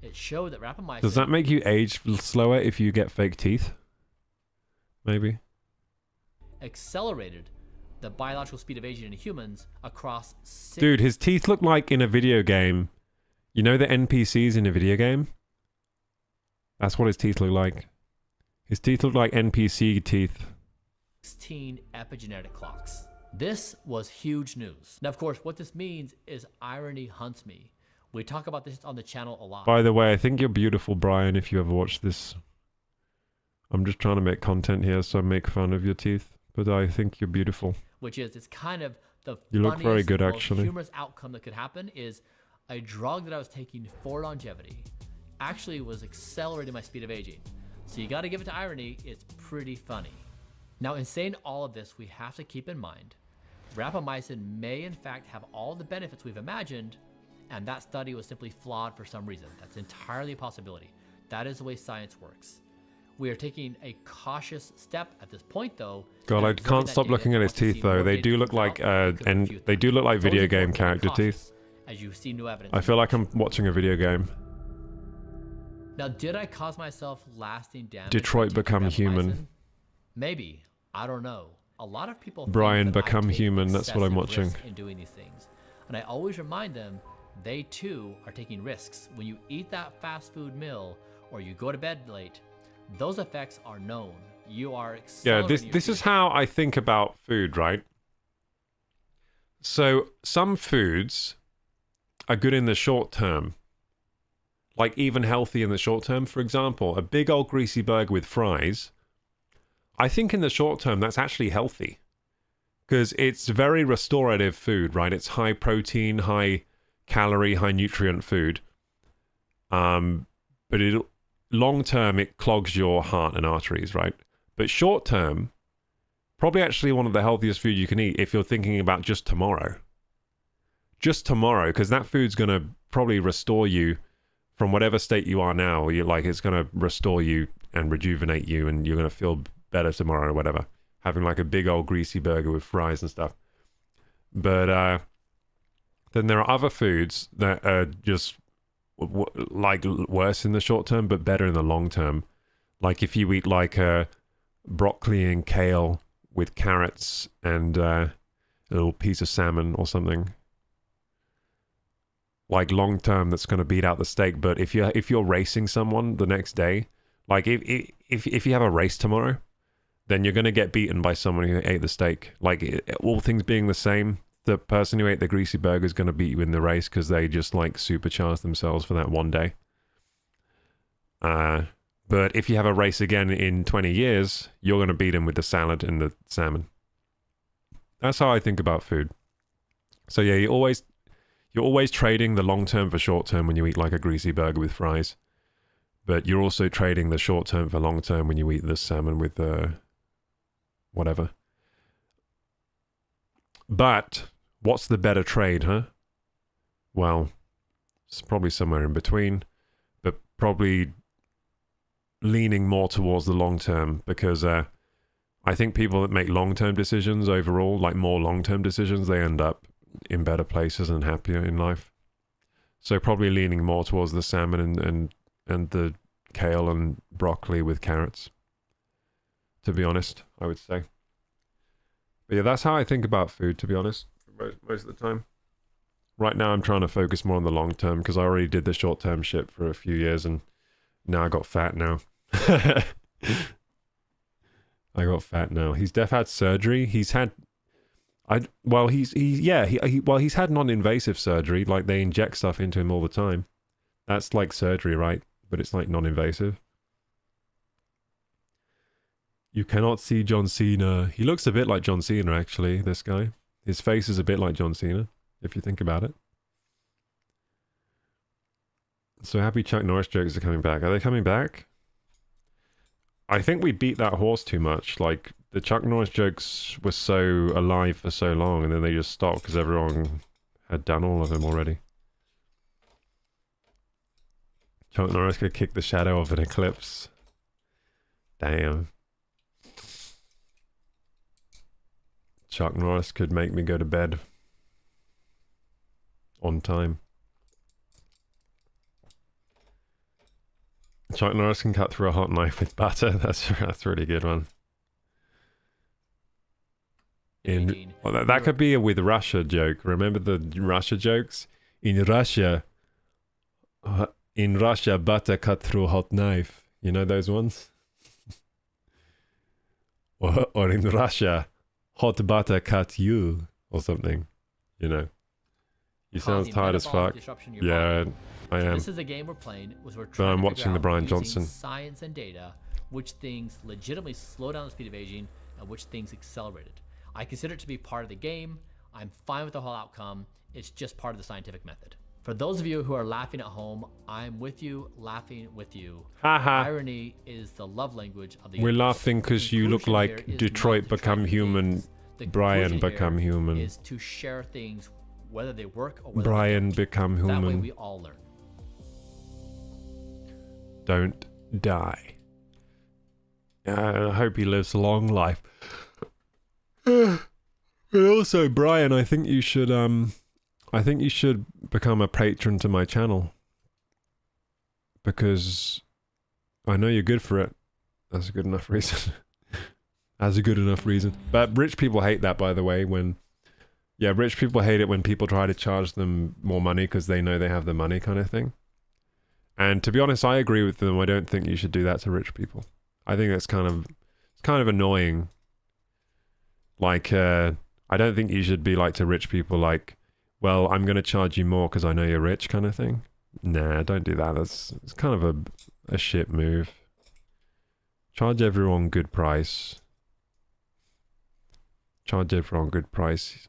It showed that rapamycin... Does that make you age slower if you get fake teeth? Maybe. Accelerated the biological speed of aging in humans across... Dude, his teeth look like in a video game. You know the NPCs in a video game? That's what his teeth look like. His teeth look like NPC teeth. 16 epigenetic clocks. This was huge news. Now, of course, what this means is irony hunts me. We talk about this on the channel a lot. By the way, I think you're beautiful, Brian, if you ever watch this. I'm just trying to make content here, so I make fun of your teeth. But I think you're beautiful. Which is, it's kind of the You look very good, most actually. humorous outcome that could happen is a drug that I was taking for longevity actually was accelerating my speed of aging. So you got to give it to irony. It's pretty funny. Now, in saying all of this, we have to keep in mind, rapamycin may in fact have all the benefits we've imagined, and that study was simply flawed for some reason. That's entirely a possibility. That is the way science works. We are taking a cautious step at this point, though. God, I can't stop looking at his teeth, though. They do look like they do look like video game character teeth. As you see new evidence. I feel like I'm watching a video game. Now, did I cause myself lasting damage? Detroit Become Human. Maybe. I don't know. A lot of people. Brian Become Human. That's what I'm watching. In doing these things, and I always remind them, they too are taking risks. When you eat that fast food meal or you go to bed late, those effects are known. You are accelerating. Yeah, this is how I think about food, right? So some foods are good in the short term, like even healthy in the short term. For example, a big old greasy burger with fries, I think in the short term that's actually healthy because it's very restorative food, right? It's high protein, high calorie, high nutrient food. But long term it clogs your heart and arteries, right? But short term, probably actually one of the healthiest food you can eat if you're thinking about just tomorrow. Just tomorrow, because that food's going to probably restore you from whatever state you are now. It's going to restore you and rejuvenate you, and you're going to feel better tomorrow or whatever. Having like a big old greasy burger with fries and stuff. But then there are other foods that are just like worse in the short term, but better in the long term. Like if you eat like a broccoli and kale with carrots and a little piece of salmon or something. Like long term, that's going to beat out the steak. But if you're racing someone the next day, like if you have a race tomorrow, then you're going to get beaten by someone who ate the steak. Like all things being the same, the person who ate the greasy burger is going to beat you in the race because they just like supercharged themselves for that one day. But if you have a race again in 20 years, you're going to beat them with the salad and the salmon. That's how I think about food. So yeah, you're always trading the long term for short term when you eat like a greasy burger with fries. But you're also trading the short term for long term when you eat the salmon with whatever. But what's the better trade, huh? Well, it's probably somewhere in between, but probably leaning more towards the long term, because I think people that make long-term decisions overall, like more long-term decisions, they end up in better places and happier in life. So probably leaning more towards the salmon and the kale and broccoli with carrots, to be honest, I would say. But yeah, that's how I think about food, to be honest, most of the time. Right now I'm trying to focus more on the long term because I already did the short term shit for a few years and now I got fat now. I got fat now. He's had surgery. He's had he's had non-invasive surgery, like they inject stuff into him all the time. That's like surgery, right? But it's like non-invasive. You cannot see John Cena. He looks a bit like John Cena, actually, this guy. His face is a bit like John Cena, if you think about it. So happy Chuck Norris jokes are coming back. Are they coming back? I think we beat that horse too much. Like, the Chuck Norris jokes were so alive for so long, and then they just stopped because everyone had done all of them already. Chuck Norris could kick the shadow of an eclipse. Damn. Chuck Norris could make me go to bed on time. Chuck Norris can cut through a hot knife with butter. That's a really good one. Well, that could be a with Russia joke. Remember the Russia jokes? In Russia, butter cut through a hot knife. You know those ones? or in Russia, hot butter cut you, or something. You know. You sound tired as fuck. Yeah, I am. This is a game we're playing. We're but I'm watching the Brian Johnson. Science and data, which things legitimately slow down the speed of aging, and which things accelerate it. I consider it to be part of the game. I'm fine with the whole outcome. It's just part of the scientific method. For those of you who are laughing at home, I'm with you, laughing with you. Haha. Irony is the love language of the We're universe. laughing because you look like Detroit Become Human, Brian Become Human. Is to share things, whether they work or whether Brian they don't. Become Human. That way we all learn. Don't die. I hope he lives a long life. But also, Brian, I think you should become a patron to my channel, because I know you're good for it. That's a good enough reason. That's a good enough reason. But rich people hate that, by the way. Rich people hate it when people try to charge them more money because they know they have the money, kind of thing. And to be honest, I agree with them. I don't think you should do that to rich people. I think that's kind of annoying. Like, I don't think you should be like to rich people, like, well, I'm going to charge you more because I know you're rich, kind of thing. Nah, don't do that. It's kind of a shit move. Charge everyone good price. Charge everyone good price.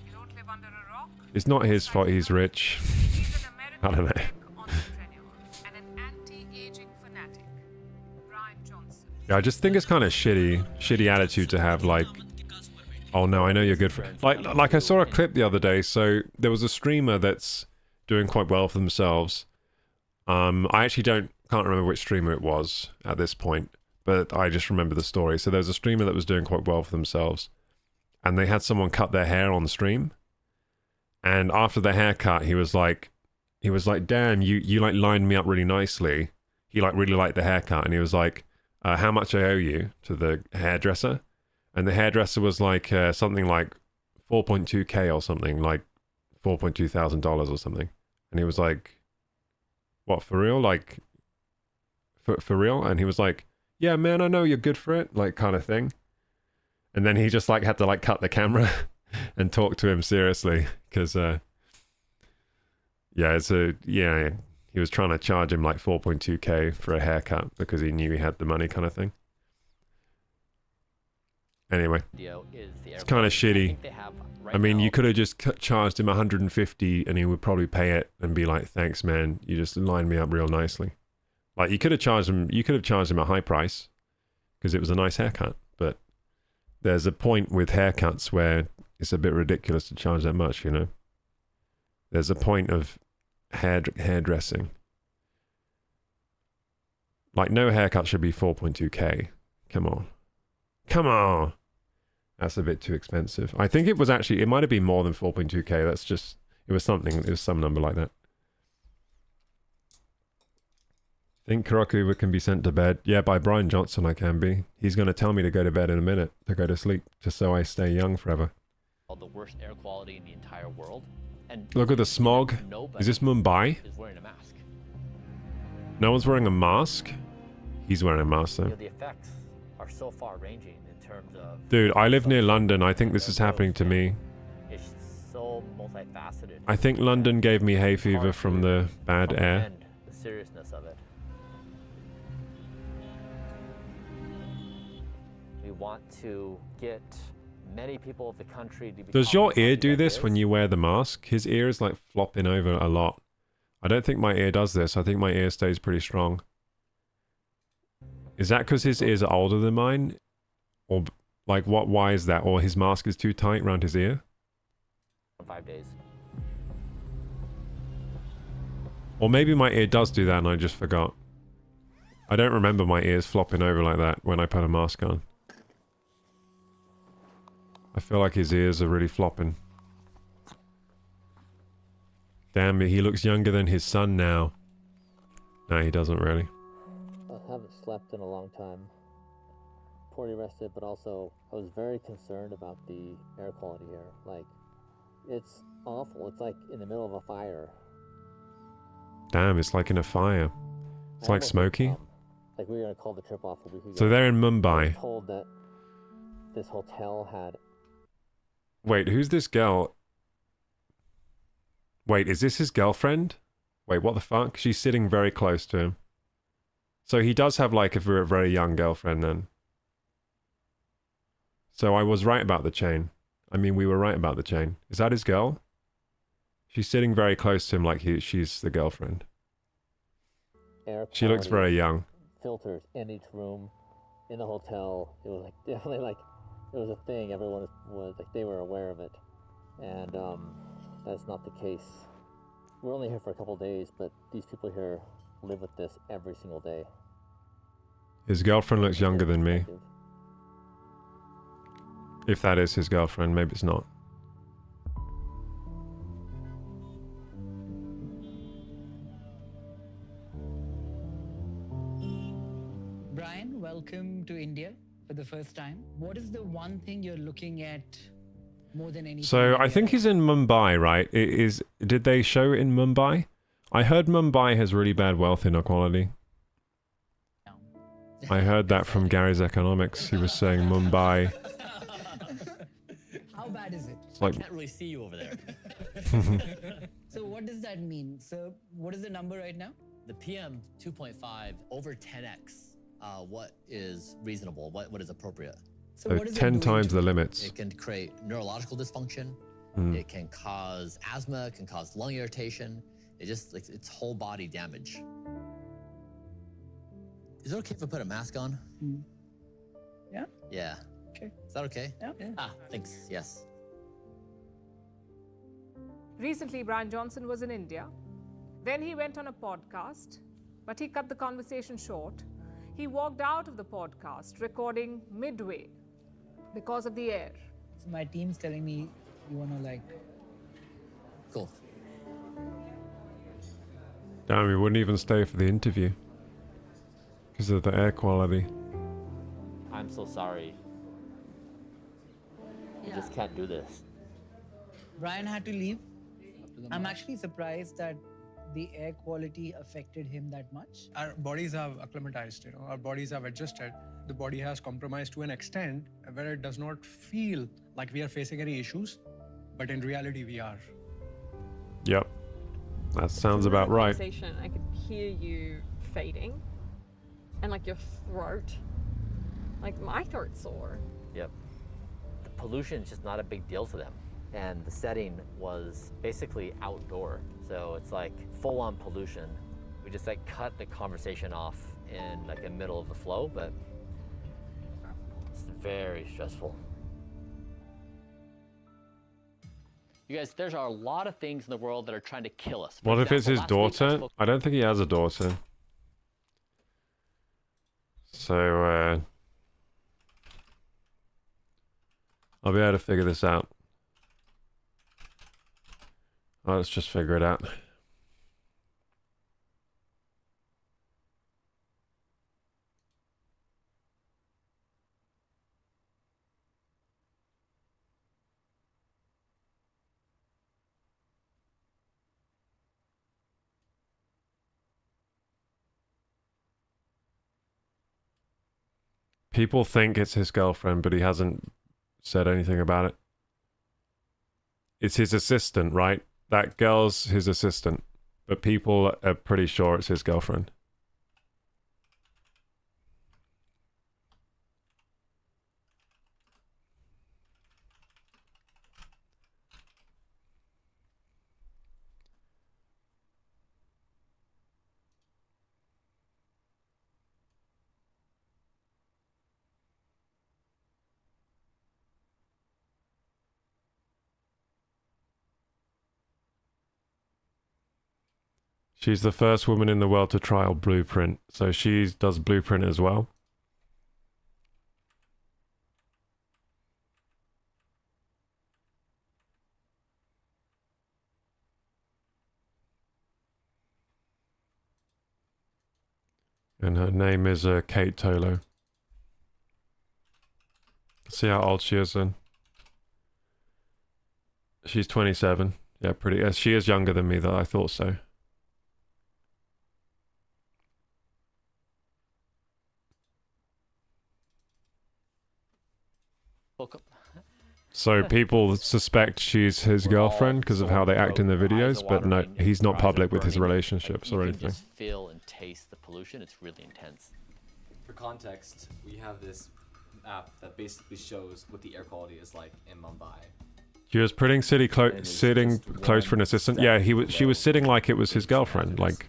You don't live under a rock? It's not his fault he's rich. He's an I don't know. entrepreneur and an anti-aging fanatic. Brian Johnson. Yeah, I just think it's kind of shitty attitude to have, like, oh no, I know you're good for... Like I saw a clip the other day, so there was a streamer that's doing quite well for themselves. I actually can't remember which streamer it was at this point, but I just remember the story. So there was a streamer that was doing quite well for themselves, and they had someone cut their hair on the stream. And after the haircut, he was like, he was like, damn, you like lined me up really nicely. He like really liked the haircut, and he was like, how much I owe you to the hairdresser? And the hairdresser was like something like 4.2k or something, like $4,200 or something. And he was like, what, for real? Like, for real? And he was like, yeah, man, I know you're good for it, like kind of thing. And then he just like had to like cut the camera and talk to him seriously, because yeah, he was trying to charge him like 4.2k for a haircut because he knew he had the money, kind of thing. Anyway, it's kind of shitty. I mean, you could have just charged him 150 and he would probably pay it and be like, thanks, man, you just lined me up real nicely. Like, you could have charged him a high price because it was a nice haircut, but there's a point with haircuts where it's a bit ridiculous to charge that much, you know? There's a point of hairdressing. Like, no haircut should be 4.2k. Come on. Come on! That's a bit too expensive. I think it was actually, it might have been more than 4.2k. That's just, it was some number like that. Think Koroku can be sent to bed? Yeah, by Brian Johnson I can be. He's going to tell me to go to bed in a minute, to go to sleep, just so I stay young forever. The worst air quality in the entire world. And look at the smog. Is this Mumbai? Is wearing a mask. No one's wearing a mask? He's wearing a mask though. You know, the effects are so far ranging in terms of... Dude, I live near London. I think this is happening to me. It's so multifaceted. I think London gave me hay fever from the bad air. The seriousness of it. We want to get many people of the country to... Does your ear do this when you wear the mask? His ear is like flopping over a lot. I don't think my ear does this. I think my ear stays pretty strong. Is that because his ears are older than mine? Or like what? Why is that? Or his mask is too tight around his ear? 5 days. Or maybe my ear does do that and I just forgot. I don't remember my ears flopping over like that when I put a mask on. I feel like his ears are really flopping. Damn it, he looks younger than his son now. No, he doesn't really. I haven't slept in a long time. Poorly rested, but also I was very concerned about the air quality here. Like, it's awful. It's like in the middle of a fire. Damn, it's like in a fire. It's like smoky. Like, we were gonna call the trip off a week ago. So they're in Mumbai. I was told that this hotel had... Wait, who's this girl? Wait, is this his girlfriend? Wait, what the fuck? She's sitting very close to him. So he does have like a very young girlfriend then. So I was right about the chain. I mean, we were right about the chain. Is that his girl? She's sitting very close to him like she's the girlfriend. She looks very young. Filters in each room in the hotel. It was like definitely like it was a thing. Everyone was like they were aware of it, and that's not the case. We're only here for a couple days, but these people here live with this every single day. His girlfriend looks younger than me. If that is his girlfriend, maybe it's not. Brian, welcome to India for the first time. What is the one thing you're looking at more than anything? So I think he's in Mumbai, right? Did they show it in Mumbai? I heard Mumbai has really bad wealth inequality. No. I heard that from Gary's Economics. He was saying Mumbai. How bad is it? It's like... I can't really see you over there. So what does that mean? So what is the number right now? The PM 2.5 over 10x. What is reasonable? What is appropriate? So So what is it 10 doing times to the you? limits. It can create neurological dysfunction. It can cause asthma. It can cause lung irritation. It just like it's whole body damage. Is it okay if I put a mask on? Yeah. Yeah. Okay. Is that okay? Yeah. Ah, thanks. Yes. Recently, Brian Johnson was in India. Then he went on a podcast, but he cut the conversation short. He walked out of the podcast, recording midway because of the air. So my team's telling me you wanna like... Cool. Damn, he wouldn't even stay for the interview because of the air quality. I'm so sorry. You just can't do this. Brian had to leave. I'm actually surprised that the air quality affected him that much. Our bodies have acclimatized, you know, our bodies have adjusted. The body has compromised to an extent where it does not feel like we are facing any issues, but in reality we are. Yep. That sounds about right. I could hear you fading and like your throat. Like my throat's sore. Yep. The pollution is just not a big deal to them. And the setting was basically outdoor. So it's like full on pollution. We just like cut the conversation off in like the middle of the flow, but it's very stressful. You guys, there's a lot of things in the world that are trying to kill us. What if it's his daughter? I don't think he has a daughter. So, I'll be able to figure this out. Oh, let's just figure it out. People think it's his girlfriend, but he hasn't said anything about it. It's his assistant, right? That girl's his assistant, but people are pretty sure it's his girlfriend. She's the first woman in the world to trial Blueprint, so she does Blueprint as well. And her name is Kate Tolo. See how old she is then. She's 27. Yeah, pretty. She is younger than me, though. I thought so. So people suspect she's his girlfriend because of how they act in the videos, but no, he's not public with his relationships or anything. You can just feel and taste the pollution. It's really intense. For context, we have this app that basically shows what the air quality is like in Mumbai. She was sitting close for an assistant. Yeah, she was sitting like it was his girlfriend, like.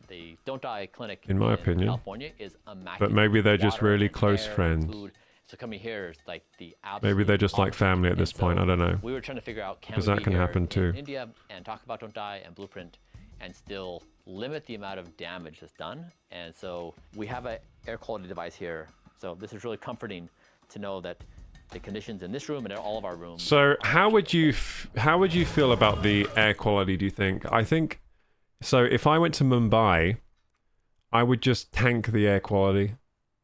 The Don't Die clinic in my opinion. California is immaculate. But maybe they're just really close friends. Food. So coming here is like the maybe they're just like family at this point. I don't know. We were trying to figure out because that can happen too. In India and talk about Don't Die and Blueprint, and still limit the amount of damage that's done. And so we have an air quality device here. So this is really comforting to know that the conditions in this room and all of our rooms. So how would you feel about the air quality? Do you think? I think so. If I went to Mumbai, I would just tank the air quality.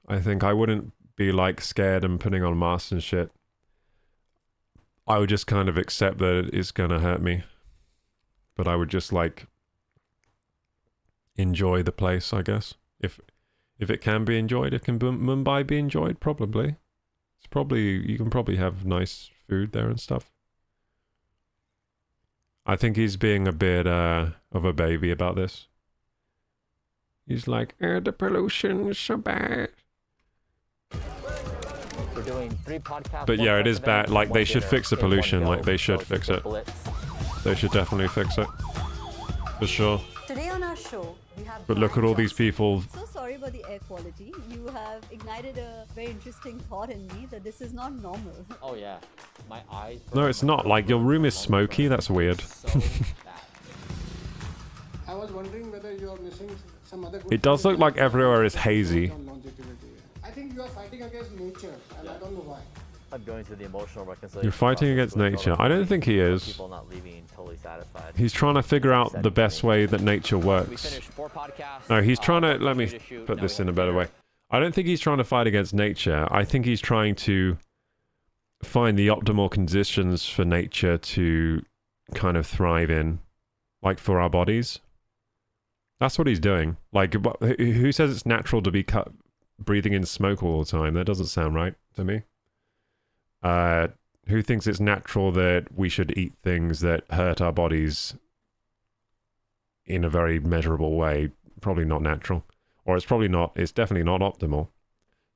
I think I wouldn't be like scared and putting on masks and shit. I would just kind of accept that it's gonna hurt me, but I would just like enjoy the place, I guess. If it can be enjoyed, can Mumbai be enjoyed? Probably. You can probably have nice food there and stuff. I think he's being a bit of a baby about this. He's like, the pollution is so bad. We're doing 3 podcasts. But yeah, it is bad. Like, they should fix the pollution. Like, they should fix it. They should definitely fix it. For sure. Today on our show, we have. But look at all these people. So sorry about the air quality. You have ignited a very interesting thought in me that this is not normal. Oh yeah, my eyes. No, it's not. Like, your room is smoky. That's weird. I was wondering whether you are missing some other. It does look like everywhere is hazy. I think you are fighting against nature, and I don't know why. I'm going through the emotional reconciliation. You're fighting against nature. I don't think he is. People not leaving totally satisfied. He's trying to figure out the best way that nature works. No, he's trying to... Let me put this in a better way. I don't think he's trying to fight against nature. I think he's trying to find the optimal conditions for nature to kind of thrive in, like for our bodies. That's what he's doing. Like, who says it's natural to be breathing in smoke all the time? That doesn't sound right to me. Who thinks it's natural that we should eat things that hurt our bodies in a very measurable way? Probably not natural. Or it's probably not, it's definitely not optimal.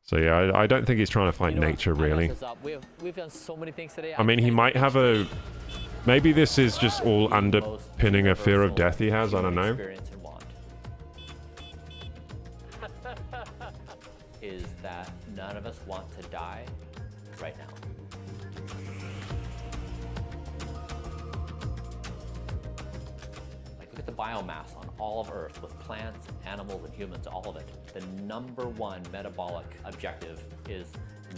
So yeah, I don't think he's trying to fight nature, really. We've done so many things today. I mean, he might have a... Maybe this is just all underpinning a fear of death he has, I don't know. Is that none of us want to die right now. Like, look at the biomass on all of Earth with plants, animals, and humans, all of it. The #1 metabolic objective is...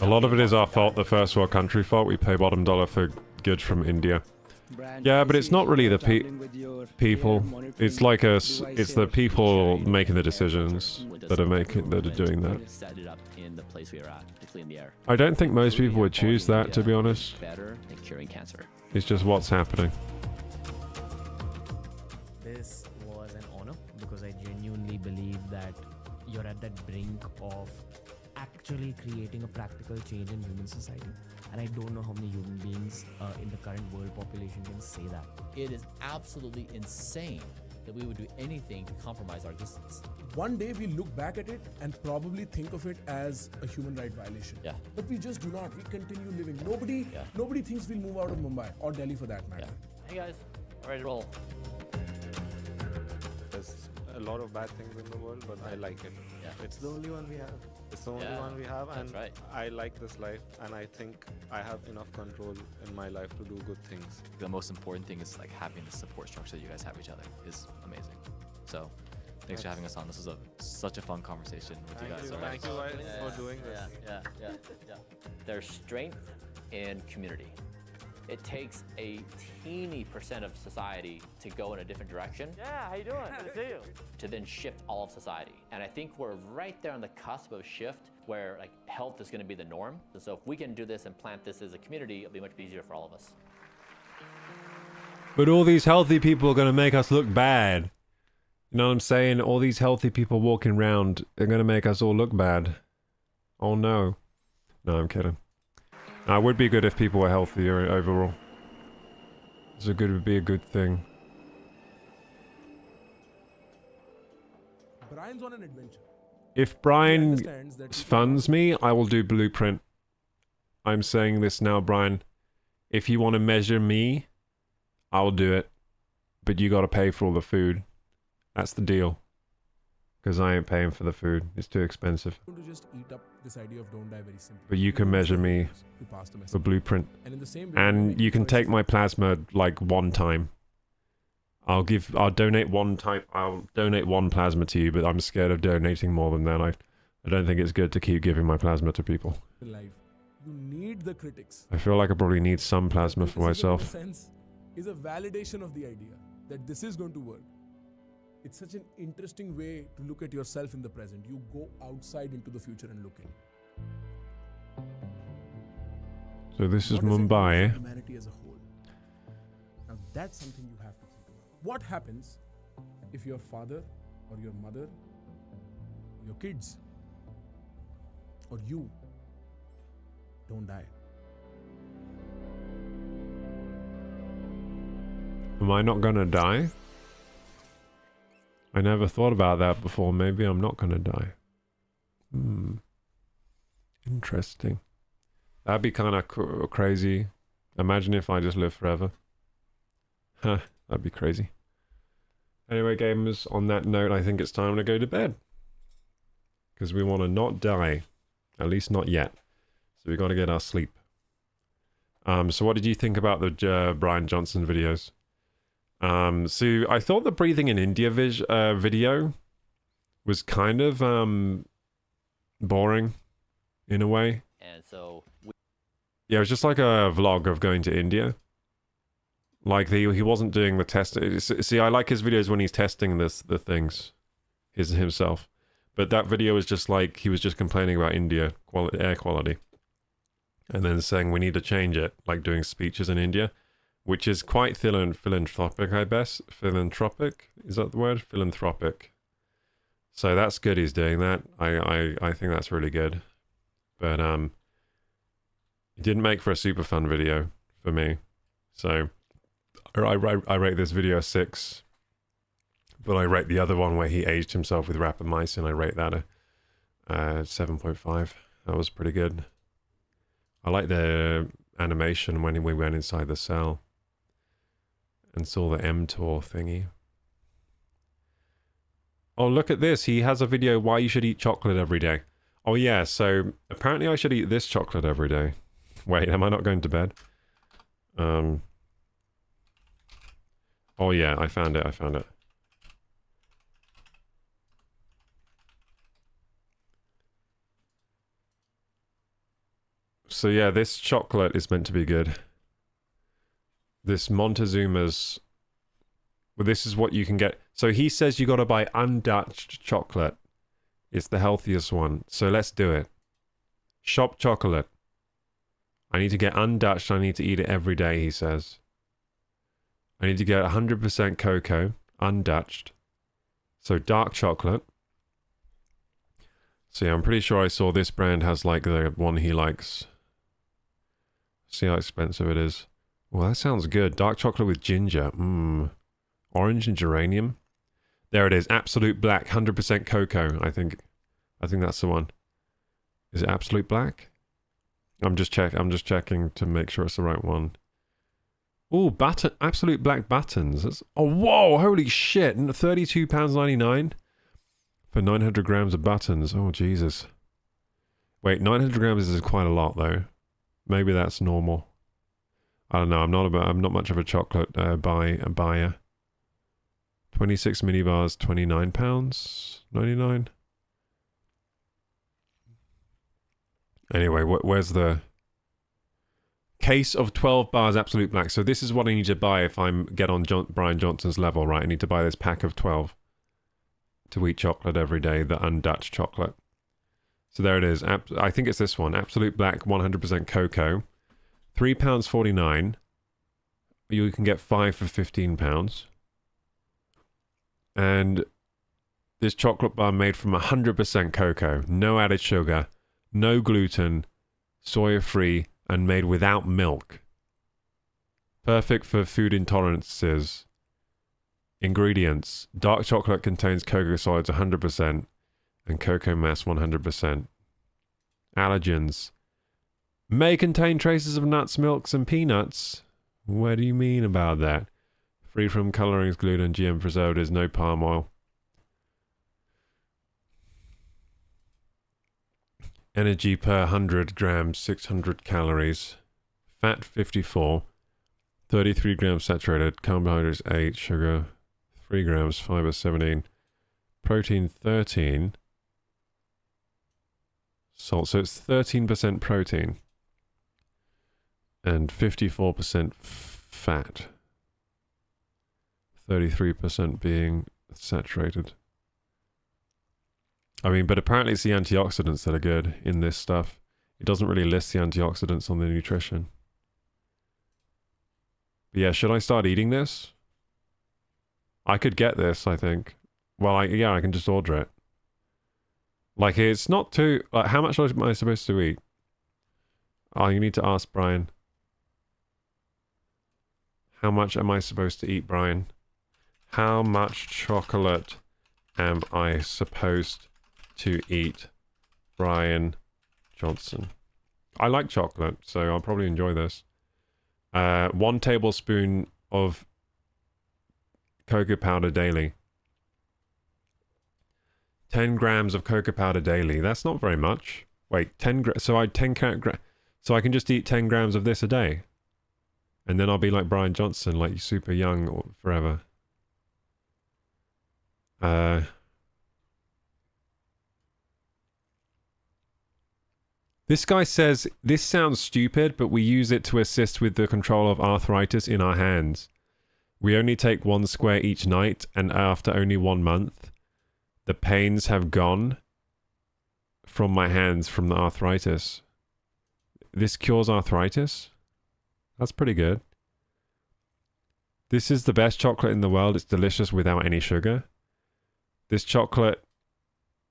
A lot of it is our fault, the first world country fault. We pay bottom dollar for goods from India. Yeah, but it's not really the people. It's like us. It's the people making the decisions that are doing that. I don't think most people would choose that, to be honest. It's just what's happening. This was an honor because I genuinely believe that you're at that brink of actually creating a practical change in human society. And I don't know how many human beings in the current world population can say that. It is absolutely insane that we would do anything to compromise our existence. One day we look back at it and probably think of it as a human right violation. Yeah. But we just do not. We continue living. Nobody thinks we'll move out of Mumbai or Delhi for that matter. Hey guys, ready to roll. There's a lot of bad things in the world, but I like it. Yeah. It's the only one we have. It's the only one we have, and I like this life, and I think I have enough control in my life to do good things. The most important thing is like having the support structure that you guys have each other is amazing. So thanks for having us on. This was such a fun conversation with you guys. Thank you guys for doing this. Yeah. There's strength in community. It takes a teeny % of society to go in a different direction. Yeah, how you doing? Good to see you. To then shift all of society. And I think we're right there on the cusp of shift where like health is going to be the norm. And so if we can do this and plant this as a community, it'll be much easier for all of us. But all these healthy people are going to make us look bad. You know what I'm saying? All these healthy people walking around are going to make us all look bad. Oh no. No, I'm kidding. It would be good if people were healthier overall. It would be a good thing. Brian's on an adventure. If Brian funds me, I will do Blueprint. I'm saying this now, Brian. If you want to measure me, I'll do it. But you got to pay for all the food. That's the deal. Because I ain't paying for the food. It's too expensive. To just eat up this idea of don't die very simply. But you can measure me for Blueprint. And you can take my plasma like one time. I'll donate one plasma to you, but I'm scared of donating more than that. I don't think it's good to keep giving my plasma to people. You need the critics. I feel like I probably need some plasma for myself. Sense is a validation of the idea that this is going to work. It's such an interesting way to look at yourself in the present. You go outside into the future and look in. So this is Mumbai. Humanity as a whole. Now that's something you have to think about. What happens if your father or your mother or your kids or you don't die? Am I not gonna die? I never thought about that before. Maybe I'm not gonna die. Interesting. That'd be kind of crazy. Imagine if I just live forever. Huh, that'd be crazy. Anyway, gamers, on that note, I think it's time to go to bed. Because we want to not die. At least not yet. So we got to get our sleep. So what did you think about the Brian Johnson videos? So I thought the Breathing in India video was kind of boring in a way. And so Yeah, it was just like a vlog of going to India. Like he wasn't doing the test. See, I like his videos when he's testing the things, himself. But that video was just like he was just complaining about India air quality, and then saying we need to change it, like doing speeches in India, which is quite philanthropic, I guess. Philanthropic, is that the word? Philanthropic. So that's good. He's doing that. I think that's really good. But it didn't make for a super fun video for me. So I rate this video a 6. But I rate the other one where he aged himself with rapamycin. I rate that a 7.5. That was pretty good. I like the animation when we went inside the cell and saw the mTOR thingy. Oh, look at this. He has a video why you should eat chocolate every day. Oh yeah, so apparently I should eat this chocolate every day. Wait, am I not going to bed? Oh yeah, I found it. So yeah, this chocolate is meant to be good. This Montezuma's... Well, this is what you can get. So he says you gotta buy undutched chocolate. It's the healthiest one. So let's do it. Shop chocolate. I need to get undutched. I need to eat it every day, he says. I need to get 100% cocoa, undutched. So dark chocolate. So yeah, I'm pretty sure I saw this brand has like the one he likes. See how expensive it is. Well, that sounds good. Dark chocolate with ginger. Orange and geranium. There it is. Absolute black. 100% cocoa. I think that's the one. Is it absolute black? I'm just checking to make sure it's the right one. Oh, absolute black buttons. Oh, whoa! Holy shit! £32.99 for 900 grams of buttons. Oh, Jesus. Wait, 900 grams is quite a lot, though. Maybe that's normal. I don't know. I'm not much of a chocolate buyer. 26 mini bars, £29.99. Anyway, where's the case of 12 bars absolute black? So this is what I need to buy if I'm get on Brian Johnson's level, right? I need to buy this pack of 12 to eat chocolate every day, the undutched chocolate. So there it is. I think it's this one. Absolute black, 100% cocoa. £3.49. You can get 5 for £15. And this chocolate bar made from 100% cocoa. No added sugar. No gluten. Soya-free. And made without milk. Perfect for food intolerances. Ingredients. Dark chocolate contains cocoa solids 100% and cocoa mass 100%. Allergens. May contain traces of nuts, milks, and peanuts. What do you mean about that? Free from colorings, gluten, GM preservatives, no palm oil. Energy per 100 grams, 600 calories. Fat 54. 33 grams saturated. Carbohydrates 8. Sugar 3 grams. Fiber 17. Protein 13. Salt. So it's 13% protein. And 54% fat. 33% being saturated. I mean, but apparently it's the antioxidants that are good in this stuff. It doesn't really list the antioxidants on the nutrition. But yeah, should I start eating this? I could get this, I think. Well, I can just order it. Like, it's not too... Like, how much am I supposed to eat? Oh, you need to ask Brian. How much am I supposed to eat, Brian? How much chocolate am I supposed to eat, Brian Johnson? I like chocolate, so I'll probably enjoy this. 1 tablespoon of cocoa powder daily. 10 grams of cocoa powder daily. That's not very much. Wait, 10 grams. So so I can just eat 10 grams of this a day. And then I'll be like Brian Johnson, like super young or forever. This guy says, this sounds stupid, but we use it to assist with the control of arthritis in our hands. We only take 1 square each night, and after only 1 month, the pains have gone from my hands from the arthritis. This cures arthritis? That's pretty good. This is the best chocolate in the world. It's delicious without any sugar. This chocolate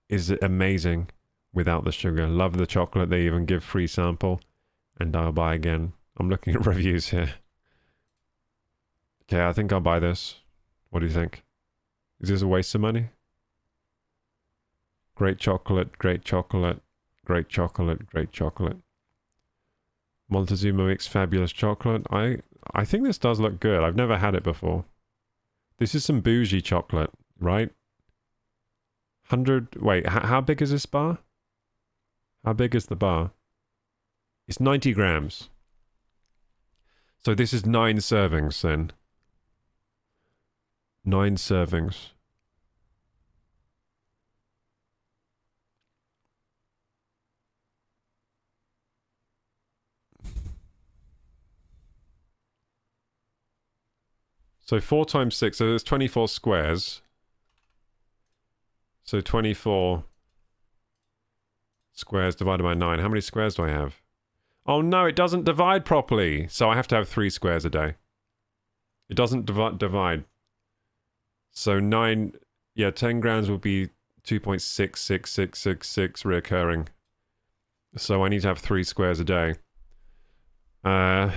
is amazing without the sugar. Love the chocolate. They even give free sample. And I'll buy again. I'm looking at reviews here. Okay, I think I'll buy this. What do you think? Is this a waste of money? Great chocolate, great chocolate, great chocolate, great chocolate. Montezuma makes fabulous chocolate. I think this does look good. I've never had it before. This is some bougie chocolate, right? 100... Wait, how big is this bar? How big is the bar? It's 90 grams. So this is 9 servings then. 9 servings. So 4 times 6, so there's 24 squares. So 24 squares divided by 9. How many squares do I have? Oh no, it doesn't divide properly. So I have to have 3 squares a day. It doesn't divide. So 9, yeah, 10 grams will be 2.66666 reoccurring. So I need to have 3 squares a day. I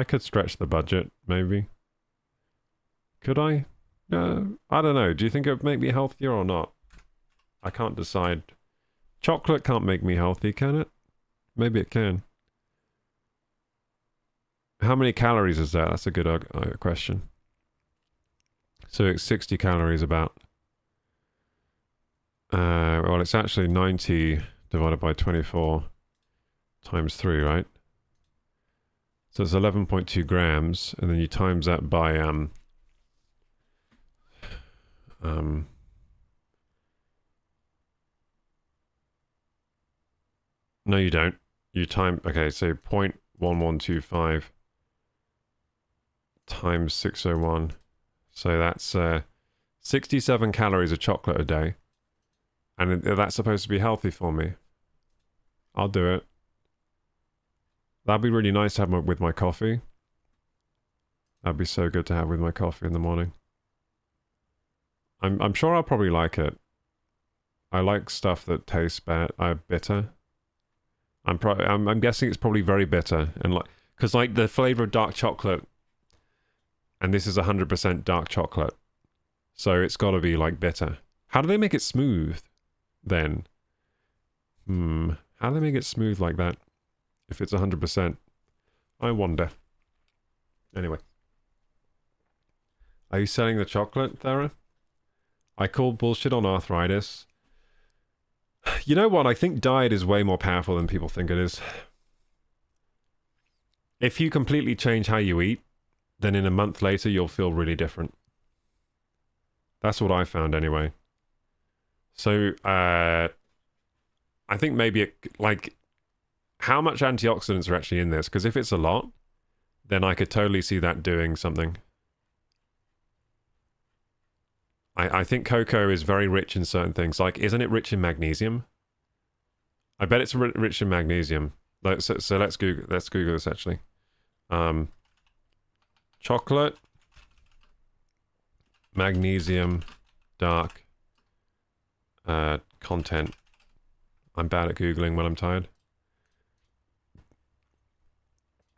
could stretch the budget, maybe. Could I? No, I don't know. Do you think it would make me healthier or not? I can't decide. Chocolate can't make me healthy, can it? Maybe it can. How many calories is that? That's a good question. So it's 60 calories about. Well, it's actually 90 divided by 24 times 3, right? So it's 11.2 grams, and then you times that by no, you don't. You time, okay, so 0.1125 times 601. So that's 67 calories of chocolate a day. And that's supposed to be healthy for me. I'll do it. That'd be really nice to have with my coffee. That'd be so good to have with my coffee in the morning. I'm sure I'll probably like it. I like stuff that tastes bitter. I'm guessing it's probably very bitter, and like, because like the flavor of dark chocolate, and this is 100% dark chocolate, so it's got to be like bitter. How do they make it smooth then? How do they make it smooth like that if it's 100%? I wonder. Anyway, are you selling the chocolate, Thera? I call bullshit on arthritis. You know what? I think diet is way more powerful than people think it is. If you completely change how you eat, then in a month later you'll feel really different. That's what I found anyway. So, I think maybe like, how much antioxidants are actually in this? Because if it's a lot, then I could totally see that doing something. I think cocoa is very rich in certain things. Like, isn't it rich in magnesium? I bet it's rich in magnesium. So let's Google this actually. Chocolate, magnesium, dark content. I'm bad at Googling when I'm tired.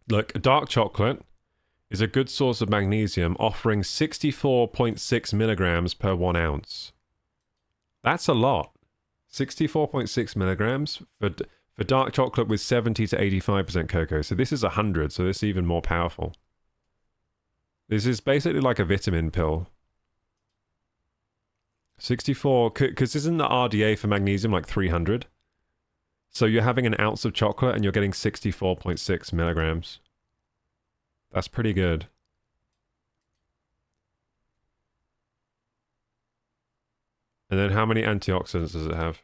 Look, dark chocolate is a good source of magnesium, offering 64.6 milligrams per 1 ounce. That's a lot. 64.6 milligrams for dark chocolate with 70 to 85% cocoa. So this is 100, so this is even more powerful. This is basically like a vitamin pill. 64, because isn't the RDA for magnesium like 300? So you're having an ounce of chocolate and you're getting 64.6 milligrams. That's pretty good. And then how many antioxidants does it have?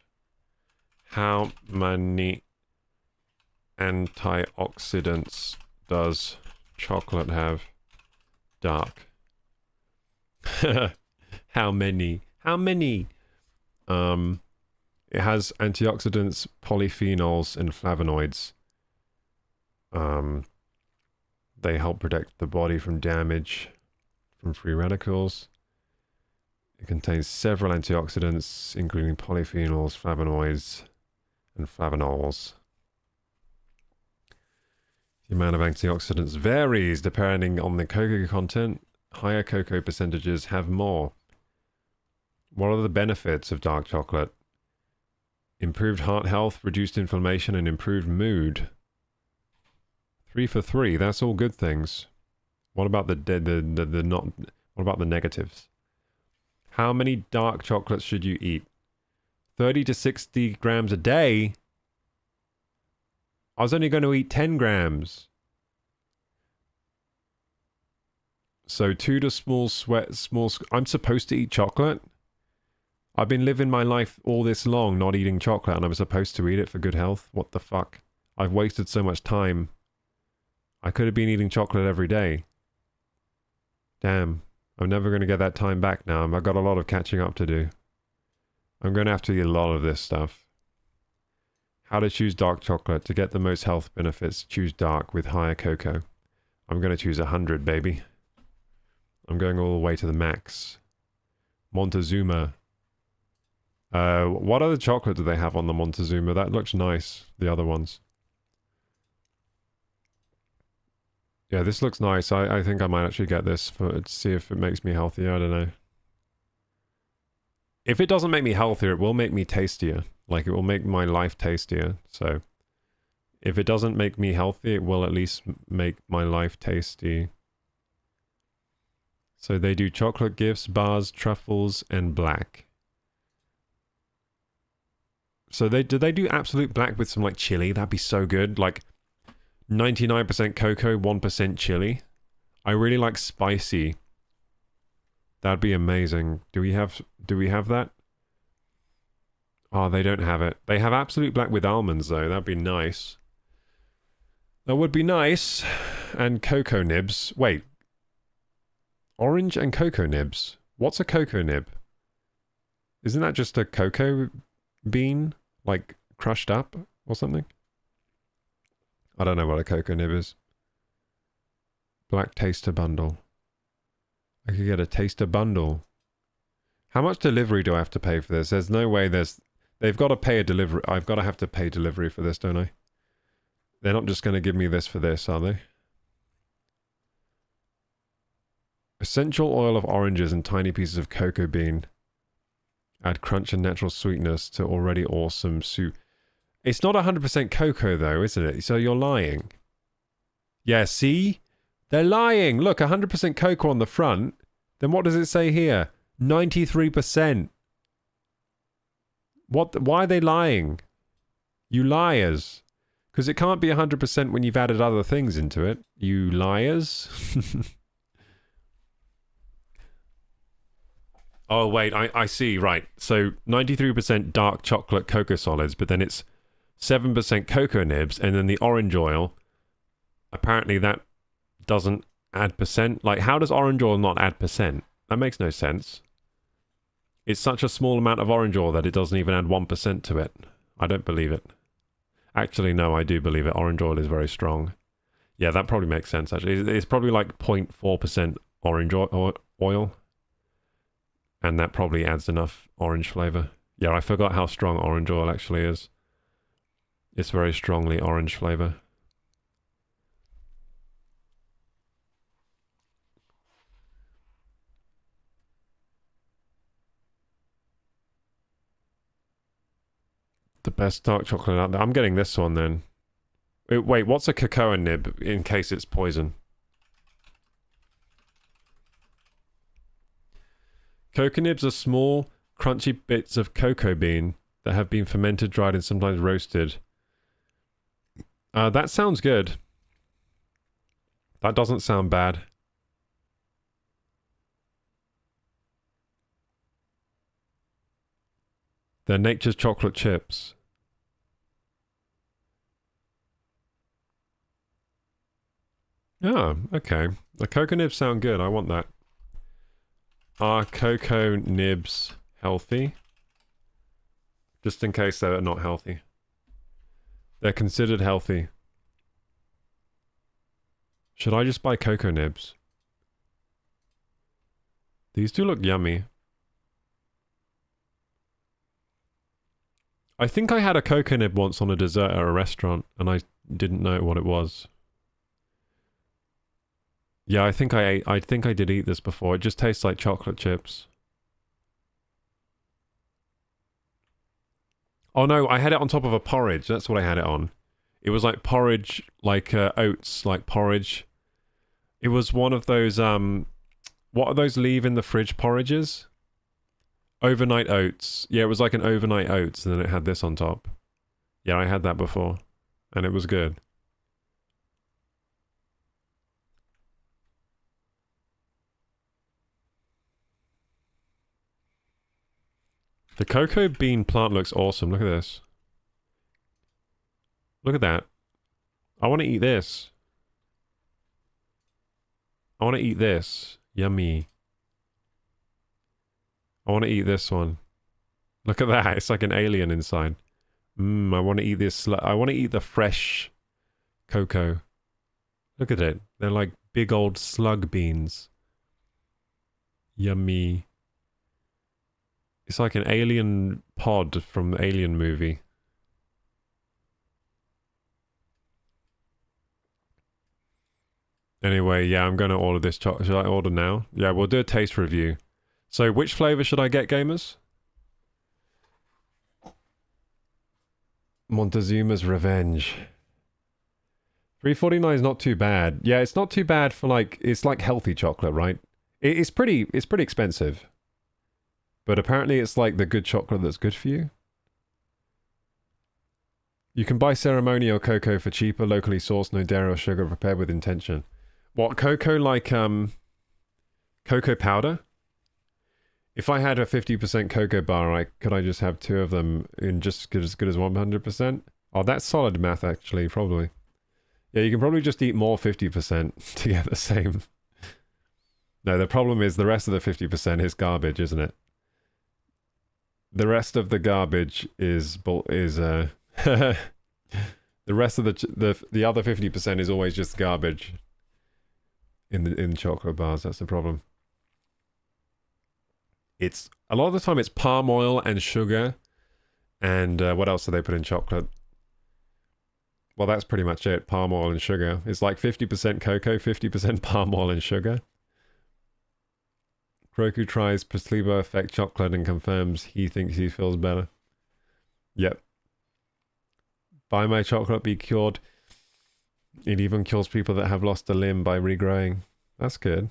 How many antioxidants does chocolate have? Dark. How many? How many? It has antioxidants, polyphenols, and flavonoids. They help protect the body from damage from free radicals. It contains several antioxidants, including polyphenols, flavonoids, and flavonols. The amount of antioxidants varies depending on the cocoa content. Higher cocoa percentages have more. What are the benefits of dark chocolate? Improved heart health, reduced inflammation, and improved mood. 3 for 3. That's all good things. What about the not? What about the negatives? How many dark chocolates should you eat? 30 to 60 grams a day. I was only going to eat 10 grams. So 2 to small. I'm supposed to eat chocolate? I've been living my life all this long not eating chocolate and I'm supposed to eat it for good health? What the fuck? I've wasted so much time. I could have been eating chocolate every day. Damn. I'm never going to get that time back now. I've got a lot of catching up to do. I'm going to have to eat a lot of this stuff. How to choose dark chocolate. To get the most health benefits, choose dark with higher cocoa. I'm going to choose 100, baby. I'm going all the way to the max. Montezuma. What other chocolate do they have on the Montezuma? That looks nice. The other ones. Yeah, this looks nice. I think I might actually get this to see if it makes me healthier. I don't know. If it doesn't make me healthier, it will make me tastier. Like, it will make my life tastier. So, if it doesn't make me healthy, it will at least make my life tasty. So they do chocolate gifts, bars, truffles, and black. So do they do absolute black with some like chili? That'd be so good. Like 99% cocoa, 1% chili. I really like spicy. That'd be amazing. Do we have that? Oh, they don't have it. They have absolute black with almonds though. That'd be nice. That would be nice. And cocoa nibs. Wait. Orange and cocoa nibs. What's a cocoa nib? Isn't that just a cocoa bean? Like crushed up or something? I don't know what a cocoa nib is. Black taster bundle. I could get a taster bundle. How much delivery do I have to pay for this? There's no way they've got to pay a delivery. I've got to have to pay delivery for this, don't I? They're not just going to give me this for this, are they? Essential oil of oranges and tiny pieces of cocoa bean. Add crunch and natural sweetness to already awesome soup. It's not 100% cocoa though, isn't it? So you're lying. Yeah, see? They're lying. Look, 100% cocoa on the front. Then what does it say here? 93%. What? Why are they lying? You liars. Because it can't be 100% when you've added other things into it. You liars. Oh, wait, I see, right. So 93% dark chocolate cocoa solids, but then it's 7% cocoa nibs, and then the orange oil, apparently that doesn't add percent. Like, how does orange oil not add percent? That makes no sense. It's such a small amount of orange oil that it doesn't even add 1% to it. I don't believe it. Actually, no, I do believe it. Orange oil is very strong. Yeah, that probably makes sense, actually. It's probably like 0.4% orange oil. And that probably adds enough orange flavor. Yeah, I forgot how strong orange oil actually is. It's very strongly orange flavor. The best dark chocolate out there. I'm getting this one then. Wait, what's a cocoa nib in case it's poison? Cocoa nibs are small, crunchy bits of cocoa bean that have been fermented, dried, and sometimes roasted. That sounds good. That doesn't sound bad. They're nature's chocolate chips. Oh, okay. The cocoa nibs sound good. I want that. Are cocoa nibs healthy? Just in case they're not healthy. They're considered healthy. Should I just buy cocoa nibs? These do look yummy. I think I had a cocoa nib once on a dessert at a restaurant, and I didn't know what it was. Yeah, I think I did eat this before. It just tastes like chocolate chips. Oh no, I had it on top of a porridge. That's what I had it on. It was like porridge, like oats, like porridge. It was one of those, what are those leave in the fridge porridges? Overnight oats. Yeah, it was like an overnight oats, and then it had this on top. Yeah, I had that before, and it was good. The cocoa bean plant looks awesome. Look at this. Look at that. I want to eat this. I want to eat this. Yummy. I want to eat this one. Look at that. It's like an alien inside. I want to eat this. I want to eat the fresh cocoa. Look at it. They're like big old slug beans. Yummy. It's like an alien pod from the Alien movie. Anyway, yeah, I'm going to order this chocolate. Should I order now? Yeah, we'll do a taste review. So, which flavor should I get, gamers? Montezuma's Revenge. $3.49 is not too bad. Yeah, it's not too bad for like, it's like healthy chocolate, right? It's pretty expensive. But apparently it's like the good chocolate that's good for you. You can buy ceremonial cocoa for cheaper, locally sourced, no dairy or sugar, prepared with intention. What, cocoa like, cocoa powder? If I had a 50% cocoa bar, could I just have two of them in just as good as 100%? Oh, that's solid math, actually, probably. Yeah, you can probably just eat more 50% to get the same. No, the problem is the rest of the 50% is garbage, isn't it? The rest of the garbage is the rest of the other 50% is always just garbage in chocolate bars. That's the problem. It's a lot of the time it's palm oil and sugar, and what else do they put in chocolate? Well, that's pretty much it. Palm oil and sugar. It's like 50% cocoa, 50% palm oil and sugar. Koroku tries placebo effect chocolate and confirms he thinks he feels better. Yep. Buy my chocolate, be cured. It even kills people that have lost a limb by regrowing. That's good.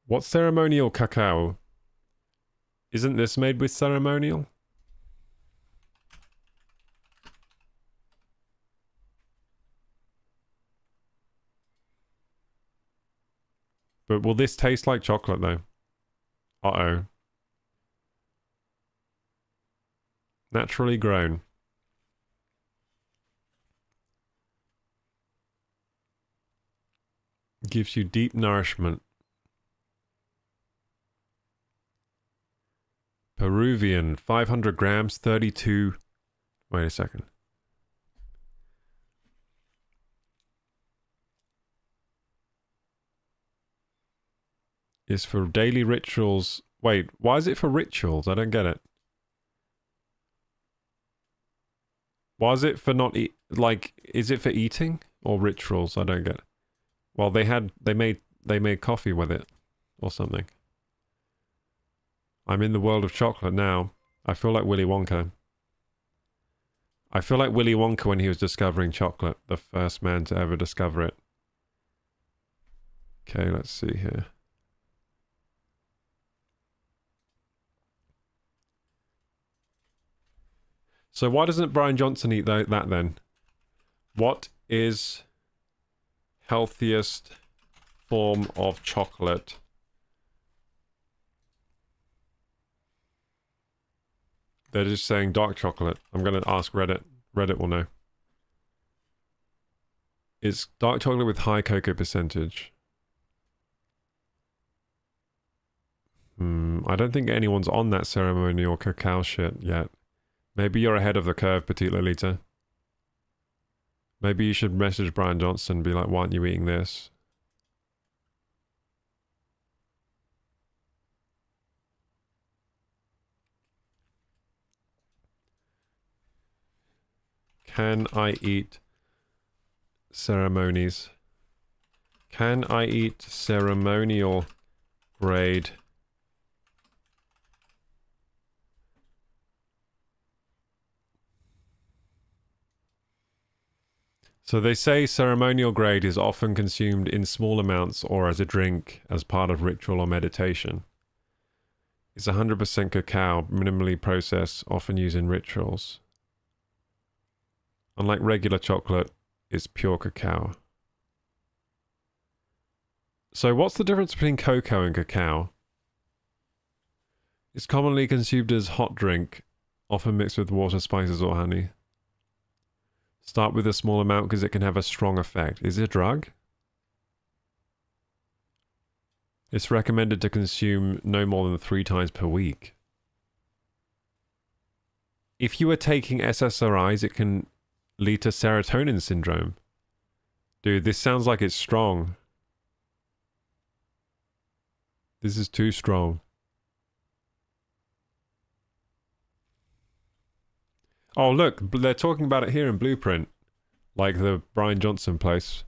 What's ceremonial cacao? Isn't this made with ceremonial? But will this taste like chocolate though? Uh-oh. Naturally grown. Gives you deep nourishment. Peruvian, 500 grams, 32... Wait a second. Is for daily rituals. Wait, why is it for rituals? I don't get it. Why is it for not eat? Like, is it for eating or rituals? I don't get it. Well, they made coffee with it or something. I'm in the world of chocolate now. I feel like Willy Wonka. I feel like Willy Wonka when he was discovering chocolate, the first man to ever discover it. Okay, let's see here. So why doesn't Brian Johnson eat that then? What is healthiest form of chocolate? They're just saying dark chocolate. I'm going to ask Reddit. Reddit will know. It's dark chocolate with high cocoa percentage. I don't think anyone's on that ceremonial cacao shit yet. Maybe you're ahead of the curve, Petite Lolita. Maybe you should message Brian Johnson and be like, why aren't you eating this? Can I eat ceremonies? Can I eat ceremonial grade? So they say ceremonial grade is often consumed in small amounts or as a drink as part of ritual or meditation. It's 100% cacao, minimally processed, often used in rituals. Unlike regular chocolate, it's pure cacao. So what's the difference between cocoa and cacao? It's commonly consumed as hot drink, often mixed with water, spices, or honey. Start with a small amount because it can have a strong effect. Is it a drug? It's recommended to consume no more than 3 times per week. If you are taking SSRIs, it can lead to serotonin syndrome. Dude, this sounds like it's strong. This is too strong. Oh, look, they're talking about it here in Blueprint. Like the Brian Johnson place.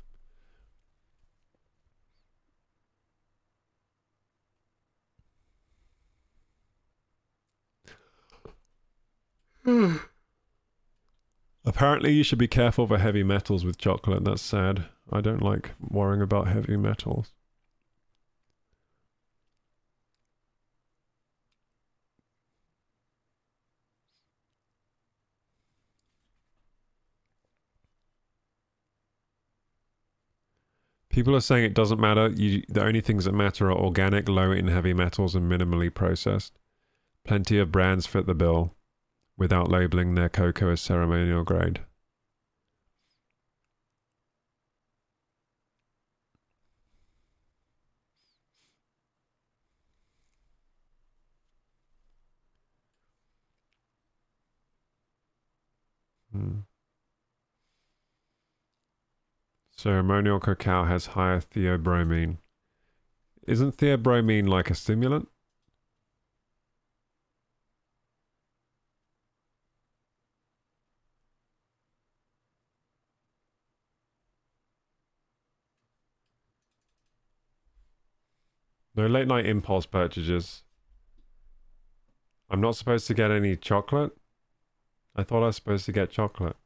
Apparently you should be careful for heavy metals with chocolate. That's sad. I don't like worrying about heavy metals. People are saying it doesn't matter. The only things that matter are organic, low in heavy metals, and minimally processed. Plenty of brands fit the bill without labeling their cocoa as ceremonial grade. Ceremonial cacao has higher theobromine. Isn't theobromine like a stimulant? No late night impulse purchases. I'm not supposed to get any chocolate? I thought I was supposed to get chocolate.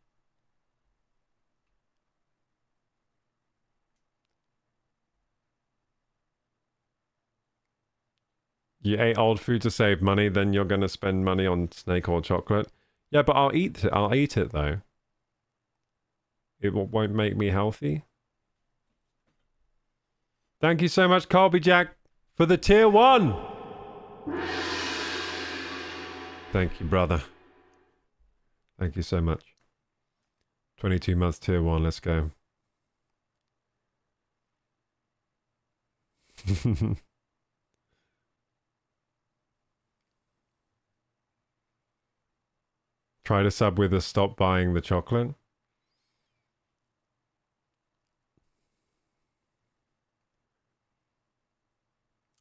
You ate old food to save money, then you're going to spend money on snake oil chocolate. Yeah, but I'll eat it. I'll eat it though. It won't make me healthy. Thank you so much, Colby Jack, for the tier 1. Thank you, brother. Thank you so much. 22 months tier 1. Let's go. Try to sub with a stop buying the chocolate.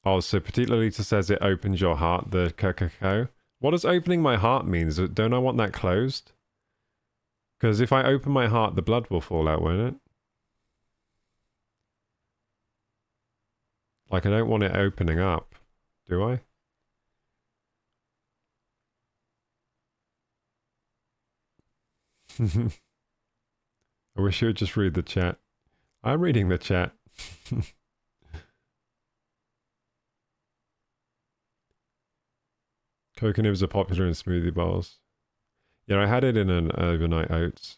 Oh, so Petite Lolita says it opens your heart, the cacao. What does opening my heart mean? Don't I want that closed? Because if I open my heart, the blood will fall out, won't it? Like, I don't want it opening up, do I? I wish you would just read the chat. I'm reading the chat. Cocoa nibs are popular in smoothie bowls. Yeah, I had it in an overnight oats.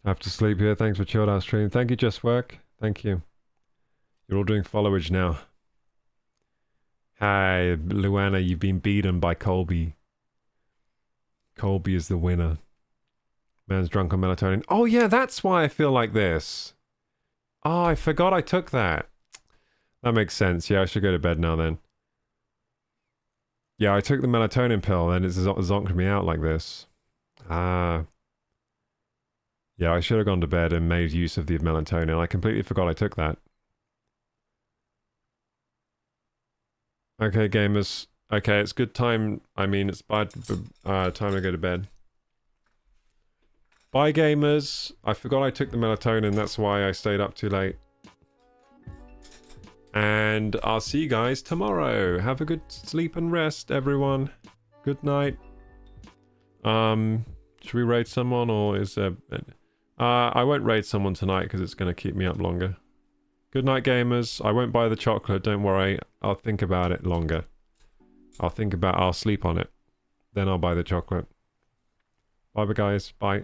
Have to sleep here. Thanks for chilled out stream. Thank you, Just Work. Thank you. You're all doing followage now. Hi, Luana, you've been beaten by Colby. Colby is the winner. Man's drunk on melatonin. Oh yeah, that's why I feel like this. Oh, I forgot I took that. That makes sense. Yeah, I should go to bed now then. Yeah, I took the melatonin pill and it's zonked me out like this. Ah. Yeah, I should have gone to bed and made use of the melatonin. I completely forgot I took that. Okay, gamers. Okay, it's good time. I mean, it's bad time to go to bed. Bye, gamers. I forgot I took the melatonin. That's why I stayed up too late. And I'll see you guys tomorrow. Have a good sleep and rest, everyone. Good night. Should we raid someone or is there... I won't raid someone tonight because it's going to keep me up longer. Good night, gamers. I won't buy the chocolate, don't worry. I'll think about it longer. I'll sleep on it. Then I'll buy the chocolate. Bye, guys. Bye.